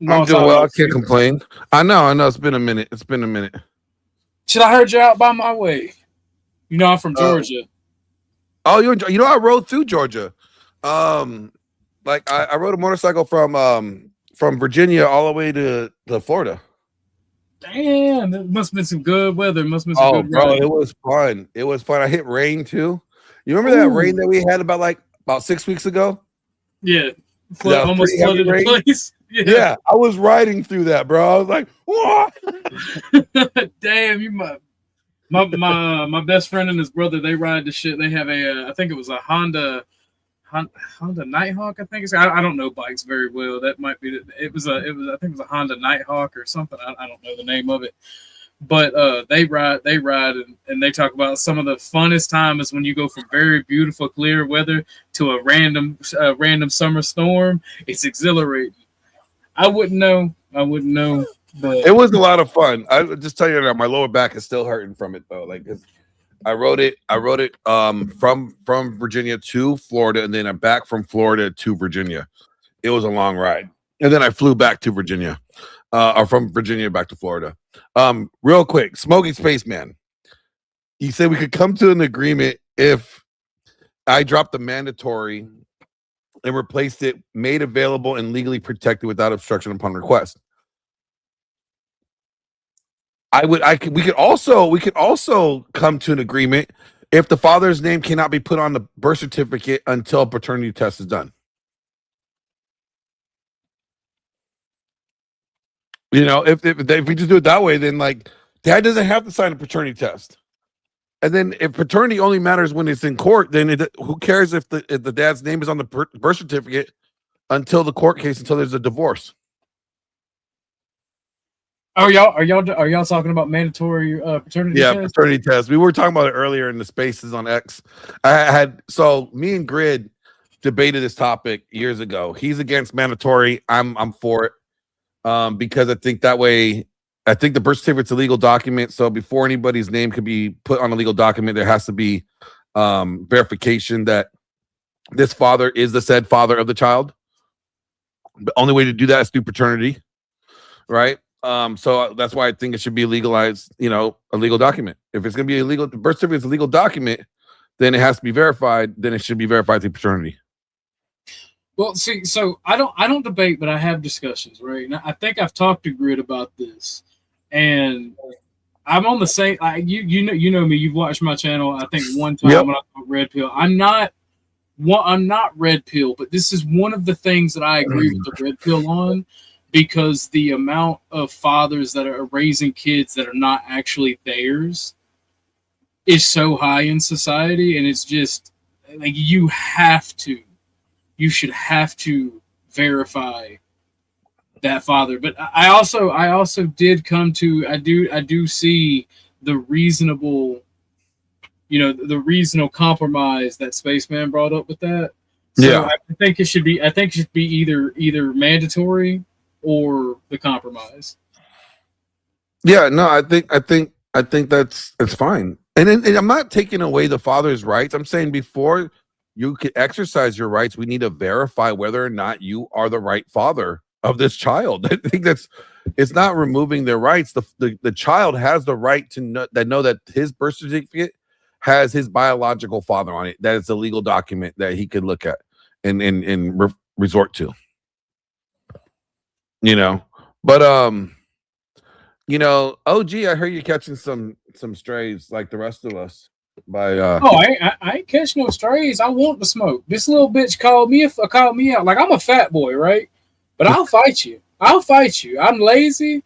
I'm doing well. I can't complain. I know. It's been a minute. Shit, I heard you out by my way. You know, I'm from Georgia. Oh, you know, I rode through Georgia. Like I rode a motorcycle from Virginia all the way to Florida. Damn, it must have been some good weather. Must have been some Oh, good bro, riding. it was fun. It was fun. I hit rain too. You remember that rain that we had about 6 weeks ago? Yeah, That almost pretty heavy flooded the rain? place. Yeah, I was riding through that, bro. I was like, what? Damn, you my best friend and his brother, they ride the shit. They have I think it was a Honda Nighthawk. I think it's. I don't know bikes very well. That might be. It was. I think it was a Honda Nighthawk or something. I don't know the name of it. But they ride, and they talk about some of the funnest time is when you go from very beautiful, clear weather to a random summer storm. It's exhilarating. I wouldn't know, but It was a lot of fun. I would just tell you that my lower back is still hurting from it though. Like, 'cause I rode it from Virginia to Florida, and then I'm back from Florida to Virginia. It was a long ride, and then I flew back to Virginia, or from Virginia back to Florida. Real quick, Smoking Spaceman. He said we could come to an agreement if I dropped the mandatory and replaced it made available and legally protected without obstruction upon request. We could also come to an agreement if the father's name cannot be put on the birth certificate until a paternity test is done. You know, if we just do it that way, then like dad doesn't have to sign a paternity test. And then if paternity only matters when it's in court, then who cares if the dad's name is on the birth certificate until the court case, until there's a divorce. are y'all talking about mandatory paternity test? Paternity test. We were talking about it earlier in the spaces on X. Me and Grid debated this topic years ago. He's against mandatory. I'm for it. Because I think that way, I think the birth certificate's a legal document. So before anybody's name could be put on a legal document, there has to be verification that this father is the said father of the child. The only way to do that is through paternity, right? So that's why I think it should be legalized, a legal document. If it's going to be illegal, the birth certificate is a legal document, then it has to be verified. Then it should be verified through paternity. Well, see, so I don't debate, but I have discussions, right? And I think I've talked to Grid about this, and I'm on the same. You know me. You've watched my channel. I think one time when I thought Red Pill. I'm not Red Pill, but this is one of the things that I agree with the Red Pill on, because the amount of fathers that are raising kids that are not actually theirs is so high in society, and it's just like you should have to verify that father. But I also did come to I do see the reasonable, the reasonable compromise that Spaceman brought up with that. So I think it should be either mandatory or the compromise. Yeah, no, I think that's fine. And I'm not taking away the father's rights. I'm saying before you could exercise your rights, we need to verify whether or not you are the right father of this child. I think it's not removing their rights. The child has the right to know that his birth certificate has his biological father on it. That it's a legal document that he could look at and resort to. But OG, I heard you catching some strays like the rest of us. I ain't catch no strays. I want to smoke. This little bitch called me out. Like, I'm a fat boy, right? But I'll fight you. I'm lazy,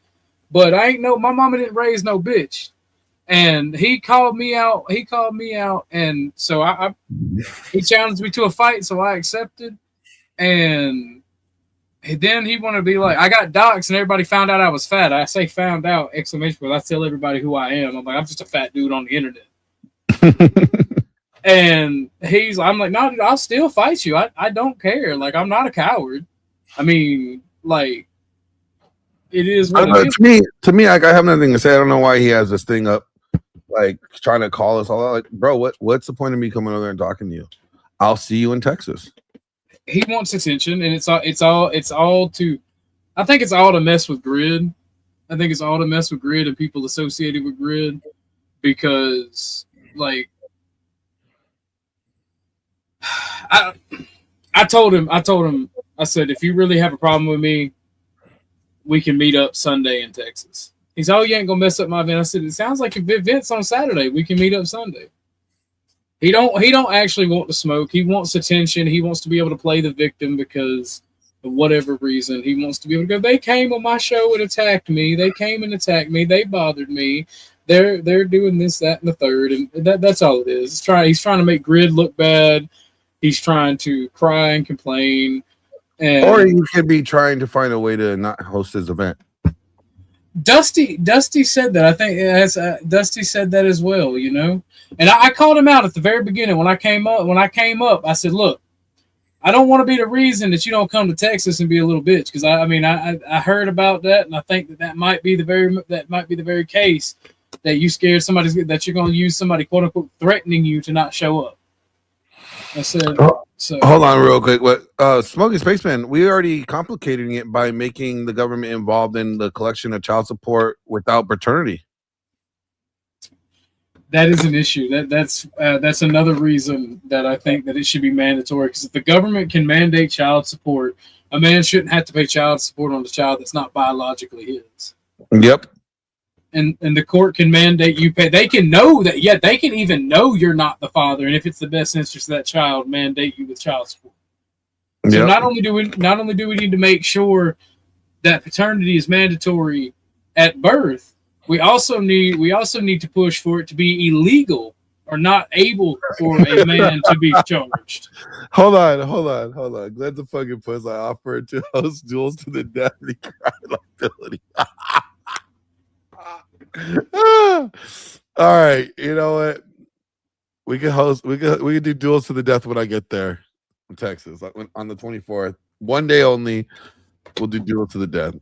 but my mama didn't raise no bitch. And he called me out. And so he challenged me to a fight. So I accepted. And then he wanted to be like, I got doxxed and everybody found out I was fat. I say found out, ! I tell everybody who I am. I'm like, I'm just a fat dude on the internet. And I'm like, no, dude, I'll still fight you. I don't care. Like, I'm not a coward. I mean, like, it is what it is. To me, I have nothing to say. I don't know why he has this thing up, like trying to call us all out. Like, bro, what's the point of me coming over there and talking to you? I'll see you in Texas. He wants attention, and it's all to. I think it's all to mess with Grid, I think it's all to mess with Grid and people associated with Grid, because like I told him, I said, if you really have a problem with me, we can meet up Sunday in Texas. He's, oh, you ain't gonna mess up my event. I said, it sounds like an event's on Saturday. We can meet up Sunday. He don't actually want to smoke. He wants attention. He wants to be able to play the victim because of whatever reason. He wants to be able to go, they came on my show and attacked me. They came and attacked me. They bothered me. They're doing this, that, and the third. And that's all it is. He's trying to make Grid look bad. He's trying to cry and complain. Or you could be trying to find a way to not host his event. Dusty said that. I think Dusty said that as well, you know. And I called him out at the very beginning when I came up. I said, look, I don't want to be the reason that you don't come to Texas and be a little bitch, because I heard about that, and I think that might be the very case that you scared somebody, that you're going to use somebody quote unquote threatening you to not show up. I said. So, hold on real quick. What Smoking Spaceman, we already complicating it by making the government involved in the collection of child support without paternity. That is an issue. That's another reason that I think that it should be mandatory, because if the government can mandate child support, a man shouldn't have to pay child support on the child that's not biologically his. Yep. And the court can mandate you pay. They can know that. Yeah, they can even know you're not the father, and if it's the best interest of that child, mandate you with child support. So Yep. not only do we need to make sure that paternity is mandatory at birth, we also need to push for it to be illegal or not able for a man to be charged. Hold on. Glenn's a fucking puss. I offered to host duels to the death. He cried liability. All right, you know what? We can do duels to the death when I get there in Texas, on the 24th. One day only. We'll do duels to the death.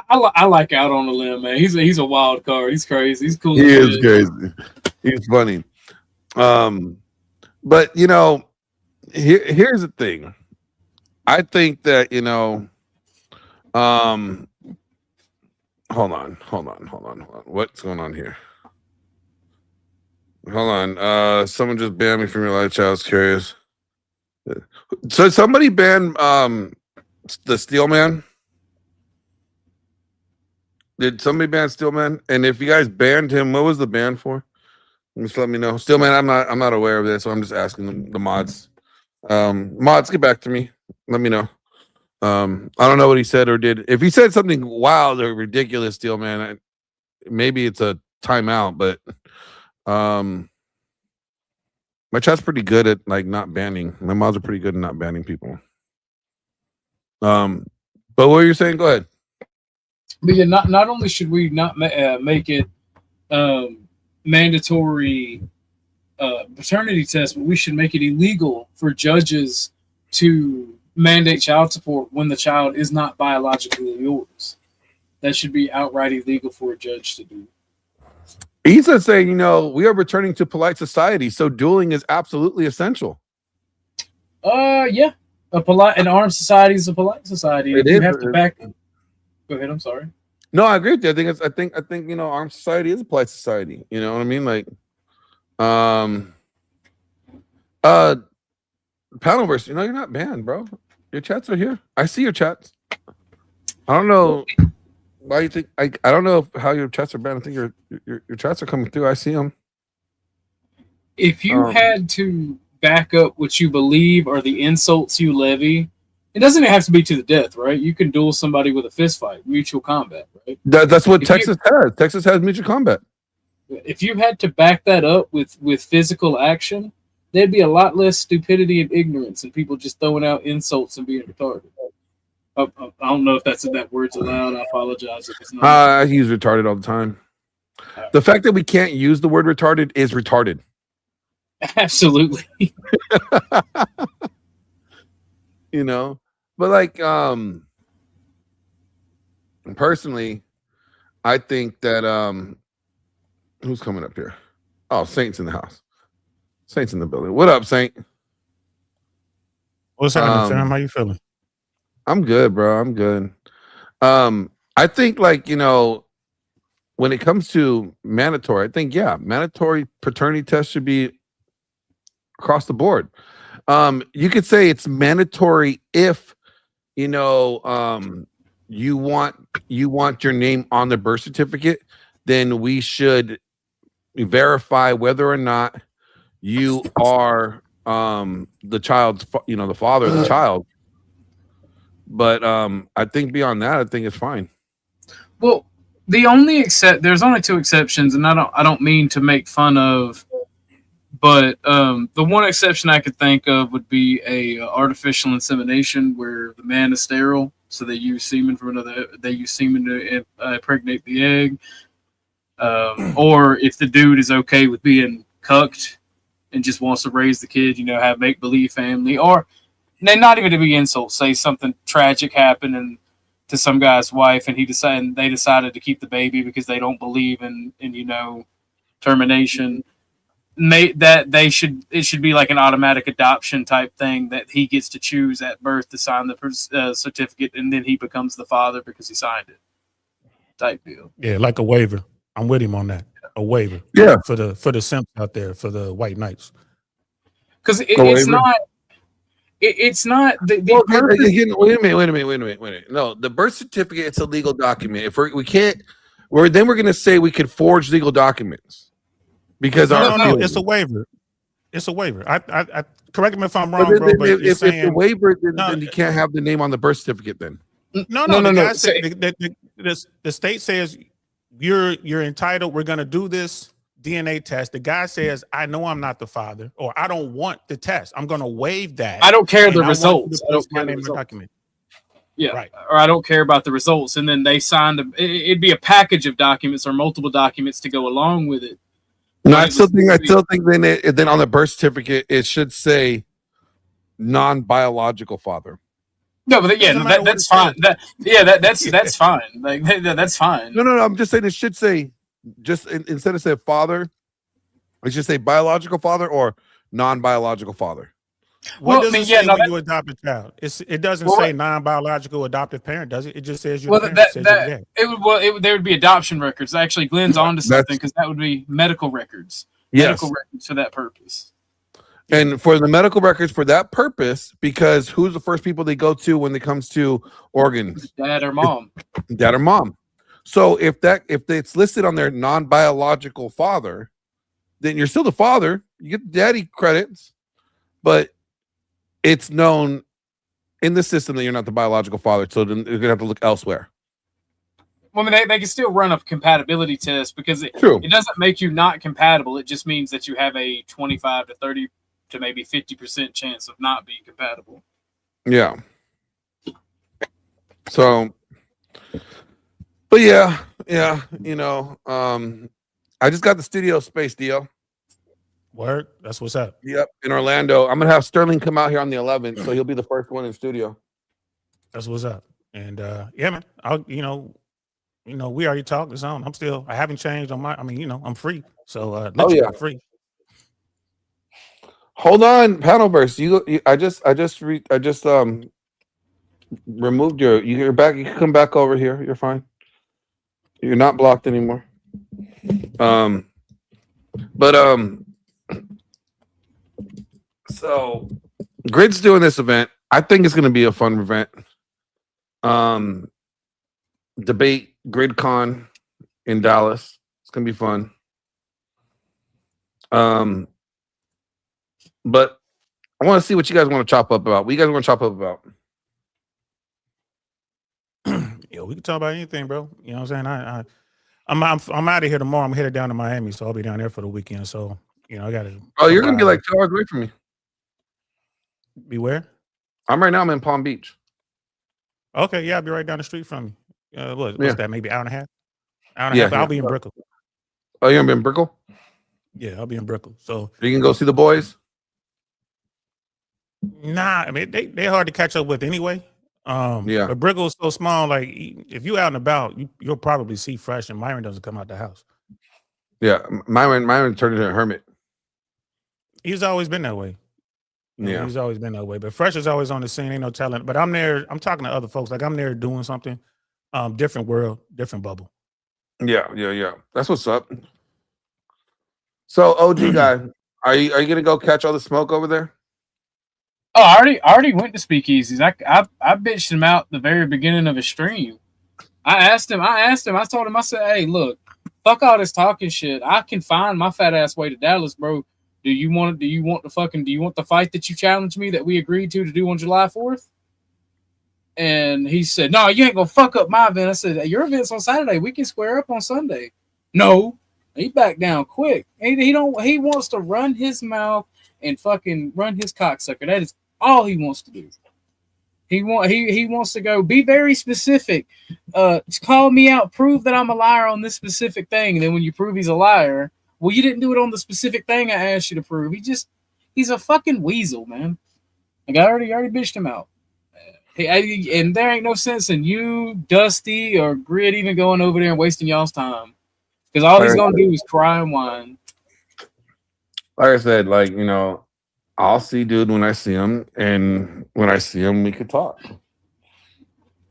I like Out on a Limb, man. He's a wild card. He's crazy. He's cool. He is crazy. He's funny. But you know, here's the thing. I think that, you know, hold on. What's going on here? Hold on. Someone just banned me from your live chat. I was curious. So somebody banned the Steel Man. Did somebody ban Steel Man? And if you guys banned him, what was the ban for? Just let me know. Steel Man, I'm not aware of this, so I'm just asking the mods. Mods, get back to me. Let me know. I don't know what he said or did. If he said something wild or ridiculous, Steel Man, maybe it's a timeout. But my chat's pretty good at like not banning. My mods are pretty good at not banning people. But what were you saying? Go ahead. But yeah, not only should we not make it mandatory paternity test, but we should make it illegal for judges to mandate child support when the child is not biologically yours. That should be outright illegal for a judge to do. He's saying, you know, we are returning to polite society, so dueling is absolutely essential. Yeah, an armed society is a polite society. If you have to back. Go ahead. I'm sorry. No, I agree with you. I think you know, armed society is a polite society. You know what I mean? Like, Panelverse, you know, you're not banned, bro. Your chats are here. I see your chats. I don't know why you think I don't know how your chats are banned. I think your chats are coming through. I see them. If you had to back up what you believe are the insults you levy, it doesn't have to be to the death, right? You can duel somebody with a fist fight, mutual combat, right? That's what Texas has. Texas has mutual combat. If you had to back that up with physical action, there'd be a lot less stupidity and ignorance and people just throwing out insults and being retarded. I don't know if that word's allowed. I apologize if it's not. I use retarded all the time. The fact that we can't use the word retarded is retarded. Absolutely. You know, but like, personally, I think that, who's coming up here? Oh, Saint's in the house. Saint's in the building. What up, Saint? What's happening, Sam? How you feeling? I'm good, bro. I'm good. I think, like, when it comes to mandatory, I think, mandatory paternity tests should be across the board. You could say it's mandatory if, you want your name on the birth certificate, then we should verify whether or not you are the child's, the father of the child. But I think beyond that, I think it's fine. Well, there's only two exceptions, and I don't mean to make fun of, but the one exception I could think of would be a artificial insemination where the man is sterile, so they use semen to impregnate the egg, or if the dude is okay with being cucked and just wants to raise the kid, have make believe family, or not even to be insults, say something tragic happened to some guy's wife, and they decided to keep the baby because they don't believe in termination. It should be like an automatic adoption type thing that he gets to choose at birth to sign the certificate, and then he becomes the father because he signed it. Type deal. Yeah, like a waiver. I'm with him on that. A waiver. Yeah. For the simps out there, for the white knights. Because it's not. It's not the purpose. Wait a minute. No, the birth certificate, it's a legal document. If we're going to say we could forge legal documents because no, it's a waiver. It's a waiver. I correct me if I'm wrong, bro. But if the waiver, then you can't have the name on the birth certificate. Then no. The state says you're entitled. We're going to do this DNA test. The guy says, I know I'm not the father, or I don't want the test. I'm going to waive that. I don't care the results. I don't care the results. Document. Yeah. Right. Or I don't care about the results. And then they signed it'd be a package of documents or multiple documents to go along with it. No, I still think then on the birth certificate, it should say non-biological father. No, but that's fine. That's fine. Like that's fine. No. I'm just saying it should say, just instead of saying father, it should say biological father or non-biological father. What does it say when you adopt a child? It doesn't say non-biological adoptive parent, does it? It just says you're there would be adoption records. Actually, Glenn's onto something because that would be medical records. Yes. Medical records for that purpose. And for the medical records for that purpose, because who's the first people they go to when it comes to organs? Dad or mom. Dad or mom. So if it's listed on their non-biological father, then you're still the father. You get daddy credits, but it's known in the system that you're not the biological father. So then you're gonna have to look elsewhere. Well, I mean, they can still run a compatibility test because it doesn't make you not compatible. It just means that you have a 25 to 30 to maybe 50% chance of not being compatible. Yeah. So, but yeah, I just got the studio space deal. Word, that's what's up. Yep, in Orlando. I'm gonna have Sterling come out here on the 11th, so he'll be the first one in studio. That's what's up. And yeah, man, we already talked. It's on. I haven't changed on I'm free. So I'm free. Hold on, Panelverse. I just removed you're back. You can come back over here. You're fine. You're not blocked anymore. So Grid's doing this event. I think it's going to be a fun event. Debate GridCon in Dallas. It's going to be fun. But I want to see what you guys want to chop up about. What you guys want to chop up about? Yeah, we can talk about anything, bro. You know what I'm saying? I'm out of here tomorrow. I'm headed down to Miami, so I'll be down there for the weekend. So I got to. Oh, you're gonna be like 2 hours away from me. Be where? I'm in Palm Beach. Okay, yeah, I'll be right down the street from you. What's that? Maybe hour and a half. Hour and a half. I'll be in Brickell. Oh, you're gonna be in Brickell? Yeah, I'll be in Brickell. So you can go see the boys. Nah, I mean they're hard to catch up with anyway. But Brickell is so small. Like if you out and about, you'll probably see Fresh, and Myron doesn't come out the house. Yeah, Myron turned into a hermit. He's always been that way. He's always been that way. But Fresh is always on the scene. Ain't no telling. But I'm there. I'm talking to other folks. Like I'm there doing something. different world, different bubble. Yeah. That's what's up. So, OG guy, are you gonna go catch all the smoke over there? Oh, I already went to Speakeasies. I bitched him out the very beginning of his stream. I told him, I said, hey, look, fuck all this talking shit. I can find my fat ass way to Dallas, bro. Do you want the fight that you challenged me that we agreed to do on July 4th? And he said, no, you ain't gonna fuck up my event. I said, your event's on Saturday. We can square up on Sunday. No. He backed down quick. He wants to run his mouth and fucking run his cocksucker. That is all he wants to do. He wants to go be very specific. Call me out, prove that I'm a liar on this specific thing. And then when you prove he's a liar, well, you didn't do it on the specific thing I asked you to prove. He's a fucking weasel, man. Like I already bitched him out. And there ain't no sense in you, Dusty, or Grid even going over there and wasting y'all's time. Because all he's gonna do is cry and whine. Like I said, I'll see dude when I see him, and when I see him, we could talk.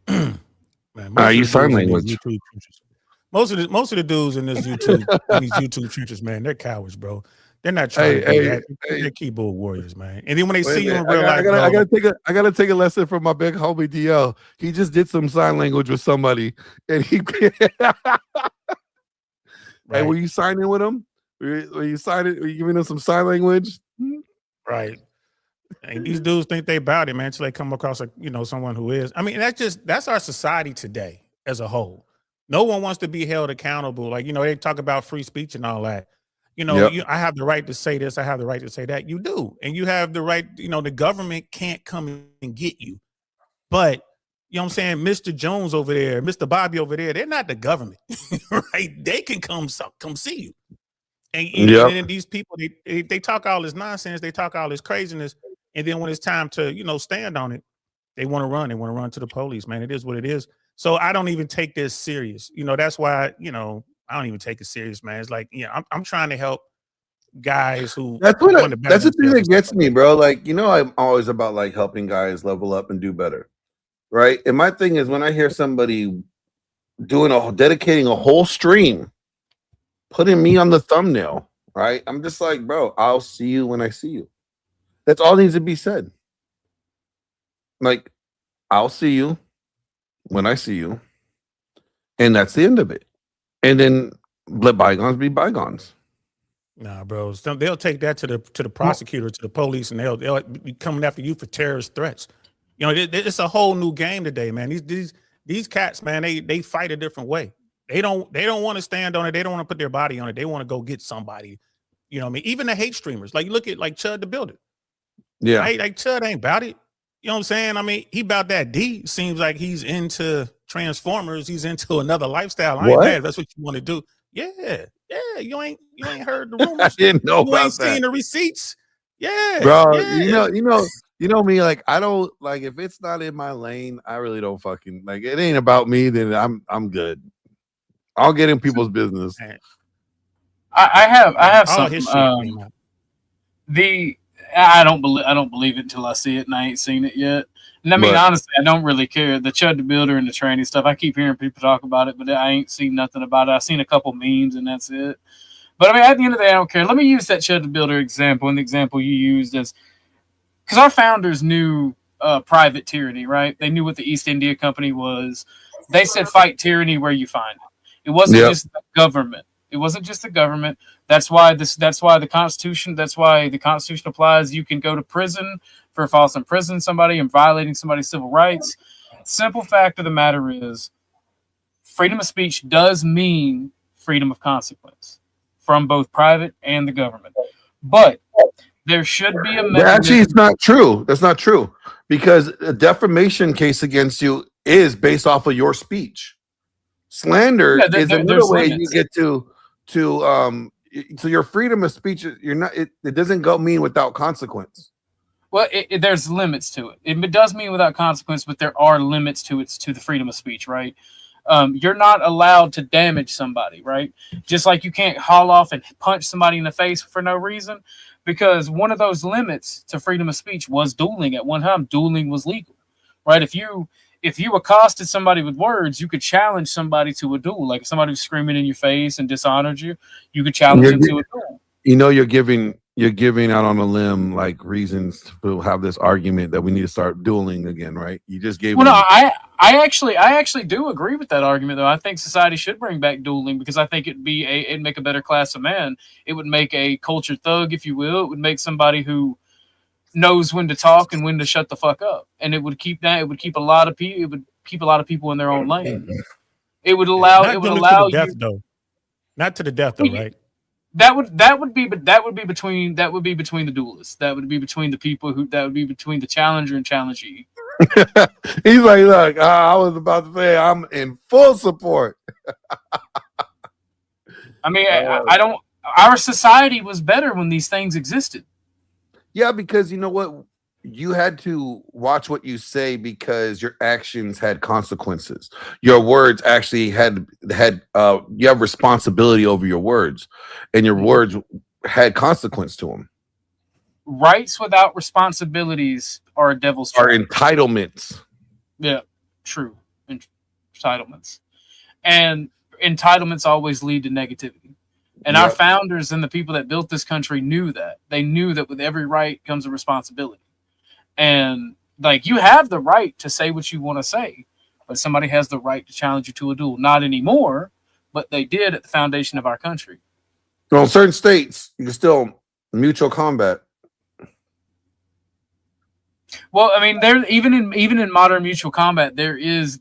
Man, use sign language. Most of the dudes in this YouTube, in these YouTube trenches, man, they're cowards, bro. They're not trying to do that. They're keyboard warriors, man. And then when they see you in real life, I gotta take a lesson from my big homie DL. He just did some sign language with somebody, and he. Hey, were you signing with him? Were you giving them some sign language? Right. And these dudes think they about it, man, until they come across someone who is. I mean, that's our society today as a whole. No one wants to be held accountable. They talk about free speech and all that. I have the right to say this, I have the right to say that. You do. And you have the right, the government can't come and get you. But you know what I'm saying? Mr. Jones over there, Mr. Bobby over there, they're not the government, right? They can come see you. And then these people, they talk all this nonsense, they talk all this craziness, and then when it's time to, stand on it, they want to run. They want to run to the police, man. It is what it is. So I don't even take this serious. That's why, I don't even take it serious, man. It's like, I'm trying to help guys who. That's the thing that gets me, bro. I'm always about helping guys level up and do better. Right. And my thing is when I hear somebody dedicating a whole stream, putting me on the thumbnail, right? I'm just like, bro, I'll see you when I see you. That's all needs to be said. I'll see you when I see you. And that's the end of it. And then let bygones be bygones. Nah, bro. They'll take that to the prosecutor, to the police, and they'll be coming after you for terrorist threats. It's a whole new game today, man. These cats, man, they fight a different way. They don't want to stand on it. They don't want to put their body on it. They want to go get somebody. You know what I mean? Even the hate streamers. Look at Chud the Builder. Yeah. Right? Chud ain't about it. You know what I'm saying? I mean, he about that D. Seems like he's into Transformers. He's into another lifestyle. I ain't mad if that's what you want to do. Yeah. You ain't heard the rumors. I didn't know you about ain't that. seen the receipts. Yeah. Bro, yeah. you know me, I don't if it's not in my lane, I really don't fucking it ain't about me, then I'm good. I'll get in people's business. I have All some his shit came out. I don't believe it until I see it, and I ain't seen it yet. And I mean, honestly, I don't really care. The Chud the Builder and the training stuff, I keep hearing people talk about it, but I ain't seen nothing about it. I've seen a couple memes, and that's it. But I mean, at the end of the day, I don't care. Let me use that Chud the Builder example, and the example you used as because our founders knew private tyranny, right? They knew what the East India Company was. They said fight tyranny where you find it. It wasn't just the government. It wasn't just the government. That's why the Constitution applies. You can go to prison for false imprisoning somebody and violating somebody's civil rights. Simple fact of the matter is freedom of speech does mean freedom of consequence from both private and the government. But there should be a mechanism. Actually, it's not true. That's not true. Because a defamation case against you is based off of your speech. Slander is another way you get to so your freedom of speech. It doesn't mean without consequence. Well, there's limits to it. It does mean without consequence, but there are limits to the freedom of speech, right? You're not allowed to damage somebody, right? Just like you can't haul off and punch somebody in the face for no reason, because one of those limits to freedom of speech was dueling. At one time, dueling was legal, right? If if you accosted somebody with words, you could challenge somebody to a duel. Like if somebody was screaming in your face and dishonored you, you could challenge them to a duel. You know, you're giving out on a limb like reasons to have this argument that we need to start dueling again, right? You just gave. Well, no, I actually do agree with that argument, though. I think society should bring back dueling because I think it'd make a better class of man. It would make a culture thug, if you will. It would make somebody who knows when to talk and when to shut the fuck up, and it would keep a lot of people. It would keep a lot of people in their own lane. It would allow. Not It would to allow the death, you. though. Not to the death, though, right? That would be between the duelists. That would be between the people that would be between the challenger and challengee. He's like, look, I was about to say I'm in full support. I mean, I don't. Our society was better when these things existed. Yeah, because you know what? You had to watch what you say because your actions had consequences. Your words actually had you have responsibility over your words, and your words had consequence to them. Rights without responsibilities are a devil's trap. Are entitlements. Yeah, true. Entitlements. And entitlements always lead to negativity. And our founders and the people that built this country knew that. They knew that with every right comes a responsibility. And like you have the right to say what you want to say, but somebody has the right to challenge you to a duel. Not anymore, but they did at the foundation of our country. Well, in certain states, you can still mutual combat. Well, I mean, there even in modern mutual combat, there is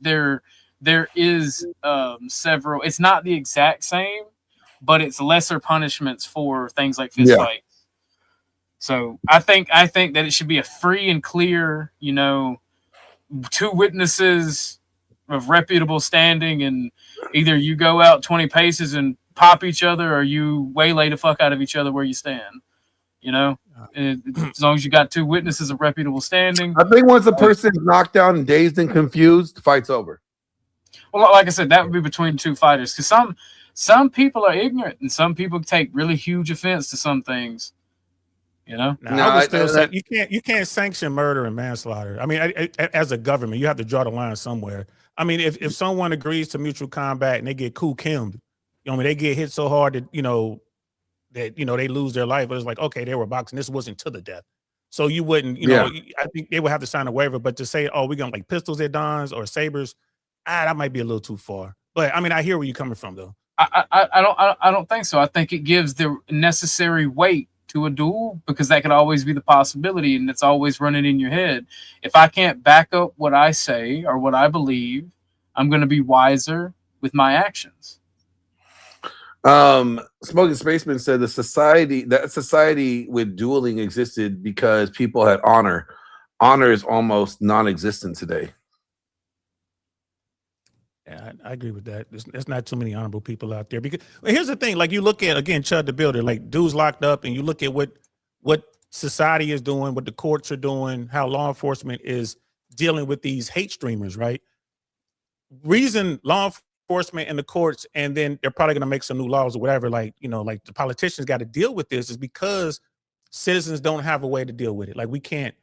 several. It's not the exact same, but it's lesser punishments for things like fist fights. So I think that it should be a free and clear, two witnesses of reputable standing, and either you go out 20 paces and pop each other, or you waylay the fuck out of each other where you stand. As long as you got two witnesses of reputable standing. I think once a person is knocked down and dazed and confused, the fight's over. Well, like I said, that would be between two fighters, because some people are ignorant and some people take really huge offense to some things. Now, I would still say you can't sanction murder and manslaughter. I mean, as a government, you have to draw the line somewhere. I mean, if someone agrees to mutual combat and they get kimmed, they get hit so hard that they lose their life. But it's like, okay, they were boxing. This wasn't to the death, so you wouldn't. I think they would have to sign a waiver. But to say, oh, we're gonna like pistols at Dons or sabers, that might be a little too far. But I mean, I hear where you're coming from, though. I don't think so. I think it gives the necessary weight to a duel, because that could always be the possibility, and it's always running in your head. If I can't back up what I say or what I believe, I'm going to be wiser with my actions. Smoking Spaceman said that society with dueling existed because people had honor. Honor is almost non-existent today. Yeah, I agree with that. There's not too many honorable people out there. Because here's the thing: like you look at again, Chud the Builder, like dudes locked up, and you look at what society is doing, what the courts are doing, how law enforcement is dealing with these hate streamers. Right? Reason law enforcement and the courts, and then they're probably going to make some new laws or whatever. Like like the politicians got to deal with this is because citizens don't have a way to deal with it. Like we can't.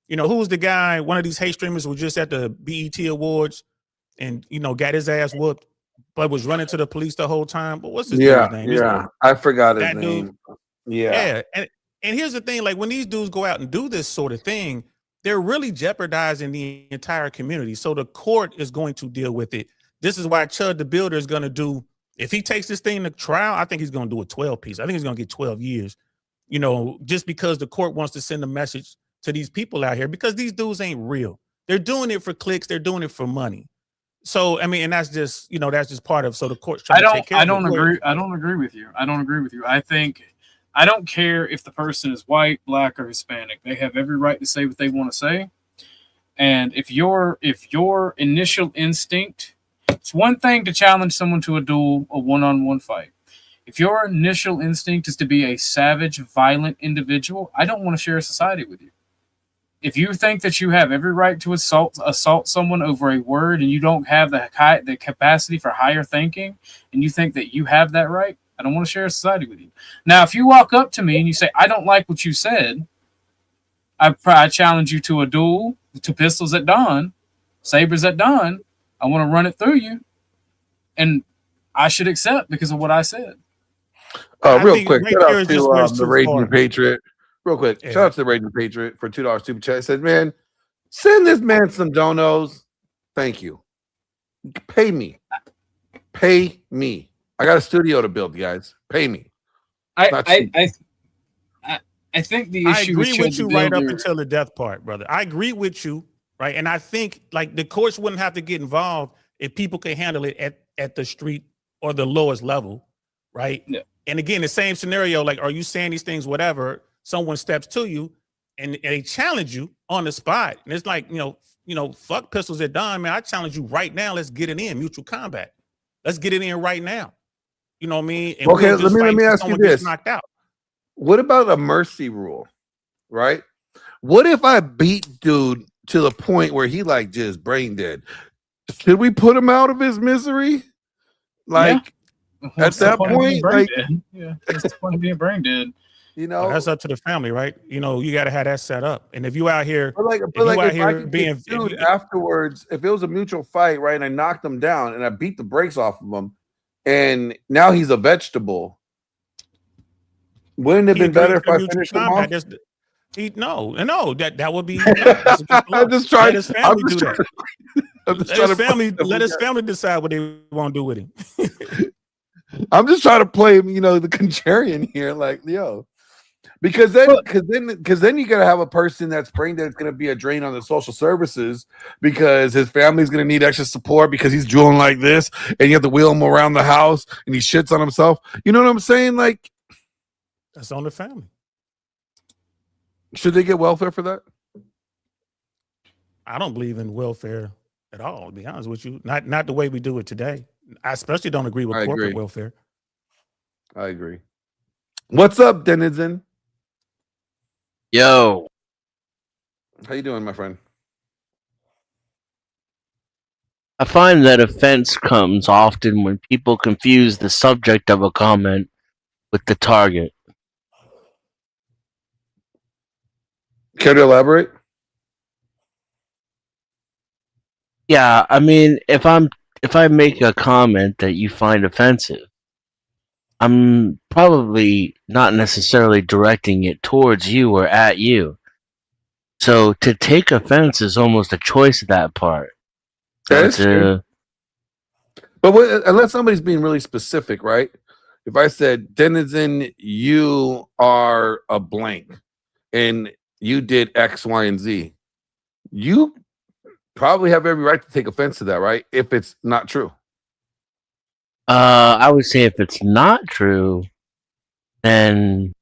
Who was the guy? One of these hate streamers was just at the BET Awards. And got his ass whooped, but was running to the police the whole time. But what's his dude's name? Yeah, I forgot his name. Yeah. And here's the thing: like when these dudes go out and do this sort of thing, they're really jeopardizing the entire community. So the court is going to deal with it. This is why Chud the Builder is going to do. If he takes this thing to trial, I think he's going to do a 12-piece. I think he's going to get 12 years. Just because the court wants to send a message to these people out here, because these dudes ain't real. They're doing it for clicks. They're doing it for money. So I mean, and that's just that's just part of. So the court's trying to take care of it. I don't agree with you. I think I don't care if the person is white, black, or Hispanic. They have every right to say what they want to say. And if your initial instinct, it's one thing to challenge someone to a duel, a one-on-one fight. If your initial instinct is to be a savage, violent individual, I don't want to share a society with you. If you think that you have every right to assault someone over a word, and you don't have the capacity for higher thinking, and you think that you have that right, I don't want to share a society with you. Now, if you walk up to me and you say, I don't like what you said, I challenge you to a duel, to pistols at dawn, Sabers at dawn. I want to run it through you, and I should accept because of what I said. Real quick, right shout there out is just to where it's the too Raging far. Patriot. Real quick, Yeah. shout out to the Raging Patriot for $2 super chat. He said, "Man, send this man some donos. Thank you. Pay me. Pay me. I got a studio to build, guys. Pay me." I think the I issue agree with you right up builder- until the death part, brother. I agree with you, right? And I think like the courts wouldn't have to get involved if people could handle it at the street or the lowest level, right? Yeah. And again, the same scenario, like, are you saying these things, whatever, someone steps to you and they challenge you on the spot. And it's like, you know, fuck pistols at dawn, man. I challenge you right now. Let's get it in, mutual combat. Let's get it in right now. You know what I mean? And Okay, we'll just let fight me till ask you someone gets this. knocked out. What about a mercy rule, right? What if I beat dude to the point where he like just brain dead? Should we put him out of his misery? Like at What's the that point of being point, brain like dead? Yeah, what's the point of being brain dead? you Well, know, that's up to the family, right? You know, you got to have that set up. And if you out here, but if you out if I here could being, get sued afterwards, if it was a mutual fight, right, and I knocked him down and I beat the brakes off of him, and now he's a vegetable, wouldn't it have been better if I finished him off? No, that would be. I'm just trying. Let his family do that. Let his to family decide what they want to do with him. I'm just trying to play, you know, the contrarian here, like, yo, because then you gotta have a person that's brain dead that's gonna be a drain on the social services because his family's gonna need extra support because he's drooling like this, and you have to wheel him around the house and he shits on himself. You know what I'm saying? Like, that's on the family. Should they get welfare for that? I don't believe in welfare at all, to be honest with you. Not the way we do it today. I especially don't agree with corporate agree. welfare. I agree. What's up, Denizen? Yo, How you doing, my friend? I find that offense comes often when people confuse the subject of a comment with the target. Care to elaborate? Yeah, I mean, if I make a comment that you find offensive, I'm probably not necessarily directing it towards you or at you. So to take offense is almost a choice of that part. That is true. But unless somebody's being really specific, right? If I said, Denizen, you are a blank, and you did X, Y, and Z, you probably have every right to take offense to that, right? If it's not true. I would say if it's not true, then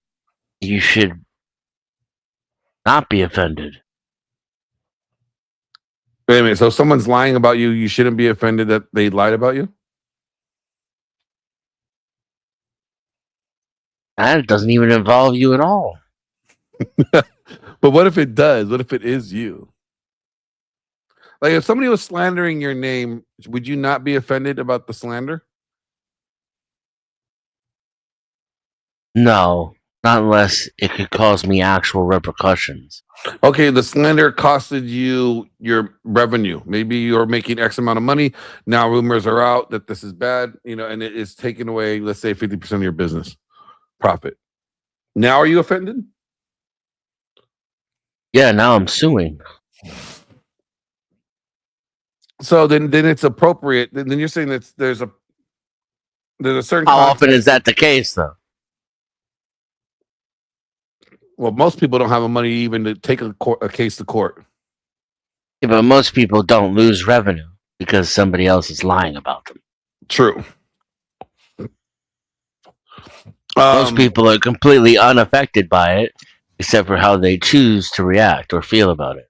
you should not be offended. Wait a minute. So if someone's lying about you, you shouldn't be offended that they lied about you? And it doesn't even involve you at all. But what if it does? What if it is you? Like if somebody was slandering your name, would you not be offended about the slander? No, not unless it could cause me actual repercussions. Okay, the slander costed you your revenue. Maybe you're making X amount of money. Now rumors are out that this is bad, you know, and it is taking away, let's say, 50% of your business profit. Now are you offended? Yeah, now I'm suing. So then it's appropriate. Then you're saying that there's a certain. How often is that the case, though? Well, most people don't have the money even to take a case to court. Yeah, but most people don't lose revenue because somebody else is lying about them. True. Most people are completely unaffected by it, except for how they choose to react or feel about it.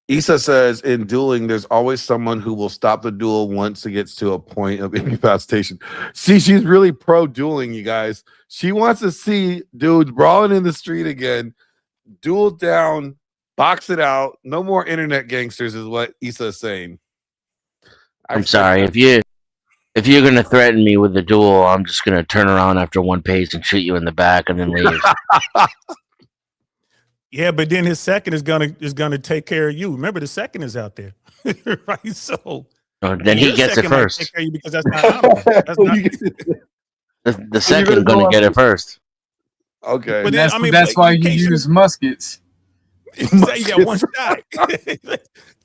Issa says in dueling, there's always someone who will stop the duel once it gets to a point of incapacitation. See, she's really pro dueling, you guys. She wants to see dudes brawling in the street again, duel down, box it out. No more internet gangsters is what Issa is saying. I'm sorry. If you're gonna threaten me with a duel, I'm just gonna turn around after one pace and shoot you in the back and then leave. Yeah, but then his second is gonna take care of you. Remember, the second is out there, right? So then he your gets it second might first. take care of you because that's not honorable. That's not. The second gonna get it first. Okay. But And then, that's why you can't shoot use muskets. You got one shot.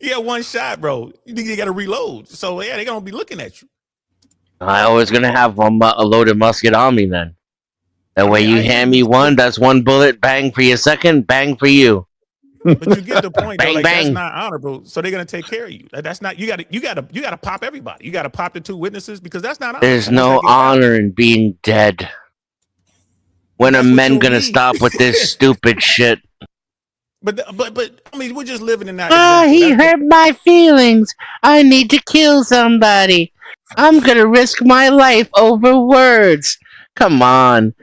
You got one shot, bro. You got to reload. So yeah, they're gonna be looking at you. I always gonna have a loaded musket on me then. That way you hand me one, that's one bullet, bang for your second, bang for you. But you get the point, though. Bang, Like bang. that's not honorable. So they're gonna take care of you. That's not. You gotta pop everybody. You gotta pop the two witnesses because that's not honorable. There's That's no like honor in being dead. When are That's what men you'll gonna need. stop with this stupid shit? But I mean, we're just living in that. Ah, example. he That's- hurt my feelings. I need to kill somebody. I'm gonna risk my life over words. Come on.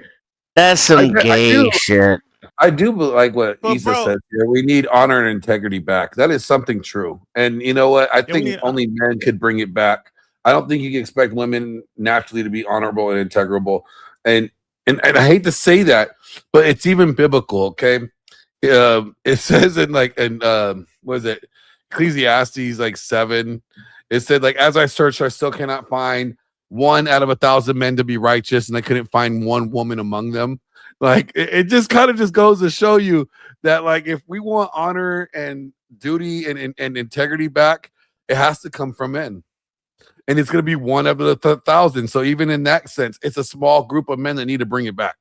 That's some gay shit. I do like what But Issa bro- says here. We need honor and integrity back. That is something true. And you know what? I we think need- only men could bring it back. I don't think you can expect women naturally to be honorable and integrable. And I hate to say that, but it's even biblical, okay? It says in what is it? Ecclesiastes like 7. It said, like, as I searched, I still cannot find one out of 1,000 men to be righteous, and I couldn't find one woman among them. Like it just kind of just goes to show you that, like, if we want honor and duty and integrity back, it has to come from men. And it's going to be one out of the 1,000. So even in that sense, it's a small group of men that need to bring it back.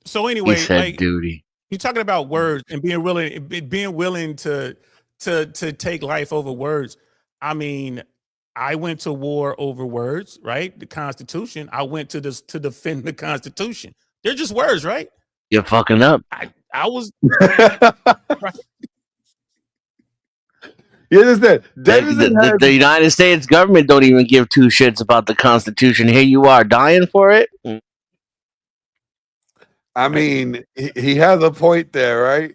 So anyway, He said like, duty. you're talking about words and being willing to take life over words. I mean, I went to war over words, right? The Constitution. I went to this to defend the Constitution. They're just words, right? You're fucking up. I was You understand? The United States government don't even give two shits about the Constitution. Here you are dying for it. I mean, he has a point there, right?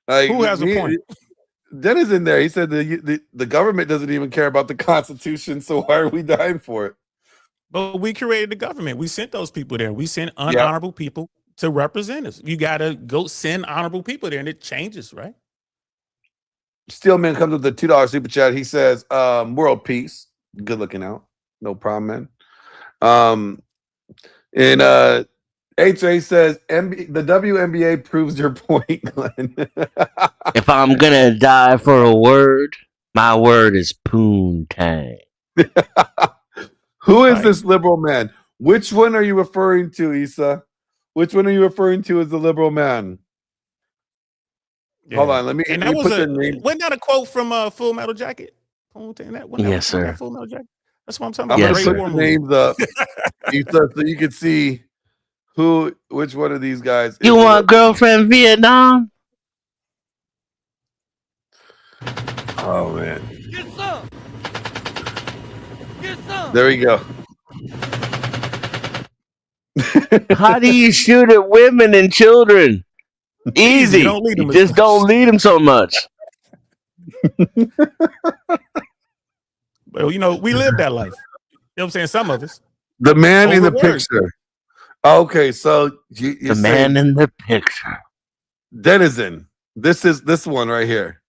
Like, Who has a point? Dennis in there. He said the government doesn't even care about the Constitution, so why are we dying for it? But we created the government. We sent those people there. We sent unhonorable people to represent us. You got to go send honorable people there, and it changes, right? Steelman comes with the $2 super chat. He says, "World peace, good looking out, no problem, man." And HA says, "The WNBA proves your point, Glenn." If I'm gonna die for a word, my word is poontang. Who is this liberal man? Which one are you referring to, Issa? Which one are you referring to as the liberal man? Yeah. Hold on, let me. And let that me was put the name. wasn't that a quote from Full Metal Jacket? Yes, sir. Full Metal Jacket. That's what I'm talking I'm about. Yes, gonna sir. put the names up, Issa, so you can see which one of these guys. You is want girlfriend Vietnam? Oh man, Get some. Get some. there we go. How do you shoot at women and children? Easy. You don't lead them You just don't lead them so much. Well, you know, we live that life. You know what I'm saying? Some of us. The man in the Over words. picture. Okay, so The man in the picture. Denizen. This is this one right here.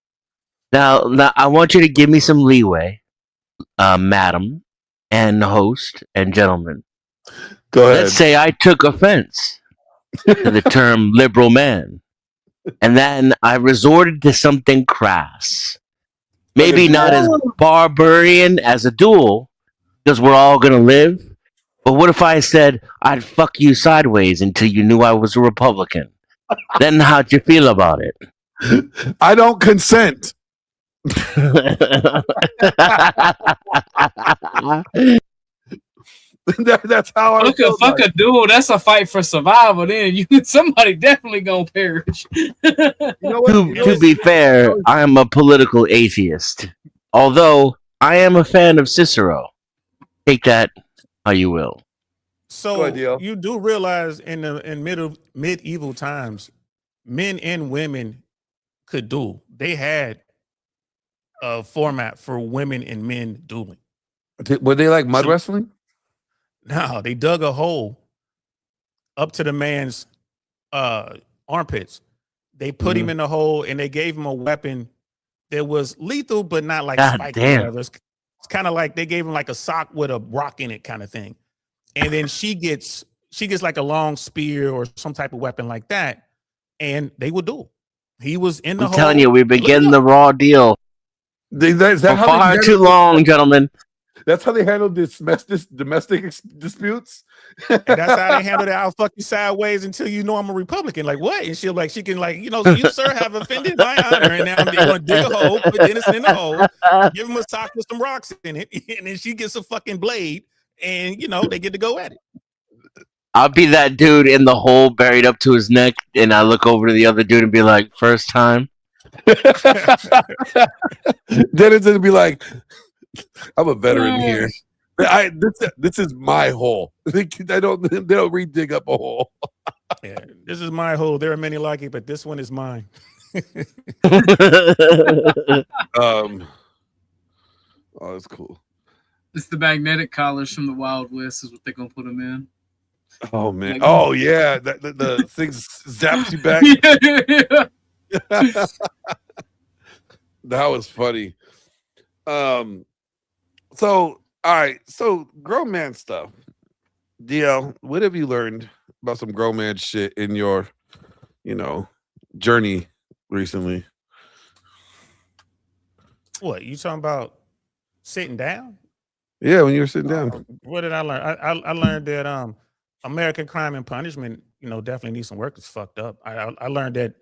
Now, I want you to give me some leeway, madam, and host and gentlemen. Go ahead. Let's say I took offense to the term liberal man, and then I resorted to something crass. Maybe not as barbarian as a duel, because we're all gonna live. But what if I said I'd fuck you sideways until you knew I was a Republican? Then how'd you feel about it? I don't consent. That's how I feel. Fuck a duel. That's a fight for survival. Then somebody definitely gonna perish. To be fair, I am a political atheist. Although I am a fan of Cicero. Take that how you will. So you do realize in medieval times, men and women could duel. They had a format for women and men dueling. Were they like mud wrestling? No, they dug a hole up to the man's armpits. They put him in the hole and they gave him a weapon that was lethal, but not like God spiked or damn. whatever. It's kind of like they gave him like a sock with a rock in it, kind of thing. And then she gets like a long spear or some type of weapon like that, and they would do. He was in the I'm hole. telling you, we've been Look getting it the up. raw deal Is that for how they far too handle- long, gentlemen. That's how they handle domestic disputes. And that's how they handle it. I'll fuck you sideways until you know I'm a Republican. Like what? And she can you sir have offended my honor, and now I'm gonna dig a hole, put Dennis in the hole, give him a sock with some rocks in it, and then she gets a fucking blade, and they get to go at it. I'll be that dude in the hole buried up to his neck, and I look over to the other dude and be like, first time? Dennis would be like, I'm a veteran here. This is my hole. They don't re-dig up a hole. Yeah, this is my hole. There are many like it, but this one is mine. Oh, that's cool. It's the magnetic collars from the Wild West is what they're gonna put them in. Oh man. Like- Oh yeah. The thing zaps you back. That was funny. So all right. So grown man stuff. DL, what have you learned about some grown man shit in your, journey recently? What you talking about? Sitting down? Yeah, when you were sitting down. What did I learn? I learned that American crime and punishment, definitely needs some work. It's fucked up. I learned that,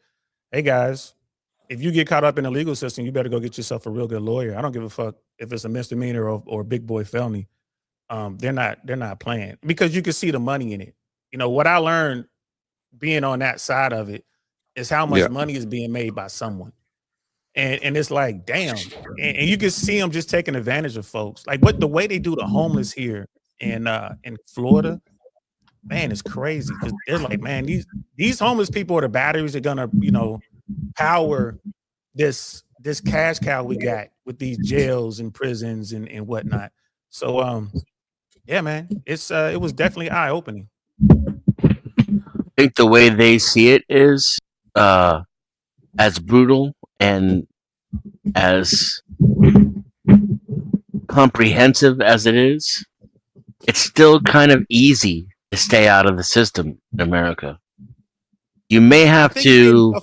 hey guys, if you get caught up in the legal system, you better go get yourself a real good lawyer. I don't give a fuck if it's a misdemeanor or a big boy felony. They're not playing because you can see the money in it. What I learned being on that side of it is how much money is being made by someone. And it's like, damn. And you can see them just taking advantage of folks. Like the way they do the homeless here in Florida, man, it's crazy. Because they're like, man, these homeless people are the batteries that are gonna, power this cash cow we got with these jails and prisons and whatnot. So yeah, man, it was definitely eye-opening. I think the way they see it is as brutal and as comprehensive as it is, it's still kind of easy to stay out of the system in America. You may have to.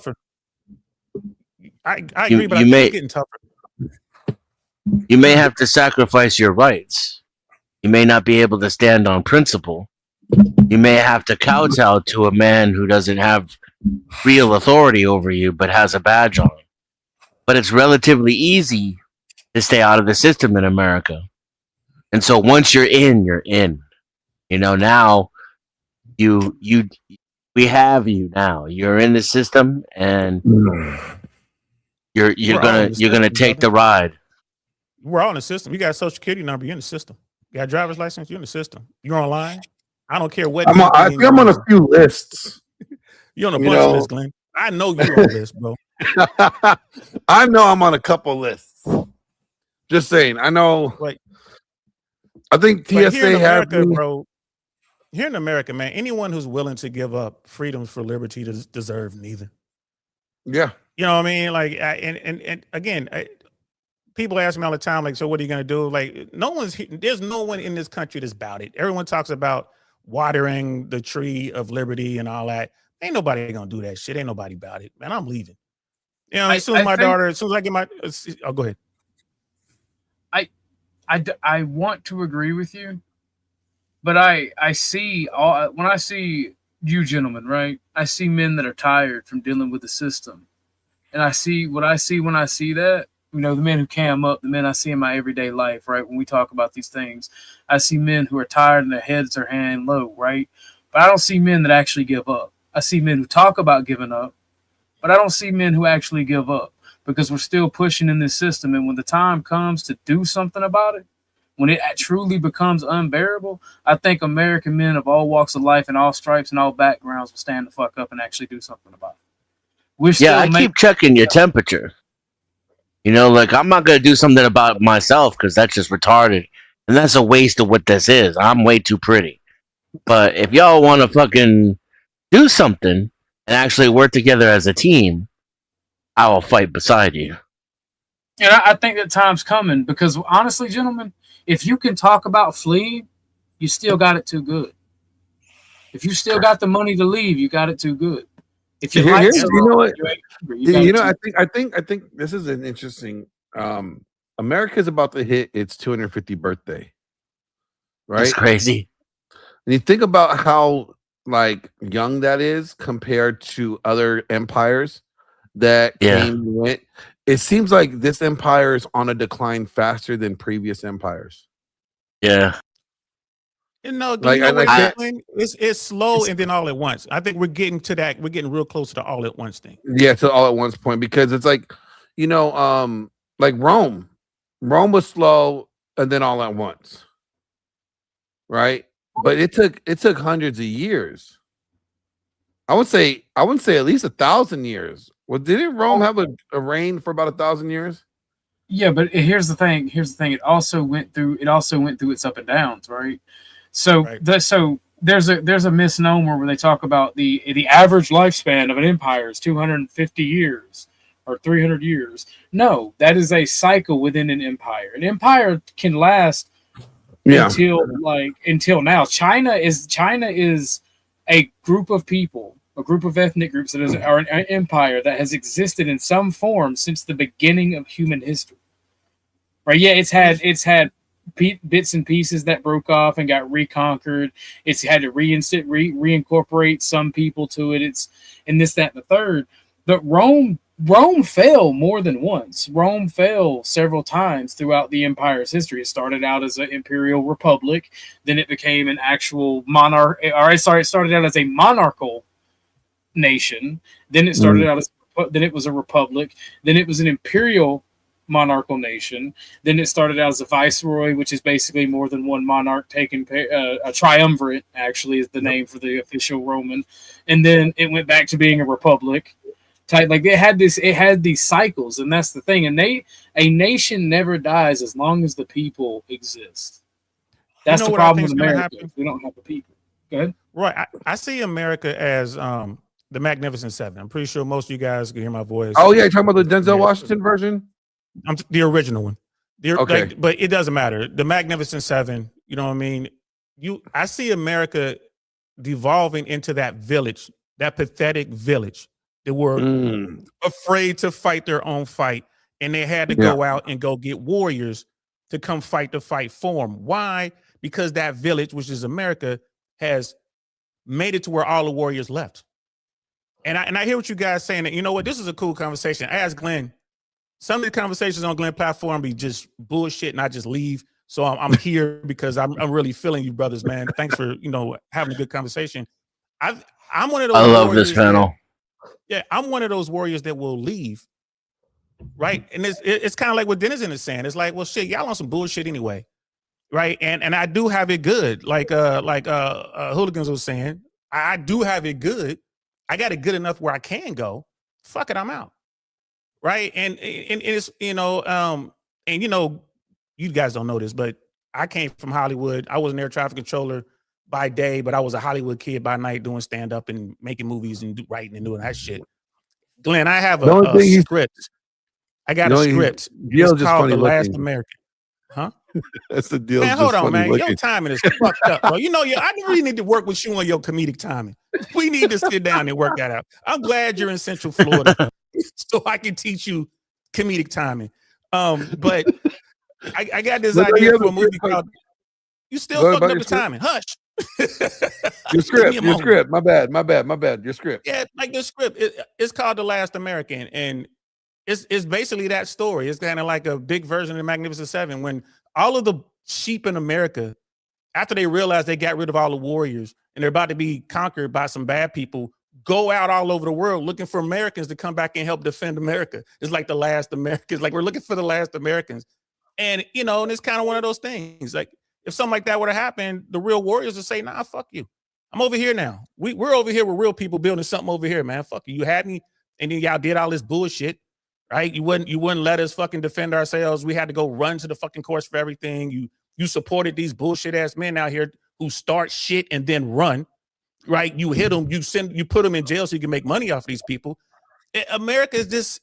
I agree, but I think it's getting tougher. You may have to sacrifice your rights. You may not be able to stand on principle. You may have to kowtow to a man who doesn't have real authority over you, but has a badge on. But it's relatively easy to stay out of the system in America. And so once you're in, you're in. Now we have you now. You're in the system and you're gonna take the ride. We're all in the system. You got a social security number, you're in the system. You got a driver's license, you're in the system. You're online. I don't care what. I think I'm on a few lists. You're on a bunch of lists, Glenn. I know you're on a list, bro. I know I'm on a couple lists. Just saying. I know. I think TSA has bro. Here in America, man, anyone who's willing to give up freedoms for liberty deserve neither. Yeah. You know what I mean? Like, and again, people ask me all the time, like, so what are you going to do? Like, there's no one in this country that's about it. Everyone talks about watering the tree of liberty and all that. Ain't nobody going to do that shit. Ain't nobody about it, man. I'm leaving. As soon as I get my, oh, go ahead. I want to agree with you, but I see when I see you gentlemen, right? I see men that are tired from dealing with the system, and I see what I see when I see that. The men who cam up, the men I see in my everyday life, right? When we talk about these things, I see men who are tired and their heads are hanging low, right? But I don't see men that actually give up. I see men who talk about giving up, but I don't see men who actually give up because we're still pushing in this system. And when the time comes to do something about it, when it truly becomes unbearable, I think American men of all walks of life and all stripes and all backgrounds will stand the fuck up and actually do something about it. I keep checking your temperature. Like, I'm not going to do something about myself because that's just retarded. then that's a waste of what this is. I'm way too pretty. But if y'all want to fucking do something and actually work together as a team, I will fight beside you. And I think that time's coming because honestly, gentlemen, if you can talk about fleeing, you still got it too good. If you still got the money to leave, you got it too good. If you like, you know what? you know, I think this is an interesting. America's about to hit its 250th birthday, right? That's crazy. And you think about how like young that is compared to other empires that came and went. It seems like this empire is on a decline faster than previous empires. Yeah. You know, Like, it's slow and then all at once. I think we're getting to that. We're getting real close to the all at once thing. Yeah, to all at once point, because it's like, you know, like Rome was slow and then all at once, right? But it took hundreds of years. I wouldn't say at least 1,000 years. Well, didn't Rome have a reign for about 1,000 years? Yeah, but here's the thing. It also went through its up and downs, right? So there's a misnomer where they talk about the average lifespan of an empire is 250 years or 300 years. No, that is a cycle within an empire. An empire can last until now. China is a group of people, a group of ethnic groups that are an empire that has existed in some form since the beginning of human history. Right? Yeah, it's had bits and pieces that broke off and got reconquered. It's had to reincorporate some people to it. It's and this, that, and the third. But Rome fell more than once. Rome fell several times throughout the empire's history. It started out as an imperial republic, then it became an actual monarch. It started out as a monarchical nation. Then it started out as then it was a republic. Then it was an imperial monarchical nation. Then it started out as a viceroy, which is basically more than one monarch taking a triumvirate. Actually, is the name for the official Roman. And then it went back to being a republic. Like it had these cycles, and that's the thing. And a nation never dies as long as the people exist. That's the problem with America. We don't have the people. Go ahead. Right. I see America as the Magnificent Seven. I'm pretty sure most of you guys can hear my voice. Oh yeah, you're talking about the Denzel Washington version? I'm the original one. Okay. But it doesn't matter. The Magnificent Seven, you know what I mean? I see America devolving into that village, that pathetic village. They were afraid to fight their own fight, and they had to go out and go get warriors to come fight the fight for them. Why? Because that village, which is America, has made it to where all the warriors left. And I hear what you guys saying. That, you know what? This is a cool conversation. I asked Glenn. Some of the conversations on Glenn platform be just bullshit, and I just leave. So I'm here because I'm really feeling you, brothers, man. Thanks for having a good conversation. I'm one of those. I love this panel. I'm one of those warriors that will leave, right? And it's kind of like what Dennis is saying. It's like, well, shit, y'all on some bullshit anyway, right? And I do have it good, like Hooligans was saying. I do have it good. I got it good enough where I can go. Fuck it, I'm out. Right. And it's, you guys don't know this, but I came from Hollywood. I was an air traffic controller by day, but I was a Hollywood kid by night doing stand up and making movies and writing and doing that shit. Glenn, I have a script. I got a script. It's called The Last American. Huh? That's the deal. Man, hold on, man. Your timing is fucked up, bro. I really need to work with you on your comedic timing. We need to sit down and work that out. I'm glad you're in Central Florida so I can teach you comedic timing. But I got this idea for a movie called You Still Fucking Up the Timing. Hush. Your script. My bad. Your script. Yeah, like the script. It's called The Last American, and it's basically that story. It's kind of like a big version of the Magnificent Seven when all of the sheep in America, after they realize they got rid of all the warriors and they're about to be conquered by some bad people, go out all over the world looking for Americans to come back and help defend America. It's like the last Americans. Like we're looking for the last Americans. And, and it's kind of one of those things. Like if something like that would have happened, the real warriors would say, nah, fuck you. I'm over here now. We're over here with real people building something over here, man. Fuck you. You had me. And then y'all did all this bullshit. Right? You wouldn't let us fucking defend ourselves. We had to go run to the fucking courts for everything. You you supported these bullshit ass men out here who start shit and then run, right? You hit them, you put them in jail so you can make money off these people. America is just,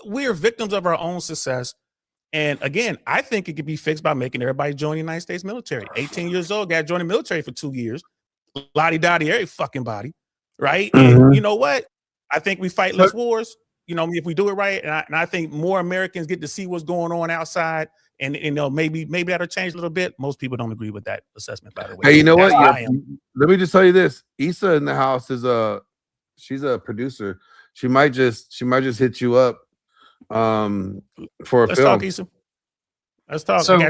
we're victims of our own success. And again, I think it could be fixed by making everybody join the United States military. 18 years old, got to join the military for 2 years. Lottie-dottie, every fucking body, right? And you know what? I think we fight less wars, you know, if we do it right. And I think more Americans get to see what's going on outside. And you know, maybe that'll change a little bit. Most people don't agree with that assessment, by the way. Hey, you know what? Yeah, let me just tell you this. Issa in the house is she's a producer. She might just hit you up for a Let's film. talk, Issa. Let's talk. So I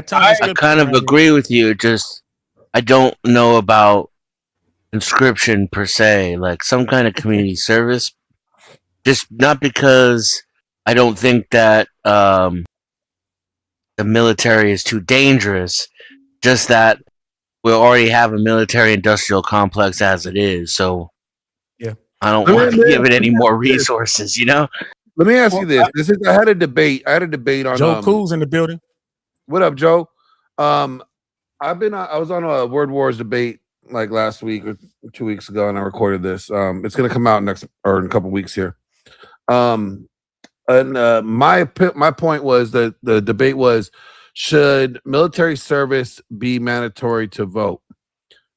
kind of agree with you. Just I don't know about conscription per se, like some kind of community service. Just not because I don't think that the military is too dangerous, just that we already have a military industrial complex as it is. So yeah, I don't want to give it any more resources, you know? Let me ask you this. I had a debate on Joe Cool's in the building. What up, Joe? I was on a Word Wars debate like last week or 2 weeks ago, and I recorded this. It's gonna come out in a couple weeks here. My point was that the debate was, should military service be mandatory to vote,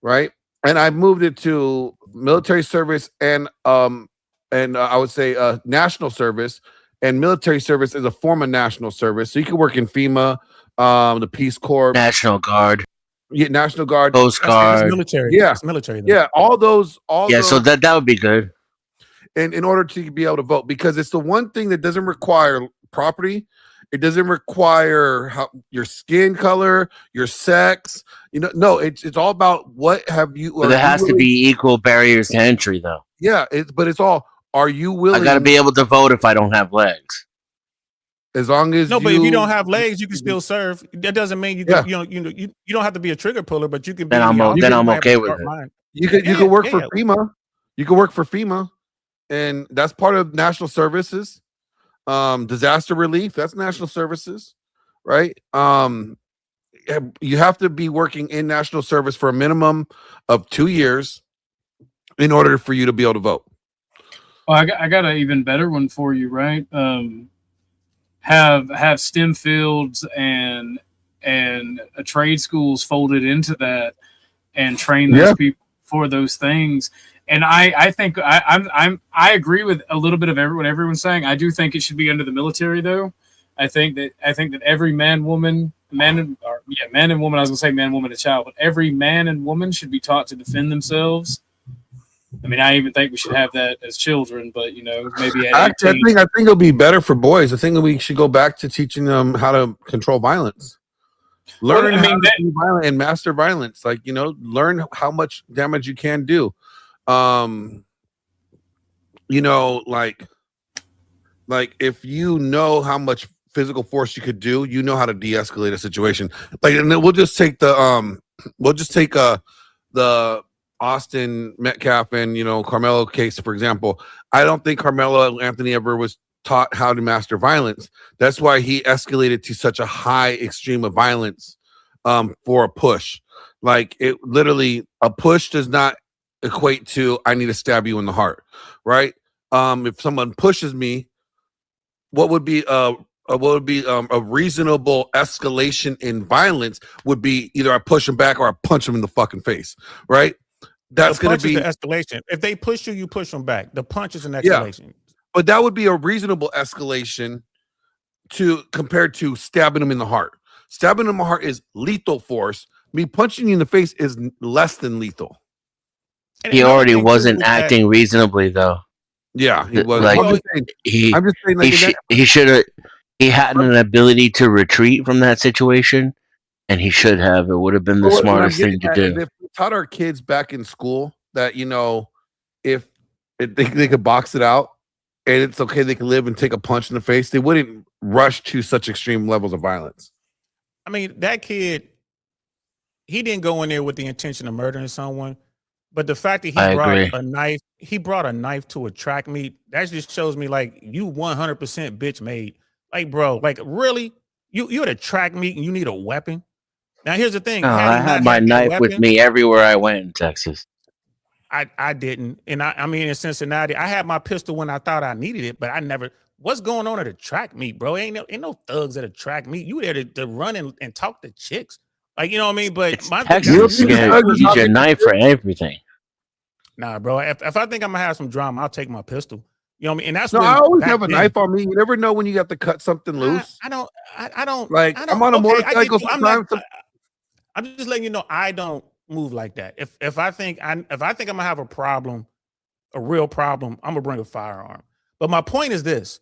right? And I moved it to military service and I would say national service, and military service is a form of national service. So you can work in FEMA, the Peace Corps, National Guard, National Guard, Coast Guard, that's military. Yeah, it's military. Though. Yeah, all those. So that would be good. And in order to be able to vote, because it's the one thing that doesn't require property. It doesn't require your skin color, your sex. You know, no, it's all about what have you. But there has to be equal barriers to entry, though. Yeah, it's all. Are you willing? I got to be able to vote if I don't have legs. As long as but if you don't have legs, you can still serve. That doesn't mean you can, you don't have to be a trigger puller, but you can. Then I'm okay with it. You can work for FEMA. You can work for FEMA, and that's part of national services. Disaster relief, that's national services, right? You have to be working in national service for a minimum of 2 years in order for you to be able to vote. Well, I got an even better one for you, right? Have STEM fields and trade schools folded into that, and train those people for those things. And I think I agree with a little bit of what everyone's saying. I do think it should be under the military, though. I think that every man, woman. I was gonna say man, woman, and child, but every man and woman should be taught to defend themselves. I mean, I even think we should have that as children, but maybe at 18. I think it'll be better for boys. I think we should go back to teaching them how to control violence. Learn how to be violent and master violence. Learn how much damage you can do. Like if you know how much physical force you could do, you know how to de-escalate a situation. And then we'll just take the Austin Metcalf and Carmelo case, for example. I don't think Carmelo Anthony ever was taught how to master violence. That's why he escalated to such a high extreme of violence for a push. Like, it literally, a push does not equate to I need to stab you in the heart, right? If someone pushes me, what would be a reasonable escalation in violence would be either I push him back or I punch him in the fucking face, right? That's going to be the escalation. If they push you, you push them back. The punch is an escalation. Yeah, but that would be a reasonable escalation compared to stabbing him in the heart. Stabbing him in the heart is lethal force. Me punching you in the face is less than lethal. He already wasn't acting reasonably, though. Yeah, he was. He should have. He had an ability to retreat from that situation, and he should have. It would have been the smartest thing to do. If we taught our kids back in school that if they could box it out and it's okay, they can live and take a punch in the face, they wouldn't rush to such extreme levels of violence. I mean, that kid, he didn't go in there with the intention of murdering someone. But the fact that he brought a knife to a track meet, that just shows me you 100% bitch made. Bro, really? You at a track meet and you need a weapon? Now, here's the thing. No, I Had he had not my had that knife with weapon, me everywhere I went in Texas. I didn't. And I mean, in Cincinnati, I had my pistol when I thought I needed it, but I never. What's going on at a track meet, bro? Ain't no thugs at a track meet. You there to run and talk to chicks. Like, you know what I mean? But my thing, Texas, you're gonna use your knife for everything. nah, bro. If I think I'm gonna have some drama, I'll take my pistol. You know what I mean? And that's No, when I always back have a then, knife on me. You never know when you have to cut something loose. I don't Like I don't. I'm on a Okay, I get motorcycle you. I'm not. sometimes. I'm just letting you know I don't move like that. If I think I'm gonna have a problem, a real problem, I'm gonna bring a firearm. But my point is this: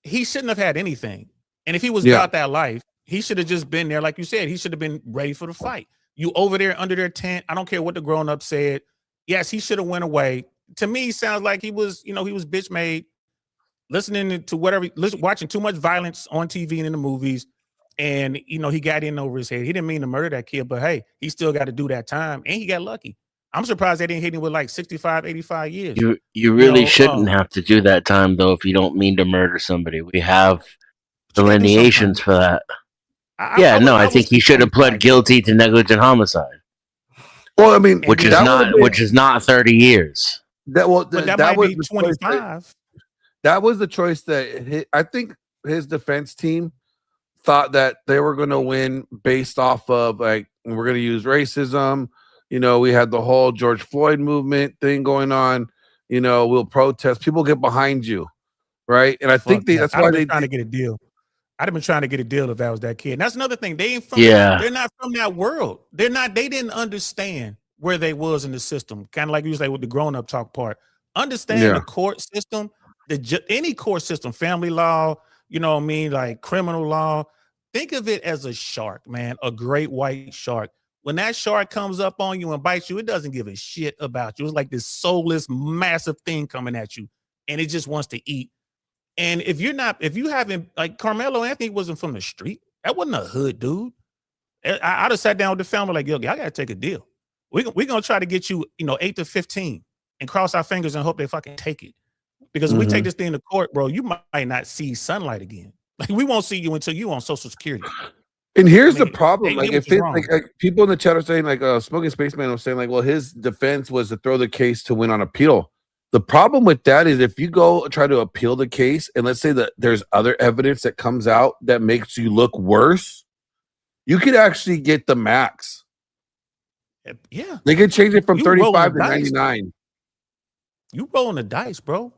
he shouldn't have had anything. And if he was about that life, he should have just been there, like you said. He should have been ready for the fight. You over there under their tent. I don't care what the grown up said. Yes, he should have went away. To me, sounds like he was bitch made, listening to whatever, watching too much violence on TV and in the movies. And, he got in over his head. He didn't mean to murder that kid, but hey, he still got to do that time. And he got lucky. I'm surprised they didn't hit him with like 65, 85 years. You really shouldn't have to do that time, though, if you don't mean to murder somebody. We have delineations for that. I think he should have pled guilty to negligent homicide. Well, I mean, which is not 30 years. That might was be the 25. That was the choice that I think his defense team thought that they were going to win based off of, like, we're going to use racism. We had the whole George Floyd movement thing going on. We'll protest. People get behind you, right? And I think that's why they're trying to get a deal. I'd have been trying to get a deal if I was that kid. And that's another thing. They ain't from. Yeah. They're not from that world. They're not. They didn't understand where they was in the system. Kind of like you say with the grown up talk part. Understand the court system, any court system, family law. You know what I mean? Like criminal law. Think of it as a shark, man. A great white shark. When that shark comes up on you and bites you, it doesn't give a shit about you. It's like this soulless, massive thing coming at you, and it just wants to eat. And if you haven't, like Carmelo Anthony wasn't from the street. That wasn't a hood dude. I'd have sat down with the family like, yo, I got to take a deal. We're going to try to get you, 8 to 15 and cross our fingers and hope they fucking take it. Because if we take this thing to court, bro, you might not see sunlight again. Like, we won't see you until you on Social Security. And here's the problem. Like, if like people in the chat are saying, like, Smoking Spaceman was saying, like, well, his defense was to throw the case to win on appeal. The problem with that is if you go try to appeal the case, and let's say that there's other evidence that comes out that makes you look worse, you could actually get the max. Yeah. They could change it from You 35 to rolling the dice. 99. You rolling the dice, bro.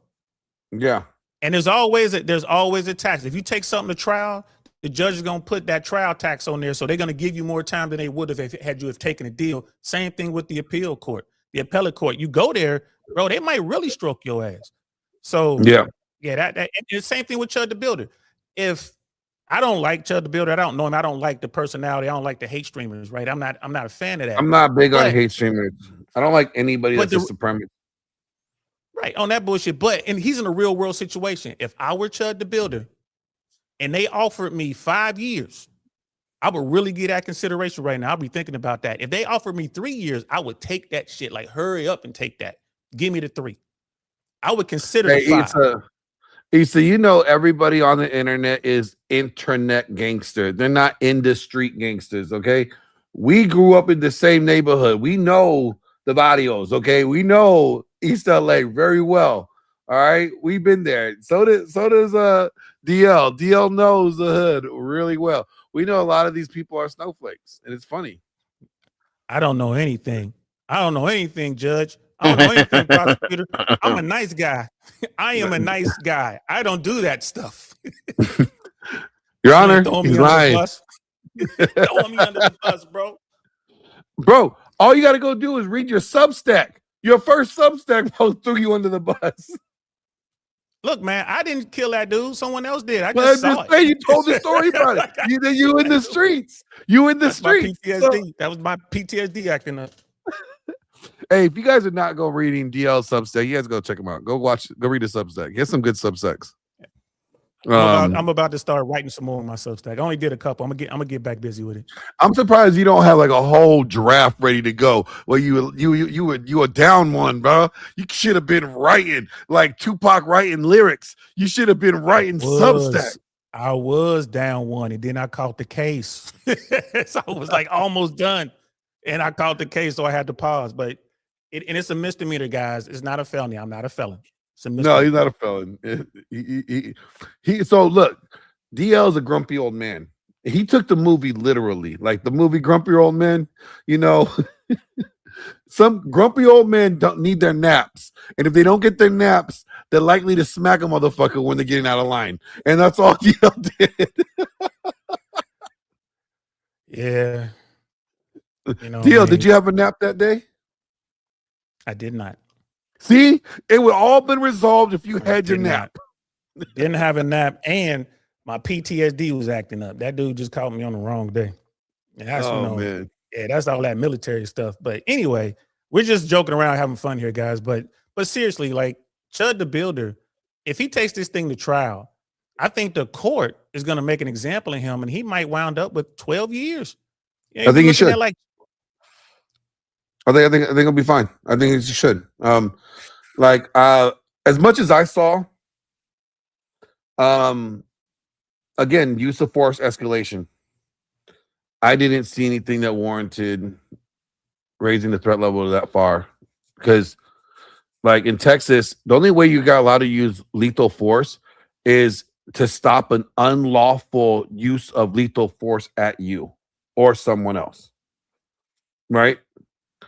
Yeah. And there's always a tax. If you take something to trial, the judge is going to put that trial tax on there. So they're going to give you more time than they would have had you have taken a deal. Same thing with the appeal court, the appellate court. You go there, bro, they might really stroke your ass. So that and the same thing with Chud the Builder. If I don't like Chud the Builder, I don't know him. I don't like the personality. I don't like the hate streamers, right? I'm not a fan of that. I'm not big on hate streamers. I don't like anybody that's a supremacist. Right, on that bullshit. And he's in a real world situation. If I were Chud the Builder and they offered me 5 years, I would really get that consideration right now. I'll be thinking about that. If they offered me 3 years, I would take that shit. Like, hurry up and take that. Give me the 3. I would consider the 5. Issa, everybody on the internet is internet gangster. They're not in the street gangsters, okay? We grew up in the same neighborhood. We know the barrios, okay? We know East LA very well. All right, we've been there. So does DL. DL knows the hood really well. We know a lot of these people are snowflakes, and it's funny. I don't know anything. Judge. I don't know anything, prosecutor. I'm a nice guy. I am a nice guy. I don't do that stuff. Your Honor, he's lying. Throwing me under the bus, bro. Bro, all you got to go do is read your Substack. Your first Substack post threw you under the bus. Look, man, I didn't kill that dude. Someone else did. I just saw it. Say you told the story about it. You in the streets. You in the streets. PTSD. That was my PTSD acting up. Hey, if you guys are not go reading DL Substack, you guys go check him out. Go read his Substack. He has some good Substacks. I'm about to start writing some more on my Substack. I only did a couple. I'm gonna get back busy with it. I'm surprised you don't have like a whole draft ready to go. Well, you were down one, bro. You should have been writing like Tupac writing lyrics. You should have been writing Substack. I was down one, and then I caught the case. So it was like almost done, and I caught the case, so I had to pause. But it's a misdemeanor, guys. It's not a felony. I'm not a felon. It's a misdemeanor. No, he's not a felon. So look, DL is a grumpy old man. He took the movie literally, like the movie Grumpy Old Men. You know, some grumpy old men don't need their naps, and if they don't get their naps, they're likely to smack a motherfucker when they're getting out of line, and that's all DL did. Yeah. You know, DL, did you have a nap that day? I did not. See, it would all been resolved if you had your Did nap. Didn't have a nap, and my PTSD was acting up. That dude just caught me on the wrong day. And that's Man. yeah, that's all that military stuff. But anyway, we're just joking around, having fun here, guys. But seriously, like Chud the Builder, if he takes this thing to trial, I think the court is going to make an example of him, and he might wound up with 12 years. I think he should. Like, I think he'll be fine. I think he should. As much as I saw, again, use of force escalation. I didn't see anything that warranted raising the threat level that far. Because, like in Texas, the only way you got allowed to use lethal force is to stop an unlawful use of lethal force at you or someone else. Right?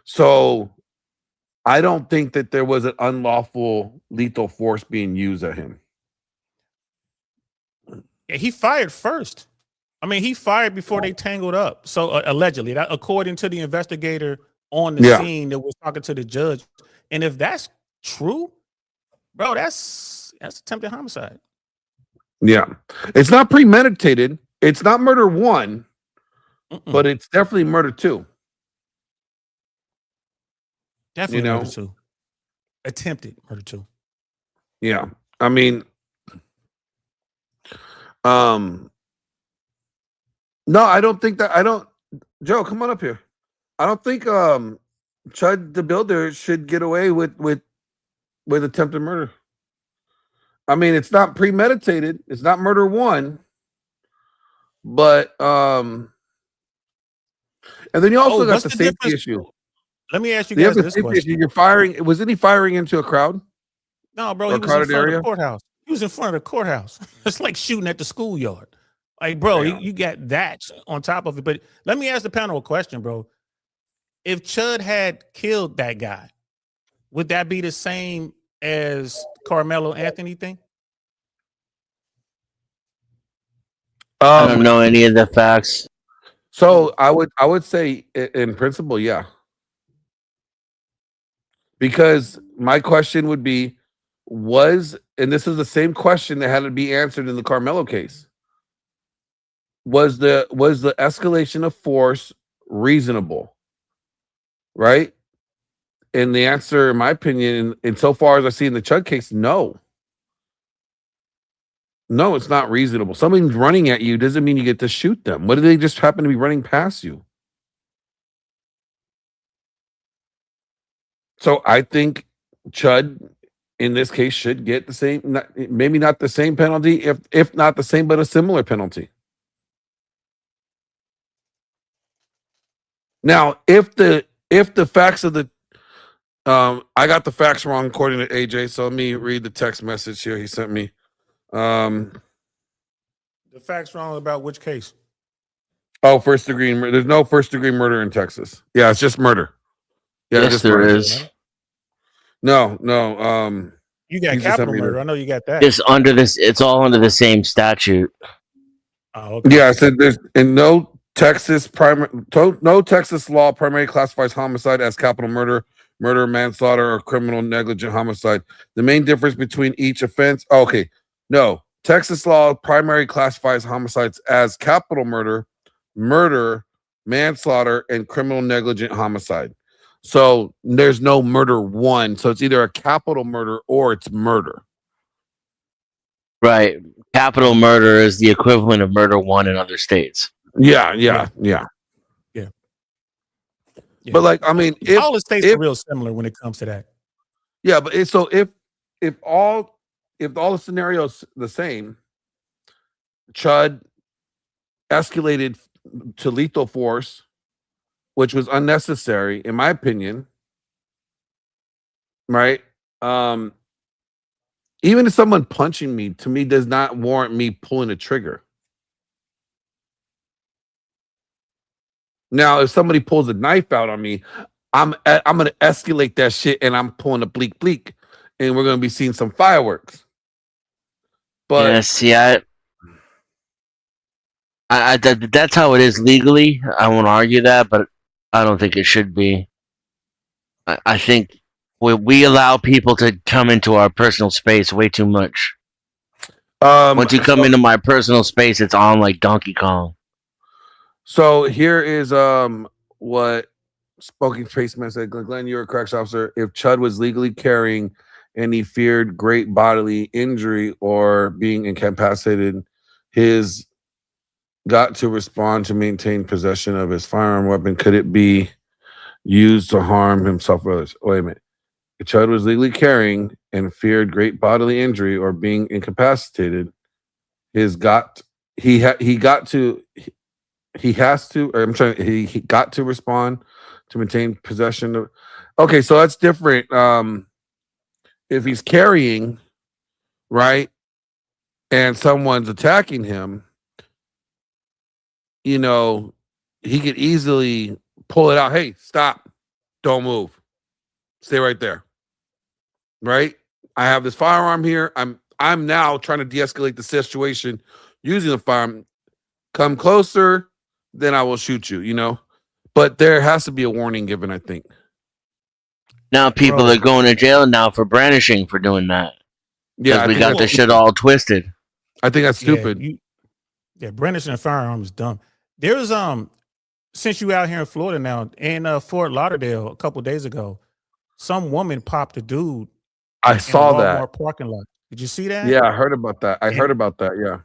So I don't think that there was an unlawful lethal force being used at him. yeah, he fired first. I mean, he fired before they tangled up. So allegedly, that according to the investigator on the scene that was talking to the judge. And if that's true, bro, that's attempted homicide. Yeah. It's not premeditated. It's not murder one, but it's definitely murder two. Definitely murder two. Attempted murder two. Yeah. I mean, no, I don't think that. Joe, come on up here. I don't think Chud the Builder should get away with attempted murder. I mean, it's not premeditated. It's not murder one, but and then you also got the safety issue. Let me ask you guys this question. You're firing. Wasn't he firing into a crowd? No, bro, he was in front of the courthouse. He was in front of the courthouse. It's like shooting at the schoolyard. Like, bro, you got that on top of it. But let me ask the panel a question, bro. If Chud had killed that guy, would that be the same as Carmelo Anthony thing? I don't know any of the facts. So I would say in principle, yeah. Because my question would be, and this is the same question that had to be answered in the Carmelo case. Was the escalation of force reasonable? Right? And the answer, in my opinion, insofar as I see in the Chud case, no. No, it's not reasonable. Somebody's running at you doesn't mean you get to shoot them. What if they just happen to be running past you? So I think Chud, in this case, should get the same, maybe not the same penalty, if not the same, but a similar penalty. Now, if the facts of the I got the facts wrong according to AJ, so let me read the text message here he sent me. The facts wrong about which case? Oh, first degree murder. There's no first degree murder in Texas. Yeah, it's just murder. Yeah, yes, just there murder. is. No. You got capital murder. I know you got that. It's under this. It's all under the same statute. Oh, okay. Yeah, I said there's no Texas law primarily classifies homicide as capital murder, manslaughter, or criminal negligent homicide. The main difference between each offense. Okay, no. Texas law primary classifies homicides as capital murder, manslaughter, and criminal negligent homicide. So there's no murder one. So it's either a capital murder or it's murder. Right. Capital murder is the equivalent of murder one in other states. Yeah. But like, I mean, all the states are real similar when it comes to that. Yeah, but if all the scenarios the same, Chud escalated to lethal force, which was unnecessary, in my opinion. Right? Even if someone punching me, to me, does not warrant me pulling a trigger. Now, if somebody pulls a knife out on me, I'm going to escalate that shit, and I'm pulling a bleak, and we're going to be seeing some fireworks. But yeah, see, that's how it is legally. I won't argue that, but I don't think it should be. I think we allow people to come into our personal space way too much. Once you come into my personal space, it's on like Donkey Kong. So here is what Smoking Spaceman said. Glenn, you're a corrections officer. If Chud was legally carrying and he feared great bodily injury or being incapacitated, his got to respond to maintain possession of his firearm weapon. Could it be used to harm himself or others? Wait a minute. If Chud was legally carrying and feared great bodily injury or being incapacitated, he got to respond to maintain possession of. Okay, so that's different. If he's carrying, right, and someone's attacking him, he could easily pull it out. Hey, stop! Don't move. Stay right there. Right? I have this firearm here. I'm now trying to de-escalate the situation using the firearm. Come closer, then I will shoot you, But there has to be a warning given, I think. Now people are going to jail now for brandishing for doing that. Yeah, we got the shit all twisted. I think that's stupid. Brandishing a firearm is dumb. There's since you out here in Florida now, in Fort Lauderdale a couple days ago, some woman popped a dude. I saw in a that Walmart parking lot. Did you see that? Yeah, I heard about that. Yeah.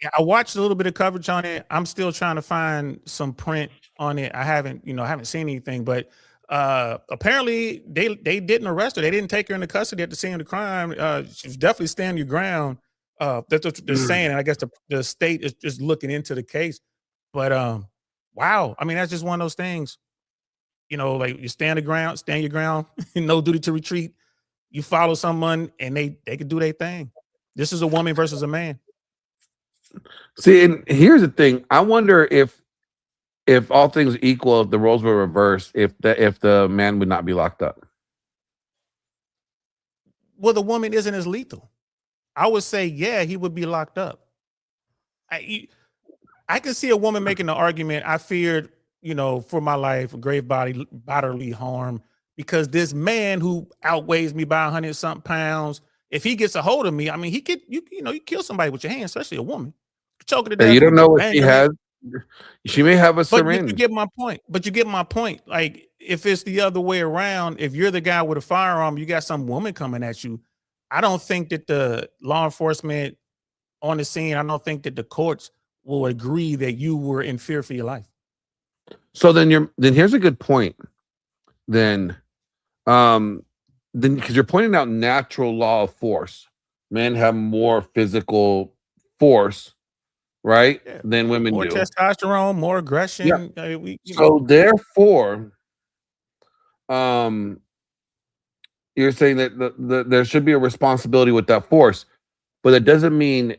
Yeah, I watched a little bit of coverage on it. I'm still trying to find some print on it. I haven't seen anything, but apparently they didn't arrest her. They didn't take her into custody at the scene of the crime. She's definitely standing your ground. That's what they're saying. And I guess the state is just looking into the case. But wow, I mean, that's just one of those things. Like you stand your ground, no duty to retreat. You follow someone and they can do their thing. This is a woman versus a man. See, and here's the thing. I wonder if all things equal, if the roles were reversed, if the man would not be locked up. Well, the woman isn't as lethal. I would say, yeah, he would be locked up. I can see a woman making the argument, I feared, for my life, grave bodily harm, because this man who outweighs me by 100-something pounds, if he gets a hold of me, I mean, you kill somebody with your hands, especially a woman. Choke her to death. You don't know what she has. She may have a syringe. But you get my point. Like, if it's the other way around, if you're the guy with a firearm, you got some woman coming at you, I don't think that the law enforcement on the scene, I don't think that the courts will agree that you were in fear for your life. So then here's a good point. Then because you're pointing out natural law of force. Men have more physical force, right, than women more do. More testosterone, more aggression. Yeah. So therefore, you're saying that there should be a responsibility with that force, but it doesn't mean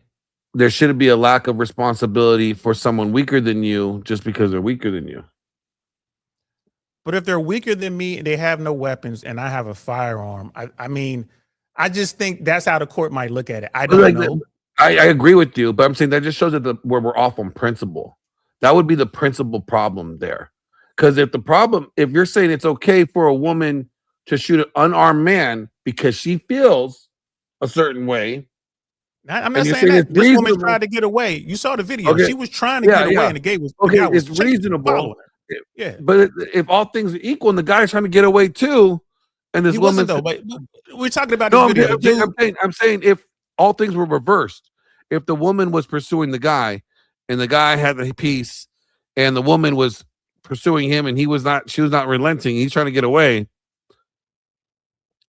there shouldn't be a lack of responsibility for someone weaker than you just because they're weaker than you. But if they're weaker than me and they have no weapons and I have a firearm, I mean, I just think that's how the court might look at it. I don't know. I agree with you, but I'm saying that just shows that where we're off on principle. That would be the principal problem there. Because if you're saying it's okay for a woman to shoot an unarmed man because she feels a certain way. I'm not saying that. This woman tried to get away. You saw the video. Okay. She was trying to get away and the gate was okay. It's reasonable. Yeah. But if all things are equal and the guy's trying to get away too, and this woman, but we're talking about this video. I'm saying if all things were reversed, if the woman was pursuing the guy and the guy had the piece and the woman was pursuing him and she was not relenting, he's trying to get away,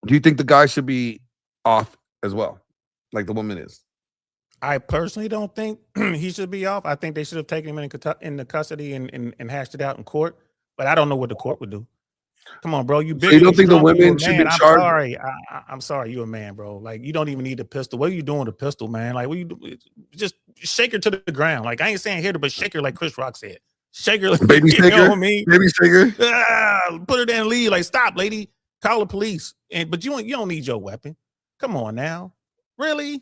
do you think the guy should be off as well, like the woman is? I personally don't think he should be off. I think they should have taken him into custody and hashed it out in court. But I don't know what the court would do. Come on, bro. You big. So you don't think the strong, you a women should man. be I'm charged? sorry. I'm sorry. You a man, bro. Like you don't even need a pistol. What are you doing with a pistol, man? Like what you do? Just shake her to the ground. Like I ain't saying hit her, but shake her like Chris Rock said. Shake her, like, Baby you know shaker? what I mean? Baby shaker? Put her there and leave. Like stop, lady. Call the police. But you don't need your weapon. Come on now. Really?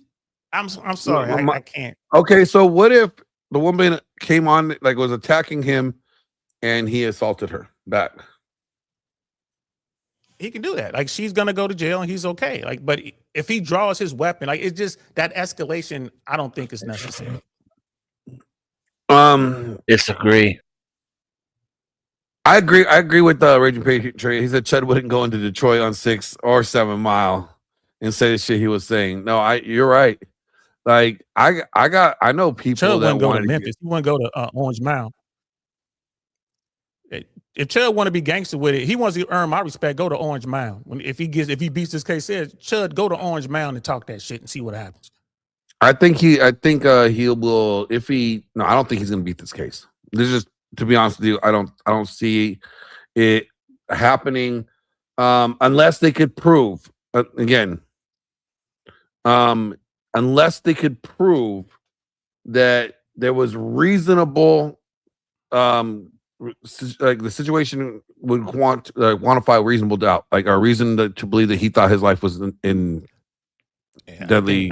I'm sorry. I can't. Okay, so what if the woman came on, like was attacking him, and he assaulted her back? He can do that. Like she's gonna go to jail and he's okay. Like, but if he draws his weapon, like it's just that escalation, I don't think is necessary. Disagree. I agree with Raging Patriot. He said Chud wouldn't go into Detroit on 6 or 7 Mile and say the shit he was saying. No, you're right. Like I know people Chud that wouldn't go want to Memphis. He wouldn't go to Orange Mound. If Chud want to be gangster with it, he wants to earn my respect. Go to Orange Mound. If he beats this case, says Chud, go to Orange Mound and talk that shit and see what happens. I think he will if he. No, I don't think he's gonna beat this case. This is, to be honest with you, I don't see it happening unless they could prove unless they could prove that there was reasonable like the situation would quantify reasonable doubt, like a reason to believe that he thought his life was in deadly.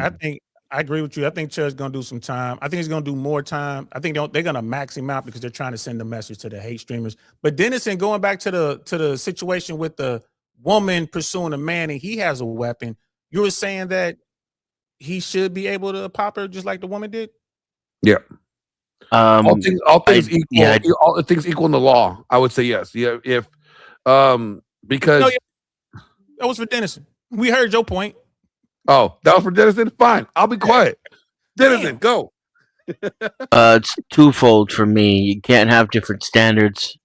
I agree with you. I think Chud's gonna do some time. I think he's gonna do more time. I think they're gonna max him out because they're trying to send a message to the hate streamers. But Dennison, going back to the situation with the woman pursuing a man and he has a weapon, you were saying that he should be able to pop her just like the woman did? Yeah. All things equal. All things equal in the law, I would say yes. Yeah, if because that was for Dennison. We heard your point. Oh, that was for Dennison? Fine. I'll be quiet. Dennison, go. It's twofold for me. You can't have different standards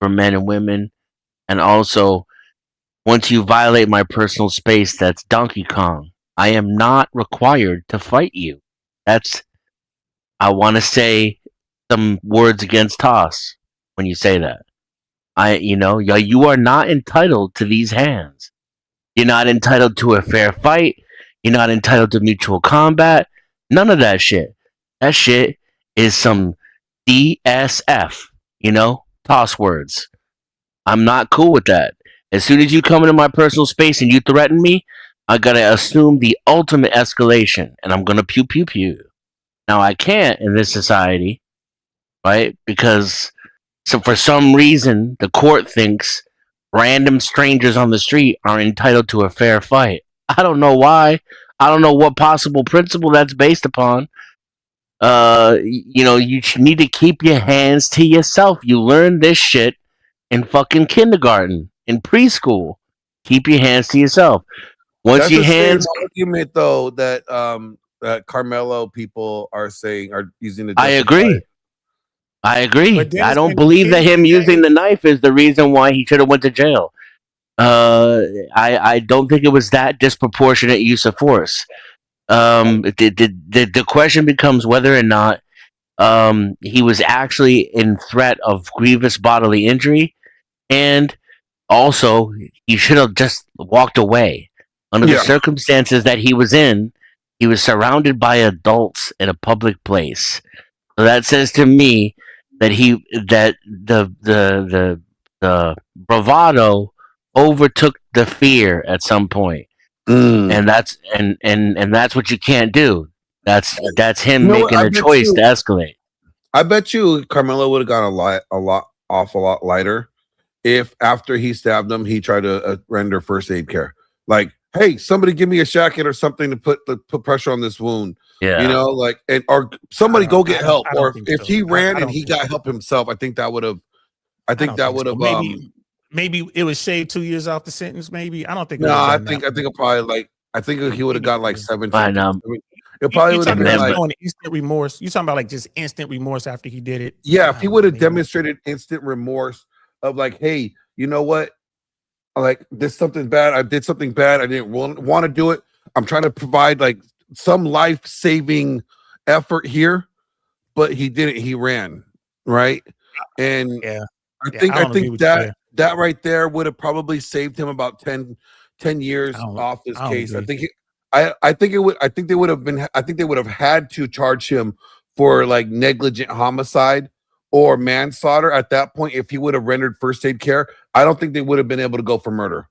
for men and women. And also, once you violate my personal space, that's Donkey Kong. I am not required to fight you. I want to say some words against Toss when you say that. You are not entitled to these hands. You're not entitled to a fair fight. You're not entitled to mutual combat. None of that shit. That shit is some DSF, Toss words. I'm not cool with that. As soon as you come into my personal space and you threaten me, I gotta assume the ultimate escalation, and I'm gonna pew pew pew. Now I can't in this society, right? Because for some reason the court thinks random strangers on the street are entitled to a fair fight. I don't know why. I don't know what possible principle that's based upon. You need to keep your hands to yourself. You learn this shit in fucking kindergarten, in preschool. Keep your hands to yourself. Once That's your the hands, same argument though that Carmelo people are using to. I agree. But I don't Dennison, believe that kids him today- using the knife is the reason why he should have went to jail. I don't think it was that disproportionate use of force. The question becomes whether or not he was actually in threat of grievous bodily injury, and also he should have just walked away. Under the circumstances that he was in, he was surrounded by adults in a public place. So that says to me that the bravado overtook the fear at some point. And that's what you can't do. That's him making a choice to escalate. I bet you Carmelo would have gone a lot lighter if after he stabbed him he tried to render first aid care. Like, hey, somebody give me a shacket or something to put pressure on this wound. Yeah. Or somebody go get help. I don't Or think if so. he ran I and don't he think got so. help himself, I think that would have. Maybe it was shaved 2 years off the sentence. Maybe I don't think. No, I think probably I think he would have got like 17. I know. It probably would have been like instant remorse. You talking about like just instant remorse after he did it? Yeah, if he would have demonstrated instant remorse of like, hey, you know what? Like this something bad. I did something bad. I didn't want to do it. I'm trying to provide like some life-saving effort here, but he didn't. He ran, right? And Yeah. I Yeah, think I I don't agree think with you that there. that right there would have probably saved him about 10 years off this I don't case. I agree. think I think it would. I think they would have been. I think they would have had to charge him for like negligent homicide or manslaughter at that point if he would have rendered first aid care. I don't think they would have been able to go for murder.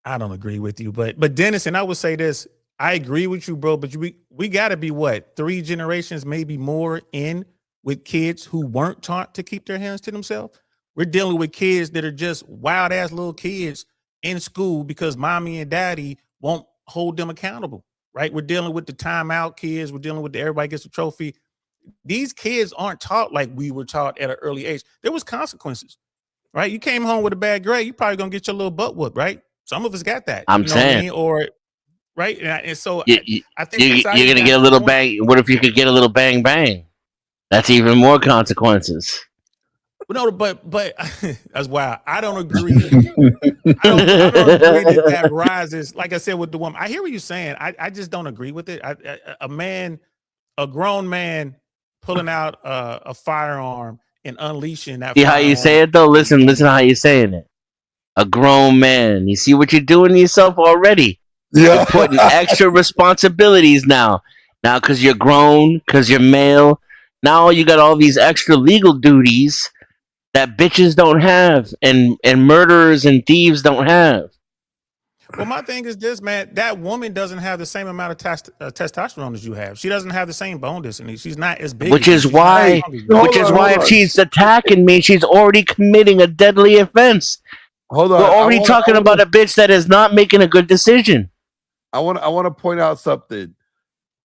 I don't agree with you, but Dennis, and I would say this: I agree with you, bro. But we got to be what 3 generations, maybe more, in with kids who weren't taught to keep their hands to themselves. We're dealing with kids that are just wild ass little kids in school because mommy and daddy won't hold them accountable. Right? We're dealing with the timeout kids. We're dealing with the everybody gets a trophy. These kids aren't taught like we were taught at an early age. There was consequences, right? You came home with a bad grade, you probably gonna get your little butt whooped, right? Some of us got that. I'm you know what I saying. mean? Or right, and so I think You're society gonna got get a to little the point- bang. What if you could get a little bang bang? That's even more consequences. No, but that's why I don't agree. I don't agree that rises. Like I said with the woman, I hear what you're saying. I just don't agree with it. A grown man pulling out a firearm and unleashing that. See how you say it though? Listen how you're saying it. A grown man. You see what you're doing to yourself already. Yeah. You're putting extra responsibilities now. Now, because you're grown, because you're male. Now you got all these extra legal duties that bitches don't have, and murderers and thieves don't have. Well, my thing is this, man. That woman doesn't have the same amount of testosterone as you have. She doesn't have the same bone density. She's not as big. Which as is why, if she's attacking me, she's already committing a deadly offense. Hold on. We're already talking about a bitch that is not making a good decision. I want to point out something.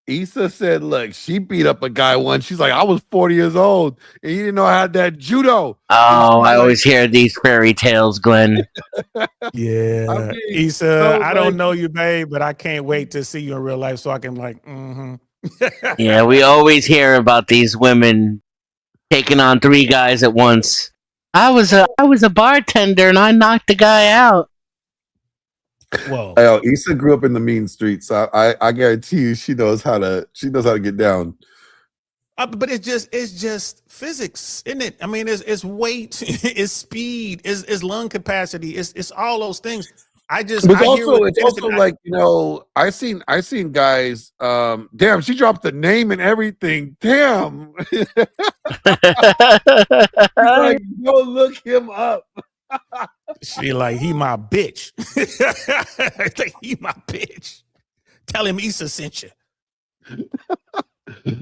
Issa said, look, she beat up a guy once. She's like, I was 40 years old and you didn't know I had that judo. Oh, I always hear these fairy tales, Glenn. Yeah. Issa, I don't know you, babe, but I can't wait to see you in real life so I can Yeah, we always hear about these women taking on 3 guys at once. I was a bartender and I knocked the guy out. Whoa. Issa grew up in the mean streets. So I guarantee you she knows how to get down. But it's just physics, isn't it? I mean, it's weight, it's speed, it's lung capacity, it's all those things. It's also like, you know, I seen guys. Damn, she dropped the name and everything. Damn. Like, go look him up. She like, he my bitch. Like, he my bitch. Tell him Issa sent you.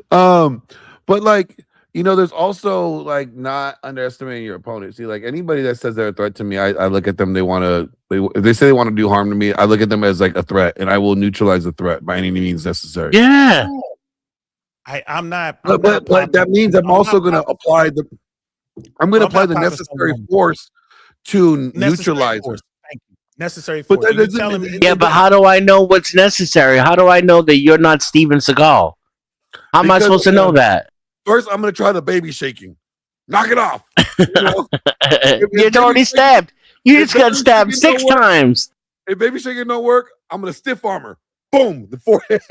But like, you know, there's also like not underestimating your opponent. See, like anybody that says they're a threat to me, I look at them. If they say they want to do harm to me, I look at them as like a threat, and I will neutralize the threat by any means necessary. Yeah. I'm not. But that means I'm also going to apply the. I'm going to apply the necessary force to neutralize her. Thank you. Necessary force. But You're telling me. Yeah, but how do I know what's necessary? How do I know that you're not Steven Seagal? How am I supposed to know that? First, I'm going to try the baby shaking. Knock it off. You know? You're already stabbed. You just got stabbed 6 times. If baby shaking don't work, I'm going to stiff arm her. Boom, the forehead.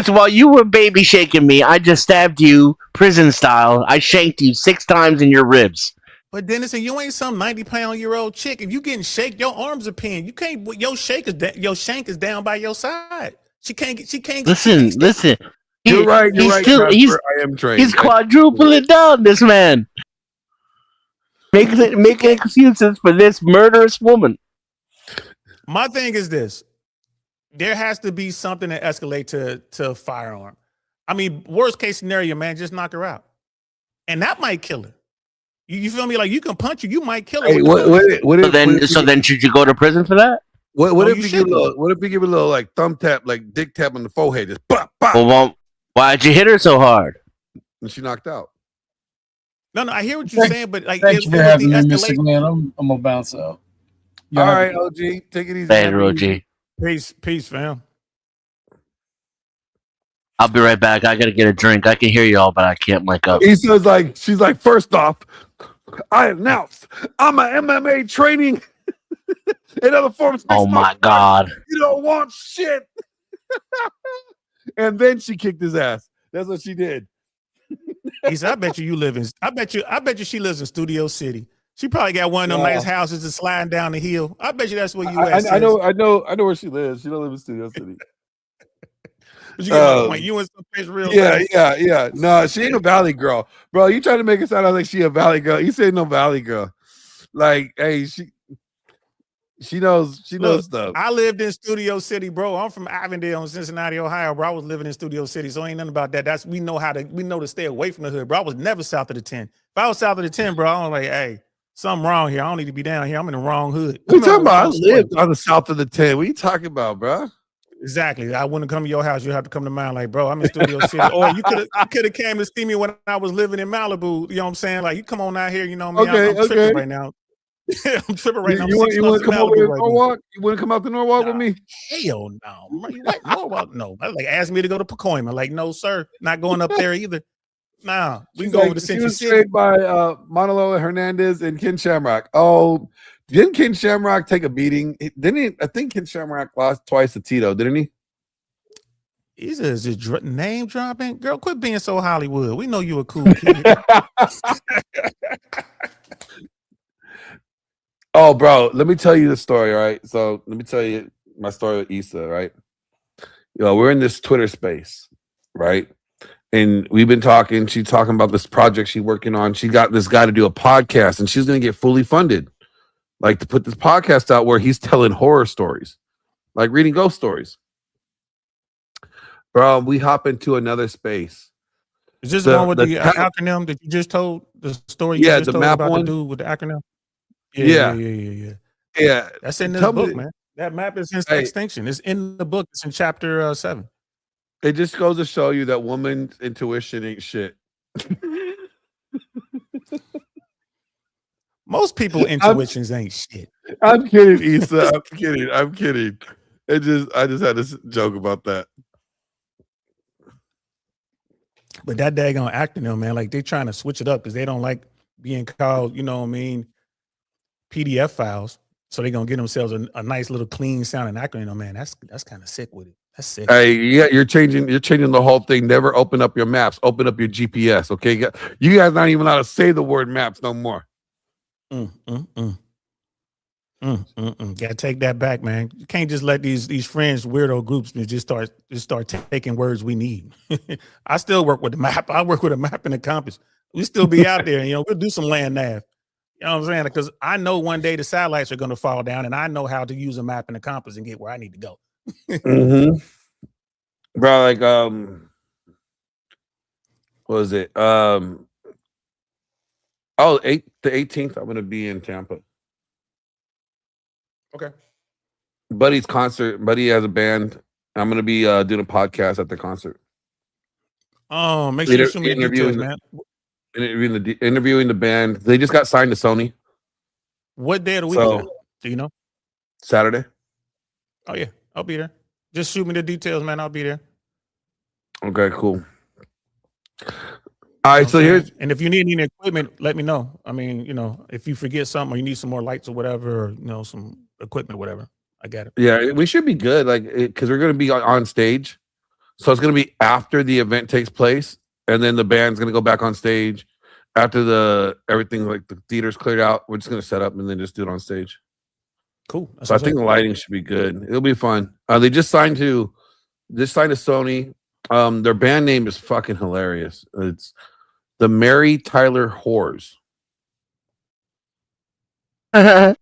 While you were baby shaking me, I just stabbed you prison style. I shanked you 6 times in your ribs. But Dennis, you ain't some 90-pound-year-old chick. If you getting shaked, your arms are pinned. You can't. Your shank is down by your side. She can't. Listen. You're right. I am trained. He's quadrupling down. This man making excuses for this murderous woman. My thing is this: there has to be something that escalate to a firearm. I mean, worst case scenario, man, just knock her out, and that might kill her. You feel me? Like you can punch her, you might kill her. Hey, so then should you go to prison for that? What if you give a little like thumb tap, like dick tap on the forehead, just pop, pop. Well, why'd you hit her so hard? And she knocked out. No, I hear what you're saying, but like, thank you for having me, Mr. Glenn. I'm gonna bounce out. All right, OG, take it easy. Later, OG. Peace, fam. I'll be right back. I gotta get a drink. I can hear y'all, but I can't mic up. She's like, first off, I announced I'm a MMA training and other forms. Oh my God. You don't want shit. And then she kicked his ass. That's what she did. He said, I bet you she lives in Studio City. She probably got one of them nice houses that's sliding down the hill. I bet you that's where you at. I know where she lives. She don't live in Studio City. But you get my point. You in some place real nice. Yeah. No, she ain't a Valley girl. Bro, you trying to make it sound like she a Valley girl. You say no Valley girl. Like, hey, she knows stuff. I lived in Studio City, bro. I'm from Avondale in Cincinnati, Ohio, bro. I was living in Studio City, so ain't nothing about that. We know to stay away from the hood, bro. I was never south of the 10. If I was south of the 10, bro, I'm like, hey, something wrong here. I don't need to be down here. I'm in the wrong hood. What you talking about? I lived on the south of the 10. What are you talking about, bro? Exactly. I wouldn't come to your house. You have to come to mine. Like, bro, I'm in Studio City. Or you could have came to see me when I was living in Malibu. You know what I'm saying? Like, you come on out here. You know what I mean? I'm tripping right now. I'm tripping right now. You want to come over to Norwalk? You want to come out to Norwalk with me? Hell no. What? Norwalk? No. Like, ask me to go to Pacoima. Like, no, sir. Not going up there either. Nah. We can go over to Century City. She was by Manolo Hernandez and Ken Shamrock. Oh, didn't Ken Shamrock take a beating? I think Ken Shamrock lost twice to Tito, didn't he? He's just name dropping. Girl, quit being so Hollywood. We know you a cool kid. Oh, bro, let me tell you the story, right? So let me tell you my story with Issa, right? We're in this Twitter space, right? And we've been talking. She's talking about this project she's working on. She got this guy to do a podcast, and she's going to get fully funded, like to put this podcast out where he's telling horror stories, like reading ghost stories. Bro, we hop into another space. Is this the one with the acronym that you just told? The story you just told about the dude with the acronym? Yeah. That's in this book, man. That map is in extinction. It's in the book. It's in chapter 7. It just goes to show you that woman's intuition ain't shit. Most people intuitions ain't shit. I'm kidding, Issa. I'm kidding. I just had to joke about that. But that daggone acronym, man, like they trying to switch it up because they don't like being called, you know what I mean, PDF files. So they're gonna get themselves a nice little clean sounding acronym. Man, that's kind of sick with it. That's sick. Hey, yeah, you're changing the whole thing. Never open up your maps. Open up your GPS. Okay, you guys not even allowed to say the word maps no more. Gotta take that back, man. You can't just let these friends weirdo groups just start taking words we need. I still work with the map. I work with a map and a compass. We still be out there, we'll do some land nav. You know what I'm saying? Because I know one day the satellites are gonna fall down, and I know how to use a map and a compass and get where I need to go. Bro, like what was it? The 18th, I'm gonna be in Tampa. Okay. Buddy's concert. Buddy has a band. I'm gonna be doing a podcast at the concert. Oh, make sure you show me the details, man. Interviewing the band. They just got signed to Sony. What day of the week is it? Do you know? Saturday. Oh yeah, I'll be there. Just shoot me the details, man. I'll be there. Okay, cool. All right, so here's and if you need any equipment, let me know. I mean, if you forget something or you need some more lights or whatever, or some equipment or whatever, I got it. Yeah, we should be good, like because we're gonna be on stage, so it's gonna be after the event takes place, and then the band's gonna go back on stage after everything like the theater's cleared out. We're just gonna set up and then just do it on stage. Cool. So I think the lighting should be good. It'll be fun. They just signed to Sony. Their band name is fucking hilarious. It's the Mary Tyler Whores. Okay,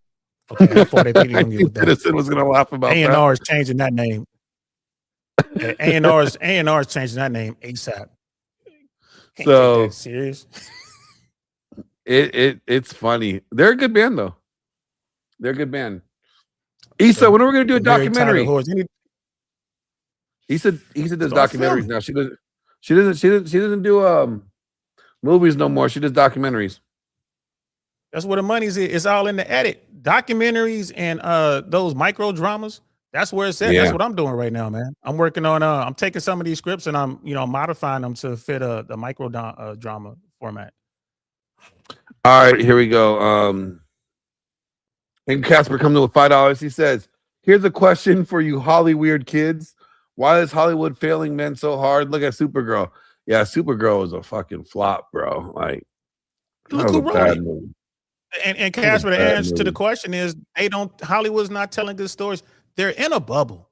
I thought Citizen was gonna laugh about that. A&R is changing that name. A&R is changing that name ASAP. Can't So take that serious. It's funny. They're a good band though. They're a good band. Issa, when are we gonna do a documentary? Issa does documentaries now. She doesn't do movies no more. She does documentaries. That's where the money's at. It's all in the edit. Documentaries and those micro dramas. That's where it's at. Yeah. That's what I'm doing right now, man. I'm working on I'm taking some of these scripts and I'm modifying them to fit the micro drama format. All right, here we go. And Casper coming with $5. He says, "Here's a question for you, Holly weird kids. Why is Hollywood failing men so hard? Look at Supergirl. Yeah, Supergirl was a fucking flop, bro. Like that Look was who a wrote bad it. movie. And That was a Casper, the bad answer to the movie. question is Hollywood's not telling good stories. They're in a bubble.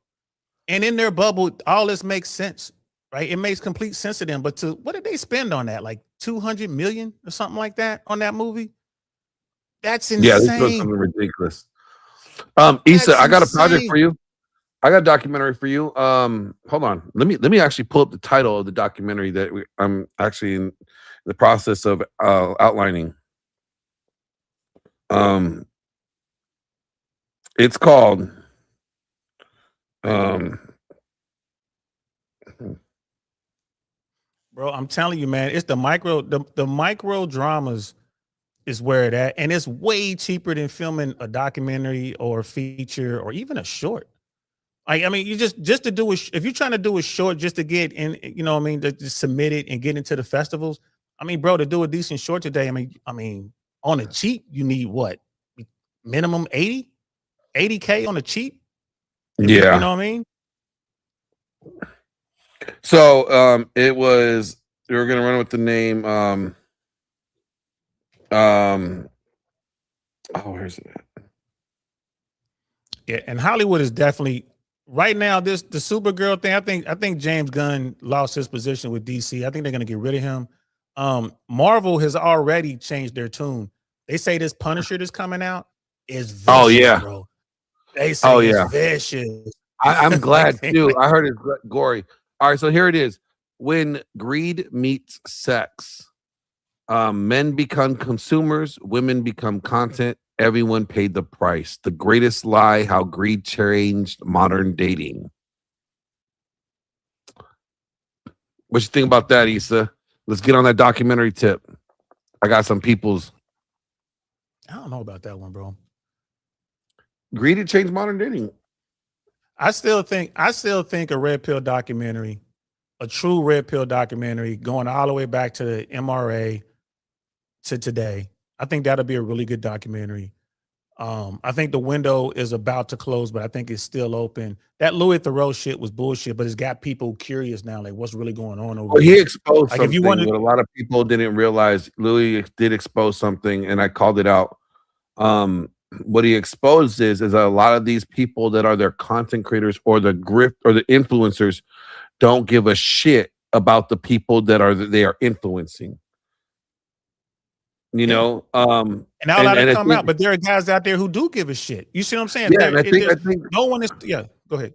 And in their bubble, all this makes sense, right? It makes complete sense to them. But what did they spend on that? Like 200 million or something like that on that movie? That's Yeah, this was insane. something ridiculous. Issa, I got a project for you. I got a documentary for you. Hold on. Let me actually pull up the title of the documentary that I'm actually in the process of outlining. It's called Bro, I'm telling you, man, it's the micro dramas is where it at, and it's way cheaper than filming a documentary or a feature or even a short. Like, I mean, you just to do if you're trying to do a short just to get in, you know what I mean, to submit it and get into the festivals. I mean, bro, to do a decent short today, I mean, on a cheap, you need what? Minimum 80K on a cheap? Yeah. You know what I mean? So it was we were gonna run with the name where's it at? Yeah, and Hollywood is definitely right now. The Supergirl thing. I think James Gunn lost his position with DC. I think they're gonna get rid of him. Marvel has already changed their tune. They say this Punisher that's coming out is vicious, bro. They say it's vicious. I'm glad too. I heard it's gory. All right, so here it is. When greed meets sex, men become consumers, women become content. Everyone paid the price. The greatest lie: how greed changed modern dating. What you think about that, Issa? Let's get on that documentary tip. I got some people's. I don't know about that one, bro. Greed to change modern dating. I still think a red pill documentary, a true red pill documentary, going all the way back to the MRA to today. I think that'll be a really good documentary. I think the window is about to close, but I think it's still open. That Louis Theroux shit was bullshit, but it's got people curious now, like what's really going on over Well, there. he exposed Like something if you want what a lot of people didn't realize. Louis did expose something, and I called it out. What he exposed is a lot of these people that are their content creators or the grift or the influencers don't give a shit about the people that they are influencing. You know, and now let it come out, but there are guys out there who do give a shit. You see what I'm saying? Yeah, and I think no one is. Yeah, go ahead.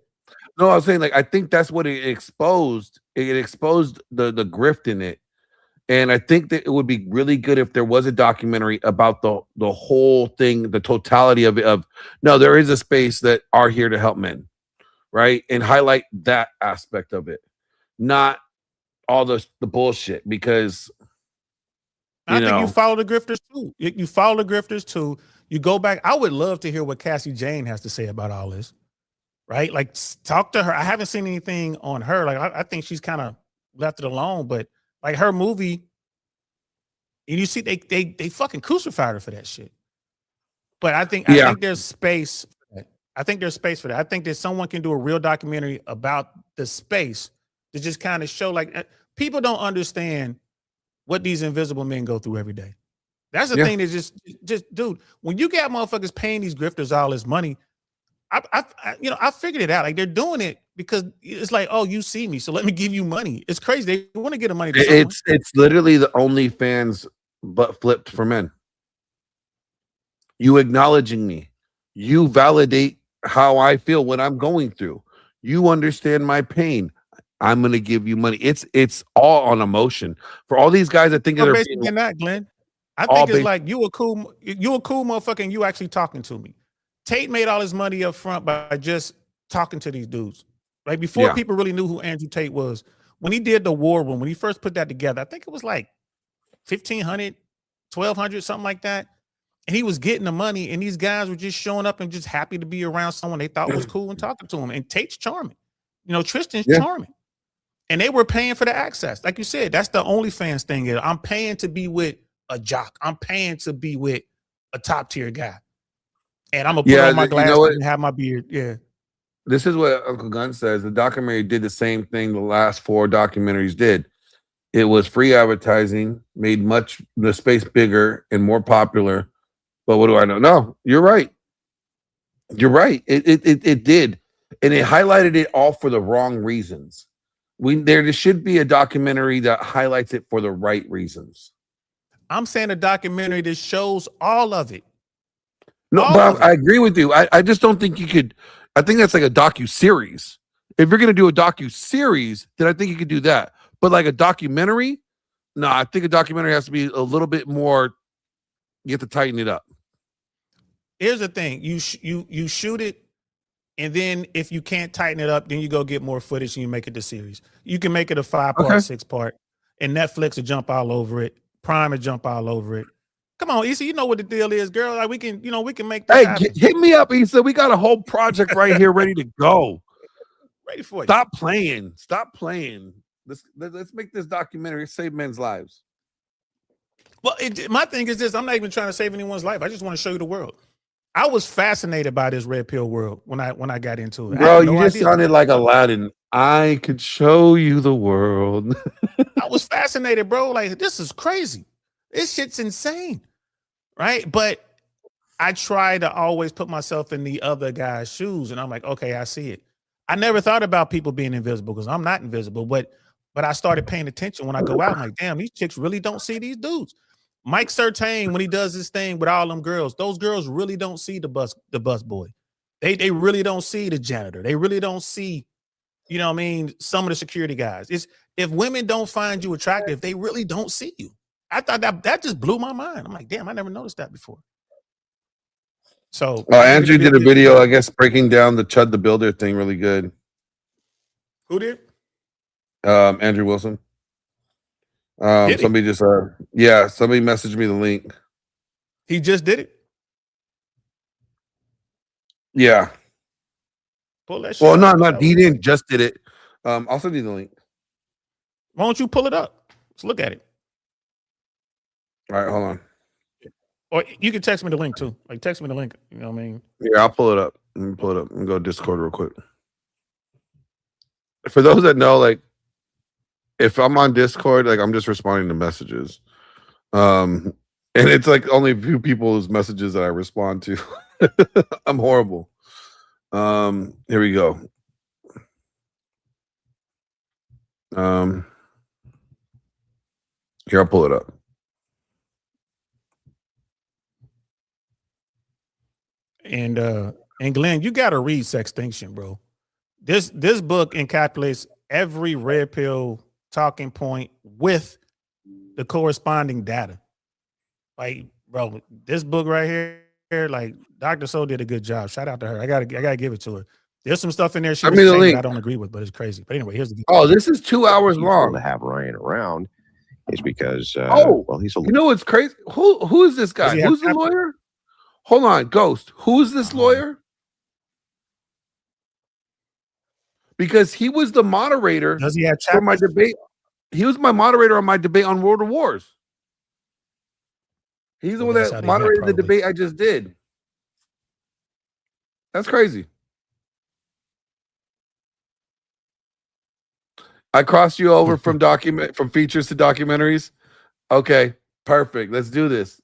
No, I was saying, like, I think that's what it exposed. It exposed the grift in it, and I think that it would be really good if there was a documentary about the whole thing, the totality of it. No, there is a space that are here to help men, right, and highlight that aspect of it, not all the bullshit. Because I think you follow the grifters too. You follow the grifters too. You go back. I would love to hear what Cassie Jane has to say about all this. Right? Like, talk to her. I haven't seen anything on her. Like, I think she's kind of left it alone, but like her movie, and you see they fucking crucified her for that shit. But I think there's space for that. I think there's space for that. I think that someone can do a real documentary about the space to just kind of show, like, people don't understand what these invisible men go through every day. That's the thing. That just dude, when you got motherfuckers paying these grifters all this money, I figured it out. Like, they're doing it because it's like, oh, you see me, so let me give you money. It's crazy. They want to get the money. It's literally the OnlyFans but flipped for men. You acknowledging me, you validate how I feel, what I'm going through. You understand my pain. I'm gonna give you money. It's all on emotion for all these guys. I think I'm basically that, Glenn. I think it's like you a cool motherfucker, and you actually talking to me. Tate made all his money up front by just talking to these dudes. Like, before people really knew who Andrew Tate was, when he did the War Room, when he first put that together, I think it was like 1,500, 1,200, something like that. And he was getting the money, and these guys were just showing up and just happy to be around someone they thought was cool and talking to him. And Tate's charming. You know, Tristan's charming. And they were paying for the access. Like you said, that's the OnlyFans thing. I'm paying to be with a jock. I'm paying to be with a top tier guy. And I'm gonna put on my glasses and have my beard. Yeah. This is what Uncle Gunn says. The documentary did the same thing the last 4 documentaries did. It was free advertising, made the space bigger and more popular. But what do I know? No, you're right. You're right. It did, and it highlighted it all for the wrong reasons. There should be a documentary that highlights it for the right reasons. I'm saying a documentary that shows all of it. No, but I agree with you. I just don't think you could. I think that's like a docu-series. If you're going to do a docu-series, then I think you could do that. But like a documentary, no, I think a documentary has to be a little bit more. You have to tighten it up. Here's the thing: you shoot it, and then if you can't tighten it up, then you go get more footage and you make it the series. You can make it a 5-part, 6-part, and Netflix will jump all over it. Prime will jump all over it. Come on, Issa, you know what the deal is, girl. Like we can make that happen. Hit me up, Issa. We got a whole project right here ready to go. Ready for it. Stop playing. Stop playing. Let's make this documentary save men's lives. Well, my thing is this: I'm not even trying to save anyone's life. I just want to show you the world. I was fascinated by this red pill world when I got into it. Bro, you just sounded like Aladdin. I could show you the world. I was fascinated, bro. Like, this is crazy. This shit's insane. Right? But I try to always put myself in the other guy's shoes. And I'm like, okay, I see it. I never thought about people being invisible because I'm not invisible. But I started paying attention when I go out. I'm like, damn, these chicks really don't see these dudes. Mike Certain, when he does this thing with all them girls, those girls really don't see the bus boy. They really don't see the janitor. They really don't see, you know what I mean, some of the security guys. It's if women don't find you attractive, they really don't see you. I thought that just blew my mind. I'm like, damn, I never noticed that before. So Andrew did a video, I guess, breaking down the Chud the Builder thing really good. Who did? Andrew Wilson. Somebody just somebody messaged me the link. He just did it? Yeah. Pull that shit well, up. not he didn't just did it. I'll send you the link. Why don't you pull it up? Let's look at it. All right, hold on. Or you can text me the link too. Like text me the link. You know what I mean? Yeah, I'll pull it up. Let me pull it up and go to Discord real quick. For those that know, like, if I'm on Discord, like I'm just responding to messages. And it's like only a few people's messages that I respond to. I'm horrible. Here we go. Here, I'll pull it up. And Glenn, you gotta read Sextinction, bro. This book encapsulates every red pill talking point with the corresponding data. Like, bro, this book right here, like Dr. So did a good job. Shout out to her. I gotta give it to her. There's some stuff in there she was saying that I don't agree with, but it's crazy. But anyway, here's the this is 2 hours long. To have Ryan around is because well, he's a you know what's crazy? Who is this guy? Who's the lawyer? Hold on, Ghost. Who is this lawyer? Because he was the moderator. Does he have for my debate? He was my moderator on my debate on World of Wars. He's the one that moderated the debate I just did. That's crazy. I crossed you over from features to documentaries. Okay, perfect. Let's do this.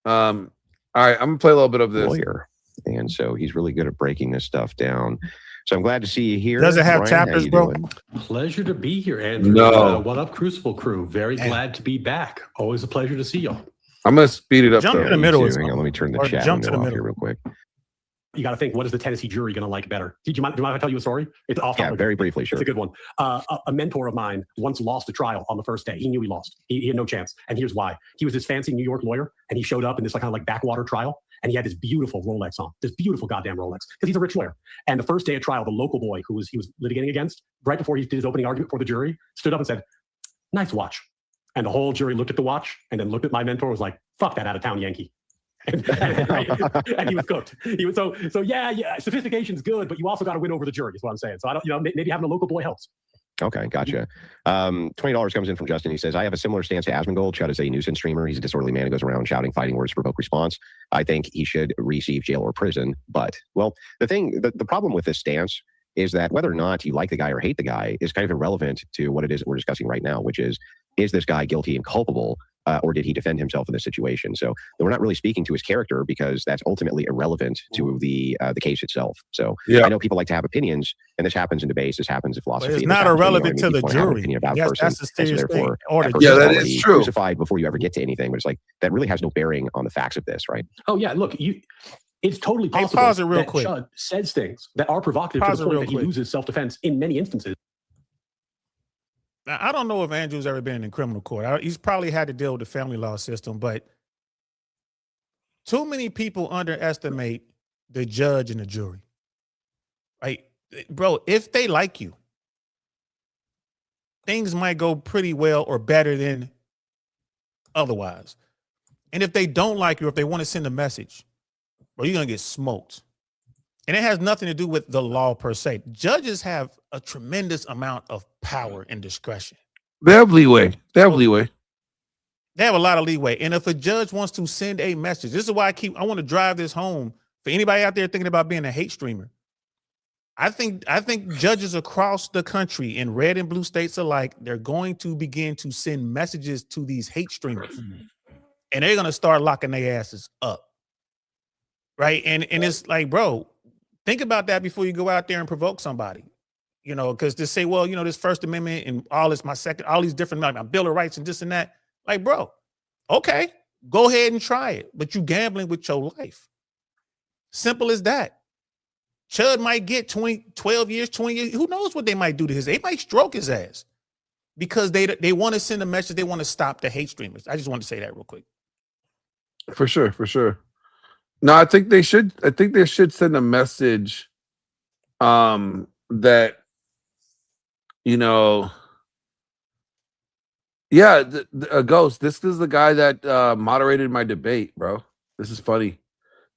All right, I'm gonna play a little bit of this. Lawyer, and so he's really good at breaking this stuff down. So I'm glad to see you here. Does it have Ryan, chapters, bro? Pleasure to be here, Andrew. No. What up, Crucible crew? Very glad to be back. Always a pleasure to see you. I'm gonna speed it up. Jump to the middle. Hang on, let me turn the chat window off here real quick. You got to think, what is the Tennessee jury going to like better? Do you mind if I tell you a story? It's off topic. Yeah, very briefly, sure. It's a good one. A mentor of mine once lost a trial on the first day. He knew he lost. He had no chance. And here's why. He was this fancy New York lawyer, and he showed up in this kind of like backwater trial, and he had this beautiful Rolex on, this beautiful goddamn Rolex, because he's a rich lawyer. And the first day of trial, the local boy he was litigating against, right before he did his opening argument for the jury, stood up and said, "Nice watch." And the whole jury looked at the watch and then looked at my mentor and was like, "Fuck that out-of-town Yankee." and he was cooked. He was so yeah. Sophistication's good, but you also got to win over the jury. Is what I'm saying. So I don't, maybe having a local boy helps. Okay, gotcha. $20 comes in from Justin. He says, I have a similar stance to Asmongold. Chud is a nuisance streamer. He's a disorderly man who goes around shouting fighting words to provoke response. I think he should receive jail or prison. But, well, the problem with this stance is that whether or not you like the guy or hate the guy is kind of irrelevant to what it is that we're discussing right now, which is this guy guilty and culpable, or did he defend himself in this situation? So we're not really speaking to his character because that's ultimately irrelevant to the case itself. So I know people like to have opinions, and this happens in debates, this happens in philosophy. It's not irrelevant to the people have an jury. opinion about Yes, person, that's the and so serious therefore, thing. Or that the person's judge. already crucified before you ever get to anything. But it's like that really has no bearing on the facts of this, right? Oh yeah, look, it's totally Hey, possible pause it real that quick. Judd says things that are provocative Pause to it the point real that he quick. loses self-defense in many instances. Now, I don't know if Andrew's ever been in criminal court. He's probably had to deal with the family law system, but too many people underestimate the judge and the jury. Right? Bro, if they like you, things might go pretty well or better than otherwise. And if they don't like you, or if they want to send a message, bro, you're going to get smoked. And it has nothing to do with the law per se. Judges have a tremendous amount of power and discretion. They have leeway. They have leeway. They have a lot of leeway. And if a judge wants to send a message, this is why I want to drive this home for anybody out there thinking about being a hate streamer. I think judges across the country in red and blue states alike, they're going to begin to send messages to these hate streamers. And they're going to start locking their asses up. Right? And it's like, bro, think about that before you go out there and provoke somebody. You know, because to say, well, you know, this First Amendment and all these different, like my Bill of Rights and this and that. Like, bro, okay, go ahead and try it. But you gambling with your life. Simple as that. Chud might get 12 years, 20 years. Who knows what they might do to his? They might stroke his ass because they want to send a message. They want to stop the hate streamers. I just want to say that real quick. For sure, for sure. No, I think they should send a message that, you know, yeah, Ghost, this is the guy that moderated my debate, bro. This is funny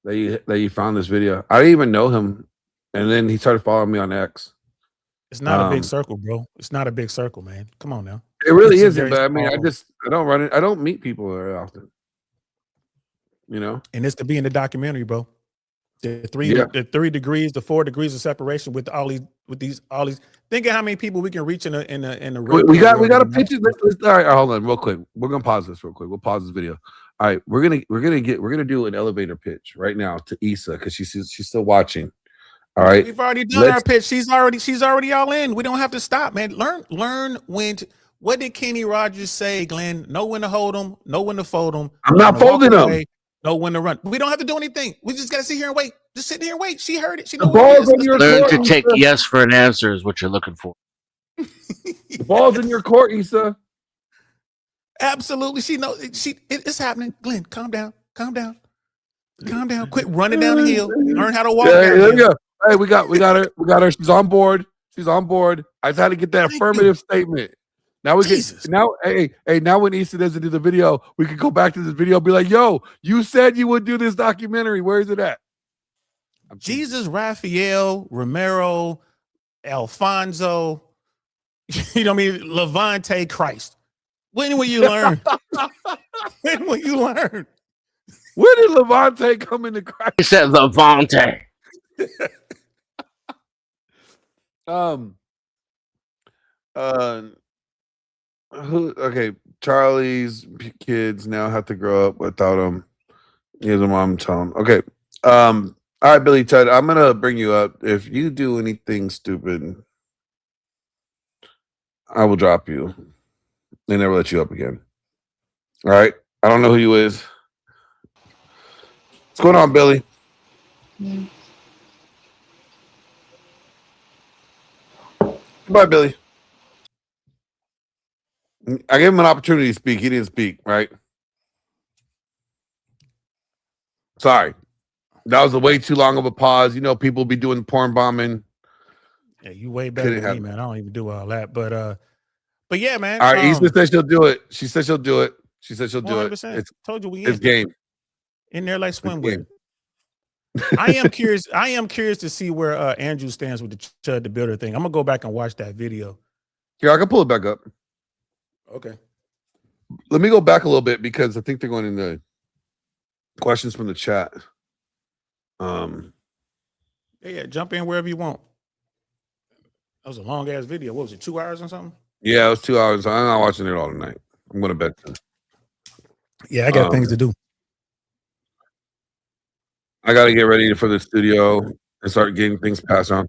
that you found this video. I didn't even know him, and then he started following me on X. It's not a big circle, bro. It's not a big circle, man. Come on now. It really It's isn't, but I mean, small. I don't run it. I don't meet people very often. You know, And this could be in the documentary, bro. The 4 degrees of separation with all these. Think of how many people we can reach in a. We got a picture. All right, hold on, real quick. We're gonna pause this real quick. We'll pause this video. All right, we're gonna do an elevator pitch right now to Issa because she's still watching. All right, We've already done our pitch. She's already all in. We don't have to stop, man. Learn when. What did Kenny Rogers say, Glenn? Know when to hold them, know when to fold them. I'm not folding them. Know when to run. We don't have to do anything. We just got to sit here and wait. Just sit here and wait. She heard it. She The knows ball's in your Learn court. to take Issa. yes for an answer is what you're looking for. The ball's in your court, Issa. Absolutely. She knows it's happening. Glenn, calm down. Calm down. Calm down. Quit running down the hill. Learn how to walk. Yeah, down the there you hill. go. Hey, we got her. We got her. She's on board. She's on board. I just had to get that affirmative statement. Now we get now. Hey, now when Issa doesn't do the video, we can go back to this video and be like, "Yo, you said you would do this documentary. Where is it at?" Jesus, Raphael, Romero, Alfonso, you know what I mean? Levante, Christ. When will you learn? When will you learn? Where did Levante come into Christ? He said Levante. Okay, Charlie's kids now have to grow up without him. He has a mom tone. Okay. All right, Billy Ted, I'm gonna bring you up. If you do anything stupid, I will drop you and never let you up again. All right. I don't know who you is. What's going on, Billy? Goodbye, Billy. I gave him an opportunity to speak. He didn't speak, right? Sorry. That was a way too long of a pause. You know, people be doing porn bombing. Yeah, you way better than me, man. I don't even do all that. But yeah, man. All right, Issa said she'll do it. She said she'll do it. She said she'll do it. 100%. Told you we it's game. In there like swimwear. I am curious to see where Andrew stands with the Chud the Builder thing. I'm gonna go back and watch that video. Here, I can pull it back up. Okay. Let me go back a little bit because I think they're going into questions from the chat. Yeah, jump in wherever you want. That was a long ass video. What was it, 2 hours or something? Yeah, it was 2 hours. I'm not watching it all tonight. I'm going to bed tonight. Yeah, I got things to do. I got to get ready for the studio and start getting things passed on.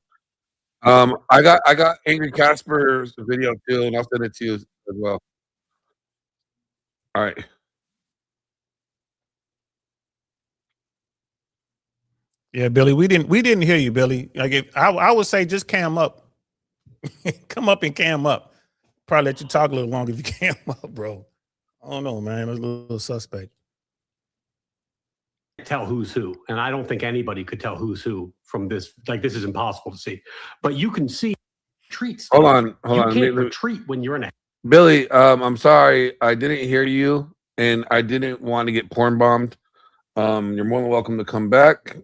I got Angry Casper's video too, and I'll send it to you as well. All right. Yeah, Billy, we didn't hear you, Billy. Like I would say just cam up. Come up and cam up. Probably let you talk a little longer if you cam up, bro. I don't know, man. It's a little suspect. Tell who's who, and I don't think anybody could tell who's who from this. Like, this is impossible to see, but you can see retreats. Hold on. You can't retreat when you're in a. Billy, I'm sorry. I didn't hear you, and I didn't want to get porn bombed. You're more than welcome to come back.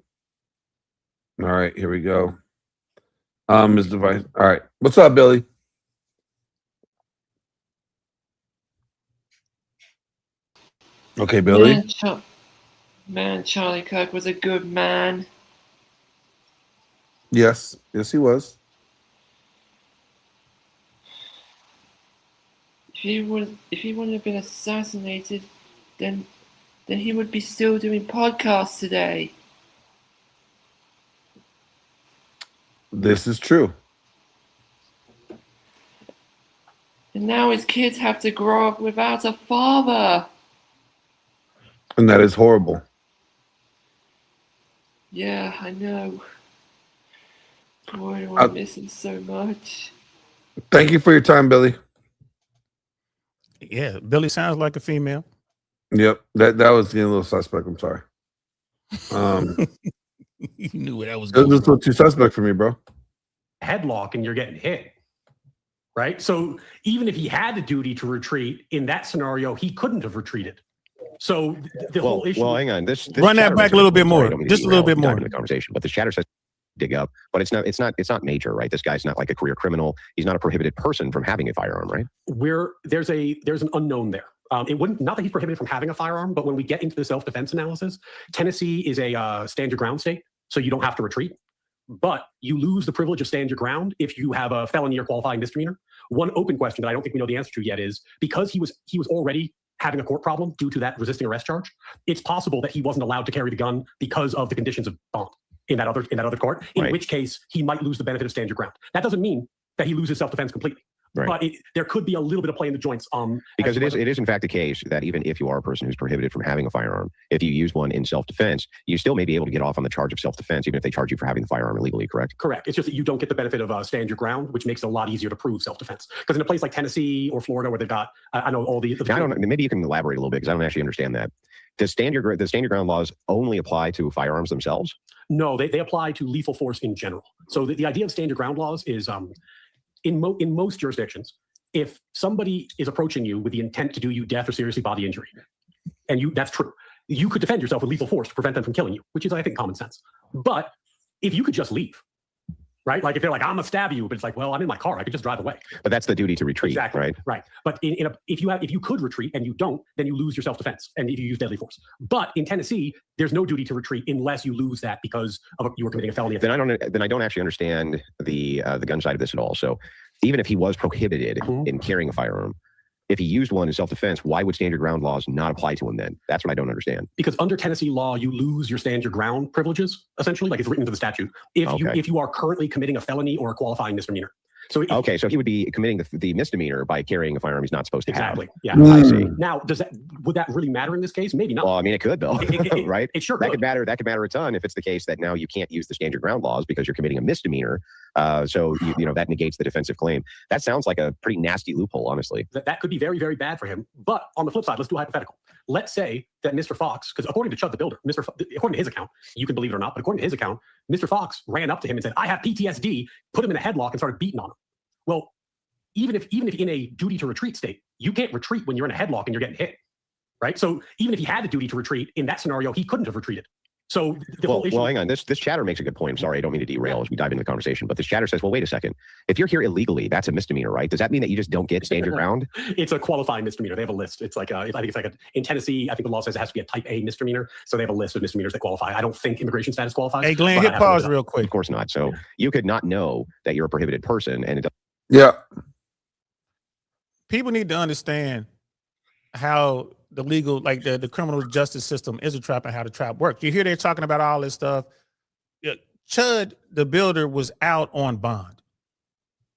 All right, here we go. His device. All right. What's up, Billy? Okay, Billy. Man, Charlie Kirk was a good man. Yes, he was. If he wouldn't have been assassinated, then he would be still doing podcasts today. This is true. And now his kids have to grow up without a father. And that is horrible. Yeah, I know. Boy, do I miss him so much. Thank you for your time, Billy. Yeah, Billy sounds like a female. Yep, that was getting a little suspect. I'm sorry. You knew where that was It going. was a little too suspect for me, bro. Headlock and you're getting hit, right? So even if he had the duty to retreat in that scenario, he couldn't have retreated. So the whole issue. Well, hang on. This Run that chatter back is a little bit more. sorry, I don't mean to Just a little derail bit more. the conversation, but the chatter says dig up, but it's not major, right? This guy's not like a career criminal. He's not a prohibited person from having a firearm, right? There's an unknown there. It wouldn't, not that he's prohibited from having a firearm, but when we get into the self-defense analysis, Tennessee is a stand your ground state, so you don't have to retreat. But you lose the privilege of stand your ground if you have a felony or qualifying misdemeanor. One open question that I don't think we know the answer to yet is, because he was already having a court problem due to that resisting arrest charge, it's possible that he wasn't allowed to carry the gun because of the conditions of bond in that other court, in which case he might lose the benefit of stand your ground. That doesn't mean that he loses self-defense completely. Right. But there could be a little bit of play in the joints. Because it is in fact the case that even if you are a person who's prohibited from having a firearm, if you use one in self-defense, you still may be able to get off on the charge of self-defense, even if they charge you for having the firearm illegally, correct? Correct. It's just that you don't get the benefit of stand your ground, which makes it a lot easier to prove self-defense. Because in a place like Tennessee or Florida, where they've got, I know all the I don't know. Maybe you can elaborate a little bit, because I don't actually understand that. The stand your ground laws only apply to firearms themselves? No, they apply to lethal force in general. So the idea of stand your ground laws is in most jurisdictions, if somebody is approaching you with the intent to do you death or seriously bodily injury, and that's true, you could defend yourself with lethal force to prevent them from killing you, which is, I think, common sense. But if you could just leave, right? Like if they're like, I'm gonna stab you, but it's like, well, I'm in my car, I could just drive away. But that's the duty to retreat, exactly. right? Right. But if you could retreat and you don't, then you lose your self-defense, and if you use deadly force. But in Tennessee, there's no duty to retreat unless you lose that because you were committing a felony. Then I don't actually understand the gun side of this at all. So even if he was prohibited in carrying a firearm, if he used one in self-defense, why would stand your ground laws not apply to him then? That's what I don't understand. Because under Tennessee law, you lose your stand your ground privileges, essentially, like it's written into the statute, if you are currently committing a felony or a qualifying misdemeanor. So so he would be committing the misdemeanor by carrying a firearm he's not supposed to have. Exactly. Yeah. I see. Now, would that really matter in this case? Maybe not. Well, I mean, it could though, right? It sure that could. could matter. That could matter a ton if it's the case that now you can't use the stand your ground laws because you're committing a misdemeanor. So you know that negates the defensive claim. That sounds like a pretty nasty loophole, honestly. That could be very, very bad for him. But on the flip side, let's do a hypothetical. Let's say that Mr. Fox, because according to Chud the Builder, according to his account, you can believe it or not, but according to his account, Mr. Fox ran up to him and said, "I have PTSD," put him in a headlock and started beating on him. Well, even if in a duty to retreat state, you can't retreat when you're in a headlock and you're getting hit, right? So even if he had the duty to retreat in that scenario, he couldn't have retreated. So the whole issue. Well, hang on. This chatter makes a good point. I'm sorry, I don't mean to derail as we dive into the conversation, but this chatter says, well, wait a second. If you're here illegally, that's a misdemeanor, right? Does that mean that you just don't get stand your ground? It's a qualifying misdemeanor. They have a list. It's like I think it's like in Tennessee, I think the law says it has to be a type A misdemeanor. So they have a list of misdemeanors that qualify. I don't think immigration status qualifies. Hey, Glenn, hit pause real quick. Of course not. So you could not know that you're a prohibited person, and people need to understand how the legal, like the criminal justice system is a trap and how the trap works. You hear they're talking about all this stuff. Chud, the builder, was out on bond.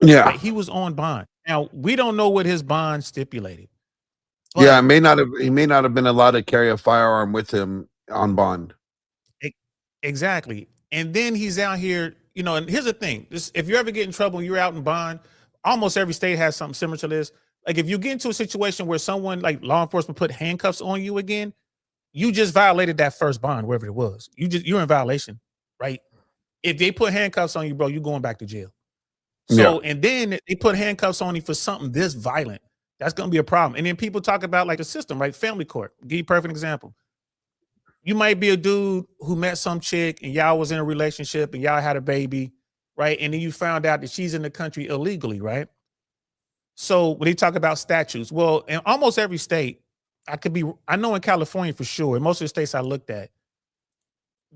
Yeah. Like, he was on bond. Now, we don't know what his bond stipulated. Yeah, he may not have been allowed to carry a firearm with him on bond. Exactly. And then he's out here, and here's the thing. If you ever get in trouble and you're out in bond, almost every state has something similar to this. Like if you get into a situation where someone like law enforcement put handcuffs on you again, you just violated that first bond, wherever it was. You're in violation, right? If they put handcuffs on you, bro, you're going back to jail. So, and then they put handcuffs on you for something this violent. That's going to be a problem. And then people talk about like a system, right? Family court. I'll give you a perfect example. You might be a dude who met some chick and y'all was in a relationship and y'all had a baby, right? And then you found out that she's in the country illegally, right? So when they talk about statutes, well, in almost every state, I know in California for sure, in most of the states I looked at,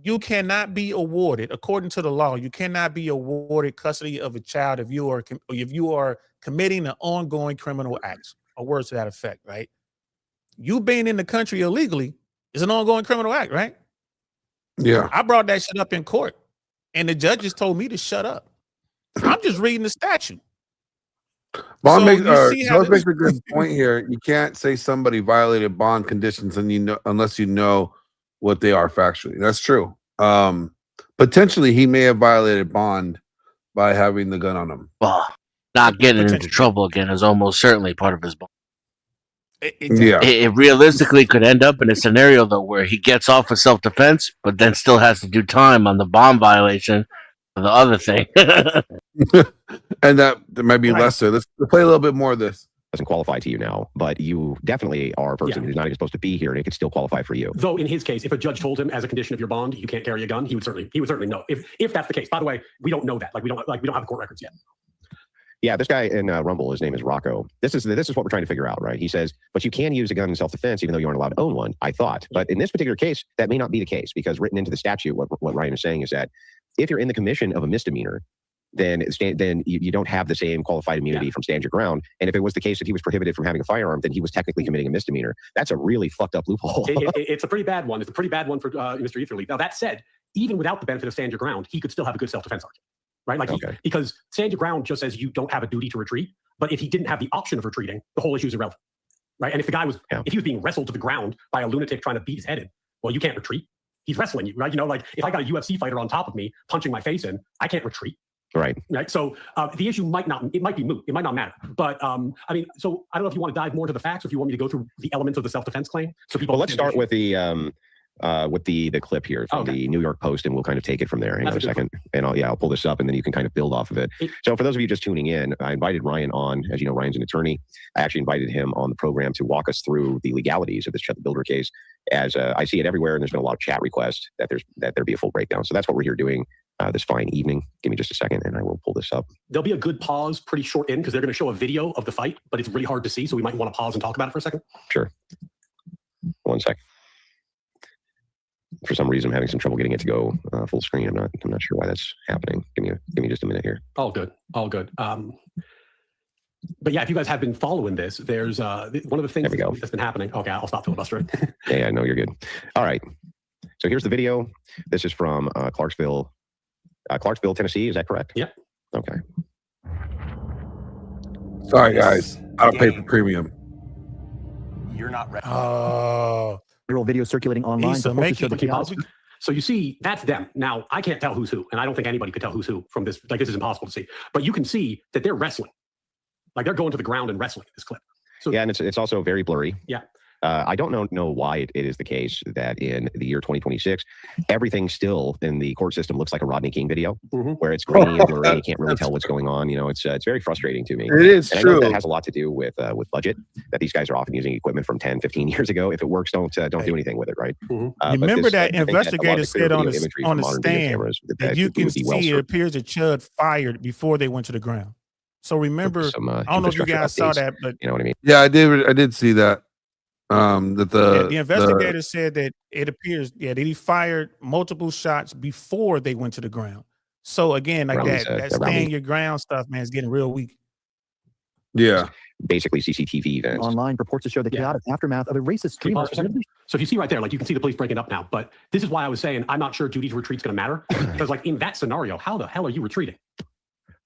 you cannot be awarded, according to the law, you cannot be awarded custody of a child if you are committing an ongoing criminal act, or words to that effect, right? You being in the country illegally is an ongoing criminal act, right? Yeah. I brought that shit up in court, and the judges told me to shut up. I'm just reading the statute. Bond makes this- a good point here. You can't say somebody violated bond conditions unless you know what they are factually. That's true. Potentially, he may have violated bond by having the gun on him. Well, not getting into trouble again is almost certainly part of his bond. Yeah. It realistically could end up in a scenario though where he gets off for self-defense, but then still has to do time on the bond violation for the other thing. And that might be lesser. Let's play a little bit more of this. Doesn't qualify to you now, but you definitely are a person who's not even supposed to be here, and it could still qualify for you. Though in his case, if a judge told him as a condition of your bond you can't carry a gun, he would certainly know. If that's the case. By the way, we don't know that. We don't have the court records yet. Yeah, this guy in Rumble, his name is Rocco. This is what we're trying to figure out, right? He says, but you can use a gun in self-defense even though you aren't allowed to own one, I thought. But in this particular case, that may not be the case, because written into the statute, what Ryan is saying is that if you're in the commission of a misdemeanor, then you don't have the same qualified immunity from stand your ground. And if it was the case that he was prohibited from having a firearm, then he was technically committing a misdemeanor. That's a really fucked up loophole. It's a pretty bad one. It's a pretty bad one for Mr. Etherly. Now, that said, even without the benefit of stand your ground, he could still have a good self-defense argument. Right? Because stand your ground just says you don't have a duty to retreat. But if he didn't have the option of retreating, the whole issue is irrelevant. Right? And if the guy was, if he was being wrestled to the ground by a lunatic trying to beat his head in, well, you can't retreat. He's wrestling you, right? If I got a UFC fighter on top of me punching my face in, I can't retreat. Right. So the issue might be moot. It might not matter. But so I don't know if you want to dive more into the facts, or if you want me to go through the elements of the self-defense claim. So people. Well, let's start with the clip here from the New York Post, and we'll kind of take it from there. Hang on a second, and I'll pull this up, and then you can kind of build off of it. So for those of you just tuning in, I invited Ryan on. As you know, Ryan's an attorney. I actually invited him on the program to walk us through the legalities of this Chet the Builder case. As I see it everywhere, and there's been a lot of chat requests that there be a full breakdown. So that's what we're here doing this fine evening. Give me just a second, and I will pull this up. There'll be a good pause pretty short in, because they're going to show a video of the fight, but it's really hard to see, so we might want to pause and talk about it for a second. Sure. 1 sec. For some reason, I'm having some trouble getting it to go full screen. I'm not sure why that's happening. Give me just a minute here. All good. But yeah, if you guys have been following this, there's one of the things that's been happening. Okay, I'll stop filibustering. Yeah, no, you're good. All right. So here's the video. This is from Clarksville, Tennessee. Is that correct? Yep. Okay. Sorry, guys. I don't pay for premium. You're not ready. Oh. Viral video circulating online. So you see, that's them. Now, I can't tell who's who, and I don't think anybody could tell who's who from this. Like, this is impossible to see. But you can see that they're wrestling. Like, they're going to the ground and wrestling in this clip. So yeah, and it's also very blurry. Yeah. I don't know why it is the case that in the year 2026, everything still in the court system looks like a Rodney King video, where it's grainy and blurry. You can't really tell what's going on. It's very frustrating to me. It is and true. I know that has a lot to do with budget. That these guys are often using equipment from 10, 15 years ago. If it works, don't do anything with it, right? Remember that investigator said on the stand that you can see it appears that Chud fired before they went to the ground. So remember, I don't know if you guys saw that, but you know what I mean? Yeah, I did see that. That the investigator said that it appears, that he fired multiple shots before they went to the ground. So again, like that stand your ground stuff, man, is getting real weak. Yeah. Basically CCTV events. Online reports to show the chaotic aftermath of a racist streamer. So if you see right there, like you can see the police breaking up now, but this is why I was saying I'm not sure Judy's retreat's going to matter, because like in that scenario, how the hell are you retreating?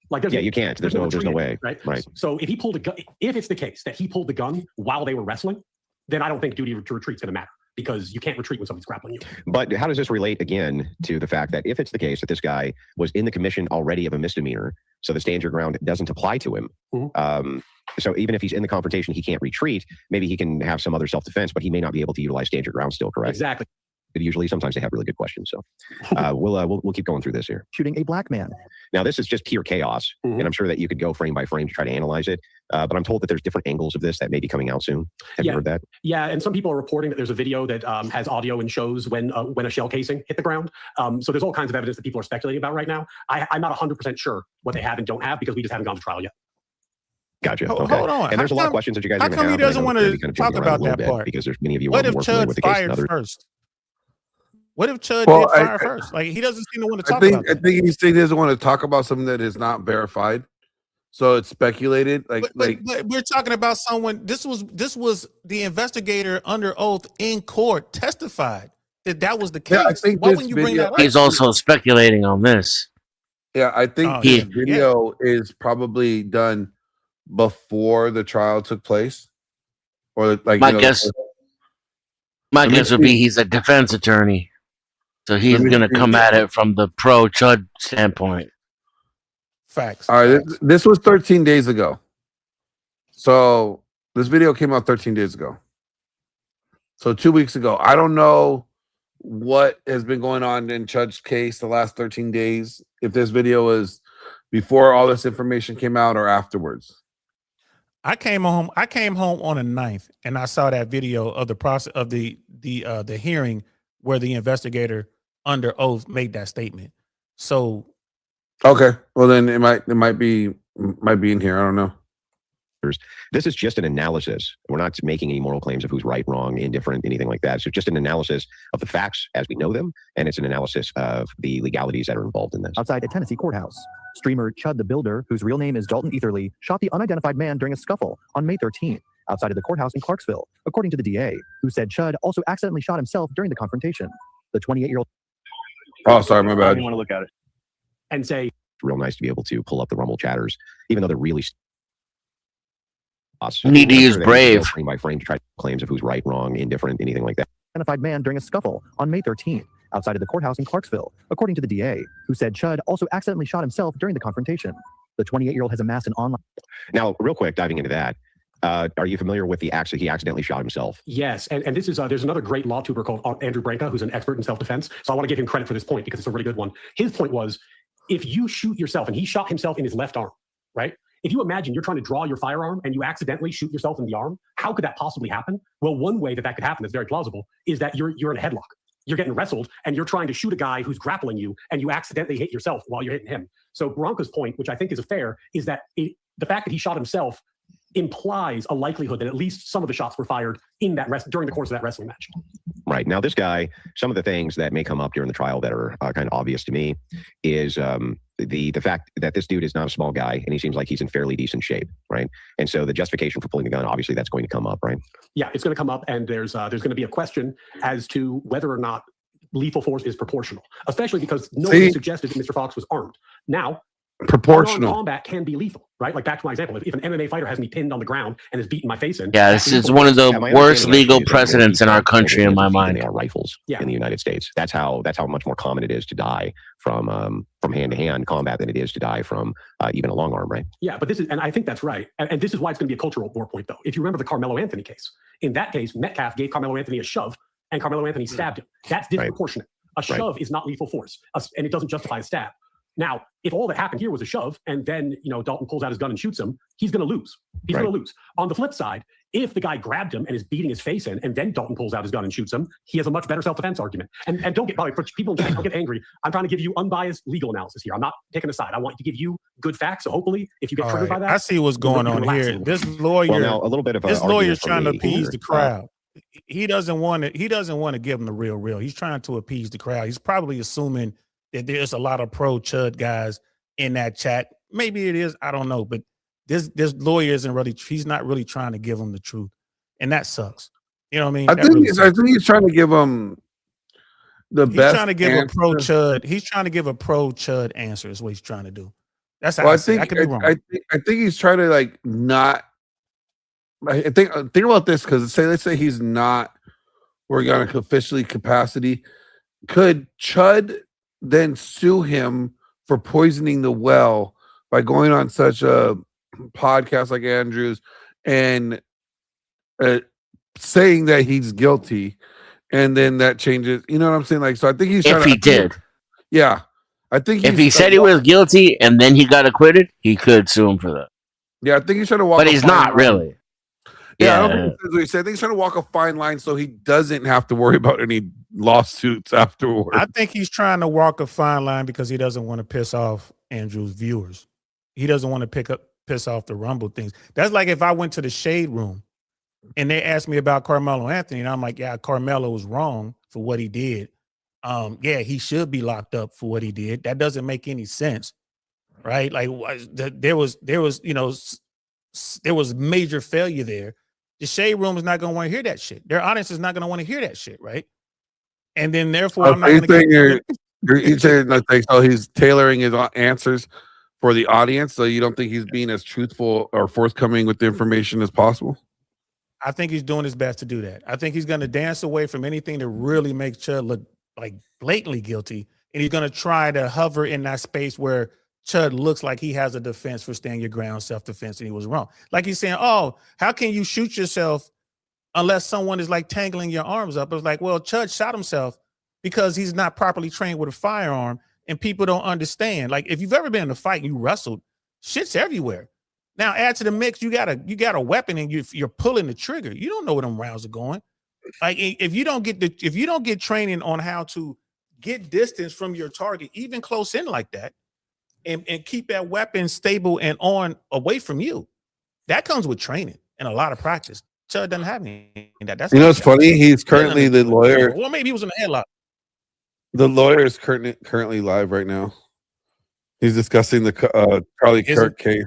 Like, you can't. There's no way. Right. So if he pulled a gun, if it's the case that he pulled the gun while they were wrestling, then I don't think duty to retreat's going to matter, because you can't retreat when somebody's grappling you. But how does this relate again to the fact that if it's the case that this guy was in the commission already of a misdemeanor, so the stand your ground doesn't apply to him. So even if he's in the confrontation, he can't retreat. Maybe he can have some other self-defense, but he may not be able to utilize stand your ground still, correct? Exactly. But usually, sometimes they have really good questions. So we'll keep going through this here. Shooting a black man. Now, this is just pure chaos, and I'm sure that you could go frame by frame to try to analyze it. But I'm told that there's different angles of this that may be coming out soon. Have you heard that? Yeah, and some people are reporting that there's a video that has audio and shows when a shell casing hit the ground. So there's all kinds of evidence that people are speculating about right now. I'm not 100% sure what they have and don't have, because we just haven't gone to trial yet. Gotcha. Hold on. And there's a lot of questions that you guys how are going to come have. He doesn't want to talk about that part? Because there's many of you what if working with Chud the case fired and others. first? What if Chud did fire first? Like, he doesn't seem to want to talk about that. I think he doesn't want to talk about something that is not verified. So it's speculated. But we're talking about someone. This was the investigator under oath in court testified that was the case. Yeah, I think why wouldn't you bring that up? He's also speculating on this. Yeah, I think this video is probably done before the trial took place, or like my guess would be he's a defense attorney, so he's going to come at it from the pro Chud standpoint. Facts. All right, this was 13 days ago. So this video came out 13 days ago. So 2 weeks ago. I don't know what has been going on in Chud's case the last 13 days. If this video was before all this information came out or afterwards. I came home on the 9th, and I saw that video of the process of the hearing where the investigator under oath made that statement. So, okay, well then it might be in here. I don't know. This is just an analysis. We're not making any moral claims of who's right, wrong, indifferent, anything like that. So just an analysis of the facts as we know them, and it's an analysis of the legalities that are involved in this. Outside a Tennessee courthouse, streamer Chud the Builder, whose real name is Dalton Etherly, shot the unidentified man during a scuffle on May 13th outside of the courthouse in Clarksville, according to the DA, who said Chud also accidentally shot himself during the confrontation. The 28-year-old. Oh, sorry, my bad. I didn't want to look at it and say. It's real nice to be able to pull up the Rumble chatters, even though they're really. You need to use Brave. Frame by frame to try claims of who's right, wrong, indifferent, anything like that. Identified man during a scuffle on May 13th outside of the courthouse in Clarksville, according to the DA, who said Chud also accidentally shot himself during the confrontation. The 28-year-old has amassed an online. Now, real quick, diving into that, are you familiar with the acts that he accidentally shot himself? Yes, and this is there's another great law tuber called Andrew Branca, who's an expert in self-defense. So I want to give him credit for this point because it's a really good one. His point was, if you shoot yourself, and he shot himself in his left arm, right? If you imagine you're trying to draw your firearm and you accidentally shoot yourself in the arm, how could that possibly happen? Well, one way that could happen that's very plausible is that you're in a headlock. You're getting wrestled and you're trying to shoot a guy who's grappling you and you accidentally hit yourself while you're hitting him. So Branca's point, which I think is fair, is that the fact that he shot himself implies a likelihood that at least some of the shots were fired in that during the course of that wrestling match. Right. Now, this guy, some of the things that may come up during the trial that are kind of obvious to me is the fact that this dude is not a small guy and he seems like he's in fairly decent shape, right? And so the justification for pulling the gun, obviously that's going to come up, right? Yeah, it's going to come up, and there's going to be a question as to whether or not lethal force is proportional, especially because nobody suggested that Mr. Fox was armed. Now, proportional. Combat can be lethal, right? Like back to my example, if an MMA fighter has me pinned on the ground and is beating my face in, Yeah, this is one of the worst legal precedents in our country, in my mind. They are rifles in the United States. That's how much more common it is to die from hand-to-hand combat than it is to die from even a long arm, right? Yeah, but and I think that's right. And this is why it's going to be a cultural war point, though. If you remember the Carmelo Anthony case, in that case, Metcalf gave Carmelo Anthony a shove, and Carmelo Anthony stabbed him. That's disproportionate. A shove is not lethal force, and it doesn't justify a stab. Now, if all that happened here was a shove, and then Dalton pulls out his gun and shoots him, he's going to lose. He's going to lose. On the flip side, if the guy grabbed him and is beating his face in, and then Dalton pulls out his gun and shoots him, he has a much better self-defense argument. And don't get people don't get angry. I'm trying to give you unbiased legal analysis here. I'm not picking a side. I want to give you good facts. So hopefully, if you get triggered by that, I see what's going on here. This lawyer, well, now, a little bit of this lawyer's trying to me appease here. the crowd. He doesn't want to. He doesn't want to give him the real. He's trying to appease the crowd. He's probably assuming that there's a lot of pro-Chud guys in that chat. Maybe it is. I don't know. But this lawyer isn't really. He's not really trying to give him the truth, and that sucks. You know what I mean? I think he's trying to give him the best. He's trying to give answer. a pro-Chud. He's trying to give a pro-Chud answer. Is what he's trying to do. That's how Well, I see it. I could be wrong. I think he's trying to like not. I think about this because let's say he's not working on a officially capacity. Could Chud then sue him for poisoning the well by going on such a podcast like Andrew's and saying that he's guilty, and then that changes? You know what I'm saying? Like, so I think he's trying. If he did, yeah, I think if he said he was guilty and then he got acquitted, he could sue him for that. Yeah, I think he's trying to walk. But a he's fine not line. really. Yeah, I don't think that's what he said. I think he's trying to walk a fine line so he doesn't have to worry about any lawsuits afterwards. I think he's trying to walk a fine line because he doesn't want to piss off Andrew's viewers. He doesn't want to piss off the Rumble things. That's like if I went to the Shade Room and they asked me about Carmelo Anthony, and I'm like, yeah, Carmelo was wrong for what he did. Yeah, he should be locked up for what he did. That doesn't make any sense, right? Like there was major failure there. The Shade Room is not going to want to hear that shit. Their audience is not going to want to hear that shit, right? And then therefore, I'm not going to. You're saying like, so he's tailoring his answers for the audience, so you don't think he's being as truthful or forthcoming with the information as possible? I think he's doing his best to do that. I think he's going to dance away from anything that really makes Chud look like blatantly guilty, and he's going to try to hover in that space where Chud looks like he has a defense for standing your ground, self-defense, and he was wrong. Like he's saying, oh, how can you shoot yourself unless someone is like tangling your arms up? It was like, well, Chud shot himself because he's not properly trained with a firearm, and people don't understand. Like if you've ever been in a fight and you wrestled, shit's everywhere. Now add to the mix, you got a weapon and you're pulling the trigger. You don't know where them rounds are going. Like if you don't get training on how to get distance from your target, even close in like that, and keep that weapon stable and on away from you, that comes with training and a lot of practice. Chud doesn't have any of that. That's It's funny. He's currently the lawyer. Well, maybe he was in a headlock. The lawyer is currently live right now. He's discussing the Charlie Kirk case.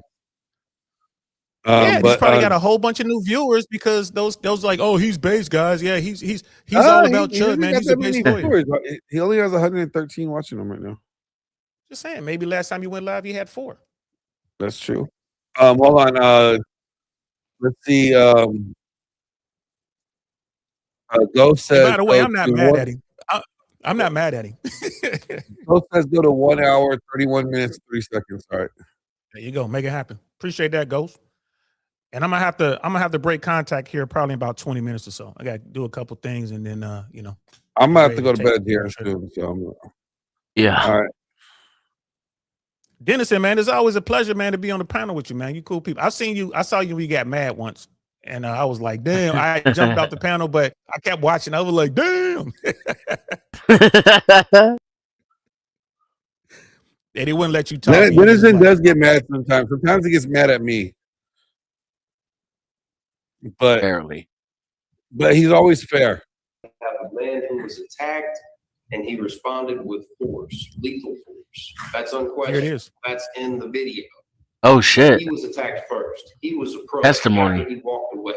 Yeah, but he's probably got a whole bunch of new viewers because those like, oh, he's base guys. Yeah, he's all about Chud, man. He's a base lawyer. He only has 113 watching him right now. Just saying, maybe last time you went live, you had 4. That's true. Hold on. Let's see. Ghost says. By the way, I'm not mad at him. I'm not mad at him. Ghost says go to 1 hour, 31 minutes, 3 seconds. All right. There you go. Make it happen. Appreciate that, Ghost. And I'm gonna have to break contact here probably in about 20 minutes or so. I got to do a couple things and then I'm gonna have to go to bed here soon. So yeah. All right. Dennison, man, it's always a pleasure, man, to be on the panel with you, man. You cool people. I saw you when you got mad once, and I was like, damn. I jumped off the panel, but I kept watching. I was like, damn. And he wouldn't let you talk. Dennison does get mad sometimes. Sometimes he gets mad at me, but barely. But he's always fair. Have a man who was attacked, and he responded with force, lethal force. That's unquestioned. Here it is. That's in the video. Oh shit! He was attacked first. He was approached. Testimony. He walked away.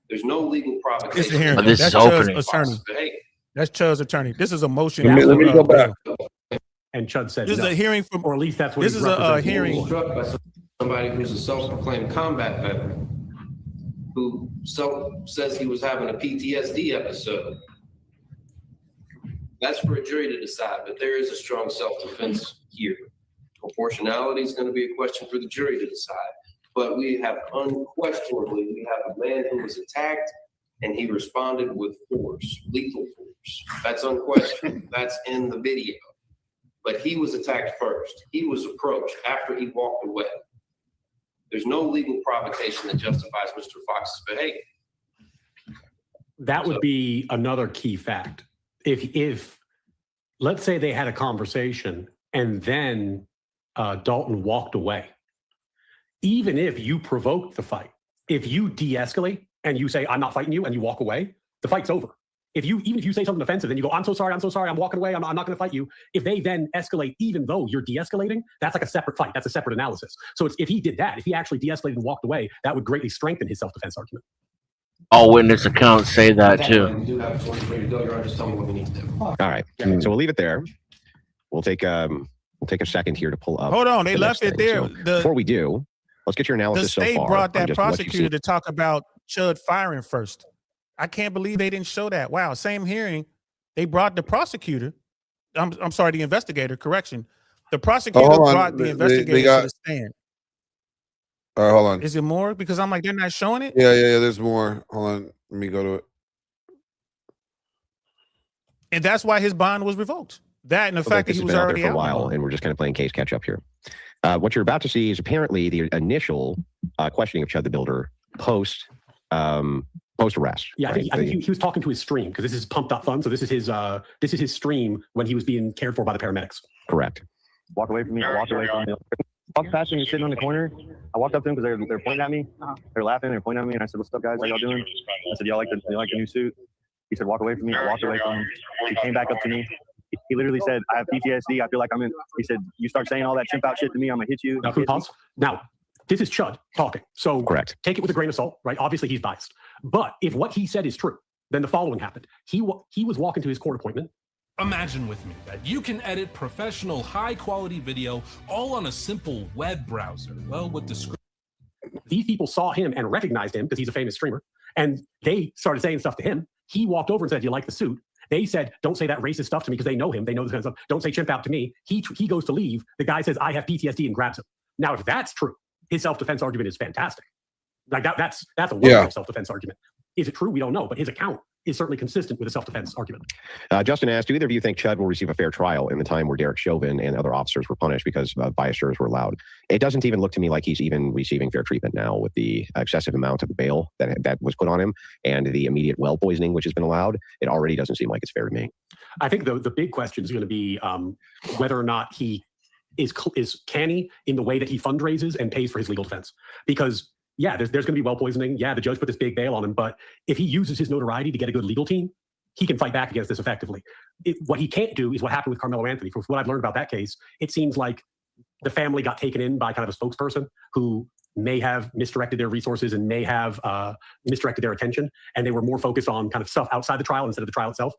There's no legal provocation. Listen here. Oh, this That's is opening. Chud's attorney. That's Chud's attorney. This is a motion. Let me go back. And Chud said This no. is a hearing from, or at least that's what this he's is a representing. hearing. Struck by somebody who's a self-proclaimed combat veteran who says he was having a PTSD episode. That's for a jury to decide, but there is a strong self-defense here. Proportionality is going to be a question for the jury to decide. But we have unquestionably, we have a man who was attacked and he responded with force, lethal force. That's unquestioned. That's in the video. But he was attacked first. He was approached after he walked away. There's no legal provocation that justifies Mr. Fox's behavior. That would be another key fact. If let's say they had a conversation and then Dalton walked away, even if you provoked the fight, if you de-escalate and you say, I'm not fighting you, and you walk away, the fight's over. Even if you say something offensive, then you go, I'm so sorry, I'm walking away, I'm not going to fight you. If they then escalate, even though you're de-escalating, that's like a separate fight. That's a separate analysis. So if he did that, if he actually de-escalated and walked away, that would greatly strengthen his self-defense argument. All witness accounts say that too. We do have 23 to go. You're just telling me what we need to do. All right. So we'll leave it there. We'll take a second here to pull up. Hold on, they left it there. So before we do, let's get your analysis so The state far. brought on that just what you've prosecutor seen. to talk about Chud firing first. I can't believe they didn't show that. Wow, same hearing. They brought the prosecutor. I'm sorry, the investigator. Correction. The prosecutor hold on. brought the They investigator got- to the stand. All right, hold on. Is it more? Because I'm like, they're not showing it. Yeah. There's more. Hold on. Let me go to it. And that's why his bond was revoked. That and the Well, fact that this he has was been out already there for a out. while, and we're just kind of playing case catch up here. What you're about to see is apparently the initial questioning of Chud the Builder post arrest. Yeah, I think he was talking to his stream because this is pumped up fun. So this is his stream when he was being cared for by the paramedics. Correct. Walk away from me. I walked away from him. Walked past him. He's sitting on the corner. I walked up to him because they're pointing at me. They're laughing. They're pointing at me, and I said, "What's up, guys? How y'all doing?" I said, "Y'all like the new suit?" He said, "Walk away from me." I walked away from him. He came back up to me. He literally said, "I have PTSD. I feel like I'm in." He said, "You start saying all that chimp out shit to me, I'm gonna hit you." Now, can we pause? Now, this is Chud talking. So correct. Take it with a grain of salt, right? Obviously, he's biased. But if what he said is true, then the following happened. He was walking to his court appointment. Imagine with me that you can edit professional, high-quality video all on a simple web browser. Well, with the script. These people saw him and recognized him because he's a famous streamer, and they started saying stuff to him. He walked over and said, "Do you like the suit?" They said, "Don't say that racist stuff to me," because they know him. They know this kind of stuff. "Don't say chimp out to me." He goes to leave. The guy says, "I have PTSD," and grabs him. Now, if that's true, his self-defense argument is fantastic. Like that's a wonderful self-defense argument. Is it true? We don't know, but his account is certainly consistent with a self-defense argument. Justin asked, do either of you think Chud will receive a fair trial in the time where Derek Chauvin and other officers were punished because biased jurors were allowed? It doesn't even look to me like he's even receiving fair treatment now with the excessive amount of bail that was put on him and the immediate well poisoning which has been allowed. It already doesn't seem like it's fair to me. I think the big question is going to be whether or not he is canny in the way that he fundraises and pays for his legal defense. Because yeah, there's going to be well poisoning. Yeah, the judge put this big bail on him, but if he uses his notoriety to get a good legal team, he can fight back against this effectively. What he can't do is what happened with Carmelo Anthony. From what I've learned about that case, it seems like the family got taken in by kind of a spokesperson who may have misdirected their resources and may have misdirected their attention, and they were more focused on kind of stuff outside the trial instead of the trial itself.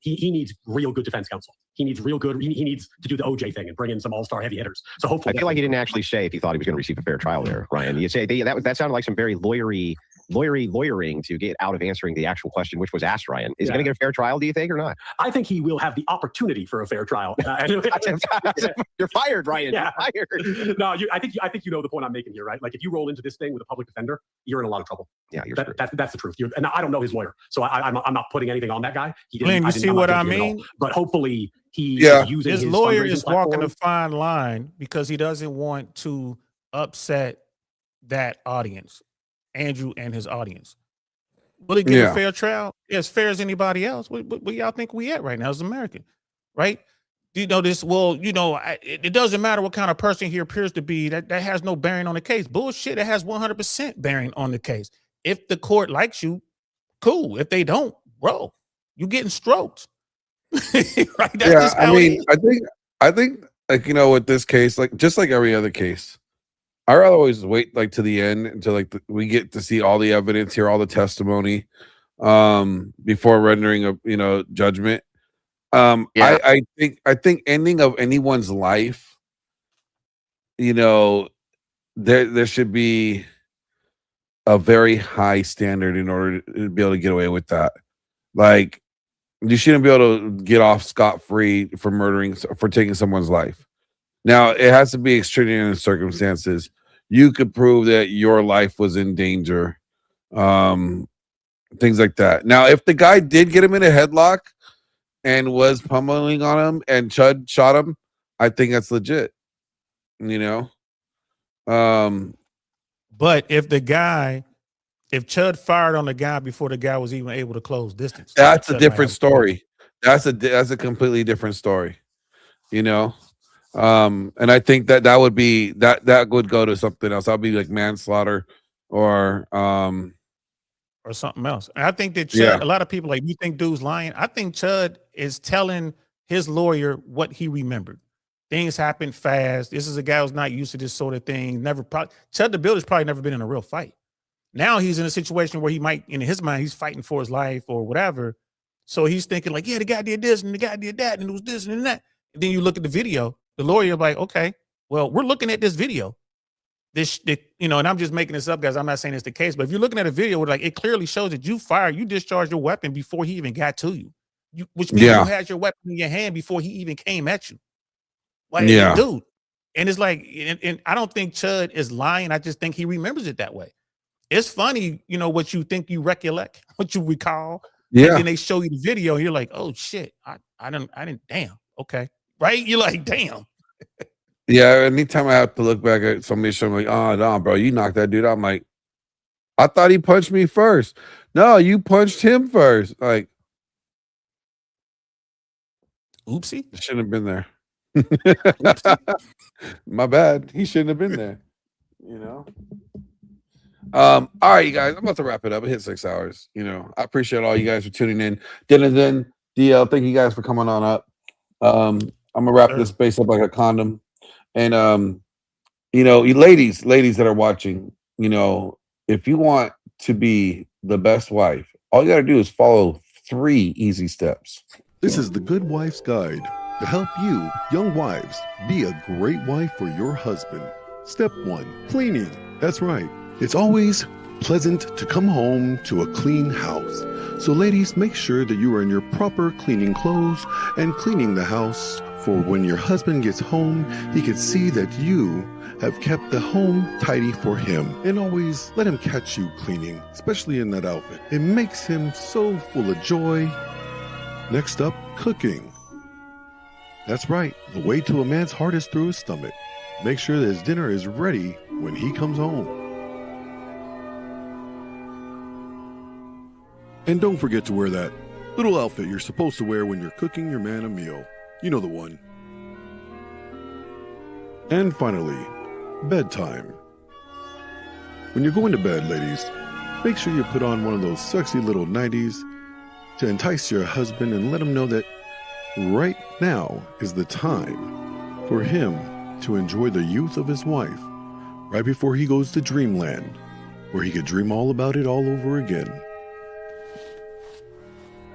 He needs real good defense counsel. He needs real good. He needs to do the OJ thing and bring in some all-star heavy hitters. So hopefully, I feel like he didn't actually say if he thought he was going to receive a fair trial there, Ryan. You say that sounded like some very lawyering to get out of answering the actual question, which was asked. Ryan, is he going to get a fair trial? Do you think or not? I think he will have the opportunity for a fair trial. You're fired, Ryan. Yeah. You're fired. No, I think you know the point I'm making here, right? Like if you roll into this thing with a public defender, you're in a lot of trouble. Yeah, that's the truth. And I don't know his lawyer, so I'm not putting anything on that guy. He didn't. Glenn, you see what I mean? But hopefully he is using his his lawyer fundraising is platform. walking a fine line because he doesn't want to upset that audience, Andrew and his audience. Will he get a fair trial? As fair as anybody else? Where y'all think we at right now as American, right? You know this. Well, you know it doesn't matter what kind of person he appears to be. That has no bearing on the case. Bullshit. It has 100% bearing on the case. If the court likes you, cool. If they don't, bro, you getting stroked. Right? That's just how it is. I think like with this case, like just like every other case, I rather always wait like to the end until like we get to see all the evidence, hear all the testimony, before rendering a judgment. Yeah. I think ending of anyone's life, you know, there should be a very high standard in order to be able to get away with that. Like, you shouldn't be able to get off scot-free for taking someone's life. Now, it has to be extraordinary circumstances. You could prove that your life was in danger, things like that. Now, if the guy did get him in a headlock and was pummeling on him and Chud shot him, I think that's legit. You know? But if Chud fired on the guy before the guy was even able to close distance, that's a Chud might different have- story. That's a completely different story. You know? And I think that would be that would go to something else. That'll be like manslaughter or something else. And I think that Chud, a lot of people like, you think dude's lying? I think Chud is telling his lawyer what he remembered. Things happen fast. This is a guy who's not used to this sort of thing. Chud the Builder's probably never been in a real fight. Now he's in a situation where he might, in his mind, he's fighting for his life or whatever. So he's thinking like, yeah, the guy did this and the guy did that and it was this and that. And then you look at the video, the lawyer like, okay, well, we're looking at this video. And I'm just making this up, guys. I'm not saying it's the case, but if you're looking at a video where like it clearly shows that you discharged your weapon before he even got to you, which means you had your weapon in your hand before he even came at you. Like, dude. And it's like, and I don't think Chud is lying. I just think he remembers it that way. It's funny, what you think you recollect, what you recall. Yeah. And then they show you the video and you're like, oh shit, I didn't, damn. Okay. Right? You're like, damn. Yeah, anytime I have to look back at somebody showing like, oh no, bro, you knocked that dude out. I'm like, I thought he punched me first. No, you punched him first. Like, oopsie. Shouldn't have been there. My bad. He shouldn't have been there. All right, you guys. I'm about to wrap it up. It hit 6 hours. I appreciate all you guys for tuning in. Then DL, thank you guys for coming on up. I'm gonna wrap this space up like a condom. And you ladies that are watching, if you want to be the best wife, all you gotta do is follow 3 easy steps. This is the Good Wife's Guide to help you, young wives, be a great wife for your husband. Step 1, cleaning. That's right. It's always pleasant to come home to a clean house. So ladies, make sure that you are in your proper cleaning clothes and cleaning the house for when your husband gets home, he can see that you have kept the home tidy for him. And always let him catch you cleaning, especially in that outfit. It makes him so full of joy. Next up, cooking. That's right, the way to a man's heart is through his stomach. Make sure that his dinner is ready when he comes home. And don't forget to wear that little outfit you're supposed to wear when you're cooking your man a meal. You know the one. And finally, bedtime. When you're going to bed, ladies, make sure you put on one of those sexy little nighties to entice your husband and let him know that right now is the time for him to enjoy the youth of his wife right before he goes to dreamland, where he could dream all about it all over again.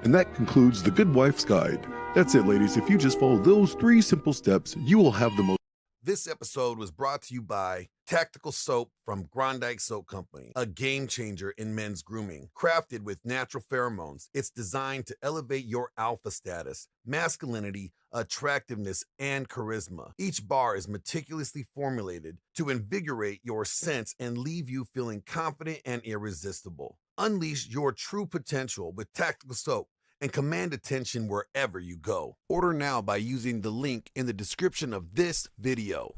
And that concludes the Good Wife's Guide. That's it, ladies. If you just follow those 3 simple steps, you will have the most. This episode was brought to you by Tactical Soap from Grondike Soap Company, a game changer in men's grooming. Crafted with natural pheromones, it's designed to elevate your alpha status, masculinity, attractiveness, and charisma. Each bar is meticulously formulated to invigorate your sense and leave you feeling confident and irresistible. Unleash your true potential with Tactical Soap and command attention wherever you go. Order now by using the link in the description of this video.